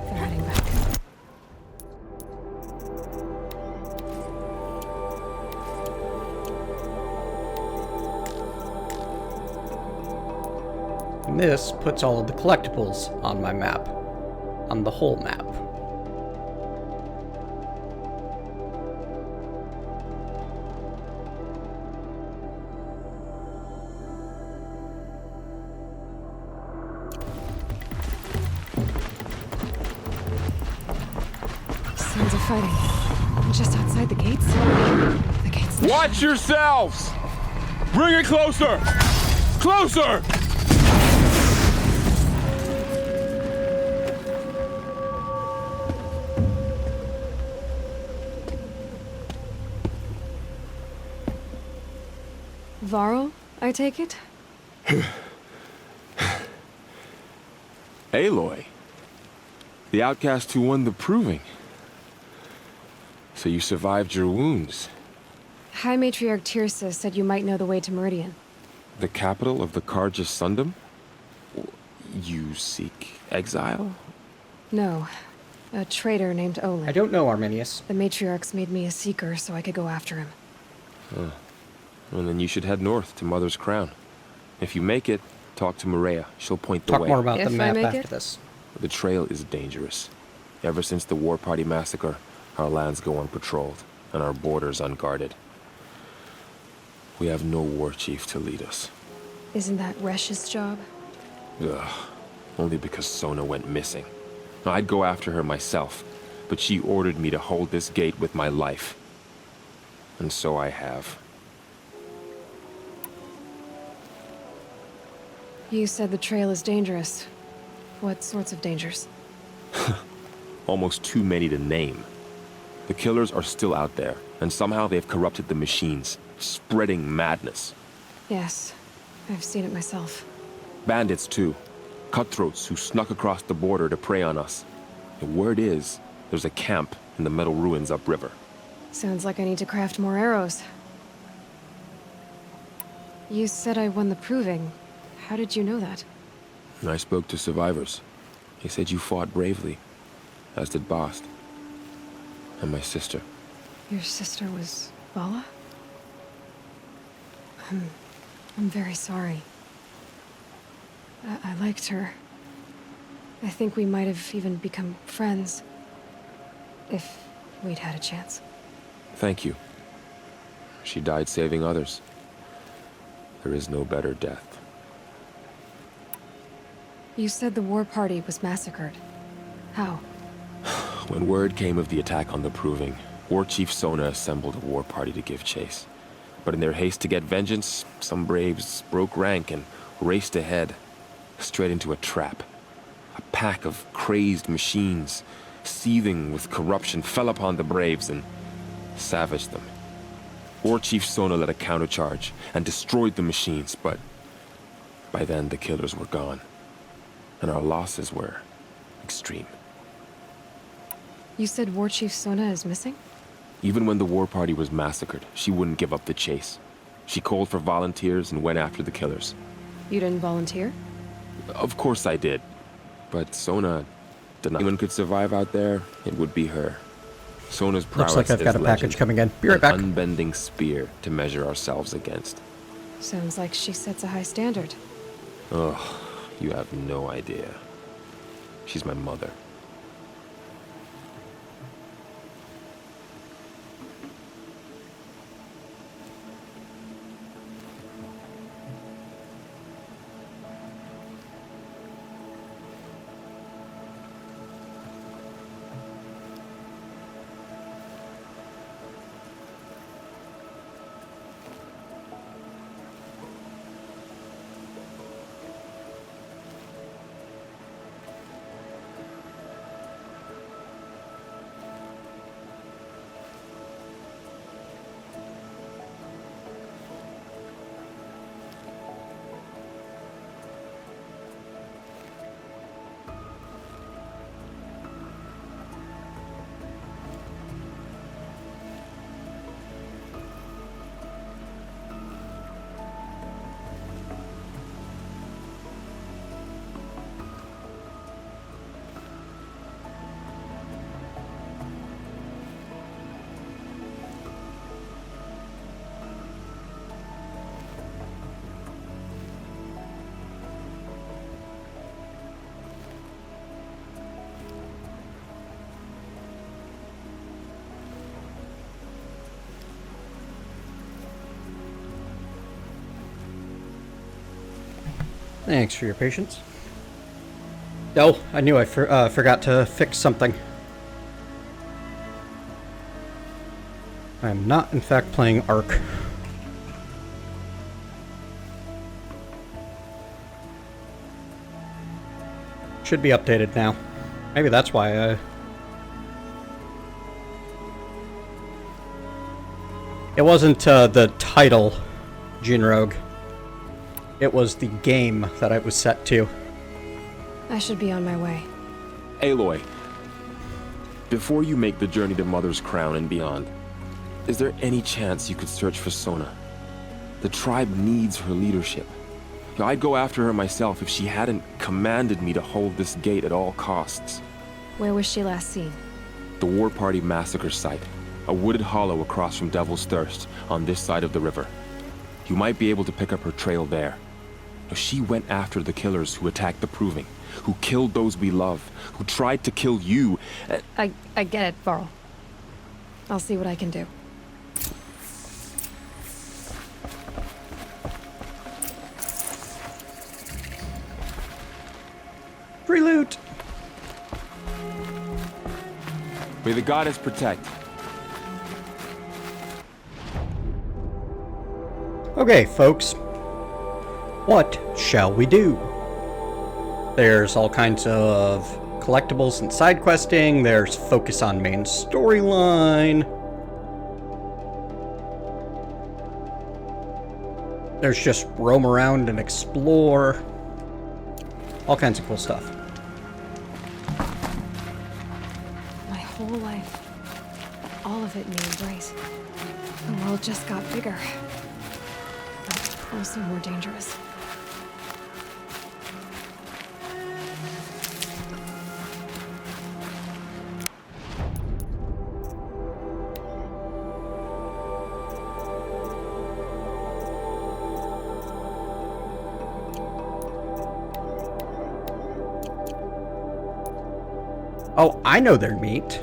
They're heading back. And this puts all of the collectibles on my map. On the whole map. Sounds of fighting. Just outside the gates? The gates. Watch yourselves! Bring it closer! Closer! Varl, I take it? Aloy. The outcast who won the proving. So you survived your wounds. High Matriarch Tirsa said you might know the way to Meridian. The capital of the Carja Sundom? You seek exile? No. A traitor named Olin. I don't know, Arminius. The Matriarchs made me a seeker so I could go after him. Huh. Well, then you should head north to Mother's Crown. If you make it, talk to Maria. She'll point the way. Talk more about the map after this. The trail is dangerous. Ever since the War Party massacre, our lands go unpatrolled, and our borders unguarded. We have no war chief to lead us. Isn't that Resh's job? Ugh. Only because Sona went missing. I'd go after her myself, but she ordered me to hold this gate with my life. And so I have. You said the trail is dangerous. What sorts of dangers? Almost too many to name. The killers are still out there, and somehow they've corrupted the machines, spreading madness. Yes, I've seen it myself. Bandits, too. Cutthroats who snuck across the border to prey on us. The word is, there's a camp in the metal ruins upriver. Sounds like I need to craft more arrows. You said I won the proving. How did you know that? I spoke to survivors. They said you fought bravely, as did Bast. And my sister. Your sister was Vala? I'm very sorry. I liked her. I think we might have even become friends. If we'd had a chance. Thank you. She died saving others. There is no better death. You said the war party was massacred. How? When word came of the attack on the Proving, War Chief Sona assembled a war party to give chase. But in their haste to get vengeance, some braves broke rank and raced ahead, straight into a trap. A pack of crazed machines, seething with corruption, fell upon the Braves and savaged them. War Chief Sona led a countercharge and destroyed the machines, but by then the killers were gone, and our losses were extreme. You said War Chief Sona is missing? Even when the war party was massacred, she wouldn't give up the chase. She called for volunteers and went after the killers. You didn't volunteer? Of course I did, but Sona denied. If anyone could survive out there, it would be her. Sona's prowess Looks like I've got a package coming in. Be right back. An unbending spear to measure ourselves against. Sounds like she sets a high standard. Ugh, you have no idea. She's my mother. Thanks for your patience. Oh, I knew I forgot to fix something. I am not, in fact, playing Ark. Should be updated now. Maybe that's why it wasn't the title, Jinrogue. It was the game that I was set to. I should be on my way. Aloy, before you make the journey to Mother's Crown and beyond, is there any chance you could search for Sona? The tribe needs her leadership. I'd go after her myself if she hadn't commanded me to hold this gate at all costs. Where was she last seen? The War Party massacre site, a wooded hollow across from Devil's Thirst on this side of the river. You might be able to pick up her trail there. She went after the killers who attacked the Proving, who killed those we love, who tried to kill you. I get it, Varl. I'll see what I can do. Free loot! May the goddess protect. Okay, folks. What shall we do? There's all kinds of collectibles and side questing. There's focus on main storyline. There's just roam around and explore. All kinds of cool stuff. My whole life, all of it in the embrace. The world just got bigger. Also more dangerous. Oh, I know their meat.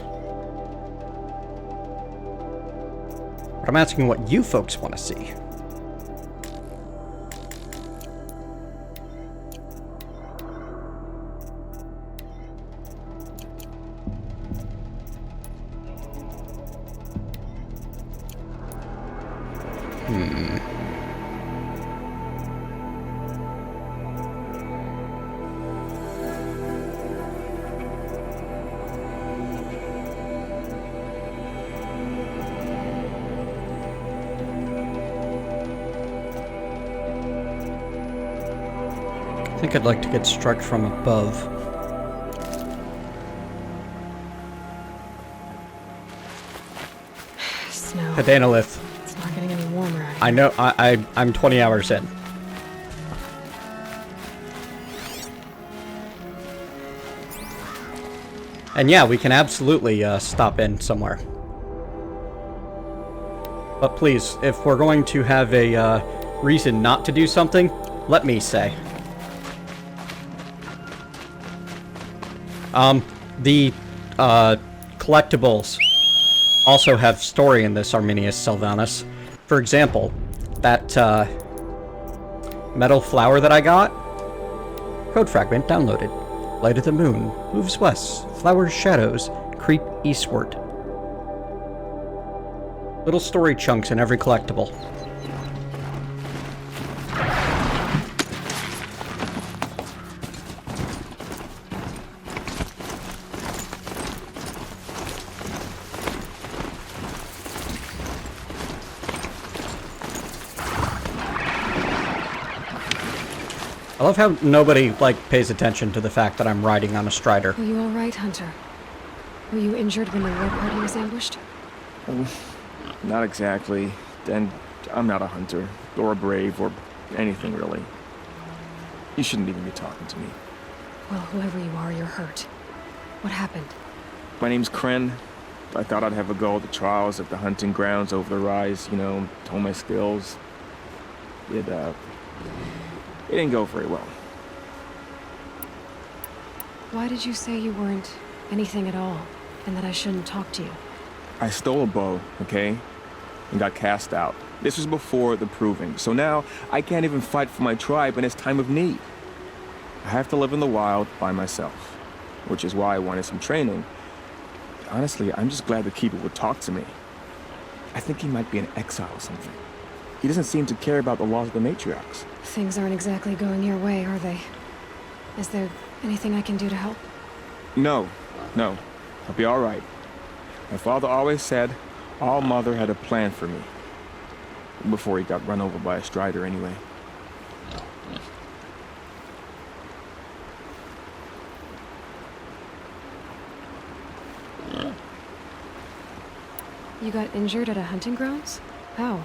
But I'm asking what you folks want to see. I think I'd like to get struck from above. Snow. Hadanalith. It's not getting any warmer out here. I know, I'm 20 hours in. And yeah, we can absolutely stop in somewhere. But please, if we're going to have a reason not to do something, let me say. The collectibles also have story in this Arminius Sylvanus. For example, that metal flower that I got, code fragment downloaded. Light of the moon moves west, flowers shadows creep eastward. Little story chunks in every collectible. I love how nobody, pays attention to the fact that I'm riding on a strider. Are you alright, Hunter? Were you injured when the war party was ambushed? Not exactly. And I'm not a hunter, or a brave, or anything really. You shouldn't even be talking to me. Well, whoever you are, you're hurt. What happened? My name's Kren. I thought I'd have a go at the trials at the hunting grounds over the rise, hone my skills. It didn't go very well. Why did you say you weren't anything at all, and that I shouldn't talk to you? I stole a bow, okay? And got cast out. This was before the proving, so now I can't even fight for my tribe in its time of need. I have to live in the wild by myself, which is why I wanted some training. Honestly, I'm just glad the Keeper would talk to me. I think he might be in exile or something. He doesn't seem to care about the laws of the matriarchs. Things aren't exactly going your way, are they? Is there anything I can do to help? No. I'll be all right. My father always said All Mother had a plan for me. Before he got run over by a strider anyway. You got injured at a hunting grounds? How?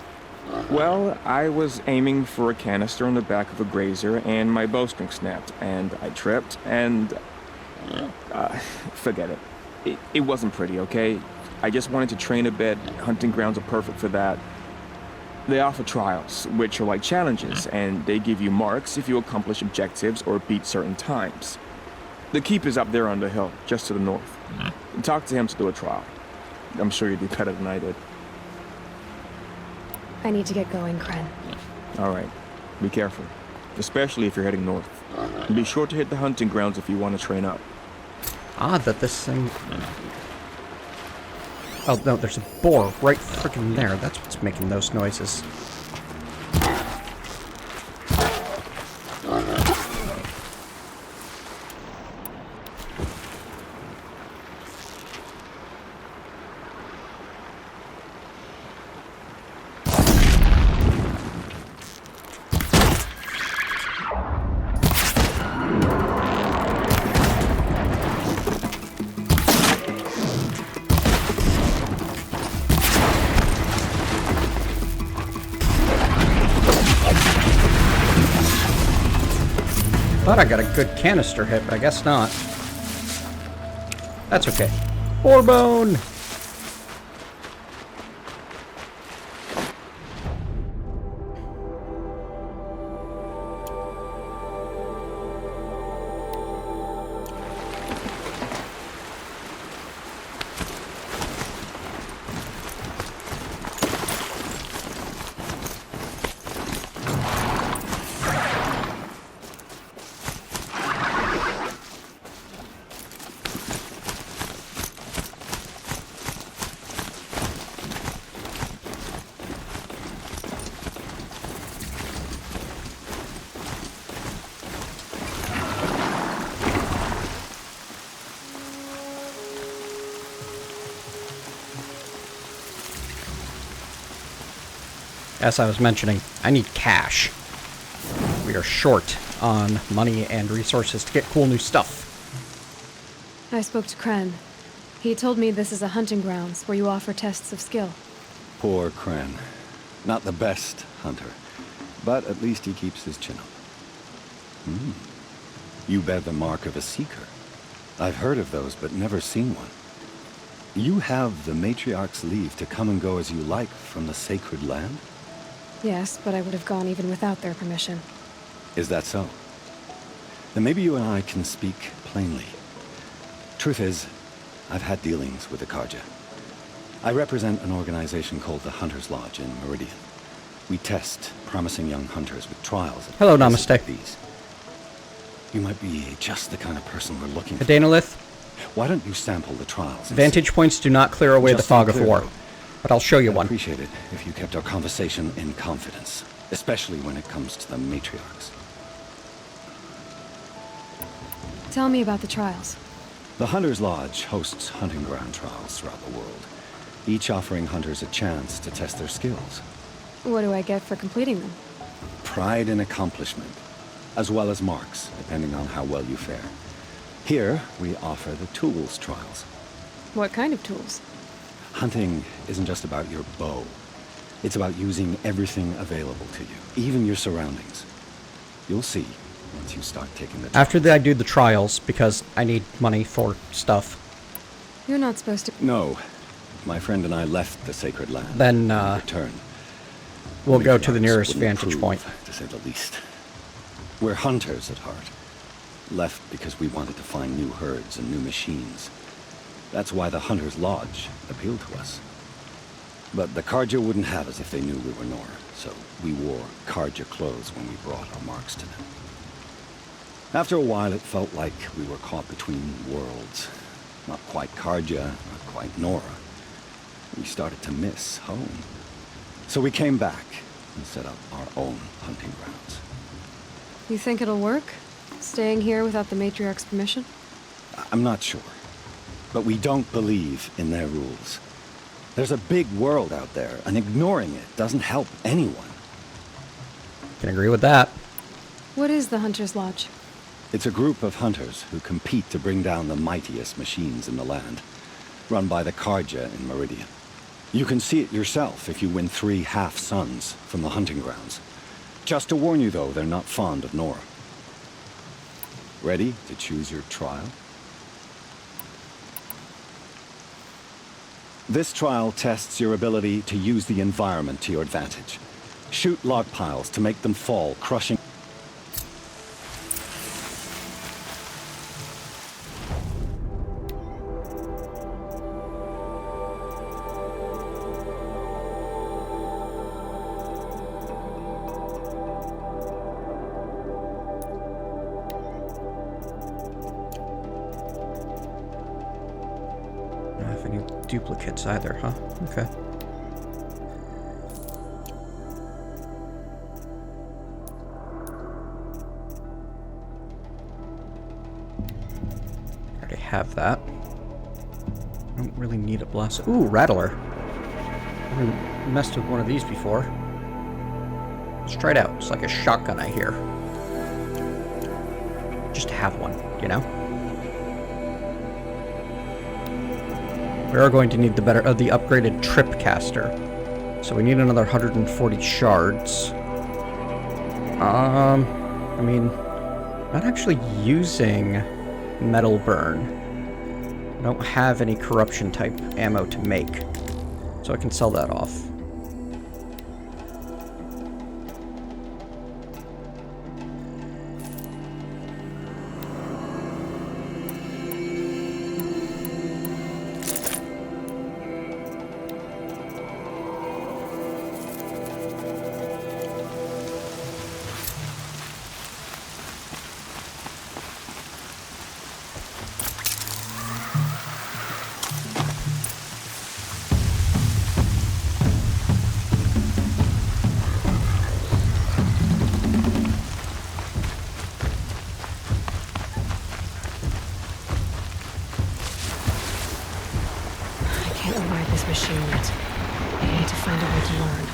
Well, I was aiming for a canister on the back of a grazer, and my bowstring snapped, and I tripped, and... forget it. It wasn't pretty, okay? I just wanted to train a bit. Hunting grounds are perfect for that. They offer trials, which are like challenges, and they give you marks if you accomplish objectives or beat certain times. The Keeper's up there on the hill, just to the north. Talk to him to do a trial. I'm sure you'd do better than I did. I need to get going, Kren. All right. Be careful, especially if you're heading north. And be sure to hit the hunting grounds if you want to train up. Odd that this thing... Oh, no, there's a boar right freaking there. That's what's making those noises. Thought I got a good canister hit, but I guess not. That's okay. Boar bone! As I was mentioning, I need cash. We are short on money and resources to get cool new stuff. I spoke to Kren. He told me this is a hunting grounds where you offer tests of skill. Poor Kren. Not the best hunter, but at least he keeps his chin up. You bear the mark of a seeker. I've heard of those, but never seen one. You have the matriarch's leave to come and go as you like from the sacred land? Yes, but I would have gone even without their permission. Is that so? Then maybe you and I can speak plainly. Truth is, I've had dealings with the Karja. I represent an organization called the Hunter's Lodge in Meridian. We test promising young hunters with trials. Hello, Namaste. These. You might be just the kind of person we're looking for. Adanolith. Why don't you sample the trials? Vantage points do not clear away the fog of war, but I'll show you one. I'd appreciate it if you kept our conversation in confidence, especially when it comes to the matriarchs. Tell me about the trials. The Hunter's Lodge hosts hunting ground trials throughout the world, each offering hunters a chance to test their skills. What do I get for completing them? Pride in accomplishment, as well as marks, depending on how well you fare. Here, we offer the tools trials. What kind of tools? Hunting isn't just about your bow. It's about using everything available to you, even your surroundings. You'll see once you start taking the trials. After I do the trials, because I need money for stuff. You're not supposed to... No. My friend and I left the sacred land. Then, returned. We'll go to the nearest vantage point. To say the least. We're hunters at heart. Left because we wanted to find new herds and new machines. That's why the Hunter's Lodge appealed to us. But the Karja wouldn't have us if they knew we were Nora, so we wore Karja clothes when we brought our marks to them. After a while, it felt like we were caught between worlds. Not quite Karja, not quite Nora. We started to miss home. So we came back and set up our own hunting grounds. You think it'll work? Staying here without the matriarch's permission? I'm not sure. But we don't believe in their rules. There's a big world out there, and ignoring it doesn't help anyone. Can agree with that. What is the Hunter's Lodge? It's a group of hunters who compete to bring down the mightiest machines in the land, run by the Karja in Meridian. You can see it yourself if you win 3 half-suns from the hunting grounds. Just to warn you, though, they're not fond of Nora. Ready to choose your trial? This trial tests your ability to use the environment to your advantage. Shoot log piles to make them fall, crushing... Duplicates either, huh? Okay. Already have that. I don't really need a blast. Ooh, Rattler. I haven't messed with one of these before. Let's try it out. It's like a shotgun, I hear. Just to have one, you know? We are going to need the upgraded trip caster. So we need another 140 shards. I mean, not actually using metal burn. I don't have any corruption type ammo to make. So I can sell that off. Machine yet. I need to find a way to learn.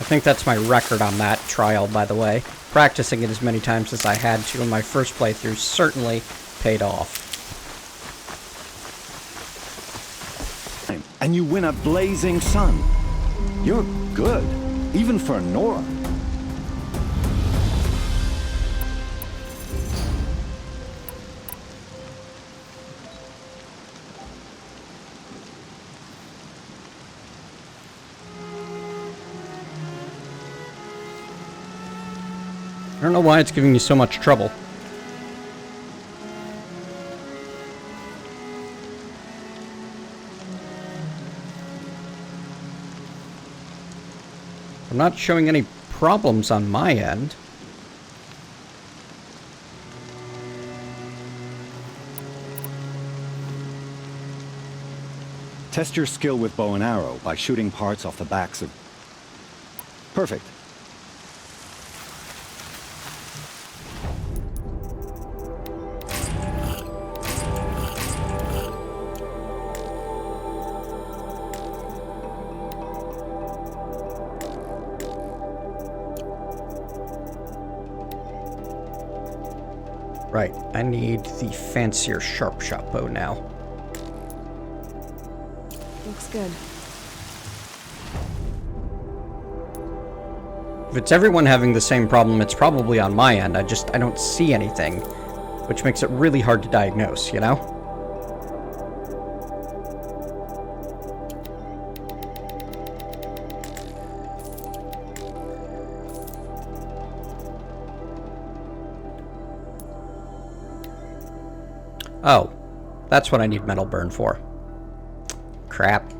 think that's my record on that trial, by the way. Practicing it as many times as I had to in my first playthrough certainly paid off. And you win a blazing sun. You're good, even for Nora. I don't know why it's giving you so much trouble. I'm not showing any problems on my end. Test your skill with bow and arrow by shooting parts off the backs of... Perfect. Right, I need the fancier sharp shot bow now. Looks good. If it's everyone having the same problem, it's probably on my end. I don't see anything, which makes it really hard to diagnose, you know? Oh, that's what I need metal burn for. Crap.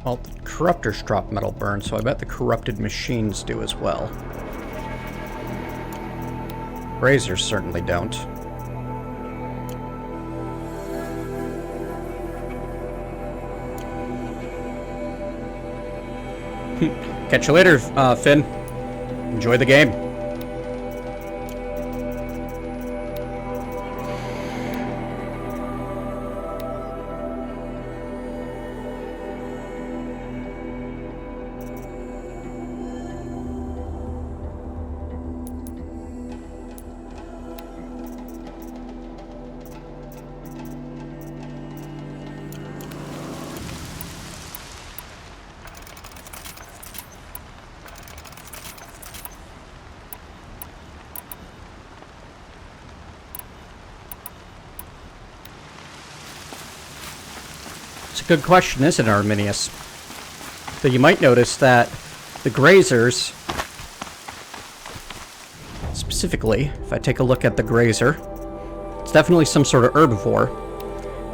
Well, the corruptors drop metal burn, so I bet the corrupted machines do as well. Razors certainly don't. Catch you later, Finn. Enjoy the game. It's a good question, isn't it, Arminius? So you might notice that the grazers, specifically, if I take a look at the grazer, it's definitely some sort of herbivore.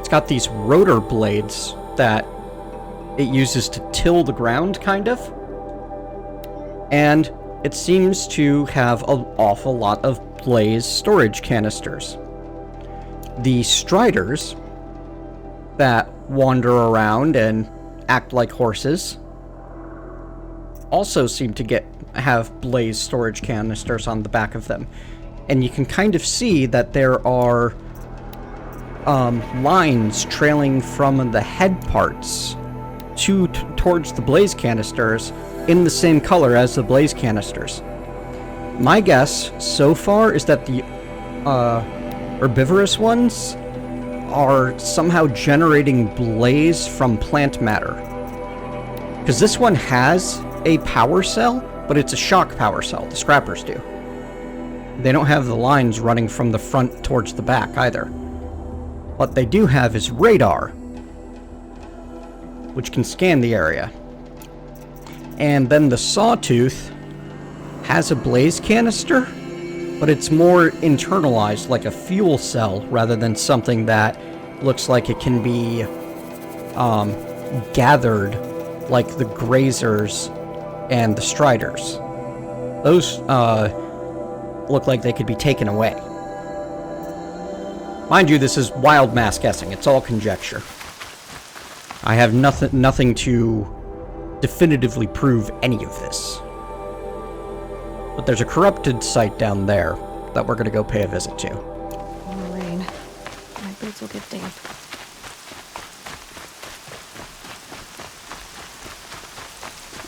It's got these rotor blades that it uses to till the ground, kind of. And it seems to have an awful lot of blaze storage canisters. The striders that wander around and act like horses also seem to have blaze storage canisters on the back of them. And you can kind of see that there are lines trailing from the head parts towards the blaze canisters in the same color as the blaze canisters. My guess so far is that the herbivorous ones are somehow generating blaze from plant matter. Because this one has a power cell, but it's a shock power cell. The scrappers do. They don't have the lines running from the front towards the back either. What they do have is radar, which can scan the area. And then the sawtooth has a blaze canister, but it's more internalized, like a fuel cell, rather than something that looks like it can be gathered like the grazers and the striders. Those look like they could be taken away. Mind you, this is wild mass guessing. It's all conjecture. I have nothing to definitively prove any of this. But there's a corrupted site down there that we're going to go pay a visit to. More rain. My boots will get damp.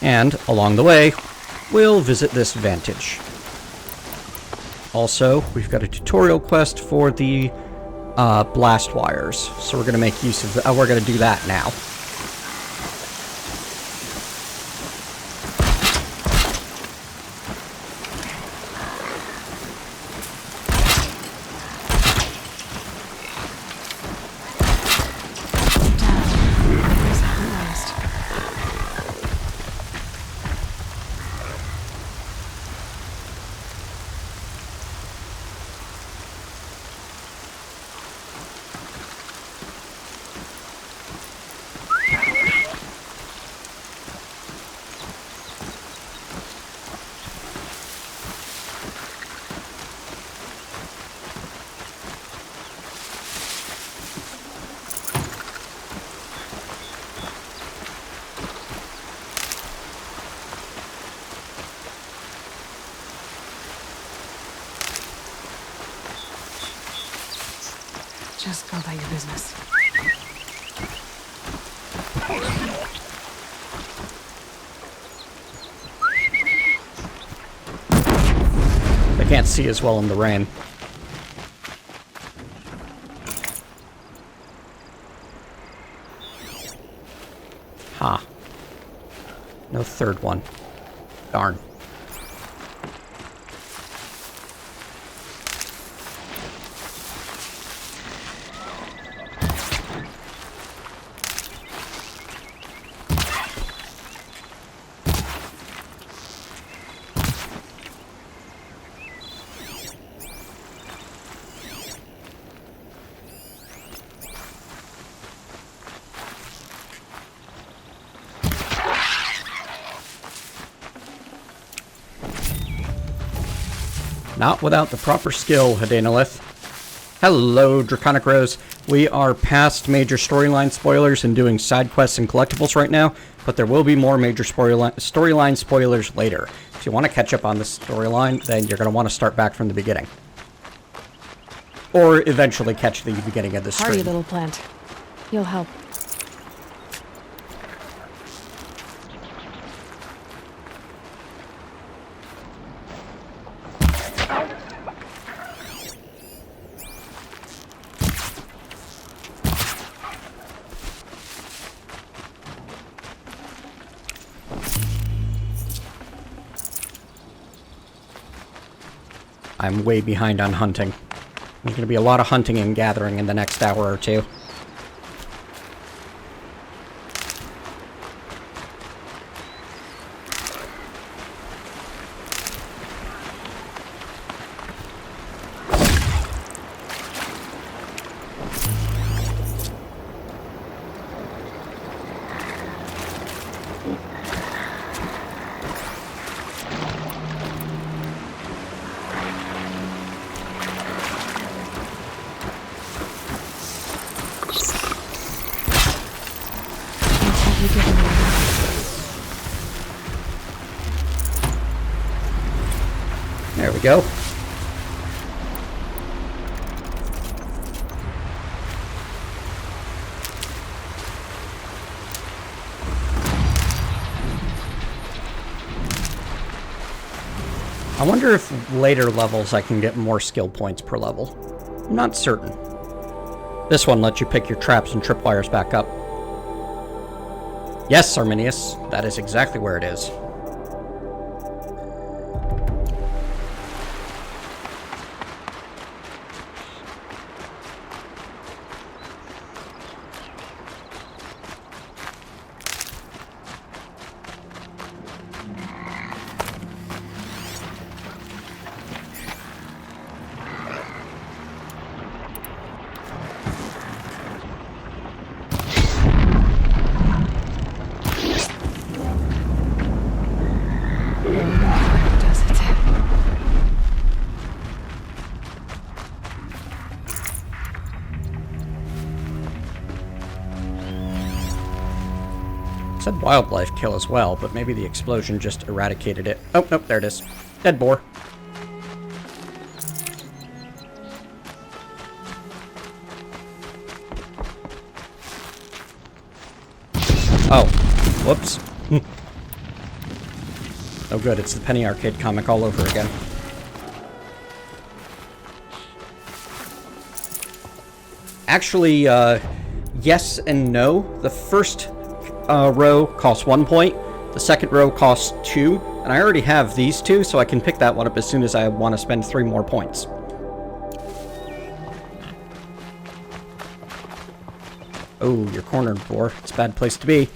And, along the way, we'll visit this vantage. Also, we've got a tutorial quest for the blast wires, so we're going to make use of we're going to do that now. Just go about your business. I can't see as well in the rain. Ha. No third one. Darn. Not without the proper skill, Hadanalith. Hello, Draconic Rose. We are past major storyline spoilers and doing side quests and collectibles right now, but there will be more major storyline spoilers later. If you want to catch up on the storyline, then you're going to want to start back from the beginning. Or eventually catch the beginning of the stream. Hardy little plant. You'll help. I'm way behind on hunting. There's going to be a lot of hunting and gathering in the next hour or two. There we go. I wonder if later levels I can get more skill points per level. I'm not certain. This one lets you pick your traps and tripwires back up. Yes, Arminius, that is exactly where it is. It said wildlife kill as well, but maybe the explosion just eradicated it. Oh, nope, there it is. Dead boar. Oh, whoops. Oh good, it's the Penny Arcade comic all over again. Actually, yes and no. The first row costs 1 point, the second row costs 2, and I already have these 2, so I can pick that one up as soon as I want to spend 3 more points. Oh, you're cornered, boar. It's a bad place to be.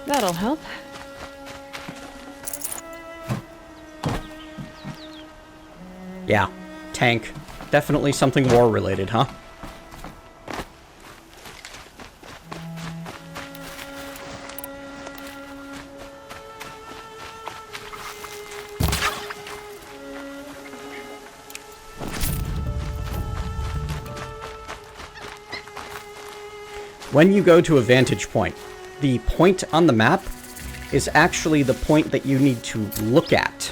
That'll help. Yeah, tank. Definitely something war-related, huh? When you go to a vantage point, the point on the map is actually the point that you need to look at.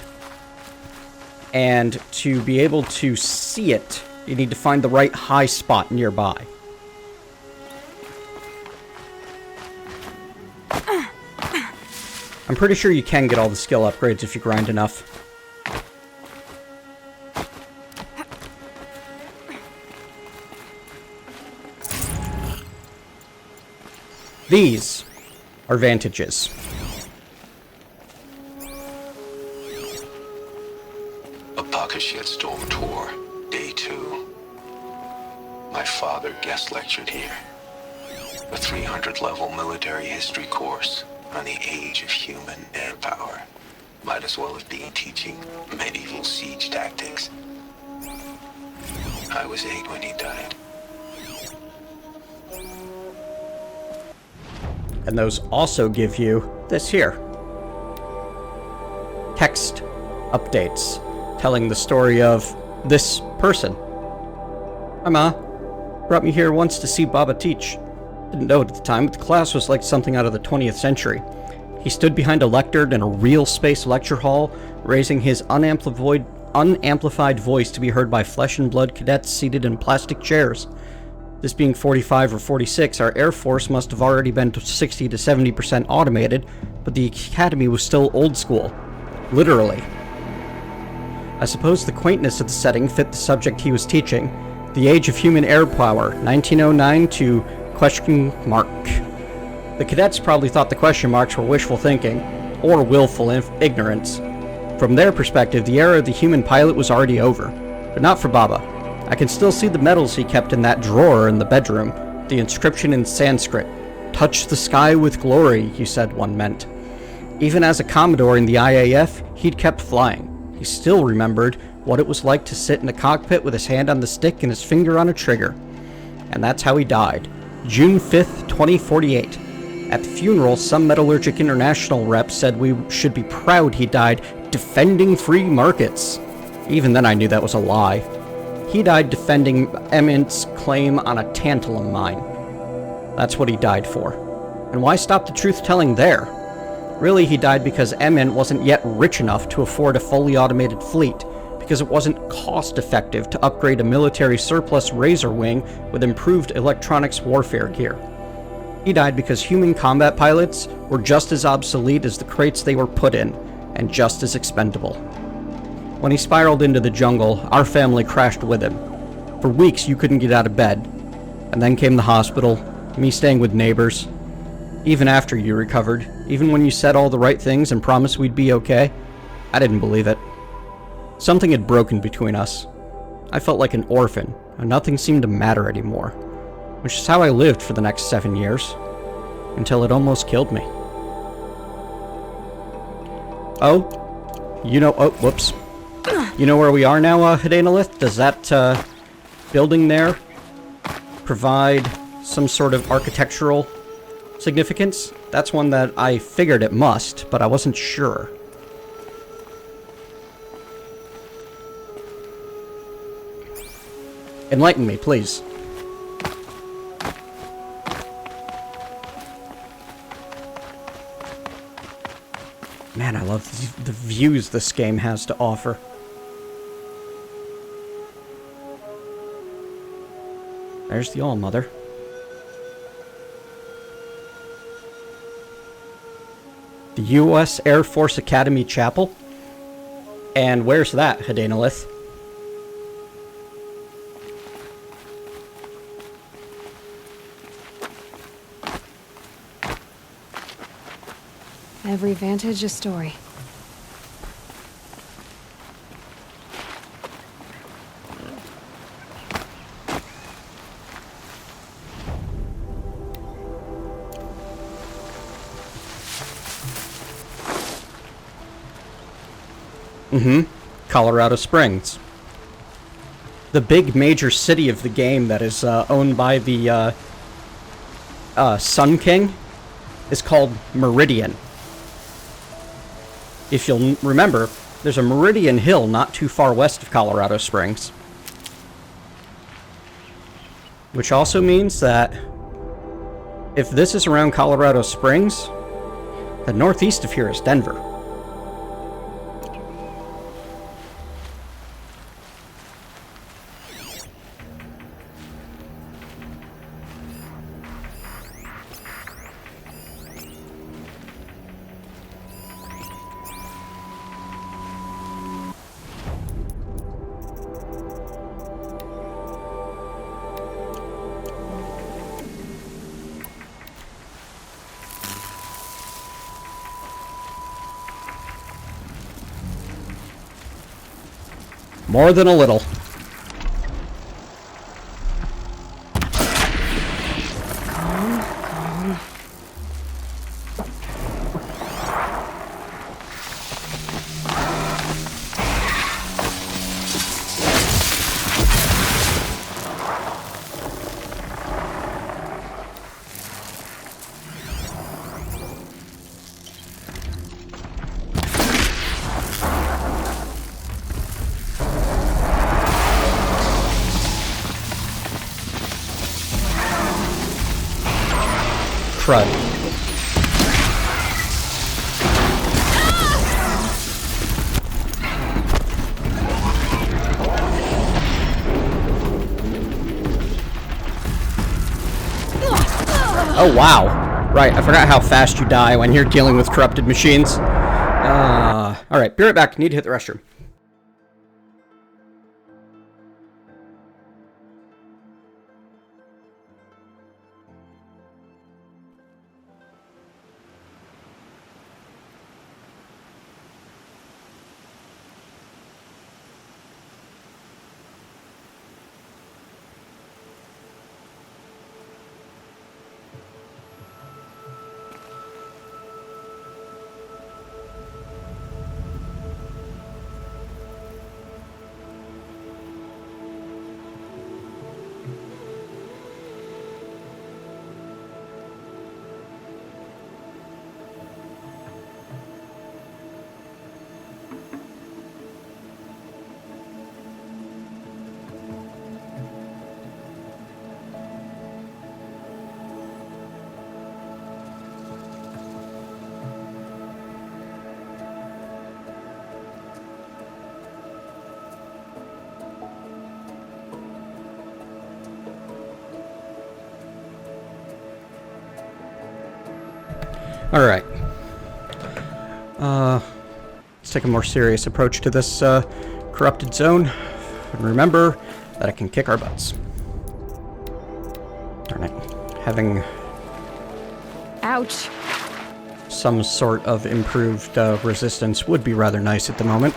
And to be able to see it, you need to find the right high spot nearby. I'm pretty sure you can get all the skill upgrades if you grind enough. These are vantages. Apocalyptic Storm Tour, Day 2. My father guest lectured here. A 300-level military history course on the age of human air power. Might as well have been teaching medieval siege tactics. I was 8 when he died. And those also give you this here. Text updates telling the story of this person. Hi, Ma. Brought me here once to see Baba teach. Didn't know it at the time, but the class was like something out of the 20th century. He stood behind a lectern in a real space lecture hall, raising his unamplified voice to be heard by flesh and blood cadets seated in plastic chairs. This being 45 or 46, our Air Force must have already been 60 to 70% automated, but the Academy was still old school. Literally. I suppose the quaintness of the setting fit the subject he was teaching. The age of human air power, 1909 to question mark. The cadets probably thought the question marks were wishful thinking, or willful ignorance. From their perspective, the era of the human pilot was already over, but not for Baba. I can still see the medals he kept in that drawer in the bedroom, the inscription in Sanskrit. Touch the sky with glory, he said one meant. Even as a Commodore in the IAF, he'd kept flying. He still remembered what it was like to sit in a cockpit with his hand on the stick and his finger on a trigger. And that's how he died. June 5th, 2048. At the funeral, some Metallurgic International rep said we should be proud he died defending free markets. Even then I knew that was a lie. He died defending Emment's claim on a tantalum mine. That's what he died for. And why stop the truth-telling there? Really, he died because Emment wasn't yet rich enough to afford a fully automated fleet, because it wasn't cost-effective to upgrade a military surplus Razor Wing with improved electronics warfare gear. He died because human combat pilots were just as obsolete as the crates they were put in, and just as expendable. When he spiraled into the jungle, our family crashed with him. For weeks, you couldn't get out of bed. And then came the hospital, me staying with neighbors. Even after you recovered, even when you said all the right things and promised we'd be okay, I didn't believe it. Something had broken between us. I felt like an orphan, and nothing seemed to matter anymore. Which is how I lived for the next 7 years. Until it almost killed me. Oh, you know, oh, whoops. You know where we are now, Hidanalith? Does that, building there provide some sort of architectural significance? That's one that I figured it must, but I wasn't sure. Enlighten me, please. Man, I love the views this game has to offer. There's the All-Mother. The U.S. Air Force Academy Chapel. And where's that, Hadanalith? Every vantage a story. Colorado Springs. The big major city of the game that is owned by the Sun King is called Meridian. If you'll remember, there's a Meridian Hill not too far west of Colorado Springs. Which also means that if this is around Colorado Springs, the northeast of here is Denver. More than a little. Calm, calm. Crud. Oh, wow. Right, I forgot how fast you die when you're dealing with corrupted machines. Alright, be right back. Need to hit the restroom. Alright. Let's take a more serious approach to this corrupted zone. And remember that it can kick our butts. Darn it. Having... Ouch. some sort of improved resistance would be rather nice at the moment.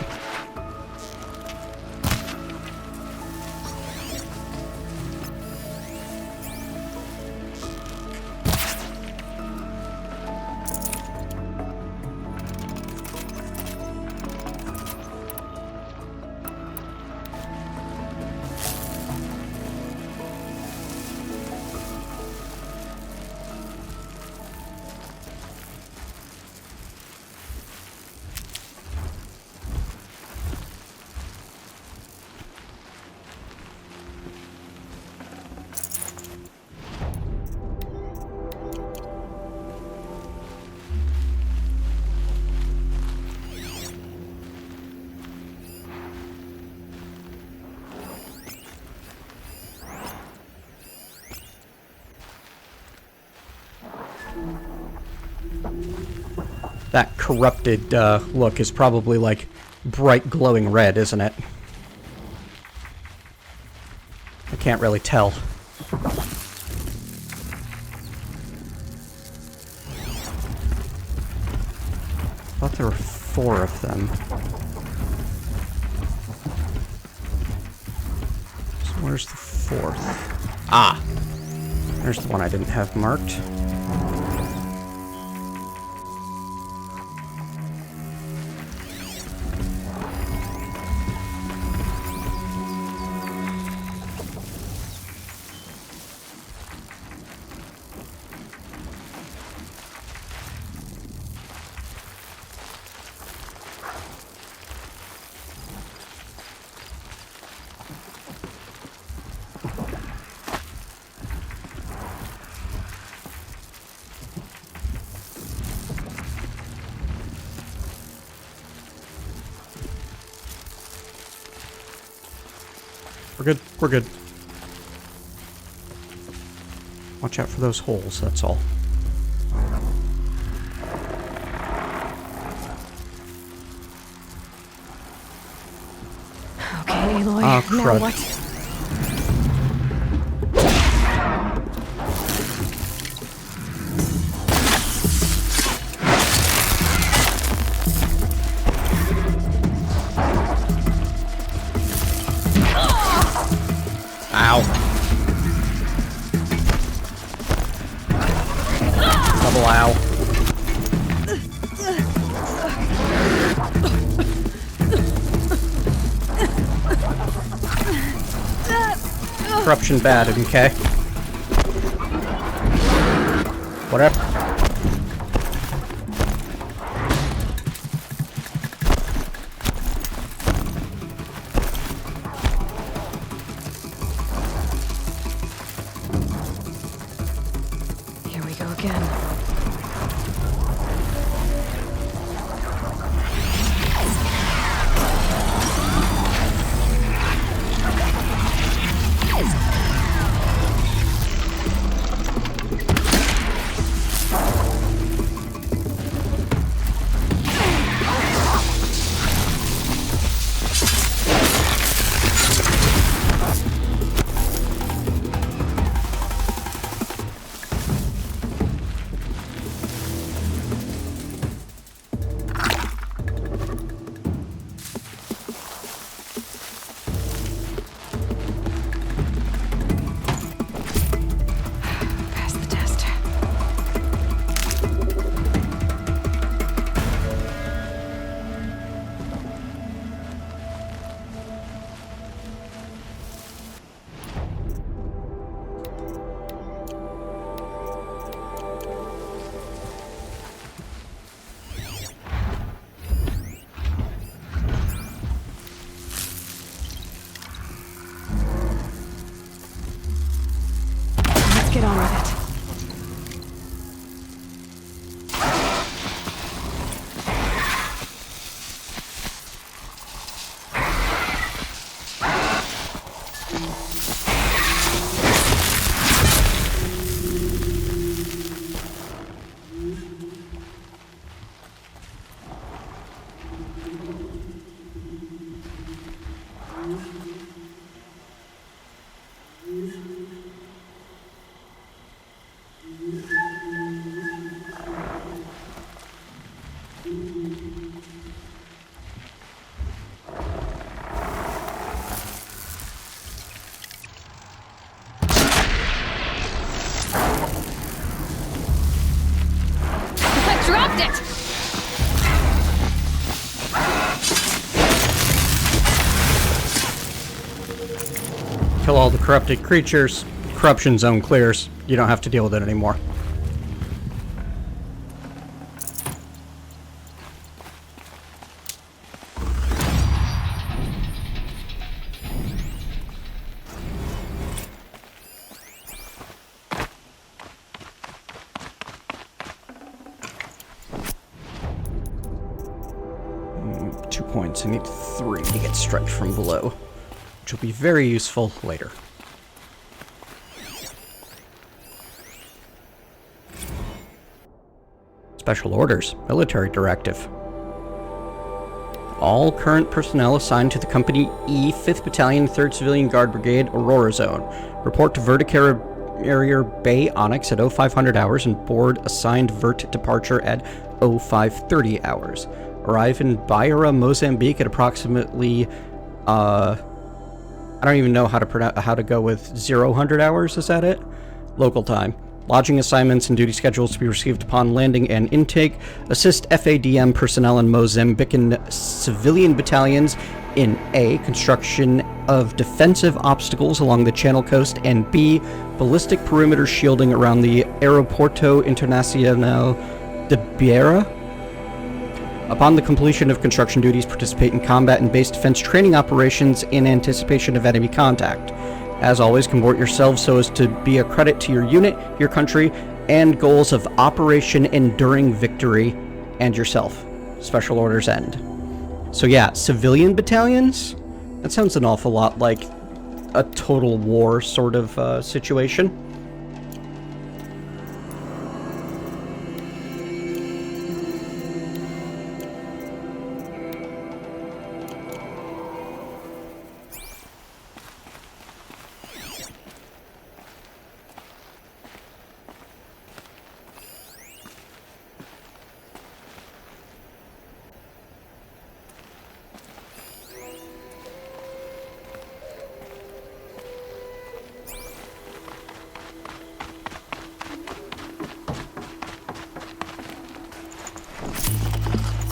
That corrupted look is probably like bright glowing red, isn't it? I can't really tell. I thought there were 4 of them. So where's the 4th? Ah! There's the one I didn't have marked. We're good. We're good. Watch out for those holes, that's all. Okay, Aloy. Ah, now crud. what? Ow. Double ow. Corruption bad, okay? Whatever. Here we go again. Pass the test. Let's get on with it. I dropped it! Kill all the corrupted creatures. Corruption zone clears. You don't have to deal with it anymore. Mm, 2 points. I need 3 to get strike from below, which will be very useful later. Special Orders. Military Directive. All current personnel assigned to the Company E, 5th Battalion, 3rd Civilian Guard Brigade, Aurora Zone. Report to Verticarrier Bay Onyx at 0500 hours and board assigned Vert departure at 0530 hours. Arrive in Beira, Mozambique at approximately, I don't even know how to go with 0 hours, is that it? Local time. Lodging assignments and duty schedules to be received upon landing and intake. Assist FADM personnel in Mozambican civilian battalions in A, construction of defensive obstacles along the Channel coast, and B, ballistic perimeter shielding around the Aeroporto Internacional de Beira. Upon the completion of construction duties, participate in combat and base defense training operations in anticipation of enemy contact. As always, comport yourselves so as to be a credit to your unit, your country, and goals of Operation Enduring Victory, and yourself. Special Orders End. So yeah, civilian battalions? That sounds an awful lot like a total war sort of situation.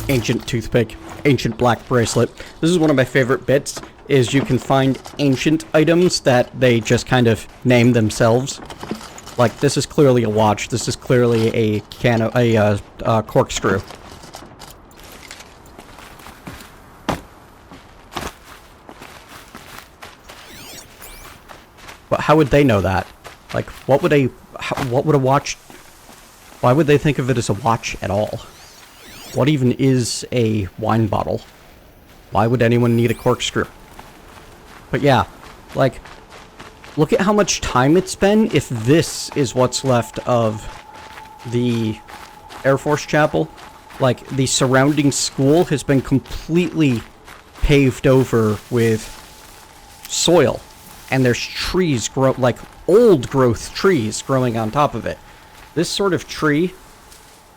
Ancient toothpick, ancient black bracelet. This is one of my favorite bits, is you can find ancient items that they just kind of name themselves. Like, this is clearly a watch, this is clearly a corkscrew. But how would they know that? Like, what would a watch... Why would they think of it as a watch at all? What even is a wine bottle? Why would anyone need a corkscrew? But yeah, like, look at how much time it's been if this is what's left of the Air Force Chapel. Like, the surrounding school has been completely paved over with soil. And there's trees like old growth trees growing on top of it. This sort of tree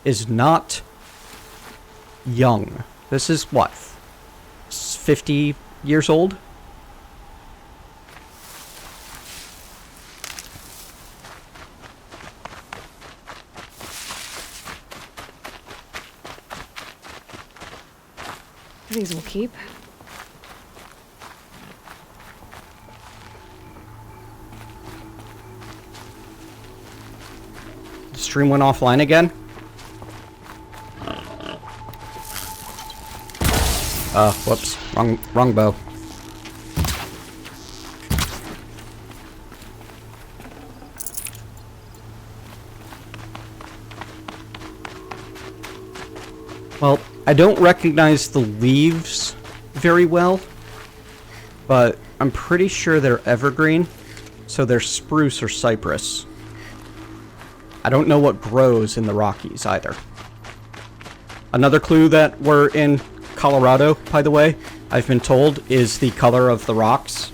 is not young. This is what, 50 years old? These will keep. The stream went offline again? Whoops. Wrong bow. Well, I don't recognize the leaves very well, but I'm pretty sure they're evergreen, so they're spruce or cypress. I don't know what grows in the Rockies either. Another clue that we're in Colorado, by the way, I've been told, is the color of the rocks.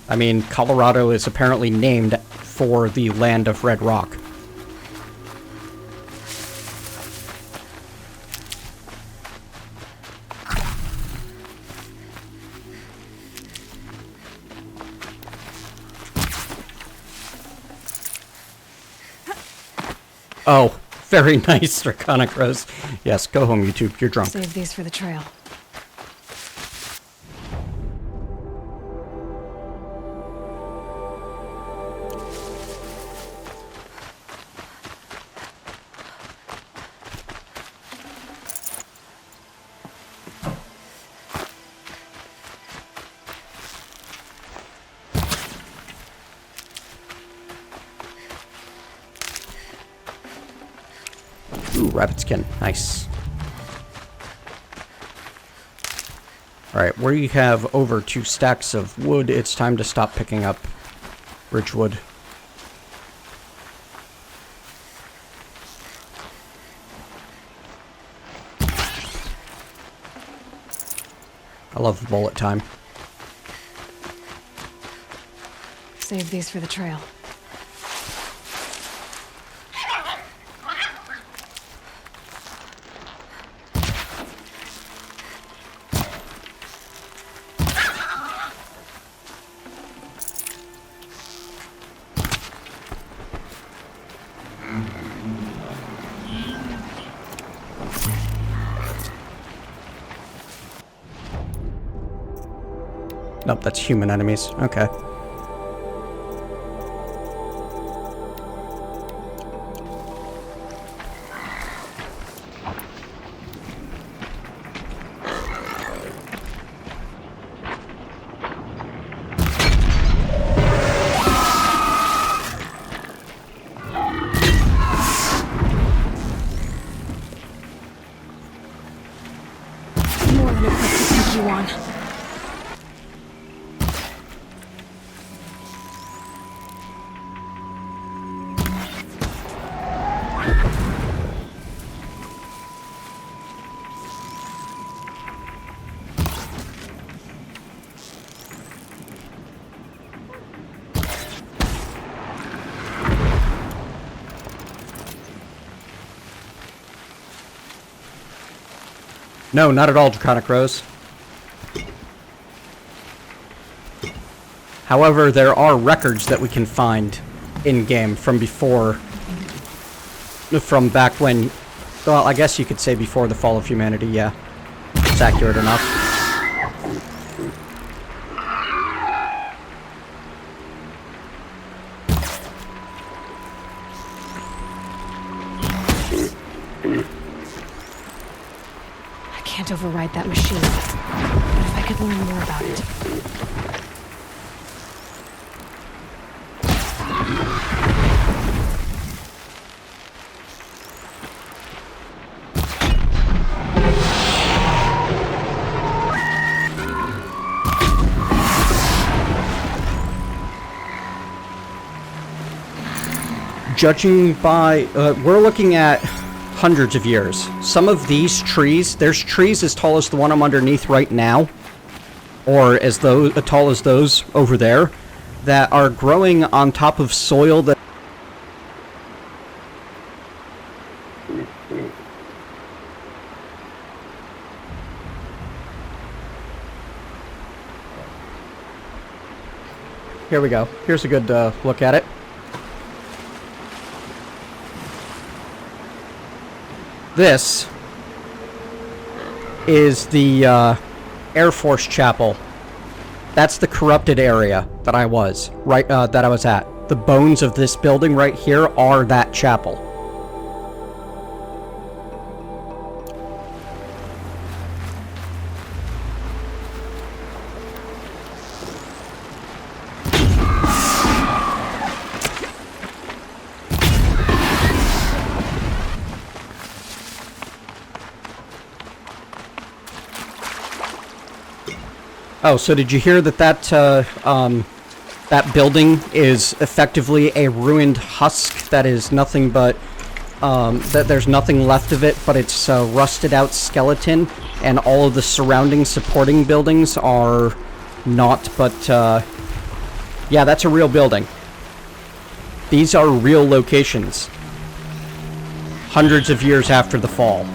I mean, Colorado is apparently named for the land of red rock. Oh, very nice, Draconic Rose. Yes, go home, YouTube. You're drunk. Save these for the trail. Ooh, rabbit skin. Nice. Alright, where you have over 2 stacks of wood, it's time to stop picking up Ridgewood. I love the bullet time. Save these for the trail. Nope, that's human enemies. Okay. More than equipped to take you on. No, not at all, Draconic Rose. However, there are records that we can find in-game from before... From back when... Well, I guess you could say before the fall of humanity, yeah. It's accurate enough. I can't override that machine. But if I could learn more about it. Judging by... we're looking at hundreds of years. Some of these trees, there's trees as tall as the one I'm underneath right now, or as tall as those over there, that are growing on top of soil that... Here we go. Here's a good look at it. This is the Air Force Chapel. That's the corrupted area that I was at. The bones of this building right here are that chapel. Oh, so did you hear that that building is effectively a ruined husk that is nothing but, that there's nothing left of it, but it's a rusted out skeleton, and all of the surrounding supporting buildings are not, but, yeah, that's a real building. These are real locations. Hundreds of years after the fall.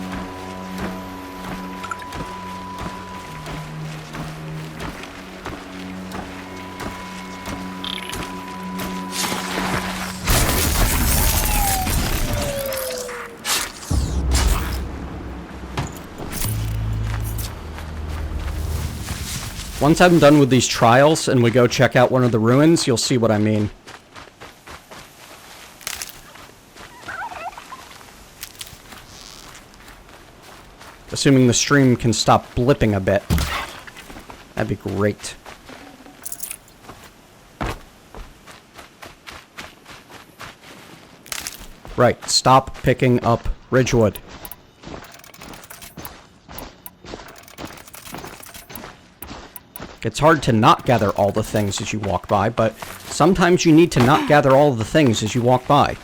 Once I'm done with these trials and we go check out one of the ruins, you'll see what I mean. Assuming the stream can stop blipping a bit. That'd be great. Right, stop picking up Ridgewood. It's hard to not gather all the things as you walk by, but sometimes you need to not gather all of the things as you walk by.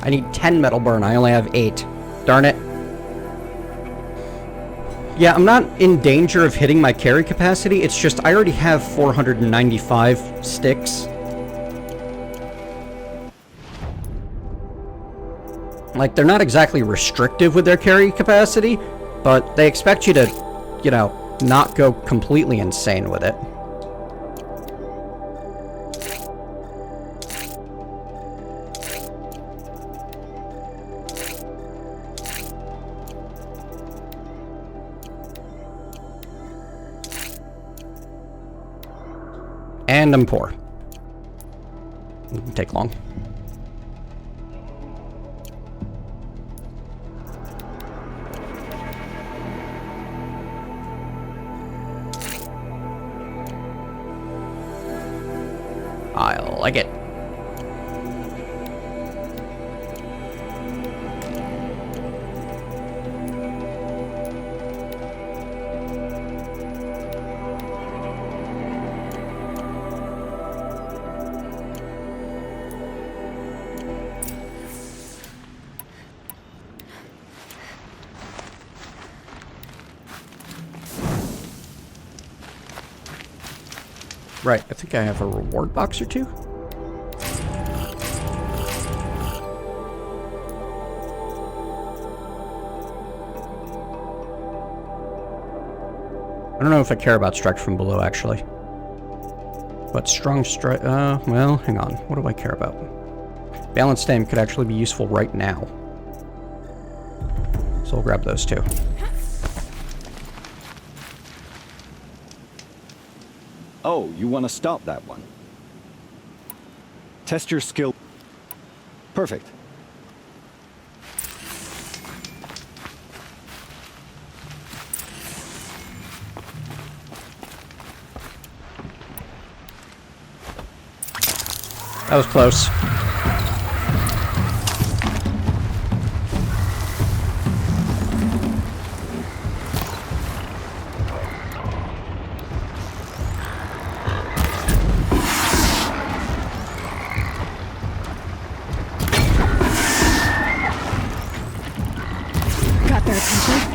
I need 10 metal burn. I only have 8. Darn it. Yeah, I'm not in danger of hitting my carry capacity. It's just I already have 495 sticks. Like, they're not exactly restrictive with their carry capacity, but they expect you to, you know, not go completely insane with it. And I'm poor. It won't take long. I like it. Right, I think I have a reward box or two. I don't know if I care about strike from below, actually. But strong strike, well, hang on. What do I care about? Balanced aim could actually be useful right now. So I'll grab those two. Oh, you want to stop that one? Test your skill. Perfect. That was close. Got their attention.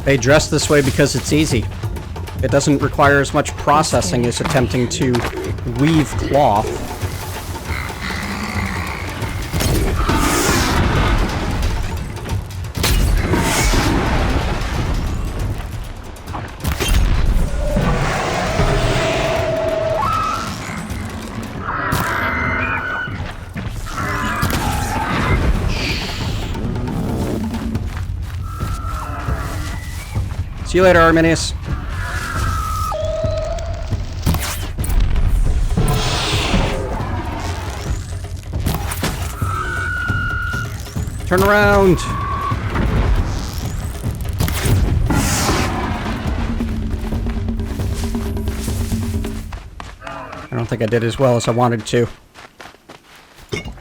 They dress this way because it's easy. It doesn't require as much processing as attempting to weave cloth. See you later, Arminius. Turn around. I don't think I did as well as I wanted to.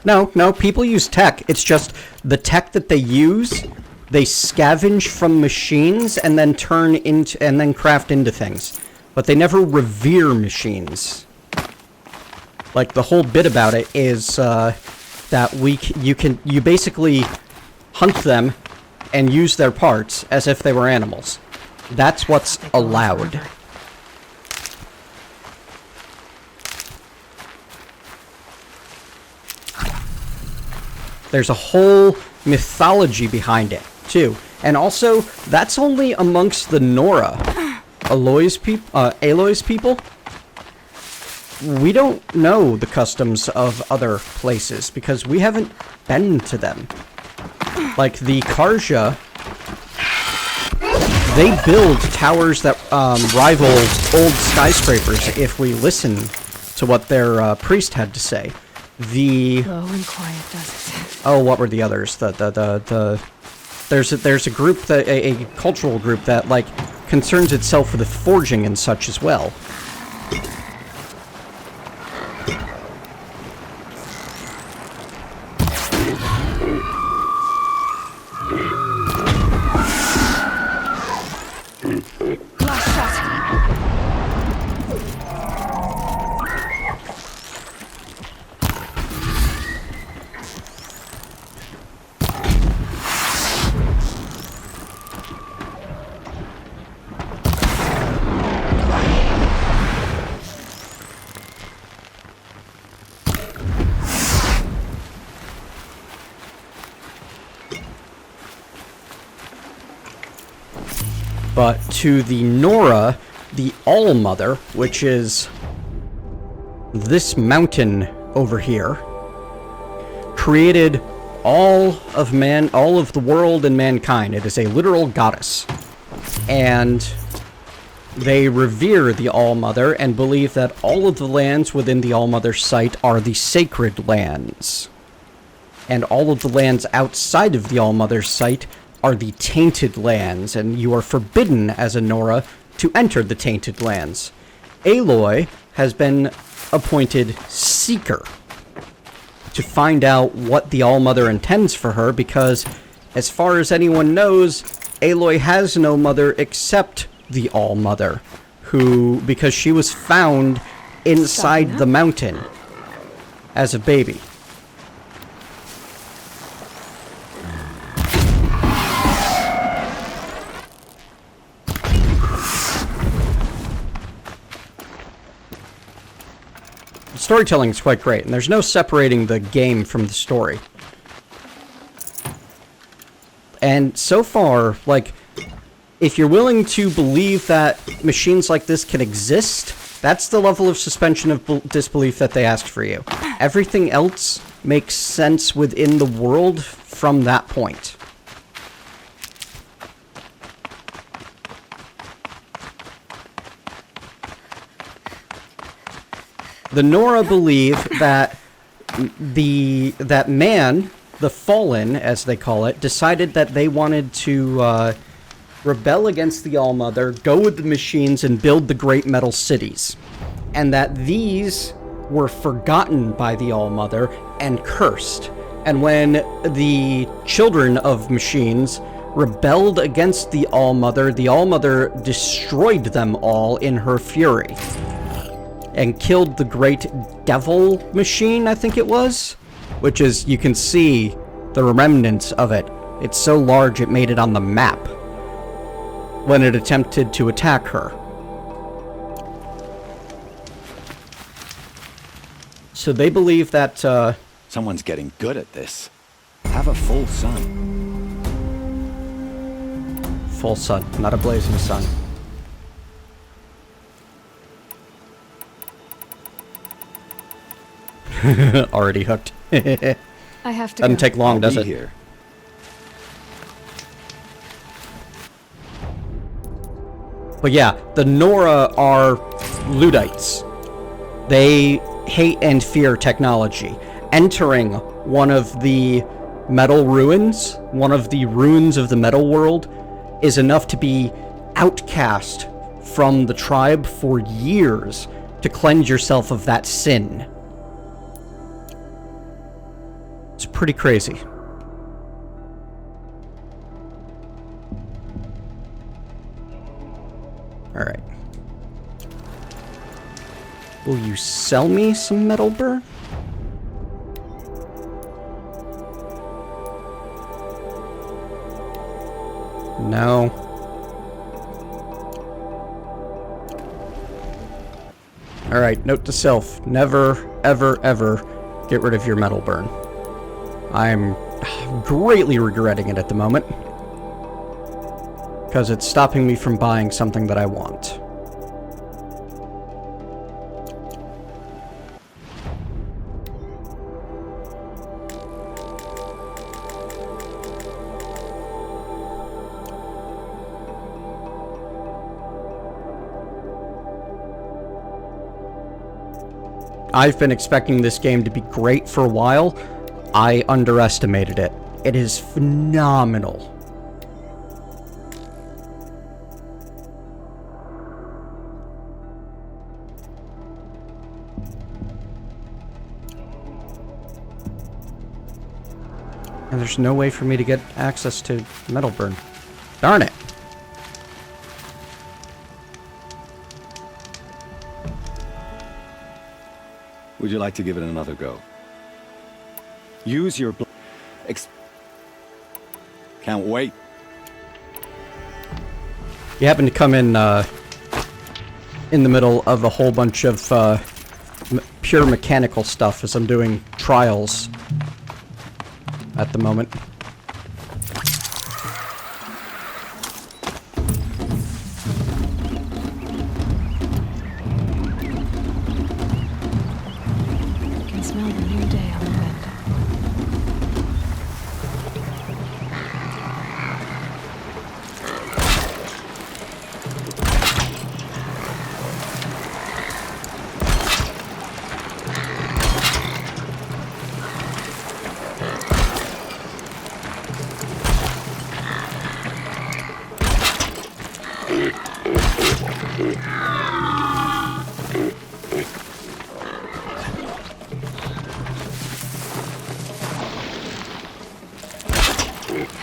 No, people use tech. It's just the tech that they use, they scavenge from machines and then turn into and then craft into things. But they never revere machines. Like, the whole bit about it is that you basically hunt them and use their parts as if they were animals. That's what's allowed. There's a whole mythology behind it, too. And also, that's only amongst the Nora. Aloy's people. We don't know the customs of other places, because we haven't been to them. Like, the Karja, they build towers that rival old skyscrapers if we listen to what their priest had to say. Low and quiet does it. Oh, what were the others? There's a group, that a cultural group that, like, concerns itself with forging and such as well. But to the Nora, the All-Mother, which is this mountain over here, created all of the world and mankind. It is a literal goddess. And they revere the All-Mother and believe that all of the lands within the All-Mother's sight are the sacred lands. And all of the lands outside of the All-Mother's sight are the tainted lands, and you are forbidden as a Nora to enter the tainted lands. Aloy has been appointed Seeker to find out what the All-Mother intends for her, because as far as anyone knows, Aloy has no mother except the All-Mother, because she was found inside the mountain as a baby. Storytelling is quite great, and there's no separating the game from the story. And so far, like, if you're willing to believe that machines like this can exist, that's the level of suspension of disbelief that they asked for you. Everything else makes sense within the world from that point. The Nora believe that that man, the Fallen, as they call it, decided that they wanted to rebel against the All-Mother, go with the machines, and build the great metal cities. And that these were forgotten by the All-Mother and cursed. And when the children of machines rebelled against the All-Mother destroyed them all in her fury. And killed the great devil machine, I think it was? Which is, you can see the remnants of it. It's so large it made it on the map when it attempted to attack her. So they believe that, someone's getting good at this. Have a full sun. Full sun, not a blazing sun. Already hooked. I have to Doesn't go. take long, does it? Here. But yeah, the Nora are Luddites. They hate and fear technology. Entering one of the metal ruins, one of the ruins of the metal world, is enough to be outcast from the tribe for years to cleanse yourself of that sin. It's pretty crazy. Alright. Will you sell me some metal burn? No. Alright, note to self. Never, ever, ever get rid of your metal burn. I'm greatly regretting it at the moment, because it's stopping me from buying something that I want. I've been expecting this game to be great for a while. I underestimated it. It is phenomenal. And there's no way for me to get access to Metalburn. Darn it. Would you like to give it another go? Use your Can't wait. You happen to come in the middle of a whole bunch of pure mechanical stuff as I'm doing trials at the moment. I can smell the new day on the wind.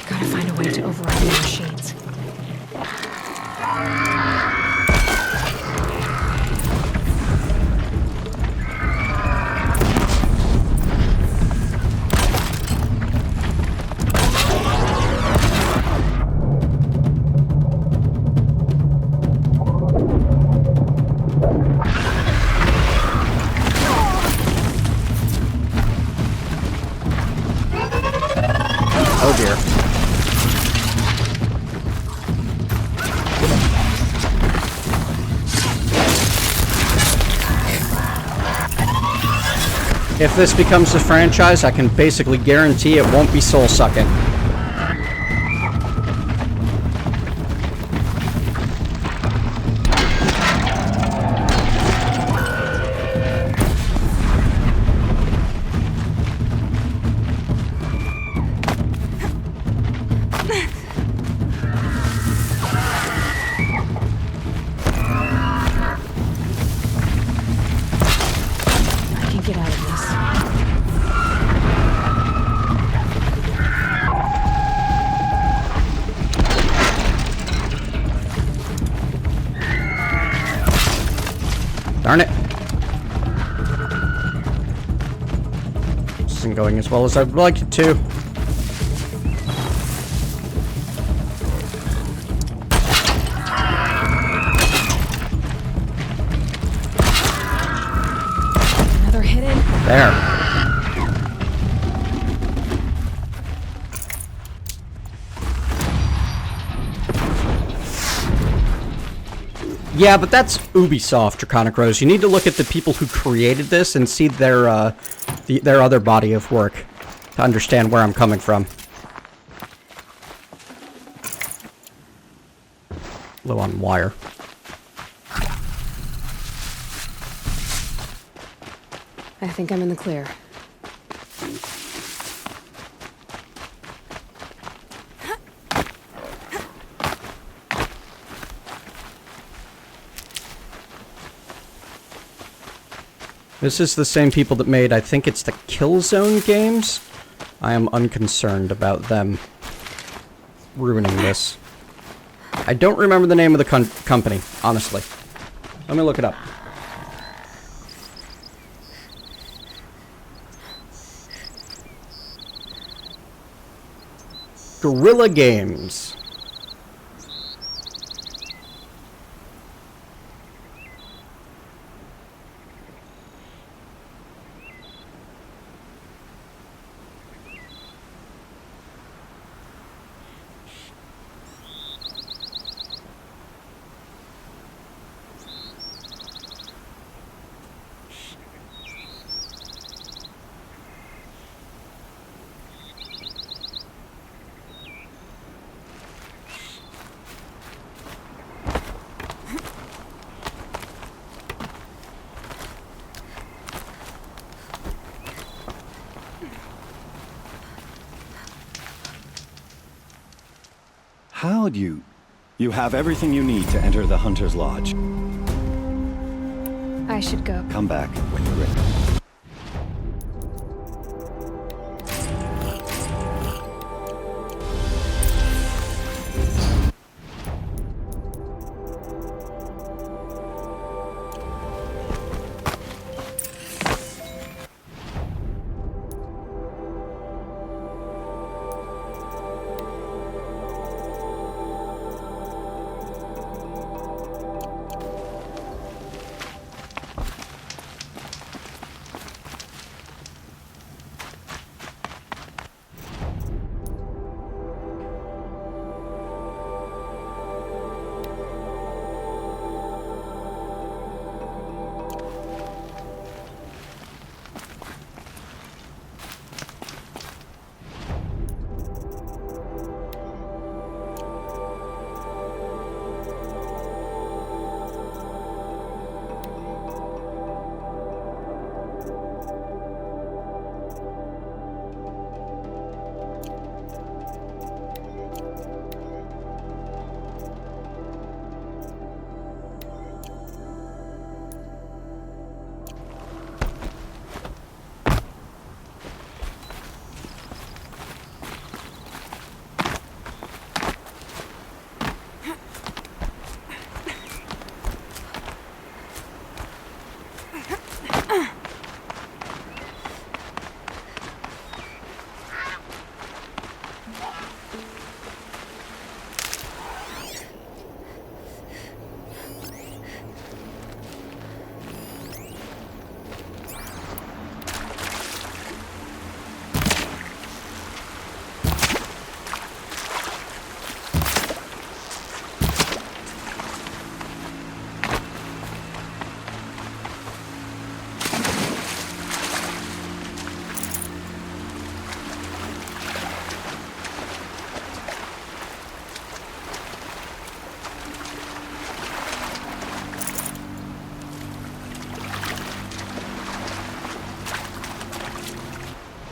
Gotta find a way to override the machines. Oh dear. If this becomes a franchise, I can basically guarantee it won't be soul-sucking. I can get out of this. Darn it. This isn't going as well as I'd like it to. Another hidden. There. Yeah, but that's Ubisoft, Draconic Rose. You need to look at the people who created this and see their other body of work to understand where I'm coming from. Low on wire. I think I'm in the clear. This is the same people that made, I think it's the Killzone games. I am unconcerned about them ruining this. I don't remember the name of the company, honestly. Let me look it up. Guerrilla Games. How'd you... You have everything you need to enter the Hunter's Lodge. I should go. Come back when you're ready.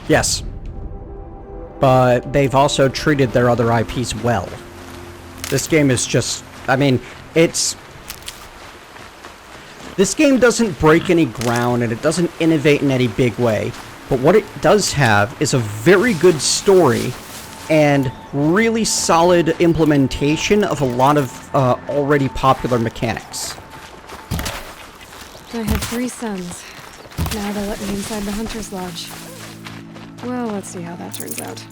Yes. But they've also treated their other IPs well. This game is just... I mean, it's... This game doesn't break any ground, and it doesn't innovate in any big way. But what it does have is a very good story and really solid implementation of a lot of already popular mechanics. I have 3 sons. Now they let me inside the Hunter's Lodge. Well, let's see how that turns out.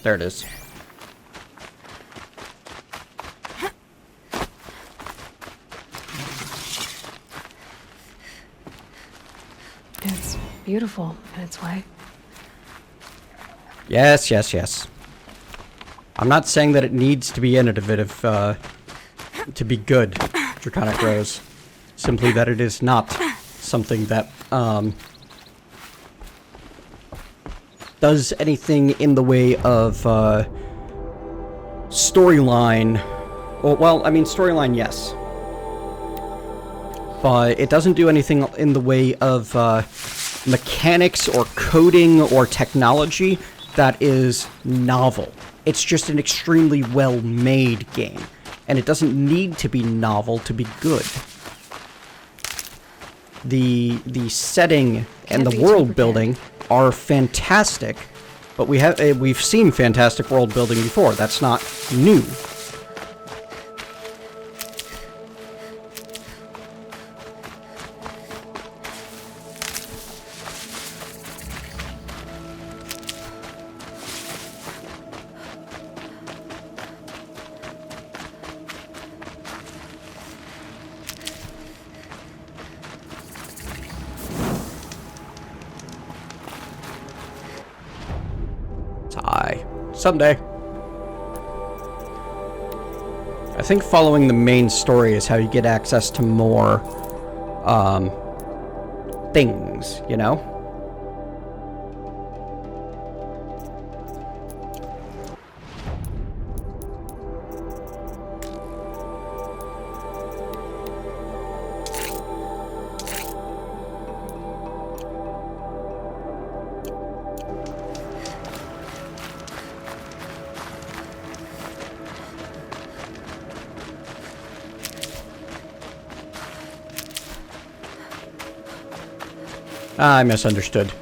There it is. It's beautiful in its way. Yes, yes, yes. I'm not saying that it needs to be innovative to be good, Draconic Rose. Simply that it is not something that does anything in the way of storyline. Well, I mean, storyline, yes. But it doesn't do anything in the way of mechanics or coding or technology that is novel. It's just an extremely well-made game, and it doesn't need to be novel to be good. The setting and the world building are fantastic, but we've seen fantastic world building before. That's not new. Someday. I think following the main story is how you get access to more, things, you know? I misunderstood.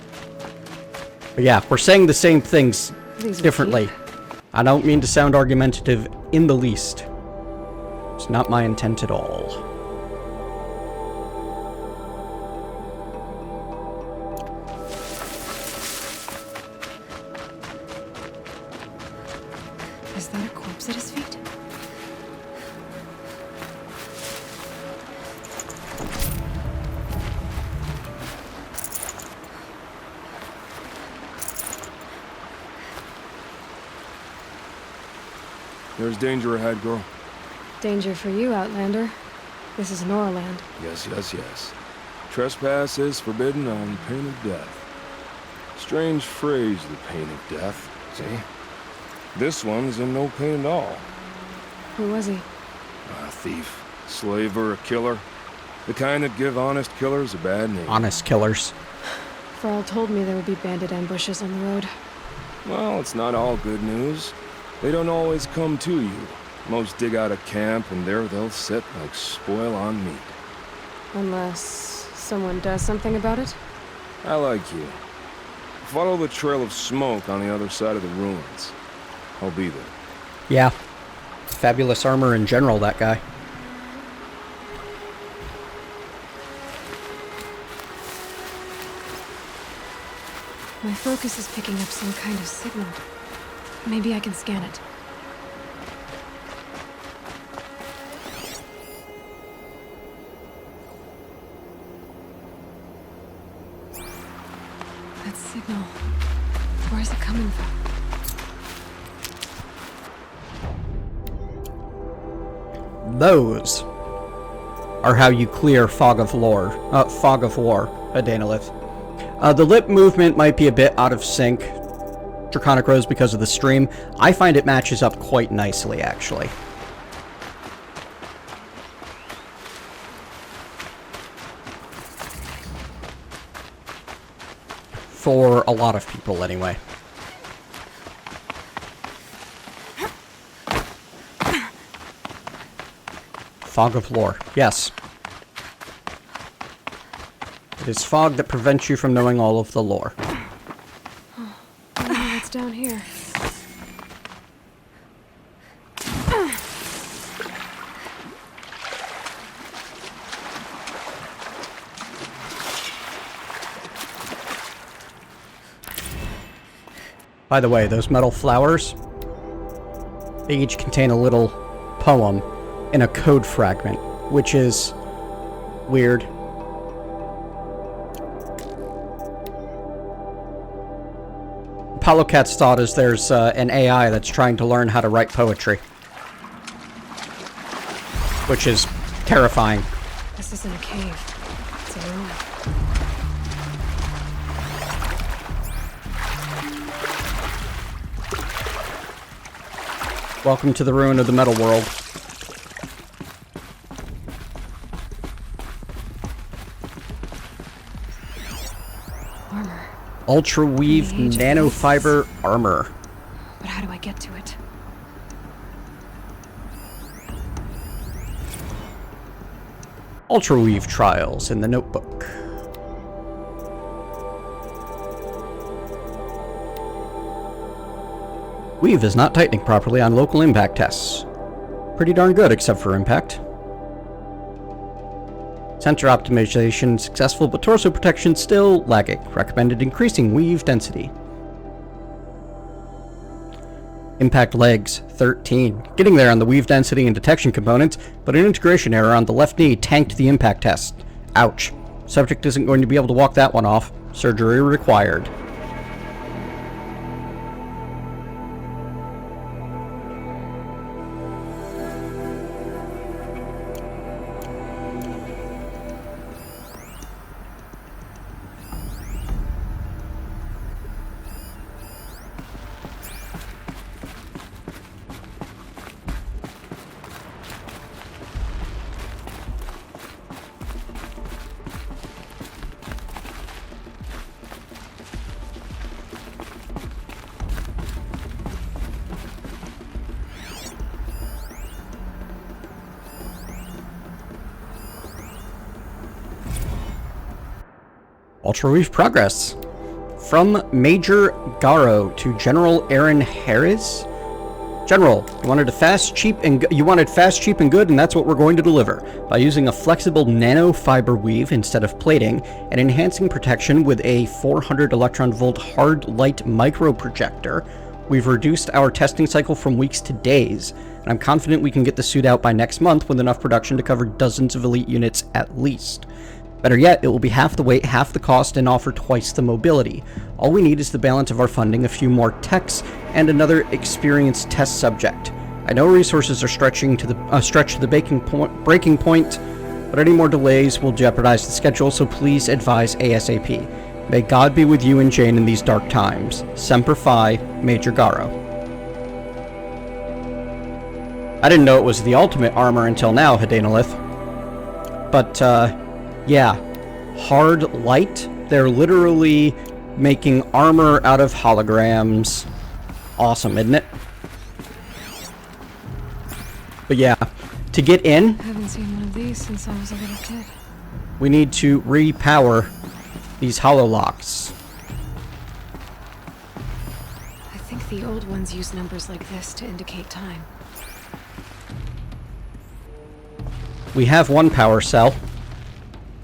But yeah, we're saying the same things differently. I don't mean to sound argumentative in the least. It's not my intent at all. Is that a corpse at his feet? There's danger ahead, girl. Danger for you, Outlander. This is Norland. Yes, yes, yes. Trespass is forbidden on pain of death. Strange phrase, the pain of death, see? This one's in no pain at all. Who was he? A thief, slaver, a killer. The kind that give honest killers a bad name. Honest killers. Thrall told me there would be bandit ambushes on the road. Well, it's not all good news. They don't always come to you. Most dig out a camp, and there they'll sit like spoil on meat. Unless someone does something about it? I like you. Follow the trail of smoke on the other side of the ruins. I'll be there. Yeah. Fabulous armor in general, that guy. My focus is picking up some kind of signal. Maybe I can scan it. That signal. Where is it coming from? Those are how you clear Fog of War, Adanalith. The lip movement might be a bit out of sync, Draconic Rose, because of the stream. I find it matches up quite nicely, actually. For a lot of people, anyway. Fog of Lore, yes. It is fog that prevents you from knowing all of the lore. Oh, I wonder what's down here. By the way, those metal flowers, they each contain a little poem in a code fragment, which is weird. Apollo Cat's thought is there's an AI that's trying to learn how to write poetry, which is terrifying. This isn't a cave. It's a ruin. Welcome to the ruin of the metal world. Armor. Ultra weave nanofiber armor. But how do I get to it? Ultra weave trials in the notebook. Weave is not tightening properly on local impact tests. Pretty darn good, except for impact. Center optimization successful, but torso protection still lagging. Recommended increasing weave density. Impact legs, 13. Getting there on the weave density and detection components, but an integration error on the left knee tanked the impact test. Ouch. Subject isn't going to be able to walk that one off. Surgery required. Ultra-Weave progress. From Major Garo to General Aaron Harris. General, you wanted fast, cheap, and good, and that's what we're going to deliver. By using a flexible nanofiber weave instead of plating, and enhancing protection with a 400 electron volt hard light microprojector, we've reduced our testing cycle from weeks to days, and I'm confident we can get the suit out by next month with enough production to cover dozens of elite units at least. Better yet, it will be half the weight, half the cost, and offer twice the mobility. All we need is the balance of our funding, a few more techs, and another experienced test subject. I know resources are stretched to the breaking point, but any more delays will jeopardize the schedule, so please advise ASAP. May God be with you and Jane in these dark times. Semper Fi, Major Garo. I didn't know it was the ultimate armor until now, Hadanalith. But, yeah, hard light. They're literally making armor out of holograms. Awesome, isn't it? But yeah, to get in, I haven't seen one of these since I was a little kid. we need to repower these hololocks. I think the old ones use numbers like this to indicate time. We have one power cell.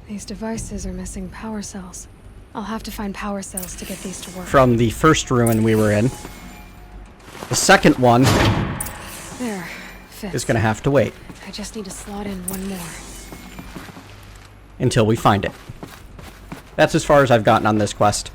These devices are missing power cells. I'll have to find power cells to get these to work. From the first ruin we were in. The second one There, fits. is going to have to wait I just need to slot in one more. until we find it. That's as far as I've gotten on this quest.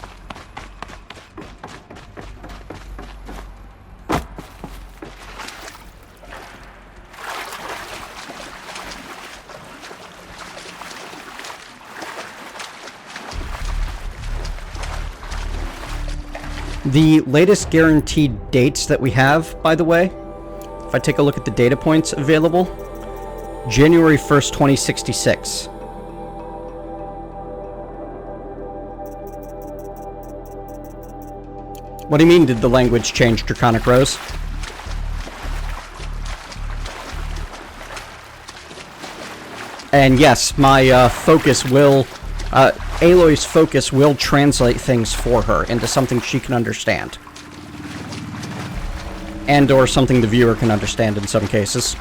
The latest guaranteed dates that we have, by the way, if I take a look at the data points available, January 1st, 2066. What do you mean, did the language change, Draconic Rose? And yes, my focus will... Aloy's focus will translate things for her into something she can understand. And or something the viewer can understand in some cases.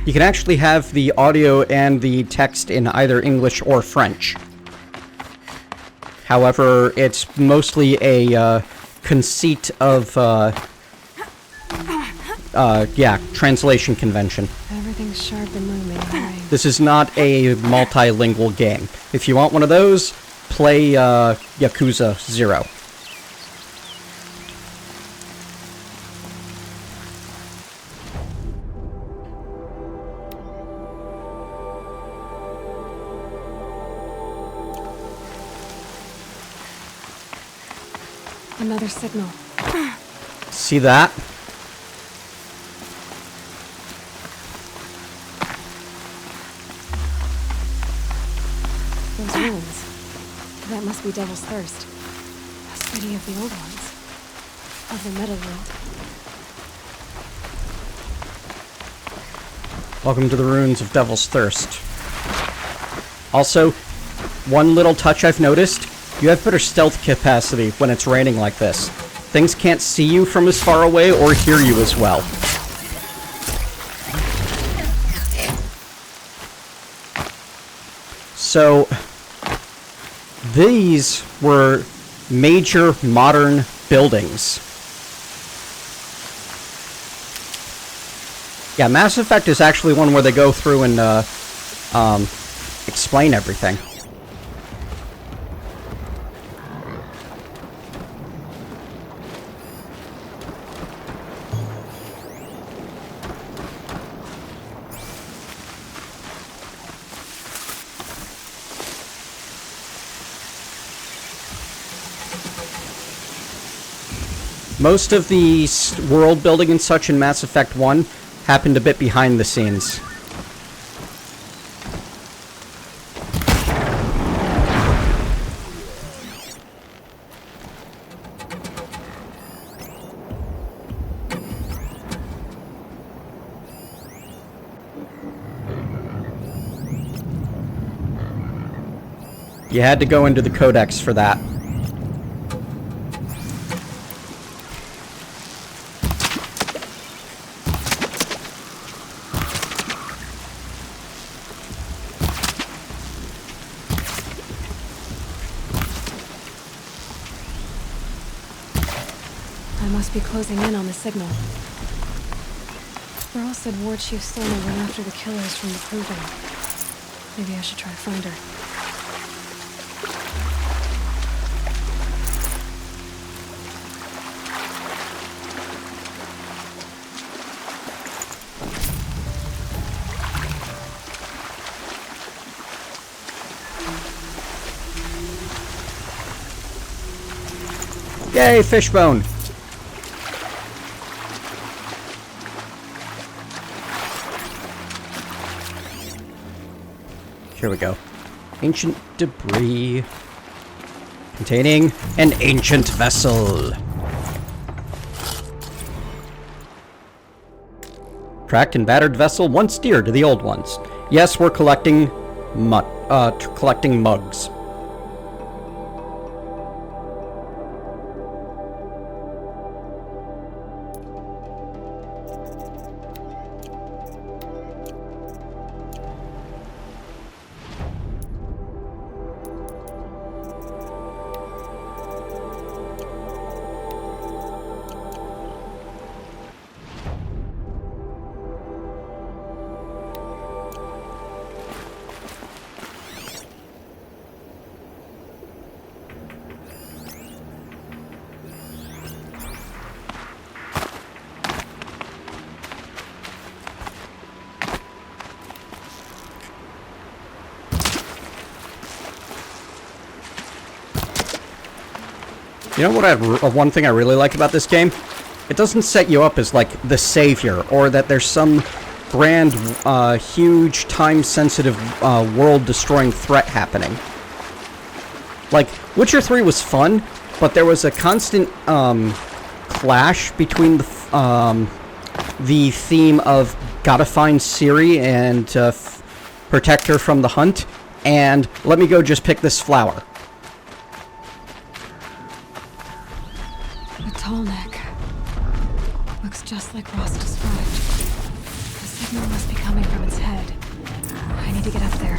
You can actually have the audio and the text in either English or French. However, it's mostly a conceit of, yeah, translation convention. Everything's sharp and moving. Right. This is not a multilingual game. If you want one of those, play Yakuza 0. Another signal. See that? Those ruins. That must be Devil's Thirst. A study of the old ones. Of the metal world. Welcome to the ruins of Devil's Thirst. Also, one little touch I've noticed. You have better stealth capacity when it's raining like this. Things can't see you from as far away or hear you as well. So, these were major modern buildings. Yeah, Mass Effect is actually one where they go through and explain everything. Most of the world building and such in Mass Effect 1 happened a bit behind the scenes. You had to go into the codex for that. I must be closing in on the signal. Burl said War Chief Sona went after the killers from the proving. Maybe I should try to find her. Yay, fishbone! Here we go. Ancient debris containing an ancient vessel. Cracked and battered vessel once dear to the old ones. Yes, we're collecting collecting mugs. You know what one thing I really like about this game? It doesn't set you up as, like, the savior, or that there's some grand, huge, time-sensitive, world-destroying threat happening. Like, Witcher 3 was fun, but there was a constant, clash between the theme of gotta find Ciri and, protect her from the hunt, and let me go just pick this flower. Tall neck. Looks just like Ross described. The signal must be coming from its head. I need to get up there.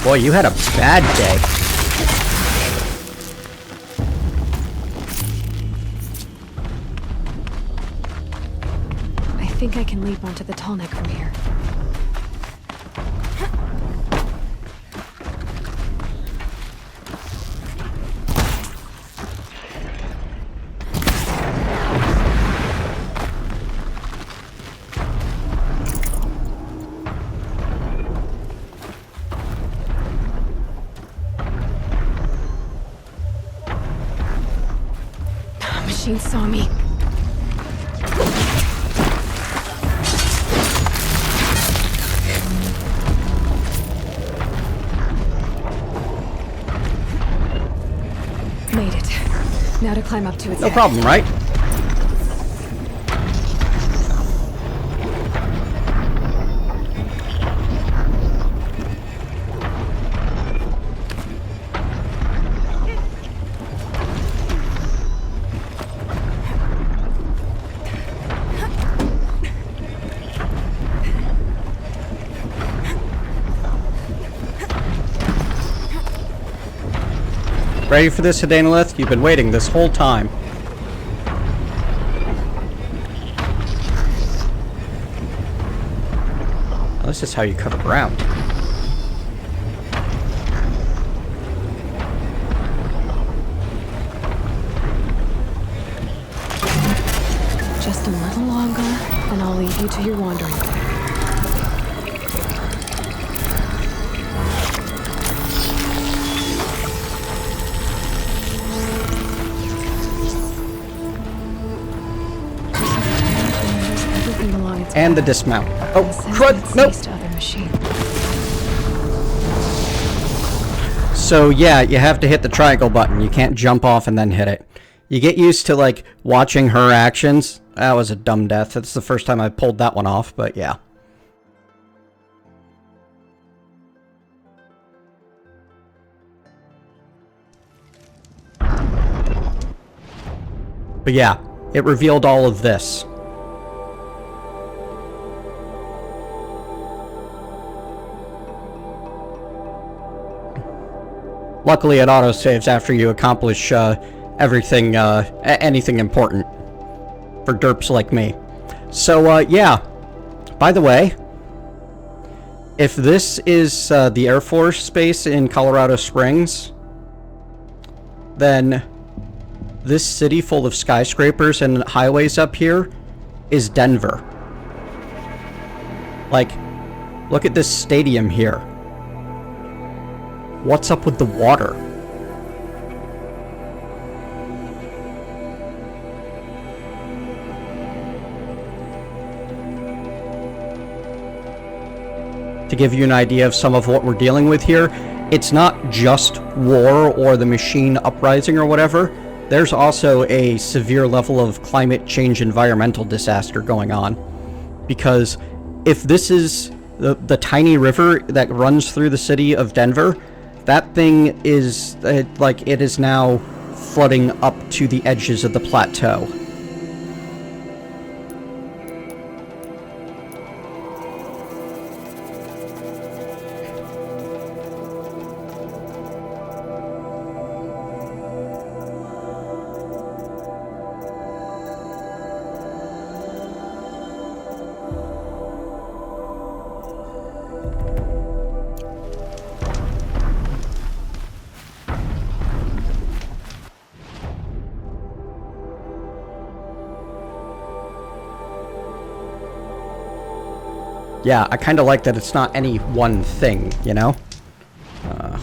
Boy, you had a bad day. I think I can leap onto the tall neck from here. Machine saw me. Made it. Now to climb up to its No head. problem, right? Ready for this, Hidanolith? You've been waiting this whole time. this is how you cover ground. Just a little longer, and I'll leave you to your wandering. And the dismount. Oh, crud! Nope! So yeah, you have to hit the triangle button. You can't jump off and then hit it. You get used to, like, watching her actions. That was a dumb death. That's the first time I pulled that one off, but yeah. But yeah, it revealed all of this. Luckily, it autosaves after you accomplish everything, anything important for derps like me. So, yeah. By the way, if this is the Air Force base in Colorado Springs, then this city full of skyscrapers and highways up here is Denver. Like, look at this stadium here. What's up with the water? To give you an idea of some of what we're dealing with here, it's not just war or the machine uprising or whatever. There's also a severe level of climate change environmental disaster going on. Because if this is the tiny river that runs through the city of Denver, that thing is, like, it is now flooding up to the edges of the plateau. Yeah, I kind of like that it's not any one thing, you know? The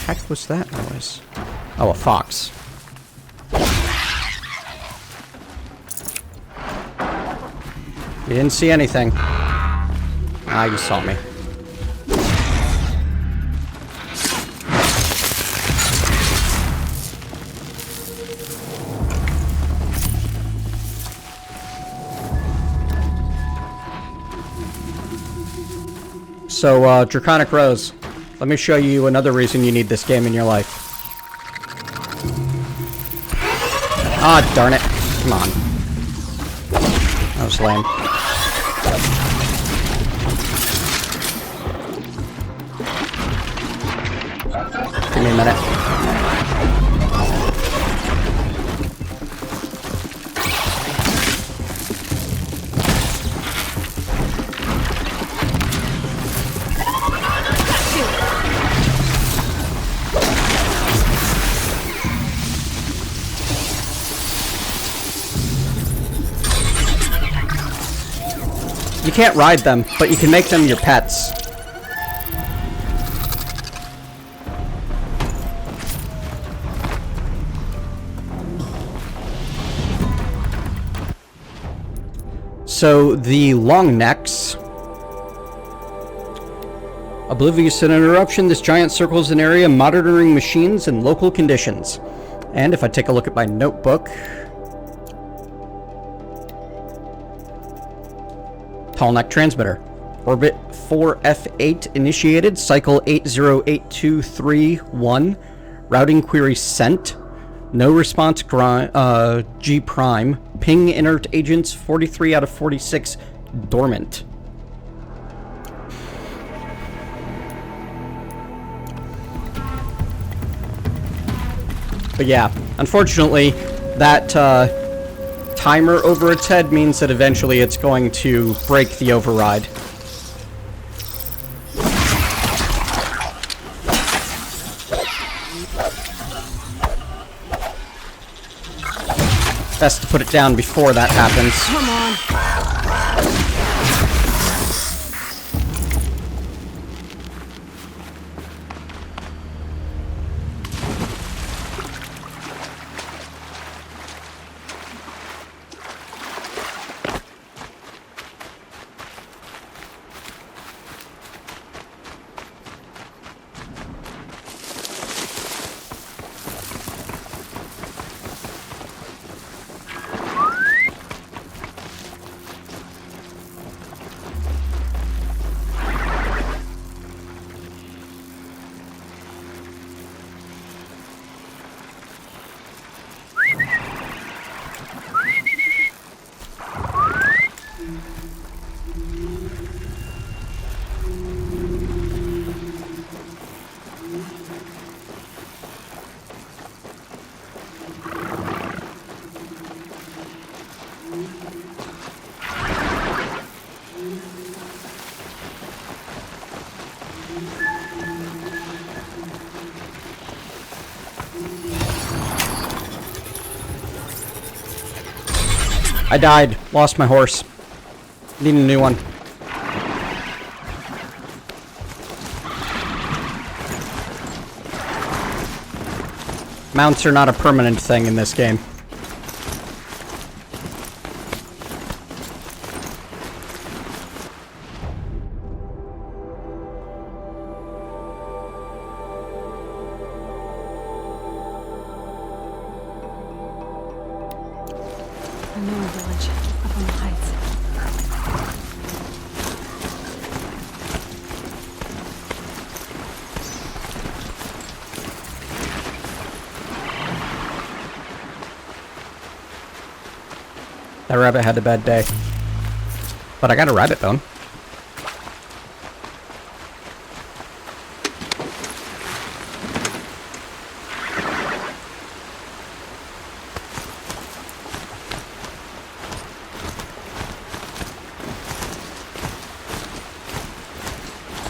heck was that noise? Oh, a fox. You didn't see anything. Ah, you saw me. So, Draconic Rose, let me show you another reason you need this game in your life. Ah, darn it. Come on. That was lame. Give me a minute. You can't ride them, but you can make them your pets. So the long necks, oblivious to an interruption, this giant circles an area monitoring machines and local conditions. And if I take a look at my notebook, tall neck transmitter, orbit 4F8 initiated, cycle 808231, routing query sent, no response G prime, ping inert agents 43 out of 46 dormant. But yeah, unfortunately, that timer over its head means that eventually it's going to break the override. Best to put it down before that happens. Come on. I died. Lost my horse. Need a new one. Mounts are not a permanent thing in this game. I know a village up on the heights. That rabbit had a bad day. But I got a rabbit bone.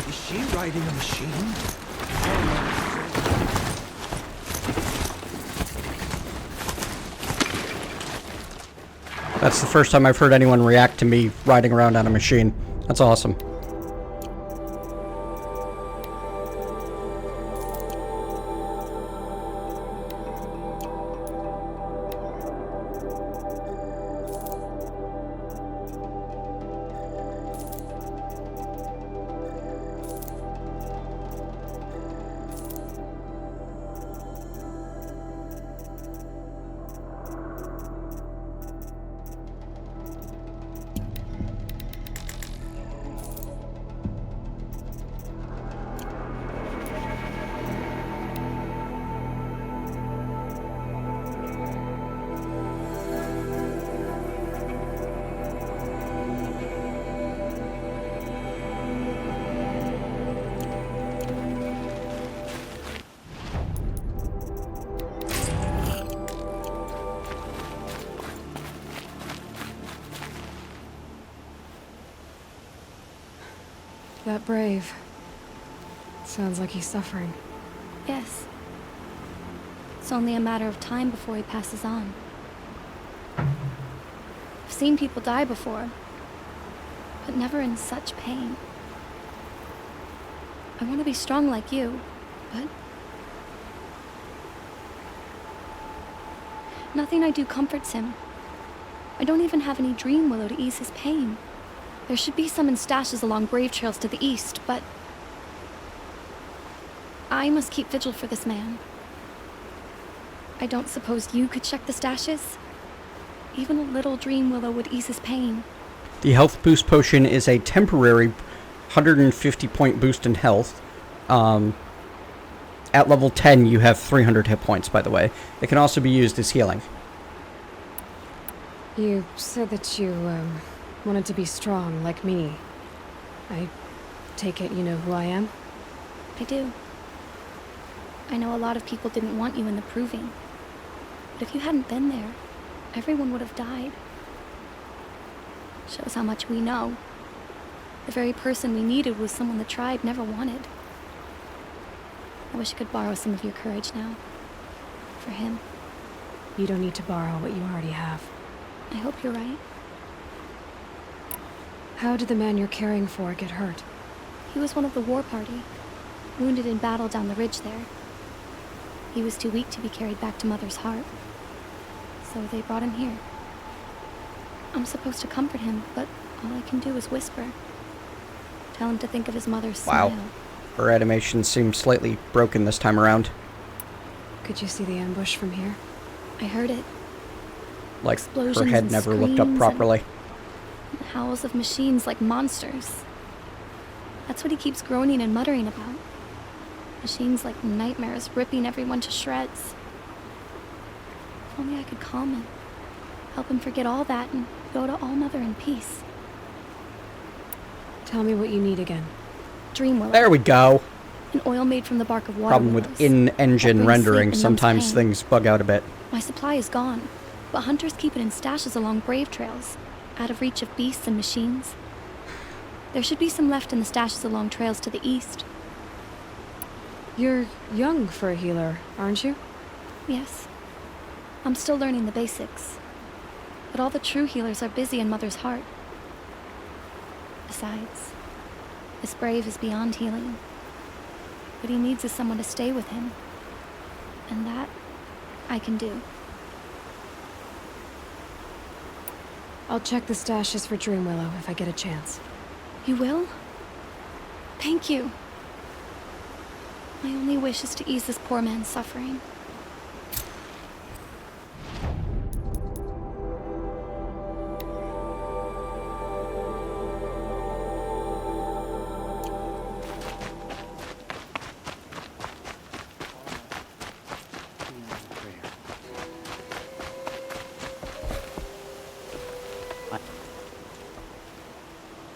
Is she riding a machine? That's the first time I've heard anyone react to me riding around on a machine. That's awesome. That brave. Sounds like he's suffering. Yes. It's only a matter of time before he passes on. I've seen people die before, but never in such pain. I want to be strong like you, but nothing I do comforts him. I don't even have any dream willow to ease his pain. There should be some in stashes along grave trails to the east, but I must keep vigil for this man. I don't suppose you could check the stashes? Even a little dream willow would ease his pain. The health boost potion is a temporary 150 point boost in health. At level 10 you have 300 hit points, by the way. It can also be used as healing. You said that you, wanted to be strong, like me. I take it you know who I am? I do. I know a lot of people didn't want you in the proving. But if you hadn't been there, everyone would have died. Shows how much we know. The very person we needed was someone the tribe never wanted. I wish I could borrow some of your courage now. For him. You don't need to borrow what you already have. I hope you're right. How did the man you're caring for get hurt? He was one of the war party, wounded in battle down the ridge there. He was too weak to be carried back to Mother's heart, so they brought him here. I'm supposed to comfort him, but all I can do is whisper. Tell him to think of his mother's smile. Wow. Her animation seems slightly broken this time around. Could you see the ambush from here? I heard it. Like, Explosions her head and never looked up screams properly. and howls of machines like monsters. That's what he keeps groaning and muttering about. Machines like nightmares ripping everyone to shreds. If only I could calm him. Help him forget all that and go to All Mother in peace. Tell me what you need again. Dream willow. There we go. An oil made from the bark of water Problem willows. with in-engine That brings rendering, sleep and numbs sometimes pain. things bug out a bit. My supply is gone, but hunters keep it in stashes along brave trails, out of reach of beasts and machines. There should be some left in the stashes along trails to the east. You're young for a healer, aren't you? Yes. I'm still learning the basics. But all the true healers are busy in Mother's heart. Besides, this brave is beyond healing. What he needs is someone to stay with him. And that, I can do. I'll check the stashes for Dream Willow if I get a chance. You will? Thank you. My only wish is to ease this poor man's suffering.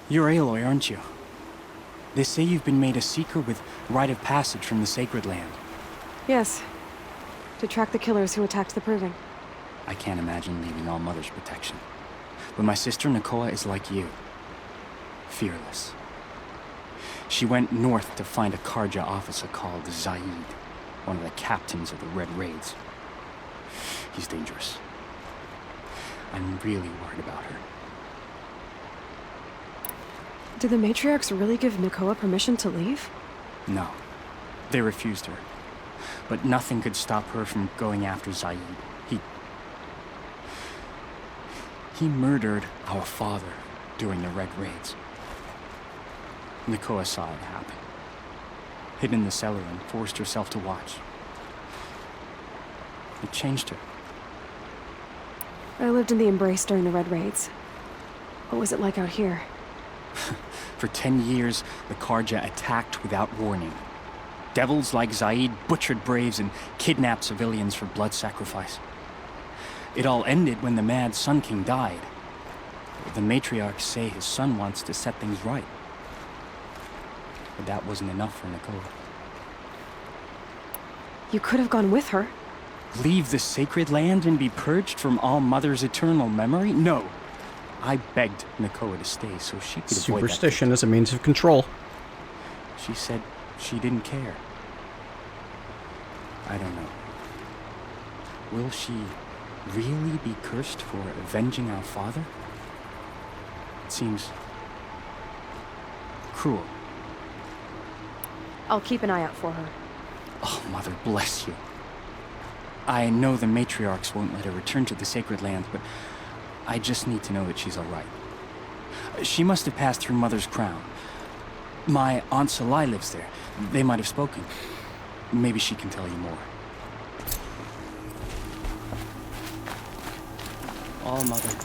You're Aloy, aren't you? They say you've been made a seeker with rite of passage from the Sacred Land. Yes. To track the killers who attacked the Proving. I can't imagine leaving All Mother's protection. But my sister Nakoa is like you. Fearless. She went north to find a Karja officer called Zaid, one of the captains of the Red Raids. He's dangerous. I'm really worried about her. Did the matriarchs really give Nakoa permission to leave? No. They refused her. But nothing could stop her from going after Zaid. He murdered our father during the Red Raids. Nakoa saw it happen. Hid in the cellar and forced herself to watch. It changed her. I lived in the Embrace during the Red Raids. What was it like out here? For 10 years, the Karja attacked without warning. Devils like Zaid butchered braves and kidnapped civilians for blood sacrifice. It all ended when the mad Sun King died. The matriarchs say his son wants to set things right. But that wasn't enough for Nakoa. You could have gone with her. Leave the Sacred Land and be purged from All Mother's eternal memory? No. I begged Nakoa to stay so she could avoid that. Superstition as a means of control. She said she didn't care. I don't know. Will she really be cursed for avenging our father? It seems cruel. I'll keep an eye out for her. Oh, Mother bless you. I know the matriarchs won't let her return to the Sacred Land, but I just need to know that she's all right. She must have passed through Mother's crown. My Aunt Salai lives there. They might have spoken. Maybe she can tell you more. All Mother,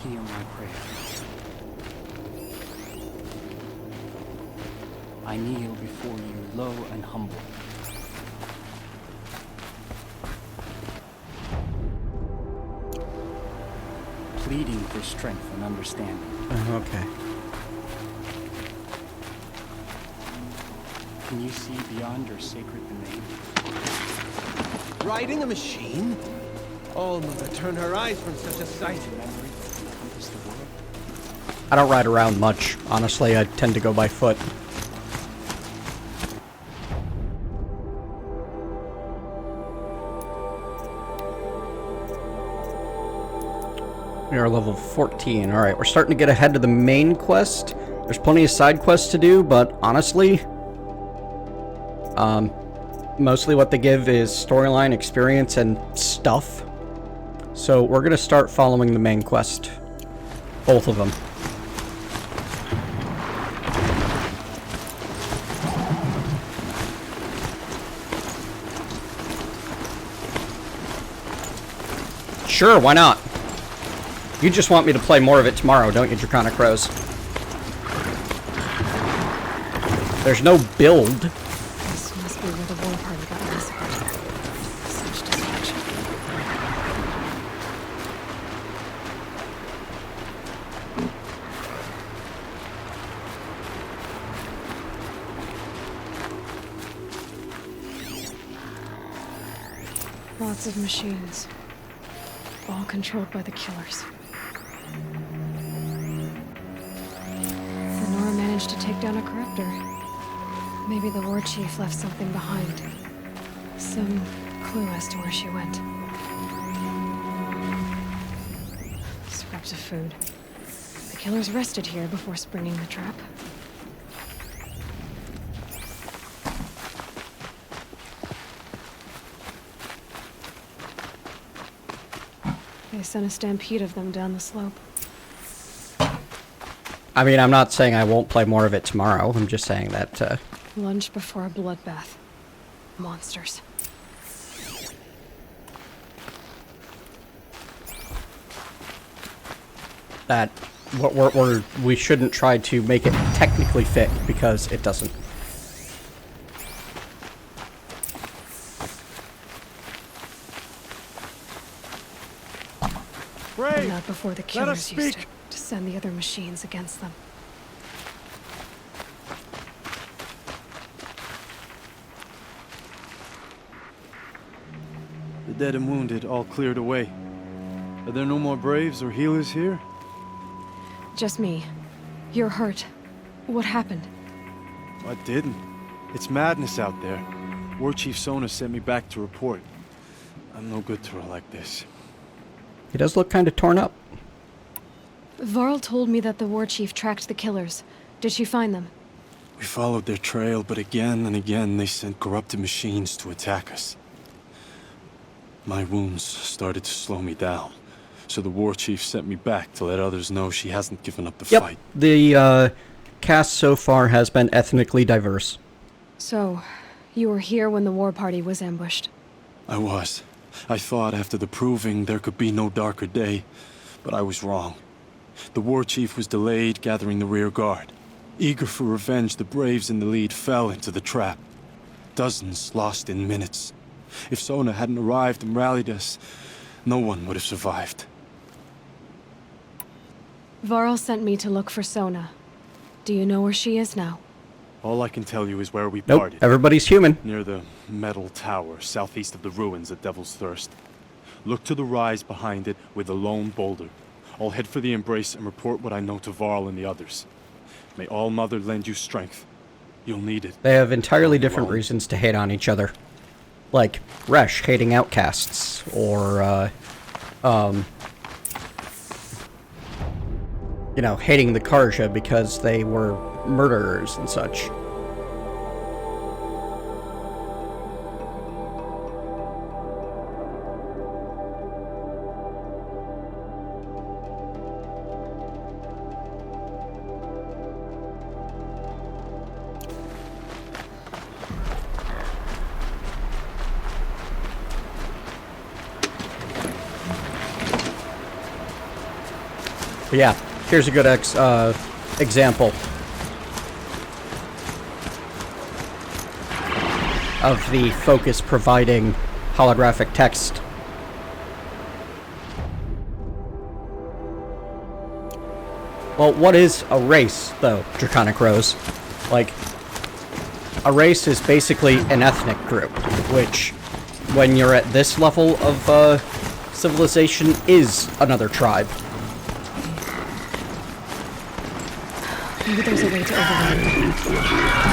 hear my prayer. I kneel before you low and humble. Pleading for strength and understanding. Okay. Can you see beyond your sacred domain? Riding a machine? All-Mother, turn her eyes from such a sight. I don't ride around much, honestly. I tend to go by foot. We are level 14. Alright, we're starting to get ahead of the main quest. There's plenty of side quests to do, but honestly, mostly what they give is storyline, experience, and stuff. So we're gonna start following the main quest. Both of them. Sure, why not? You just want me to play more of it tomorrow, don't you, Draconic Rose? There's no build. This must be where the war party got massacred. Such destruction. Lots of machines. All controlled by the killers. Nora managed to take down a corruptor. Maybe the war chief left something behind. Some clue as to where she went. Scraps of food. The killers rested here before springing the trap. They sent a stampede of them down the slope. I mean, I'm not saying I won't play more of it tomorrow. I'm just saying that, Lunch before a bloodbath. Monsters. that we shouldn't try to make it technically fit, because it doesn't. Brave. Not before the killers used it to send the other machines against them. The dead and wounded all cleared away. Are there no more Braves or healers here? Just me. You're hurt. What happened? I didn't. It's madness out there. War Chief Sona sent me back to report. I'm no good to her like this. He does look kind of torn up. Varl told me that the war chief tracked the killers. Did she find them? We followed their trail, but again and again they sent corrupted machines to attack us. My wounds started to slow me down, so the war chief sent me back to let others know she hasn't given up the fight. The cast so far has been ethnically diverse. So, you were here when the war party was ambushed? I was. I thought after the proving there could be no darker day, but I was wrong. The war chief was delayed gathering the rear guard. Eager for revenge, the Braves in the lead fell into the trap. Dozens lost in minutes. If Sona hadn't arrived and rallied us, no one would have survived. Varl sent me to look for Sona. Do you know where she is now? All I can tell you is where we parted. Everybody's human. Near the metal tower, southeast of the ruins at Devil's Thirst. Look to the rise behind it with a lone boulder. I'll head for the embrace and report what I know to Varl and the others. May All Mother lend you strength. You'll need it. They have entirely different reasons to hate on each other. Like Resh hating outcasts, or, you know, hating the Karja because they were murderers and such. But yeah, here's a good example of the focus providing holographic text. Well, what is a race, though, Draconic Rose? Like, a race is basically an ethnic group, which, when you're at this level of civilization is another tribe. Maybe there's a way to override it.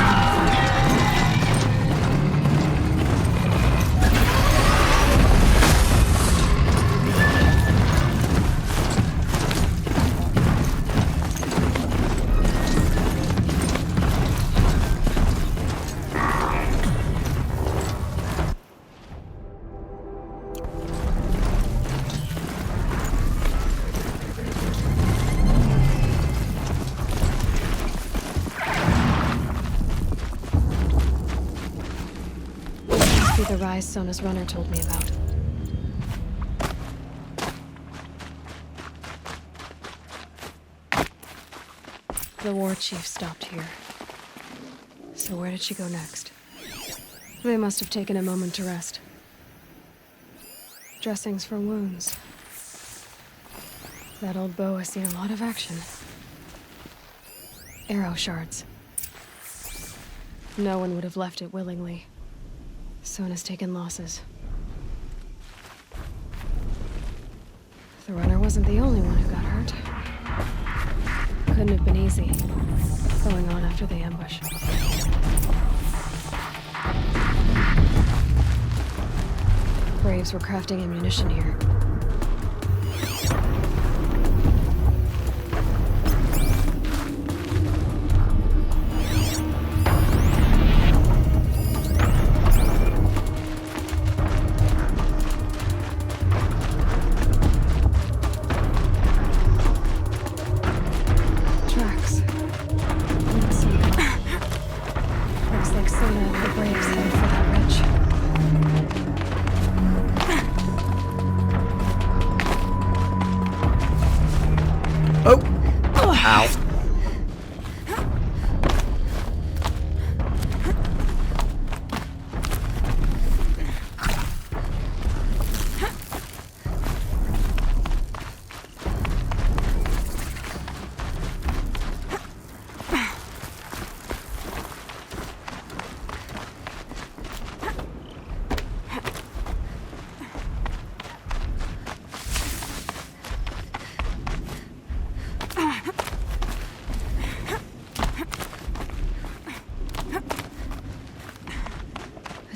The rise Sona's runner told me about. The war chief stopped here. So where did she go next? They must have taken a moment to rest. Dressings for wounds. That old bow has seen a lot of action. Arrow shards. No one would have left it willingly. Sona's taken losses. The runner wasn't the only one who got hurt. Couldn't have been easy, going on after the ambush. Braves were crafting ammunition here.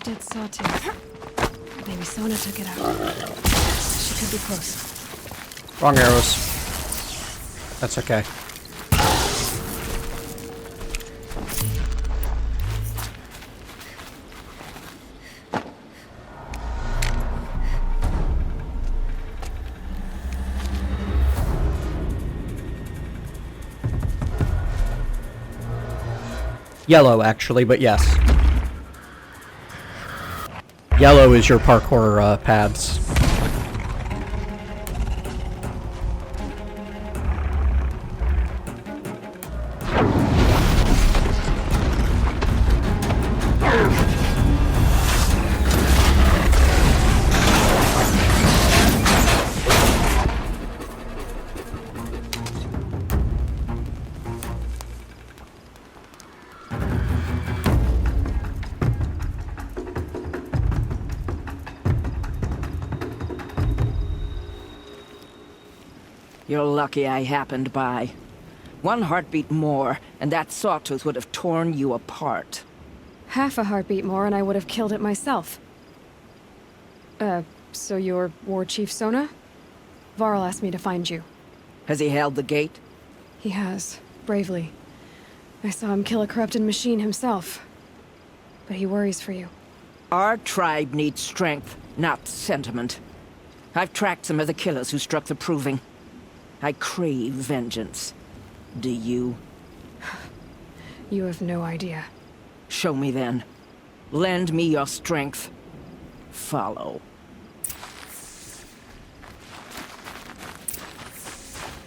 Dead sawtooth. Maybe Sona took it out. She could be close. Wrong arrows. That's okay. Yellow, actually, but yes. Yellow is your parkour pads. You're lucky I happened by. One heartbeat more, and that sawtooth would have torn you apart. Half a heartbeat more and I would have killed it myself. So you're War Chief Sona? Varl asked me to find you. Has he held the gate? He has, bravely. I saw him kill a corrupted machine himself. But he worries for you. Our tribe needs strength, not sentiment. I've tracked some of the killers who struck the Proving. I crave vengeance. Do you? You have no idea. Show me then. Lend me your strength. Follow.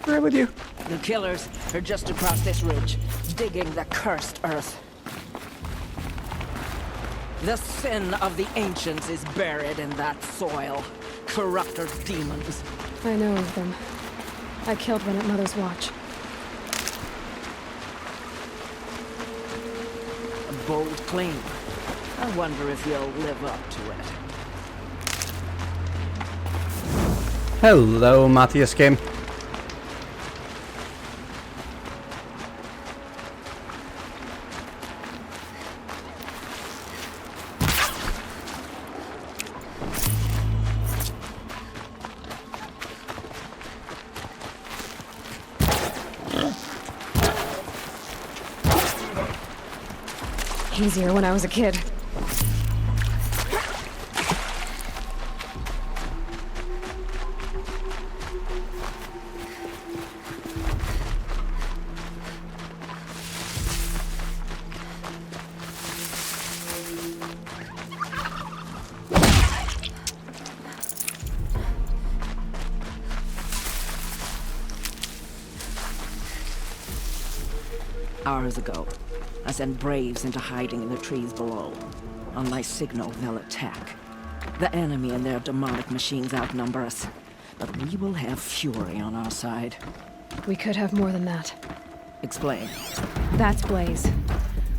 Right with you. The killers are just across this ridge, digging the cursed earth. The sin of the ancients is buried in that soil. Corrupter demons. I know of them. I killed one at Mother's Watch. A bold claim. I wonder if you'll live up to it. Hello, Matthias Game. Easier when I was a kid. Hours ago, I sent Braves into hiding in the trees below. On my signal, they'll attack. The enemy and their demonic machines outnumber us, but we will have fury on our side. We could have more than that. Explain. That's Blaze.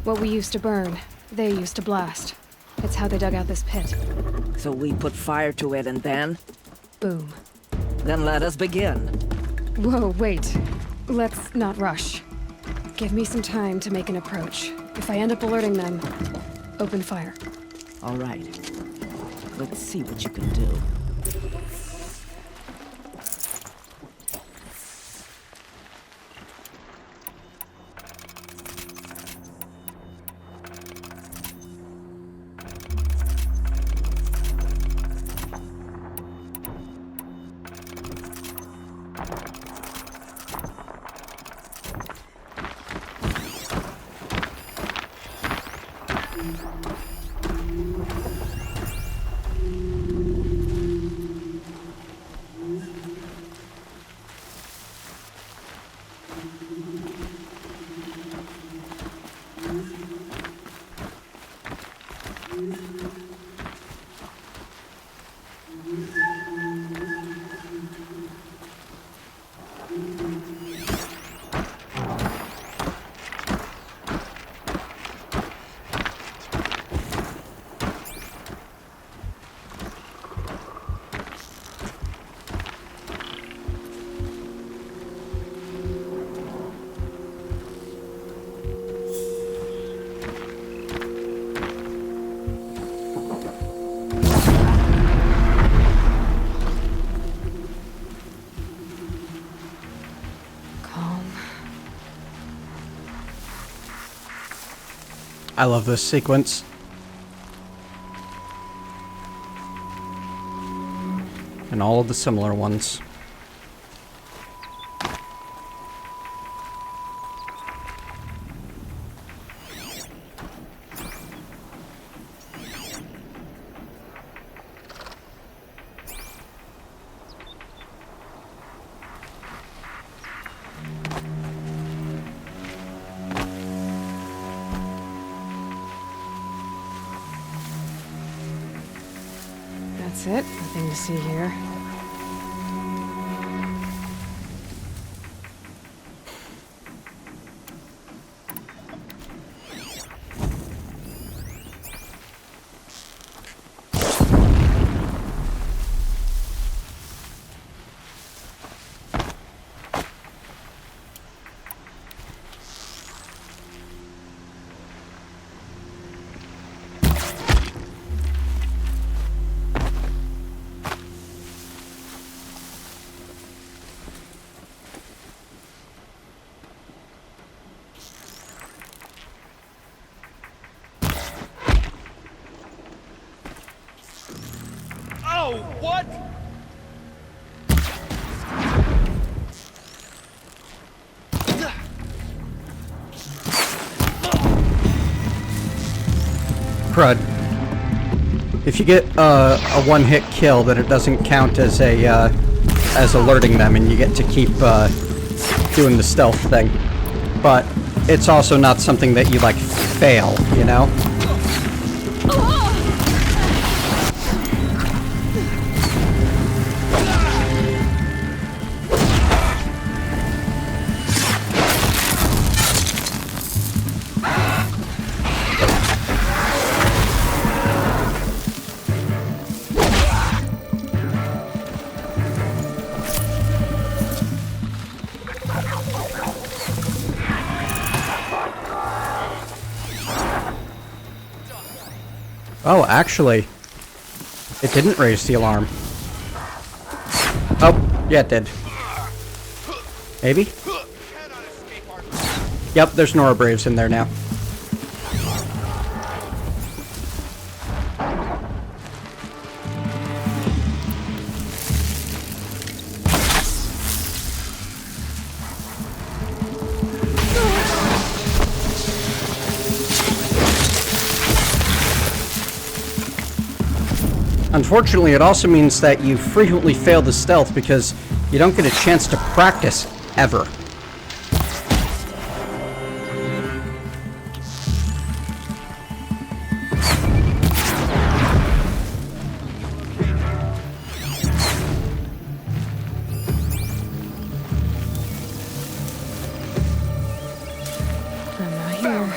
What we used to burn, they used to blast. It's how they dug out this pit. So we put fire to it and then? Boom. Then let us begin. Whoa, wait. Let's not rush. Give me some time to make an approach. If I end up alerting them, open fire. All right. Let's see what you can do. I love this sequence. And all of the similar ones. That's it. Nothing to see here. Oh, what? Crud. If you get a one-hit kill, then it doesn't count as a as alerting them, and you get to keep doing the stealth thing. But it's also not something that you like fail, you know? Oh, actually, it didn't raise the alarm. Oh, yeah, it did. Maybe? Yep, there's Nora Braves in there now. Unfortunately, it also means that you frequently fail the stealth because you don't get a chance to practice, ever. I'm not here.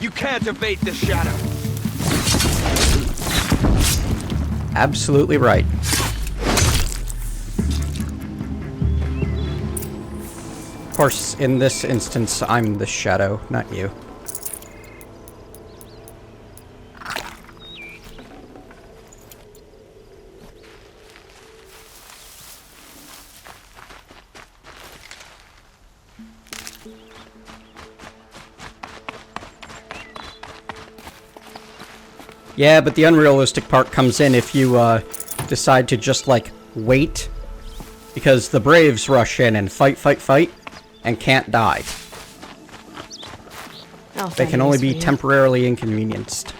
You can't evade the shadow. Absolutely right. Of course, in this instance, I'm the shadow, not you. Yeah, but the unrealistic part comes in if you decide to just, like, wait. Because the Braves rush in and fight, and can't die. They can only be temporarily inconvenienced.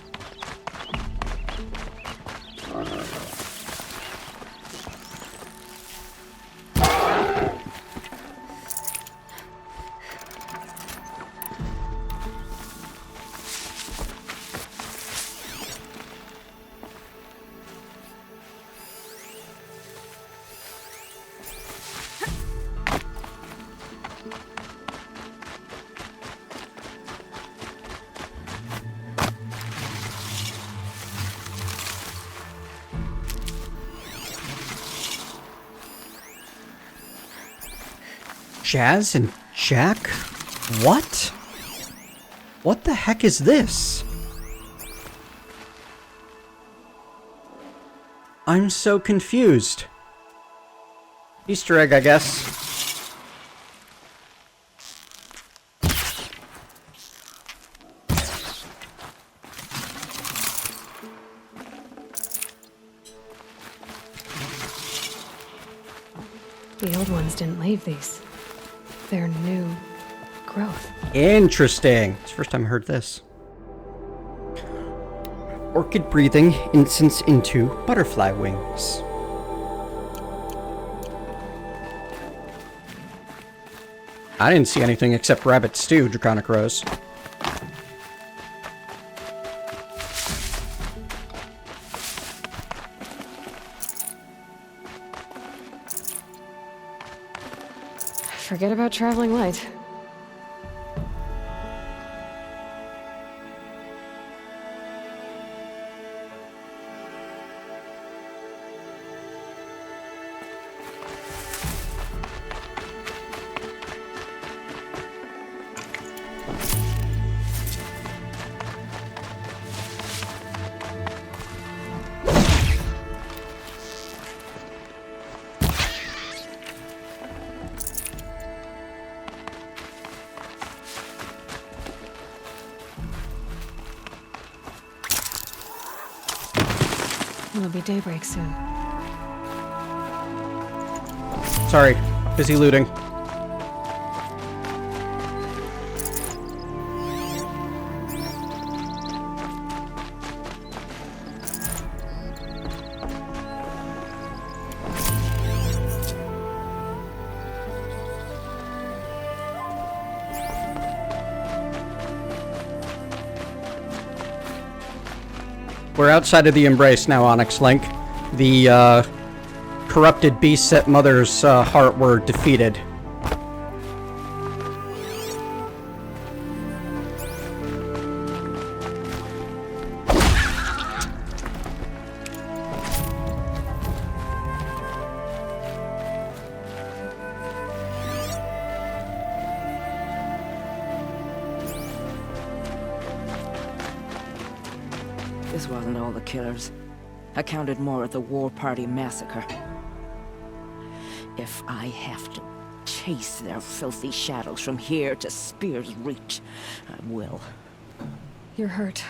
Jazz and Jack? What? What the heck is this? I'm so confused. Easter egg, I guess. The old ones didn't leave these. They're new growth. Interesting. It's the first time I heard this. Orchid breathing, incense into butterfly wings. I didn't see anything except rabbit stew, Draconic Rose. Forget about traveling light. It'll be daybreak soon. Sorry, busy looting. We're outside of the Embrace now, Onyx Link. The corrupted beasts at Mother's heart were defeated. This wasn't all the killers. I counted more at the War Party massacre. If I have to chase their filthy shadows from here to Spear's Reach, I will. You're hurt.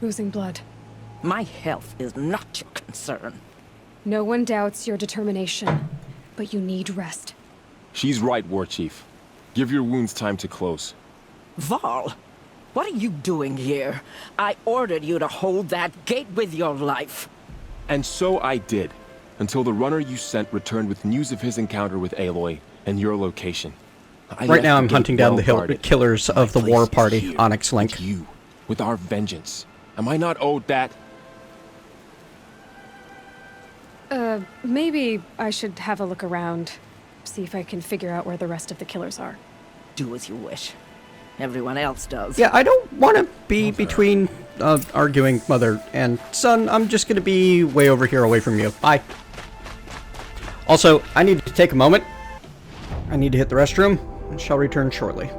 Losing blood. My health is not your concern. No one doubts your determination, but you need rest. She's right, War Chief. Give your wounds time to close. Val, what are you doing here? I ordered you to hold that gate with your life. And so I did, until the runner you sent returned with news of his encounter with Aloy and your location. Right now I'm hunting down the killers of the War Party, Onyx Link. With you, with our vengeance. Am I not owed that? Maybe I should have a look around. See if I can figure out where the rest of the killers are. Do as you wish. Everyone else does. Yeah, I don't want to be between arguing mother and son. I'm just going to be way over here away from you. Bye. Also, I need to take a moment. I need to hit the restroom and shall return shortly.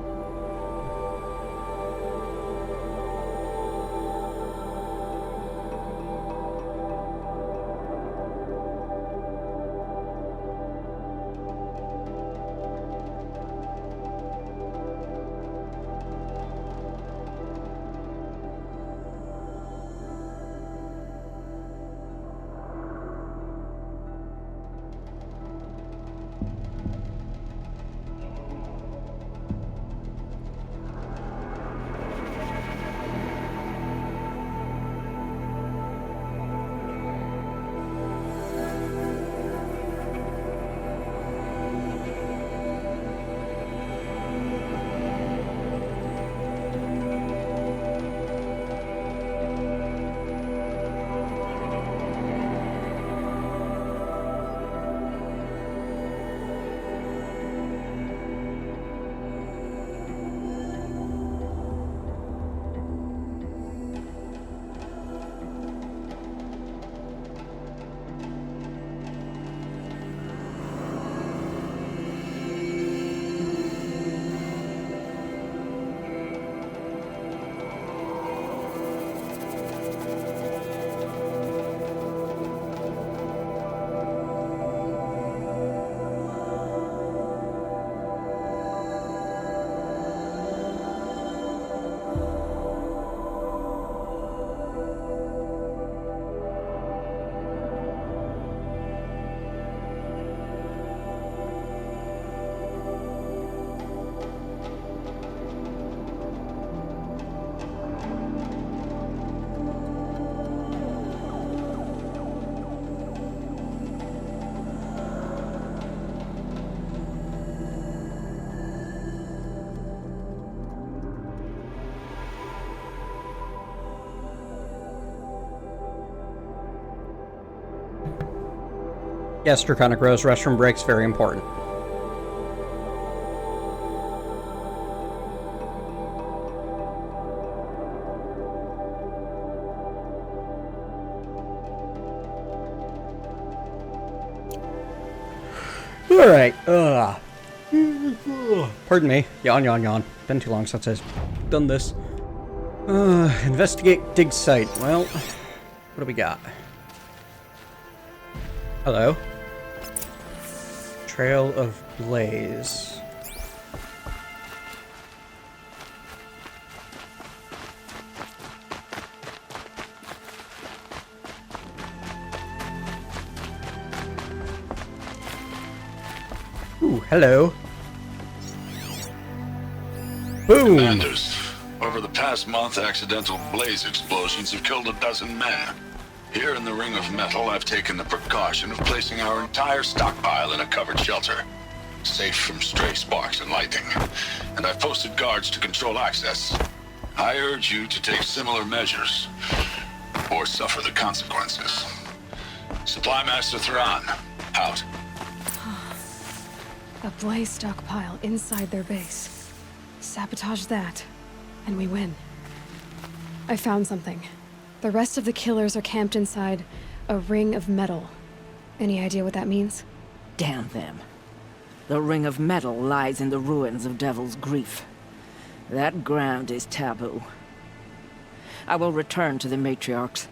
Yes, Draconic Rose, restroom breaks, very important. Alright, pardon me. Yawn, yawn, yawn. Been too long since I've done this. Investigate dig site. Well, what do we got? Hello. Trail of Blaze. Ooh, hello. Boom! Commanders, over the past month, accidental blaze explosions have killed 12 men. Here in the Ring of Metal, I've taken the precaution of placing our entire stockpile in a covered shelter, safe from stray sparks and lightning. And I've posted guards to control access. I urge you to take similar measures, or suffer the consequences. Supply Master Thrawn, out. A blaze stockpile inside their base. Sabotage that, and we win. I found something. The rest of the killers are camped inside a ring of metal. Any idea what that means? Damn them. The Ring of Metal lies in the ruins of Devil's Grief. That ground is taboo. I will return to the matriarchs,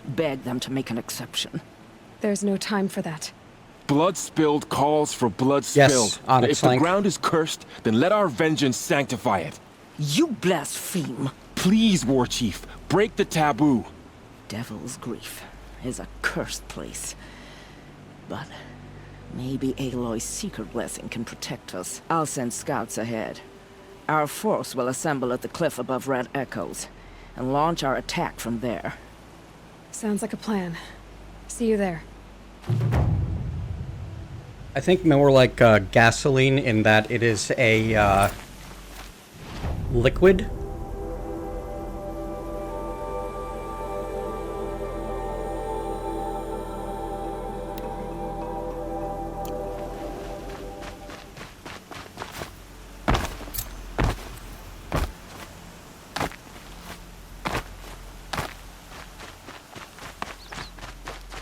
beg them to make an exception. There's no time for that. Blood spilled calls for blood Yes, spilled. Onyx If the Link. ground is cursed, then let our vengeance sanctify it. You blaspheme. Please, War Chief, break the taboo. Devil's Grief is a cursed place. But maybe Aloy's secret blessing can protect us. I'll send scouts ahead. Our force will assemble at the cliff above Red Echoes and launch our attack from there. Sounds like a plan. See you there. I think more like gasoline in that it is a liquid.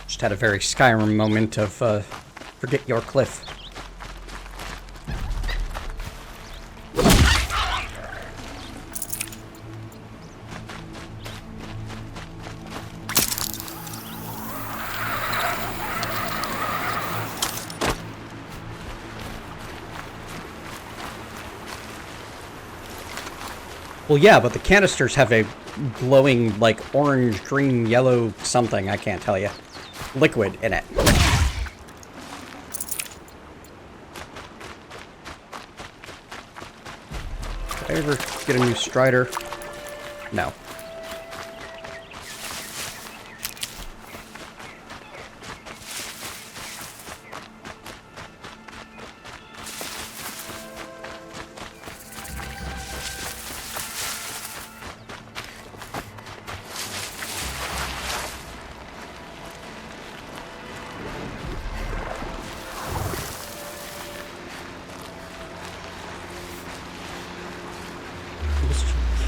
Just had a very Skyrim moment of forget your cliff. Well, yeah, but the canisters have a glowing, like, orange, green, yellow something, I can't tell you, liquid in it. Did I ever get a new Strider? No.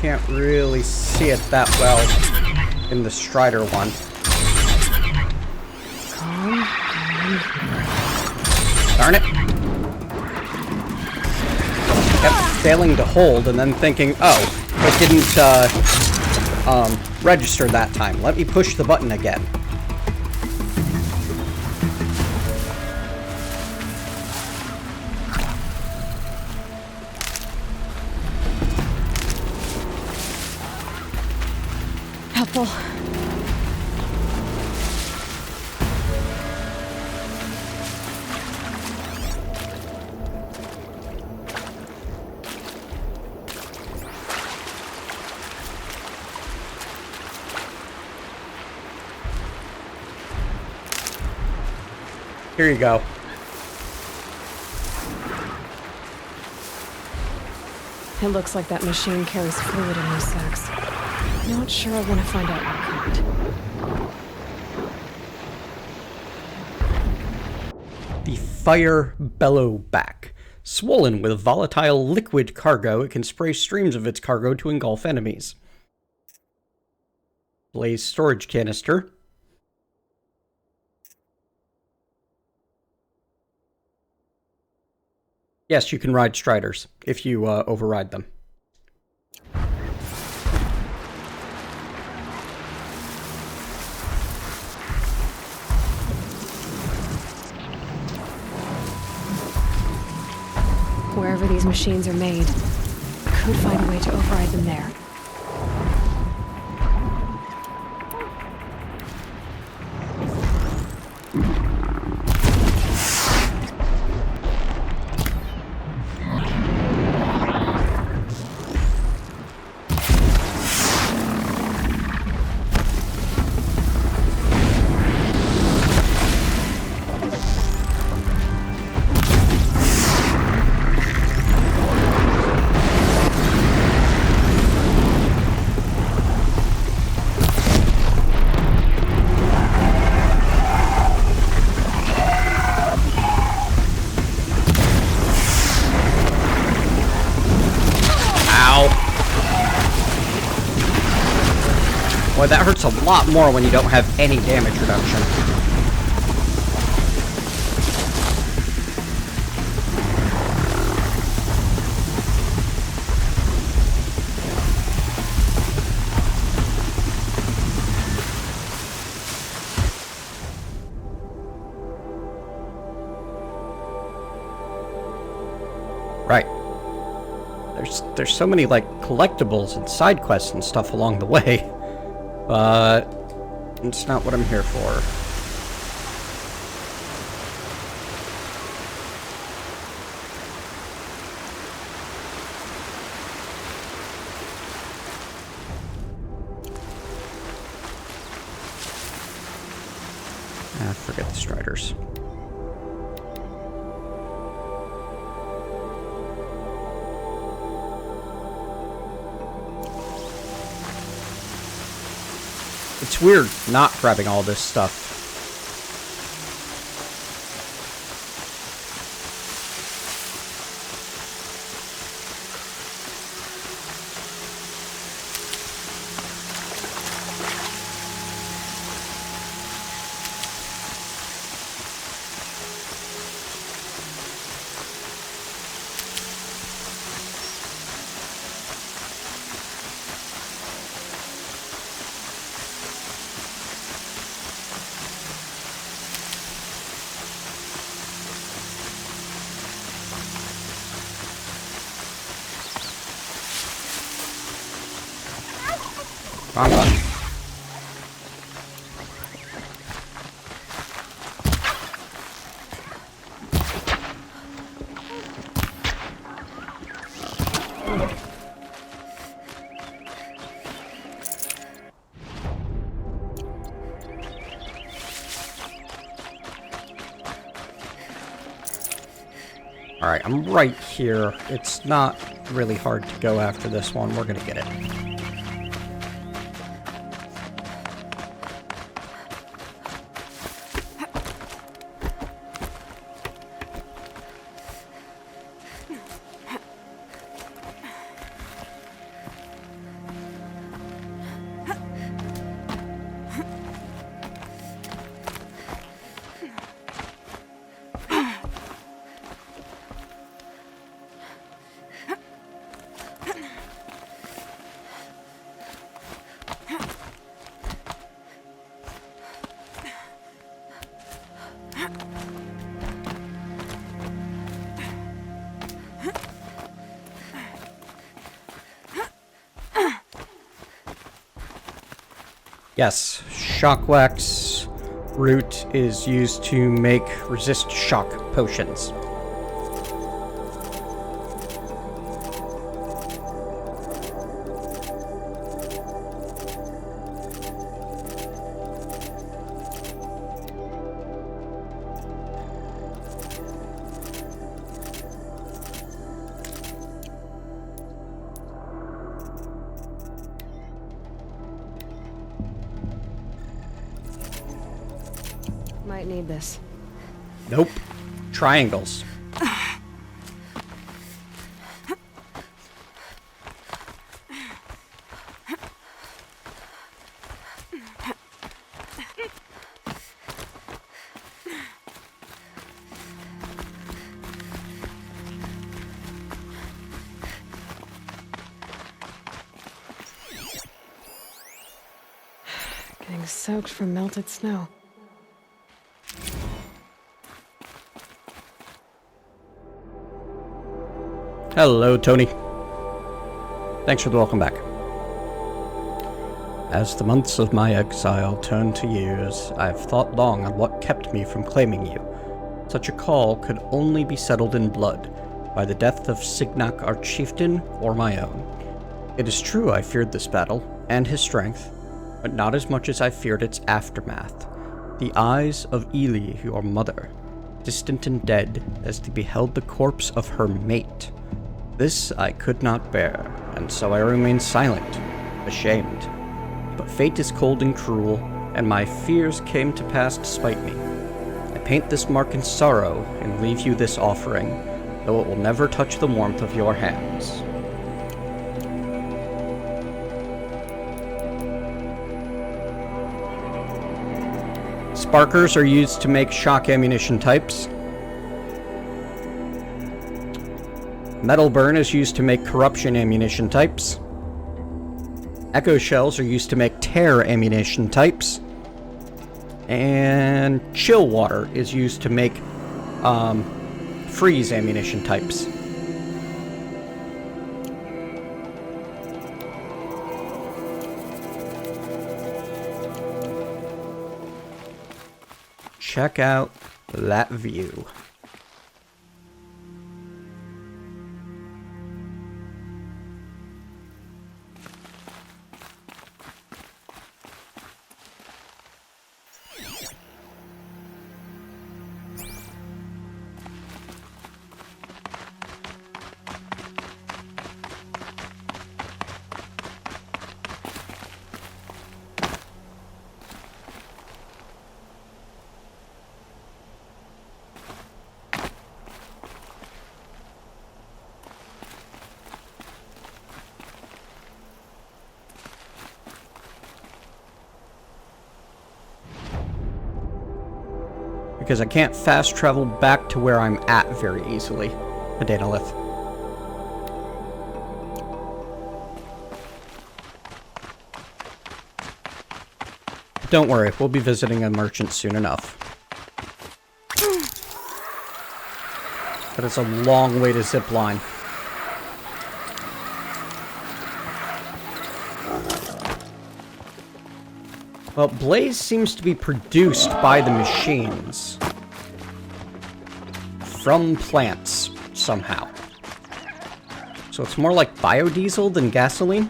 Can't really see it that well in the Strider one. Darn it. Kept failing to hold and then thinking, oh, it didn't register that time. Let me push the button again. Helpful. Here you go. It looks like that machine carries fluid in those sacks. Not sure I want to find out what kind. The Fire Bellowback. Swollen with volatile liquid cargo, it can spray streams of its cargo to engulf enemies. Blaze storage canister. Yes, you can ride Striders if you override them. Wherever these machines are made, I could find a way to override them there. Boy, that hurts a lot more when you don't have any damage reduction. There's so many, like, collectibles and side quests and stuff along the way, but it's not what I'm here for. Forget the Striders. It's weird not grabbing all this stuff. Wrong button. Alright, I'm right here. It's not really hard to go after this one. We're gonna get it. Yes, shock wax root is used to make resist shock potions. Might need this. Nope. Triangles. Getting soaked from melted snow. Hello, Tony. Thanks for the welcome back. As the months of my exile turn to years, I have thought long on what kept me from claiming you. Such a call could only be settled in blood, by the death of Signac our chieftain or my own. It is true I feared this battle, and his strength, but not as much as I feared its aftermath. The eyes of Ely, your mother, distant and dead as they beheld the corpse of her mate. This I could not bear, and so I remained silent, ashamed. But fate is cold and cruel, and my fears came to pass to spite me. I paint this mark in sorrow, and leave you this offering, though it will never touch the warmth of your hands. Sparkers are used to make shock ammunition types. Metal burn is used to make corruption ammunition types. Echo shells are used to make tear ammunition types. And chill water is used to make freeze ammunition types. check out that view. Because I can't fast travel back to where I'm at very easily. Adanalith. Don't worry, we'll be visiting a merchant soon enough. But it's a long way to zipline. Well, Blaze seems to be produced by the machines. From plants, somehow. So it's more like biodiesel than gasoline?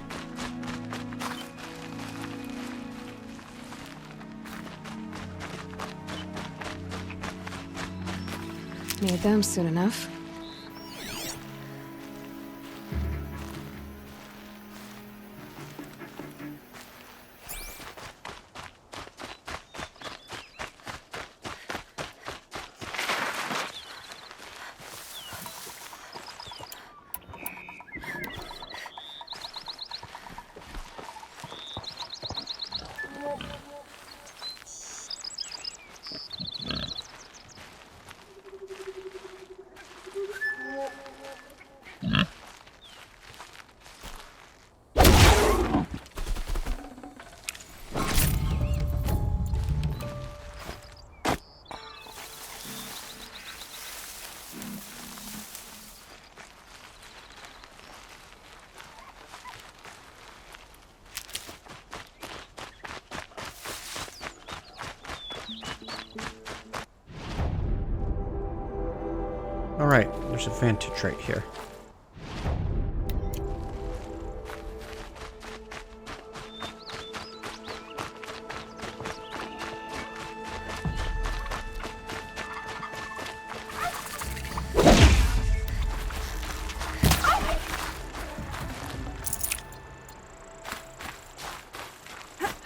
Need them soon enough. Alright, there's a vantage right here.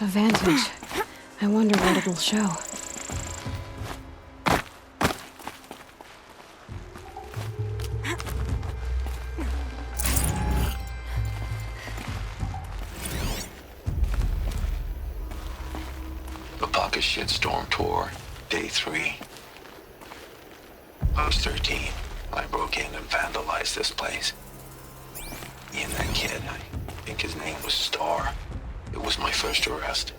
A vantage. I wonder what it'll show. Shitstorm tour, day 3. I was 13. I broke in and vandalized this place. Me and that kid, I think his name was Star. It was my first arrest.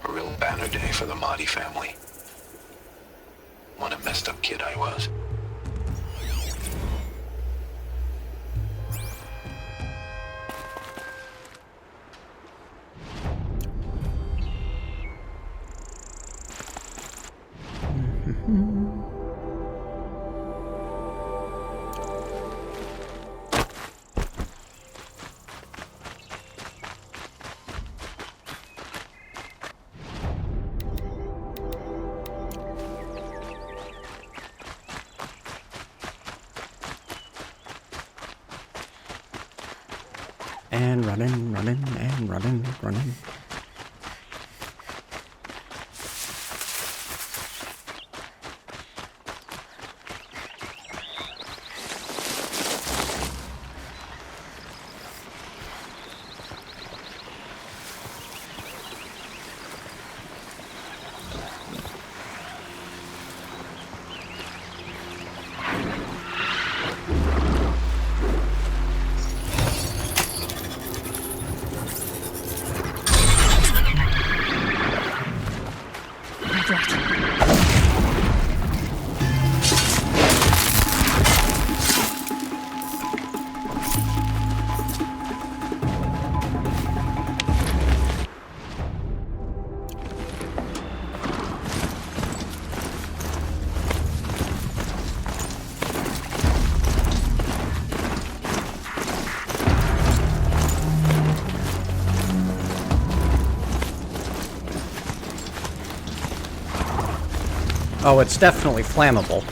A real banner day for the Mahdi family. What a messed up kid I was. And running, and running. Oh, it's definitely flammable.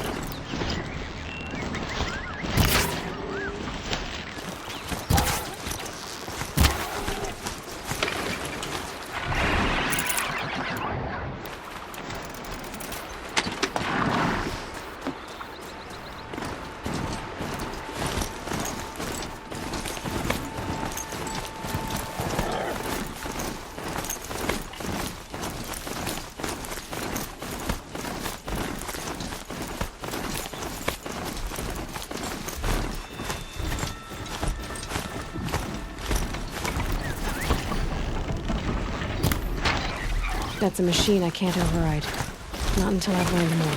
That's a machine I can't override. Not until I've learned more.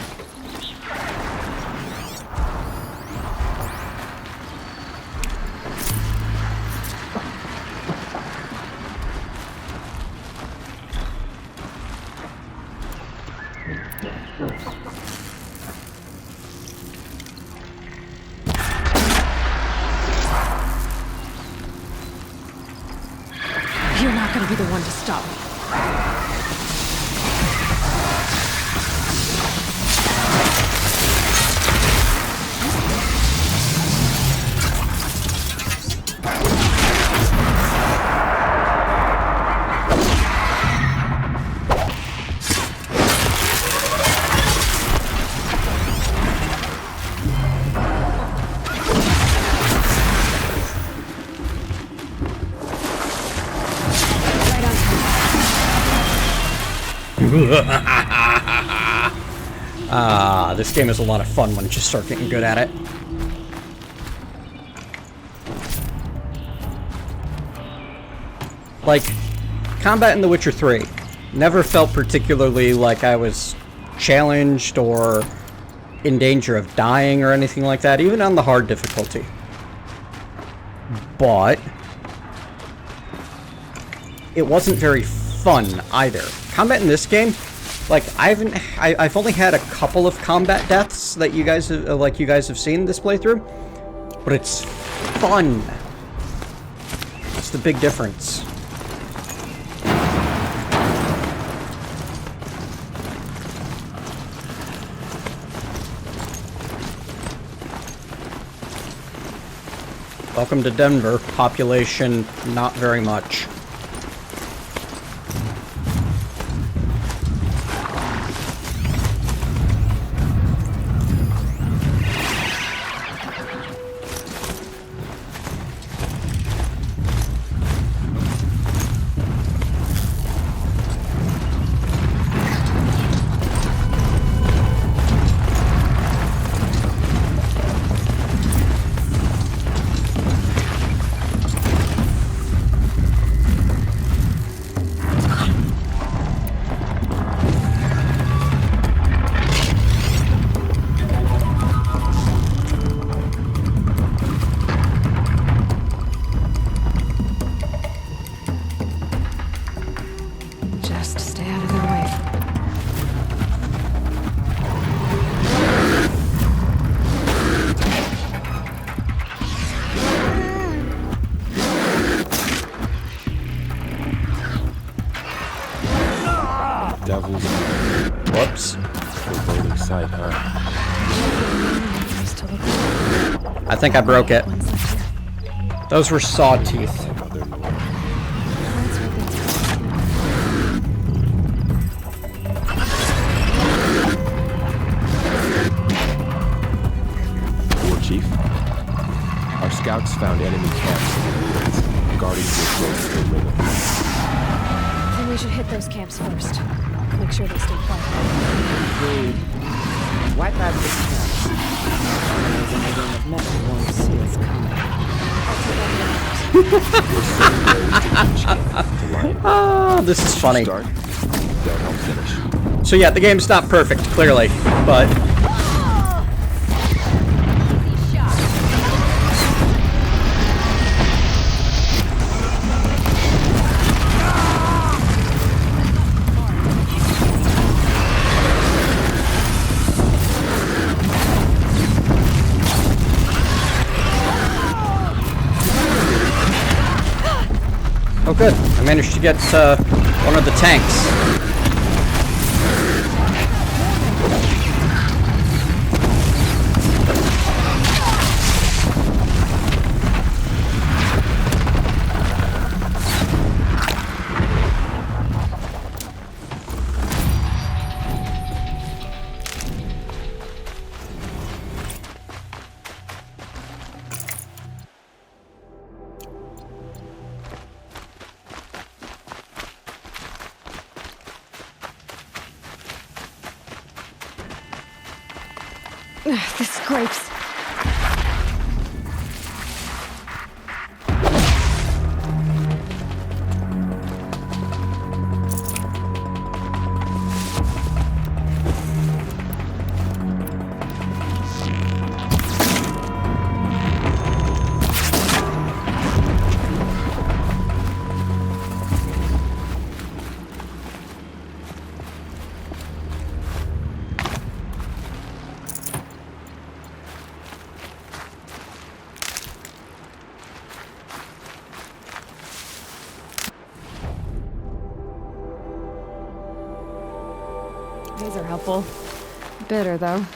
You're not gonna be the one to stop me. This game is a lot of fun when you just start getting good at it. Like, combat in The Witcher 3 never felt particularly like I was challenged or in danger of dying or anything like that, even on the hard difficulty. But it wasn't very fun either. Combat in this game, like I've only had a couple of combat deaths that you guys have seen this playthrough, but it's fun. That's the big difference. Welcome to Denver. Population, not very much. Whoops. Foreboding sight, huh? I think I broke it. Those were saw teeth. War Chief, our scouts found enemy camps in the ruins. Guardians were close to the ring of fire. Then we should hit those camps first. Make sure they stay quiet. Agreed. Wipe out the camps. Those in the ring of metal won't see us coming. Oh, this is funny. Start, they'll help finish. So yeah, the game's not perfect, clearly, but oh good, I managed to get one of the tanks. The scrapes. These are helpful. Bitter, though.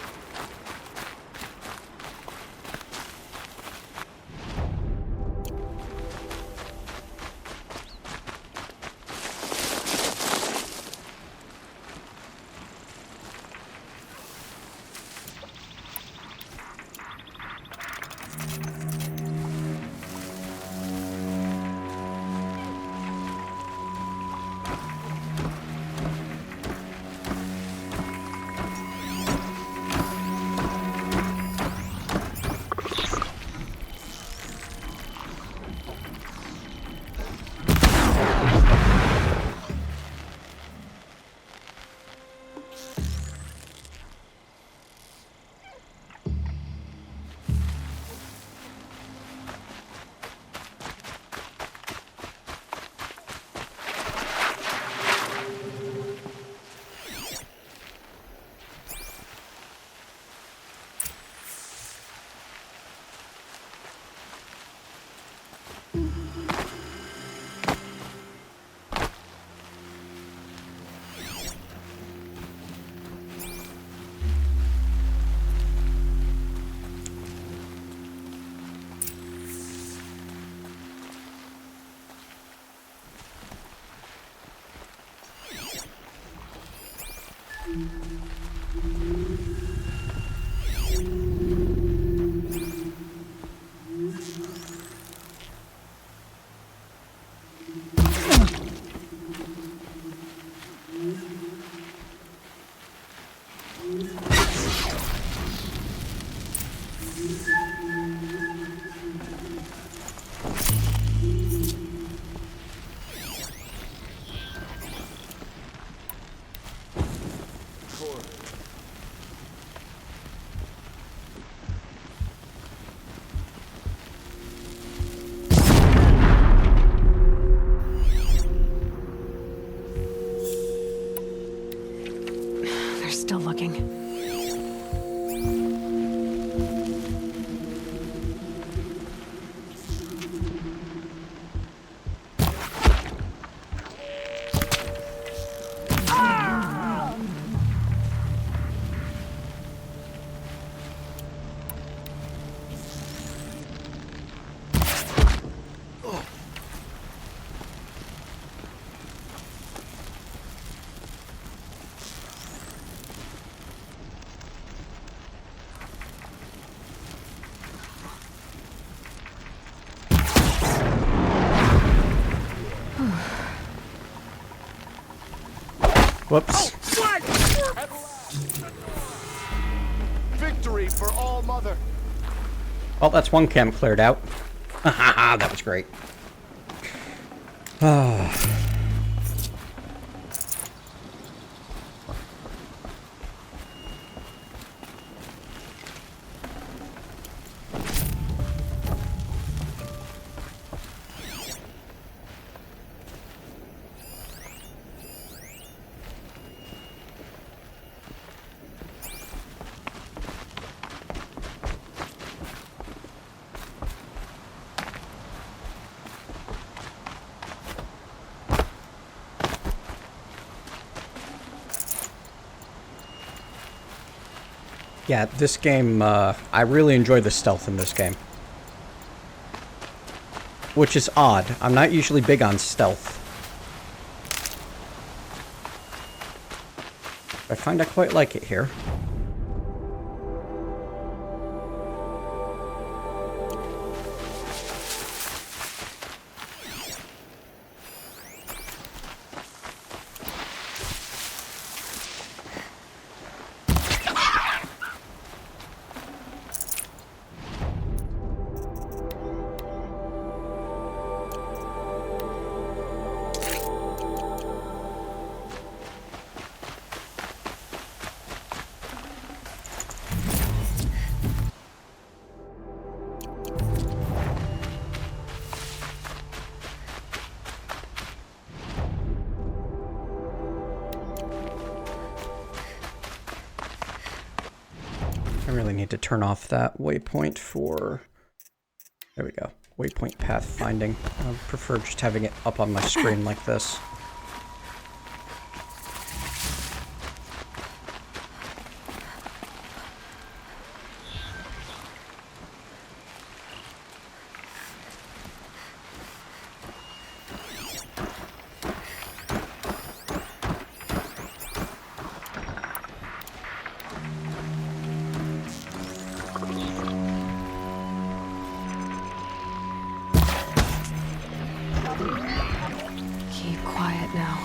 Still looking. Whoops. Victory for All Mother. Well, that's one camp cleared out. Haha, that was great. Yeah, this game, I really enjoy the stealth in this game. Which is odd. I'm not usually big on stealth. I find I quite like it here. really need to turn off that waypoint for... There we go. Waypoint path finding. I would prefer just having it up on my screen like this. Keep quiet now.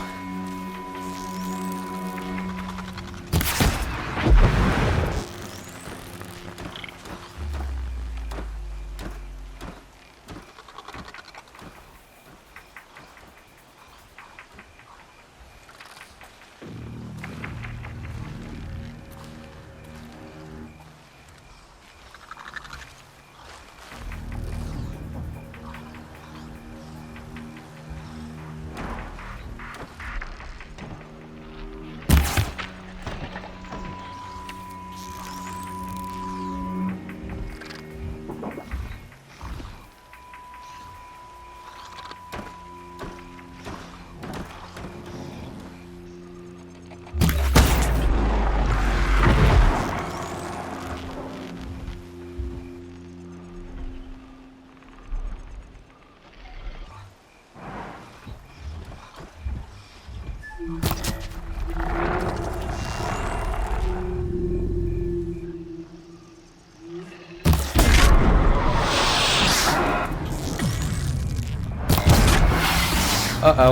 Uh-oh.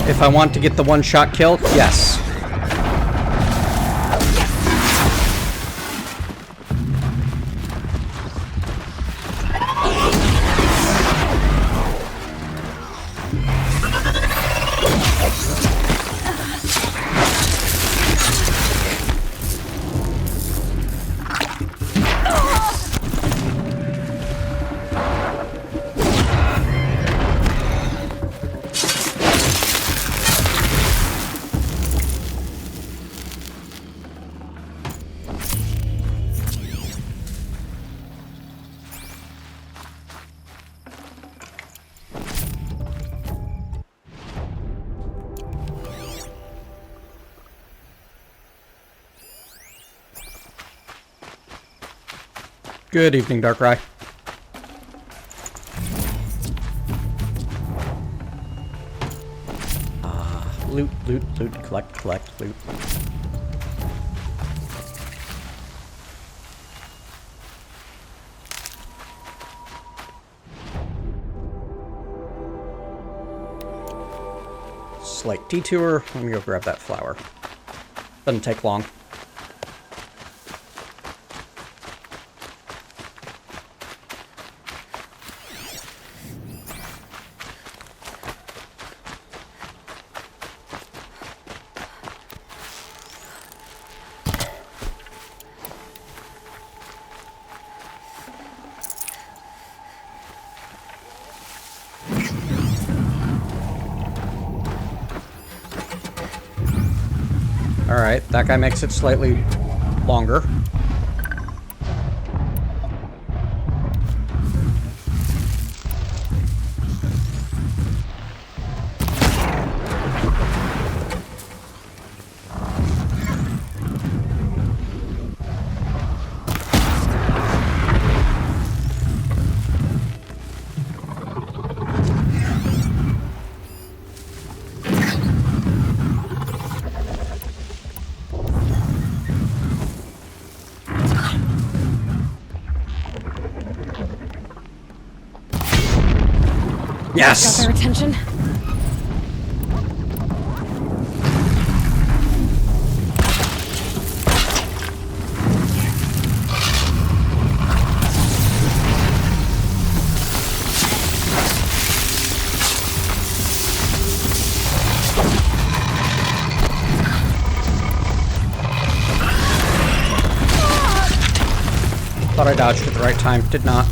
If I want to get the one-shot kill, yes. Good evening, Darkrai. Loot, loot, loot, collect, loot. Slight detour. Let me go grab that flower. Doesn't take long. Alright, that guy makes it slightly longer. Yes! Got their attention? Thought I dodged at the right time. Did not.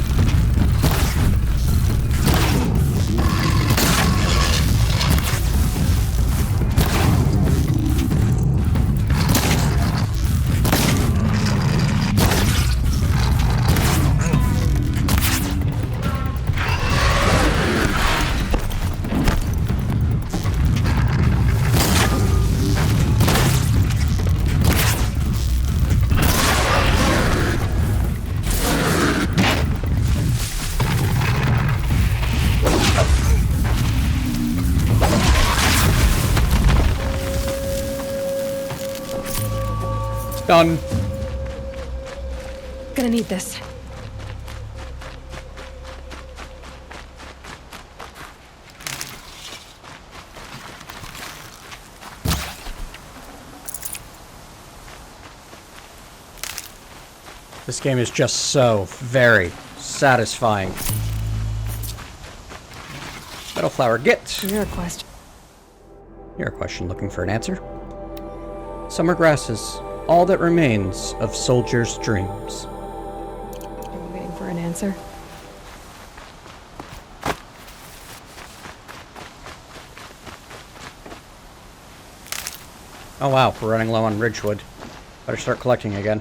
Done. Gonna need this. This game is just so very satisfying. Metal flower, get. You're a question. You're a question looking for an answer. Summer grasses, all that remains of soldiers' dreams. Are you waiting for an answer? Oh wow, we're running low on ridgewood. Better start collecting again.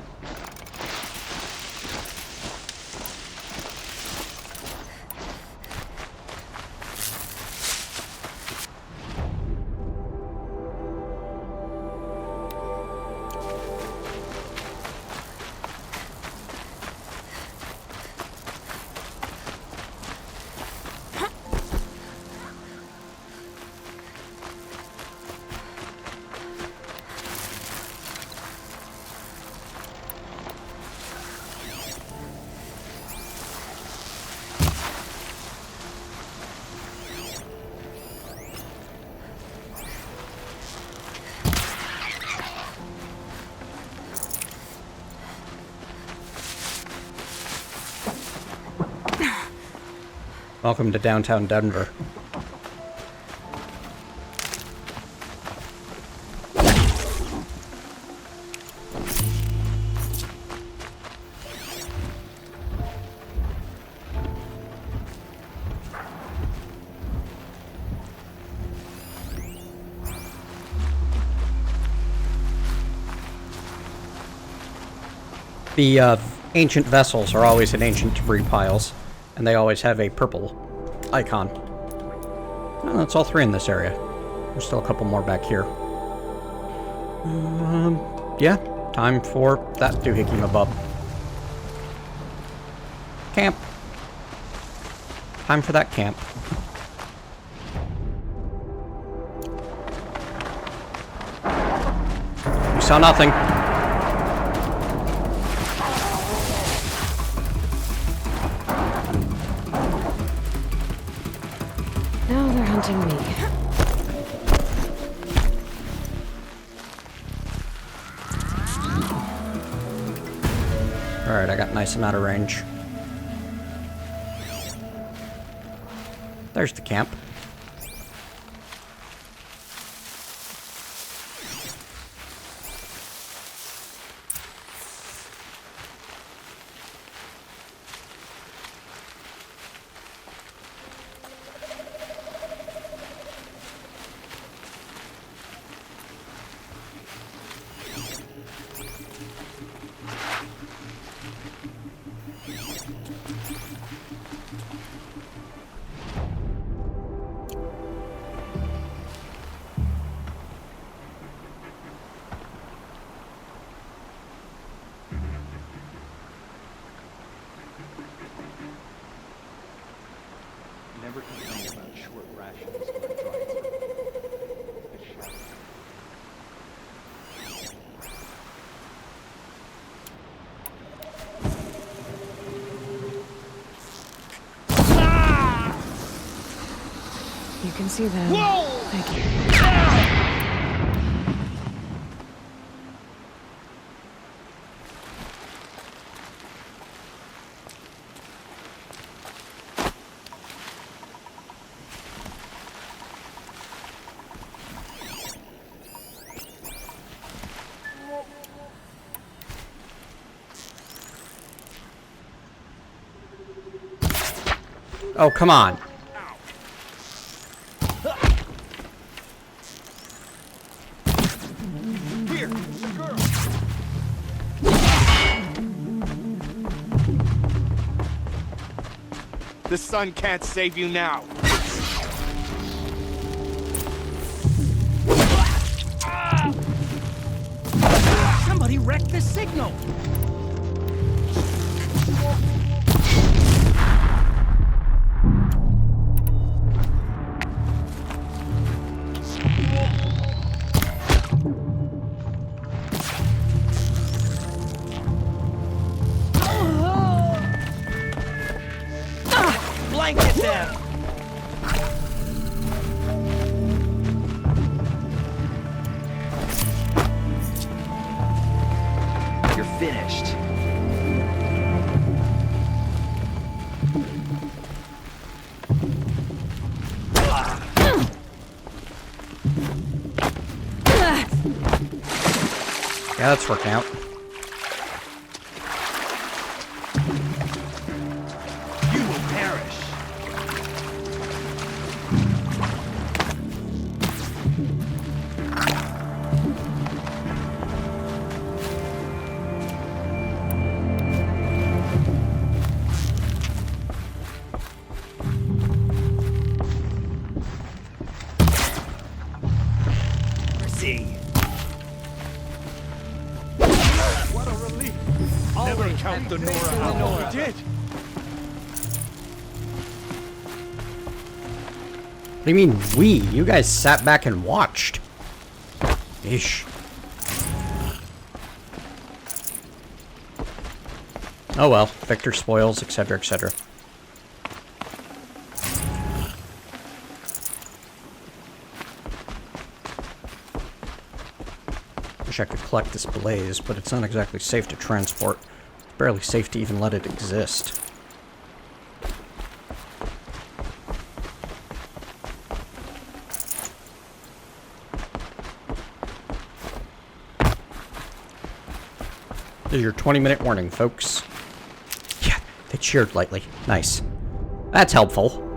Welcome to downtown Denver. The ancient vessels are always in ancient debris piles, and they always have a purple icon. Well, that's all three in this area. There's still a couple more back here. Yeah, time for that doohickey mabob. Camp. Time for that camp. You saw nothing. Now they're hunting me. Alright, I got nice and out of range. There's the camp. Never complain about short rations or dry time. You can see them. Whoa! Thank you. Oh, come on. Here, girl. The sun can't save you now. Somebody wrecked the signal! Yeah, that's working out. You will perish. See. What a relief. Never count the Nora out. We did. What do you mean, we? You guys sat back and watched. Ish. Oh well, victor spoils, etc., etc. Wish I could collect this blaze, but it's not exactly safe to transport. It's barely safe to even let it exist. This is your 20-minute warning, folks. Yeah, they cheered lightly. Nice. That's helpful.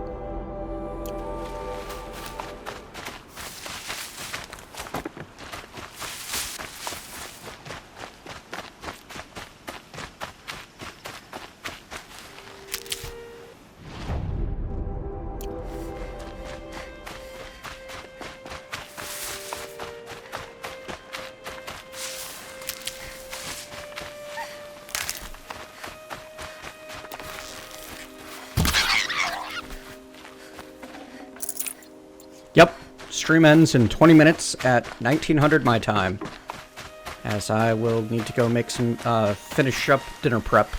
Yep, stream ends in 20 minutes at 1900 my time, as I will need to go make some, finish up dinner prep.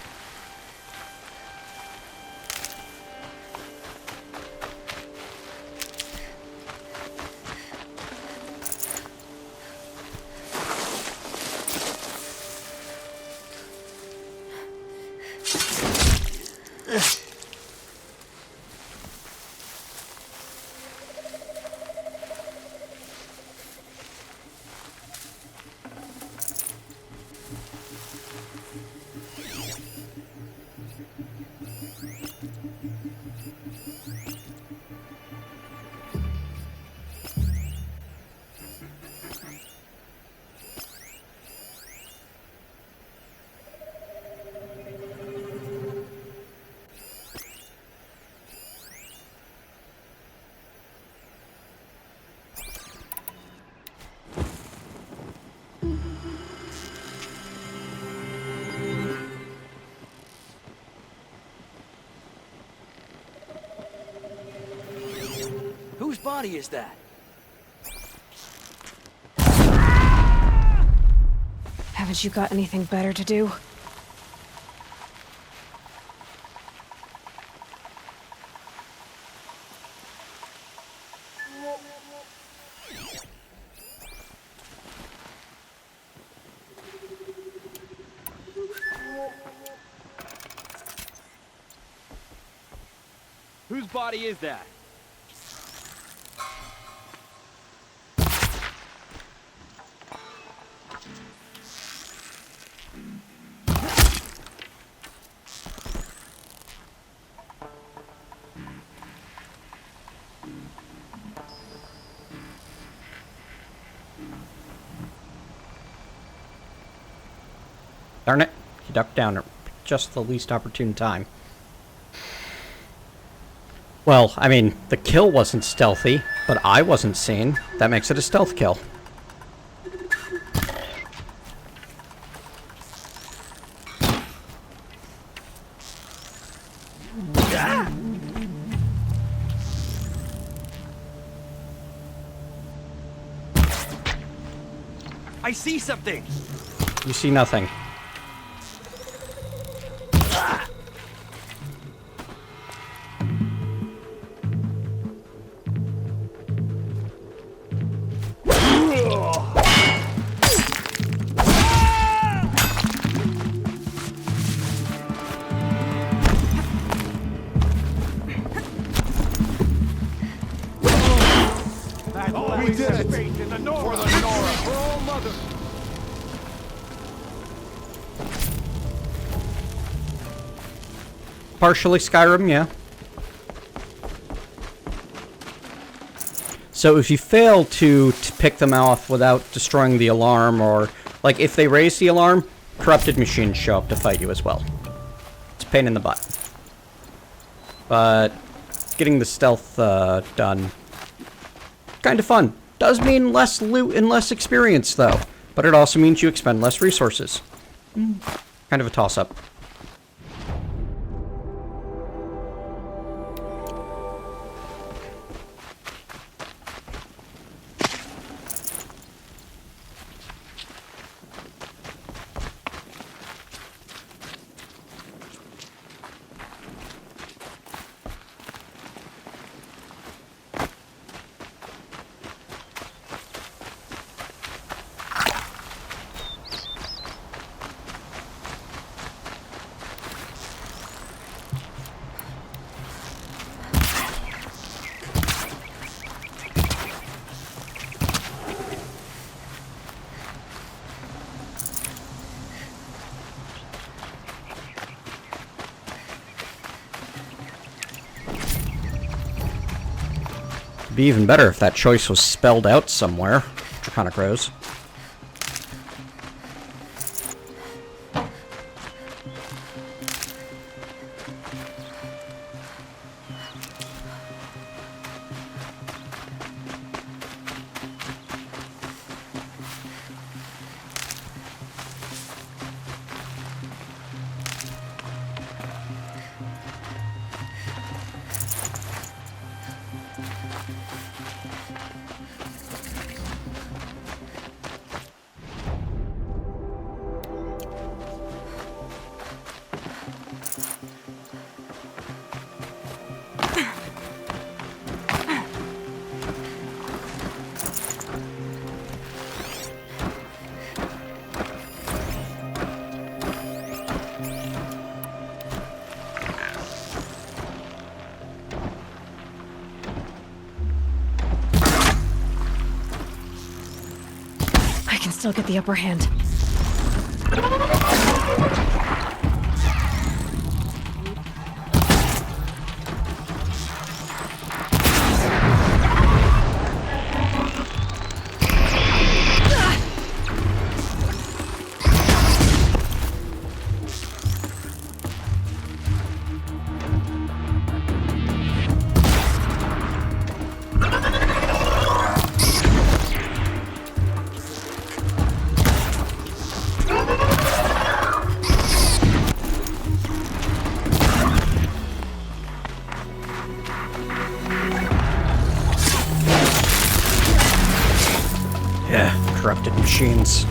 Whose body is that? Haven't you got anything better to do? Whose body is that? Darn it, he ducked down at just the least opportune time. Well, I mean, the kill wasn't stealthy, but I wasn't seen. That makes it a stealth kill. I see something. You see nothing. We did it! For the Nora! For all mother! Partially Skyrim, yeah. So if you fail to pick them off without destroying the alarm, or, like, if they raise the alarm, corrupted machines show up to fight you as well. It's a pain in the butt. But getting the stealth done, kind of fun. Does mean less loot and less experience, though. But it also means you expend less resources. Kind of a toss-up. It'd be even better if that choice was spelled out somewhere. Draconic Rose. Still get the upper hand. Corrupted machines.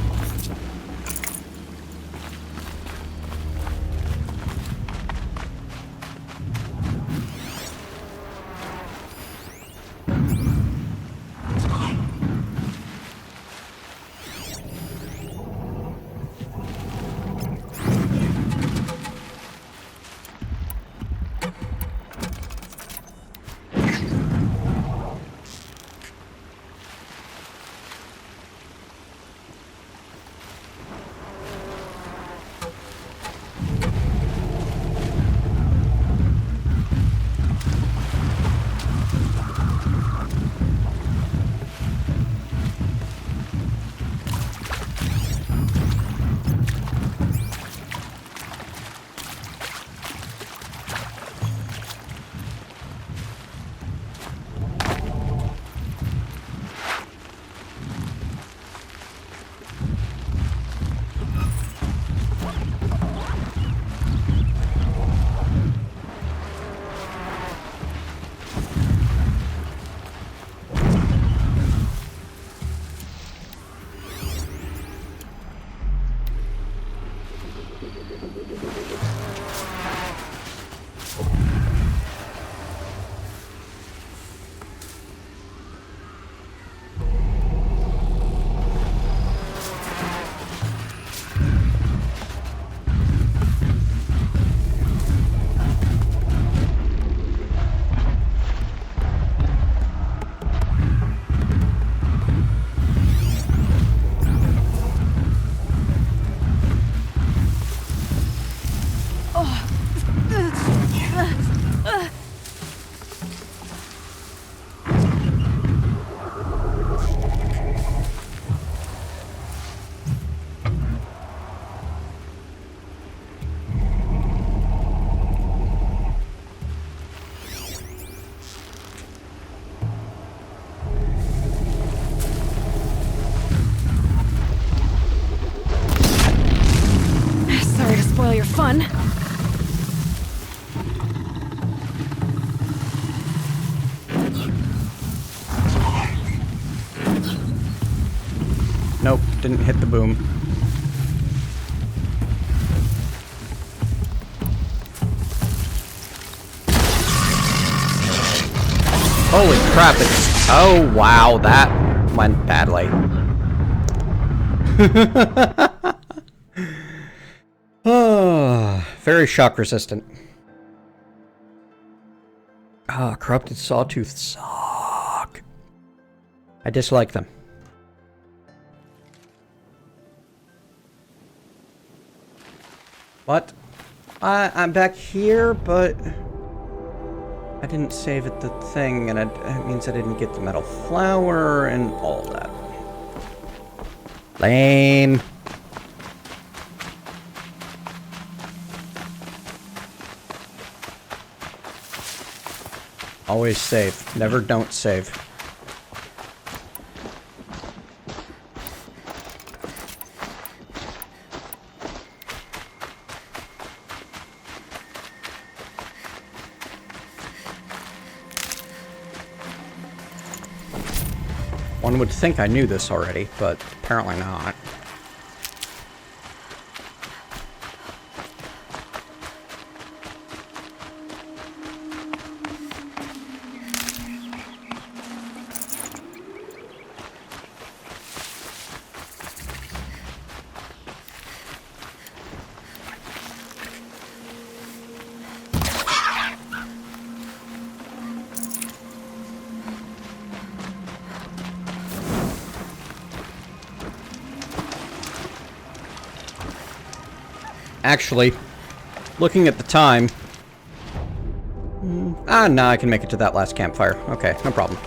Nope, didn't hit the boom. Holy crap, it's... Oh, wow, that went badly. Oh, very shock resistant. Ah, corrupted sawtooth suck. I dislike them. What? I'm back here, but I didn't save at the thing, and it means I didn't get the metal flower and all that. Lame. Always save. Never don't save. One would think I knew this already, but apparently not. Actually, looking at the time... nah, I can make it to that last campfire. Okay, no problem.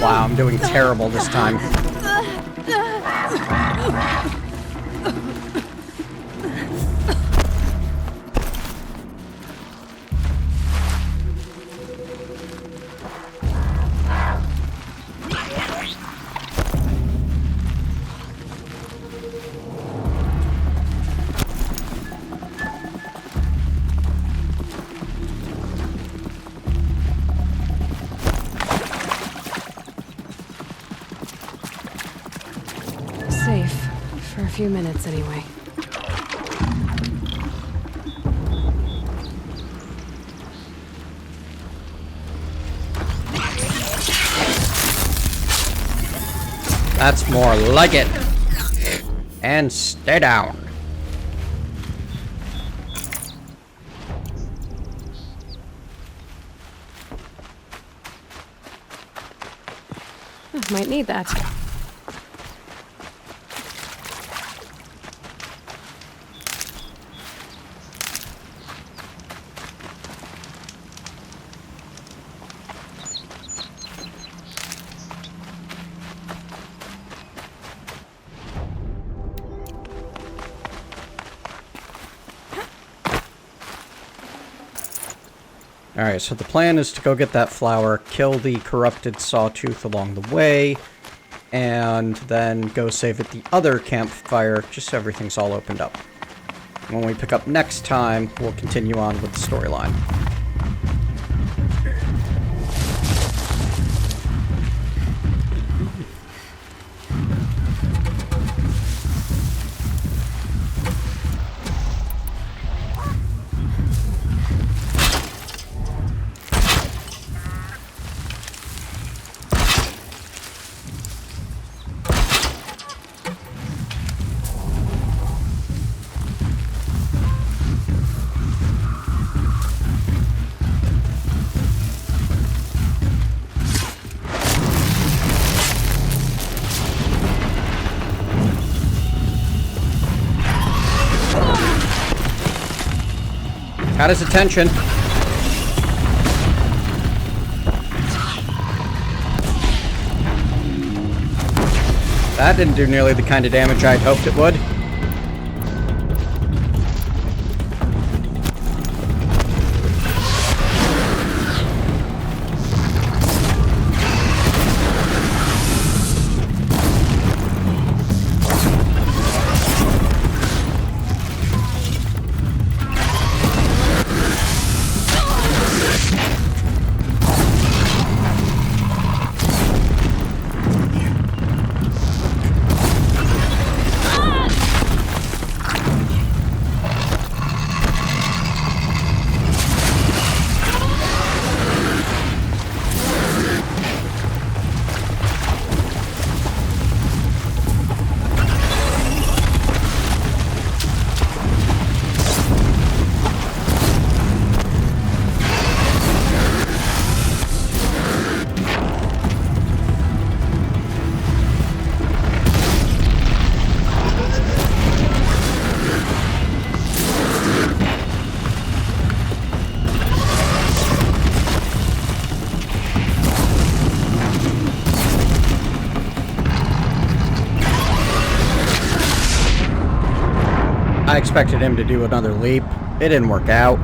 Wow, I'm doing terrible this time. Safe. For a few minutes, anyway. That's more like it. And stay down. Might need that. Alright, so the plan is to go get that flower, kill the corrupted sawtooth along the way, and then go save at the other campfire, just so everything's all opened up. When we pick up next time, we'll continue on with the storyline. Got his attention. That didn't do nearly the kind of damage I'd hoped it would. I expected him to do another leap. It didn't work out.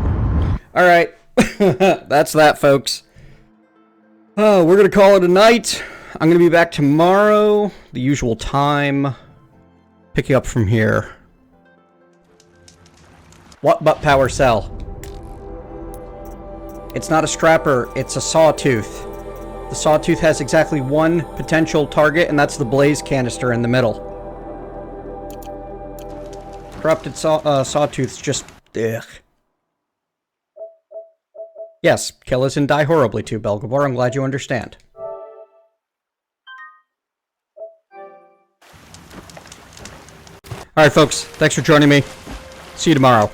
Alright. That's that, folks. Oh, we're going to call it a night. I'm going to be back tomorrow, the usual time. Picking up from here. What butt power cell? It's not a strapper, it's a sawtooth. The sawtooth has exactly one potential target, and that's the blaze canister in the middle. Corrupted sawtooth's just... ugh. Yes, kill us and die horribly too, Belgabor. I'm glad you understand. Alright, folks. Thanks for joining me. See you tomorrow.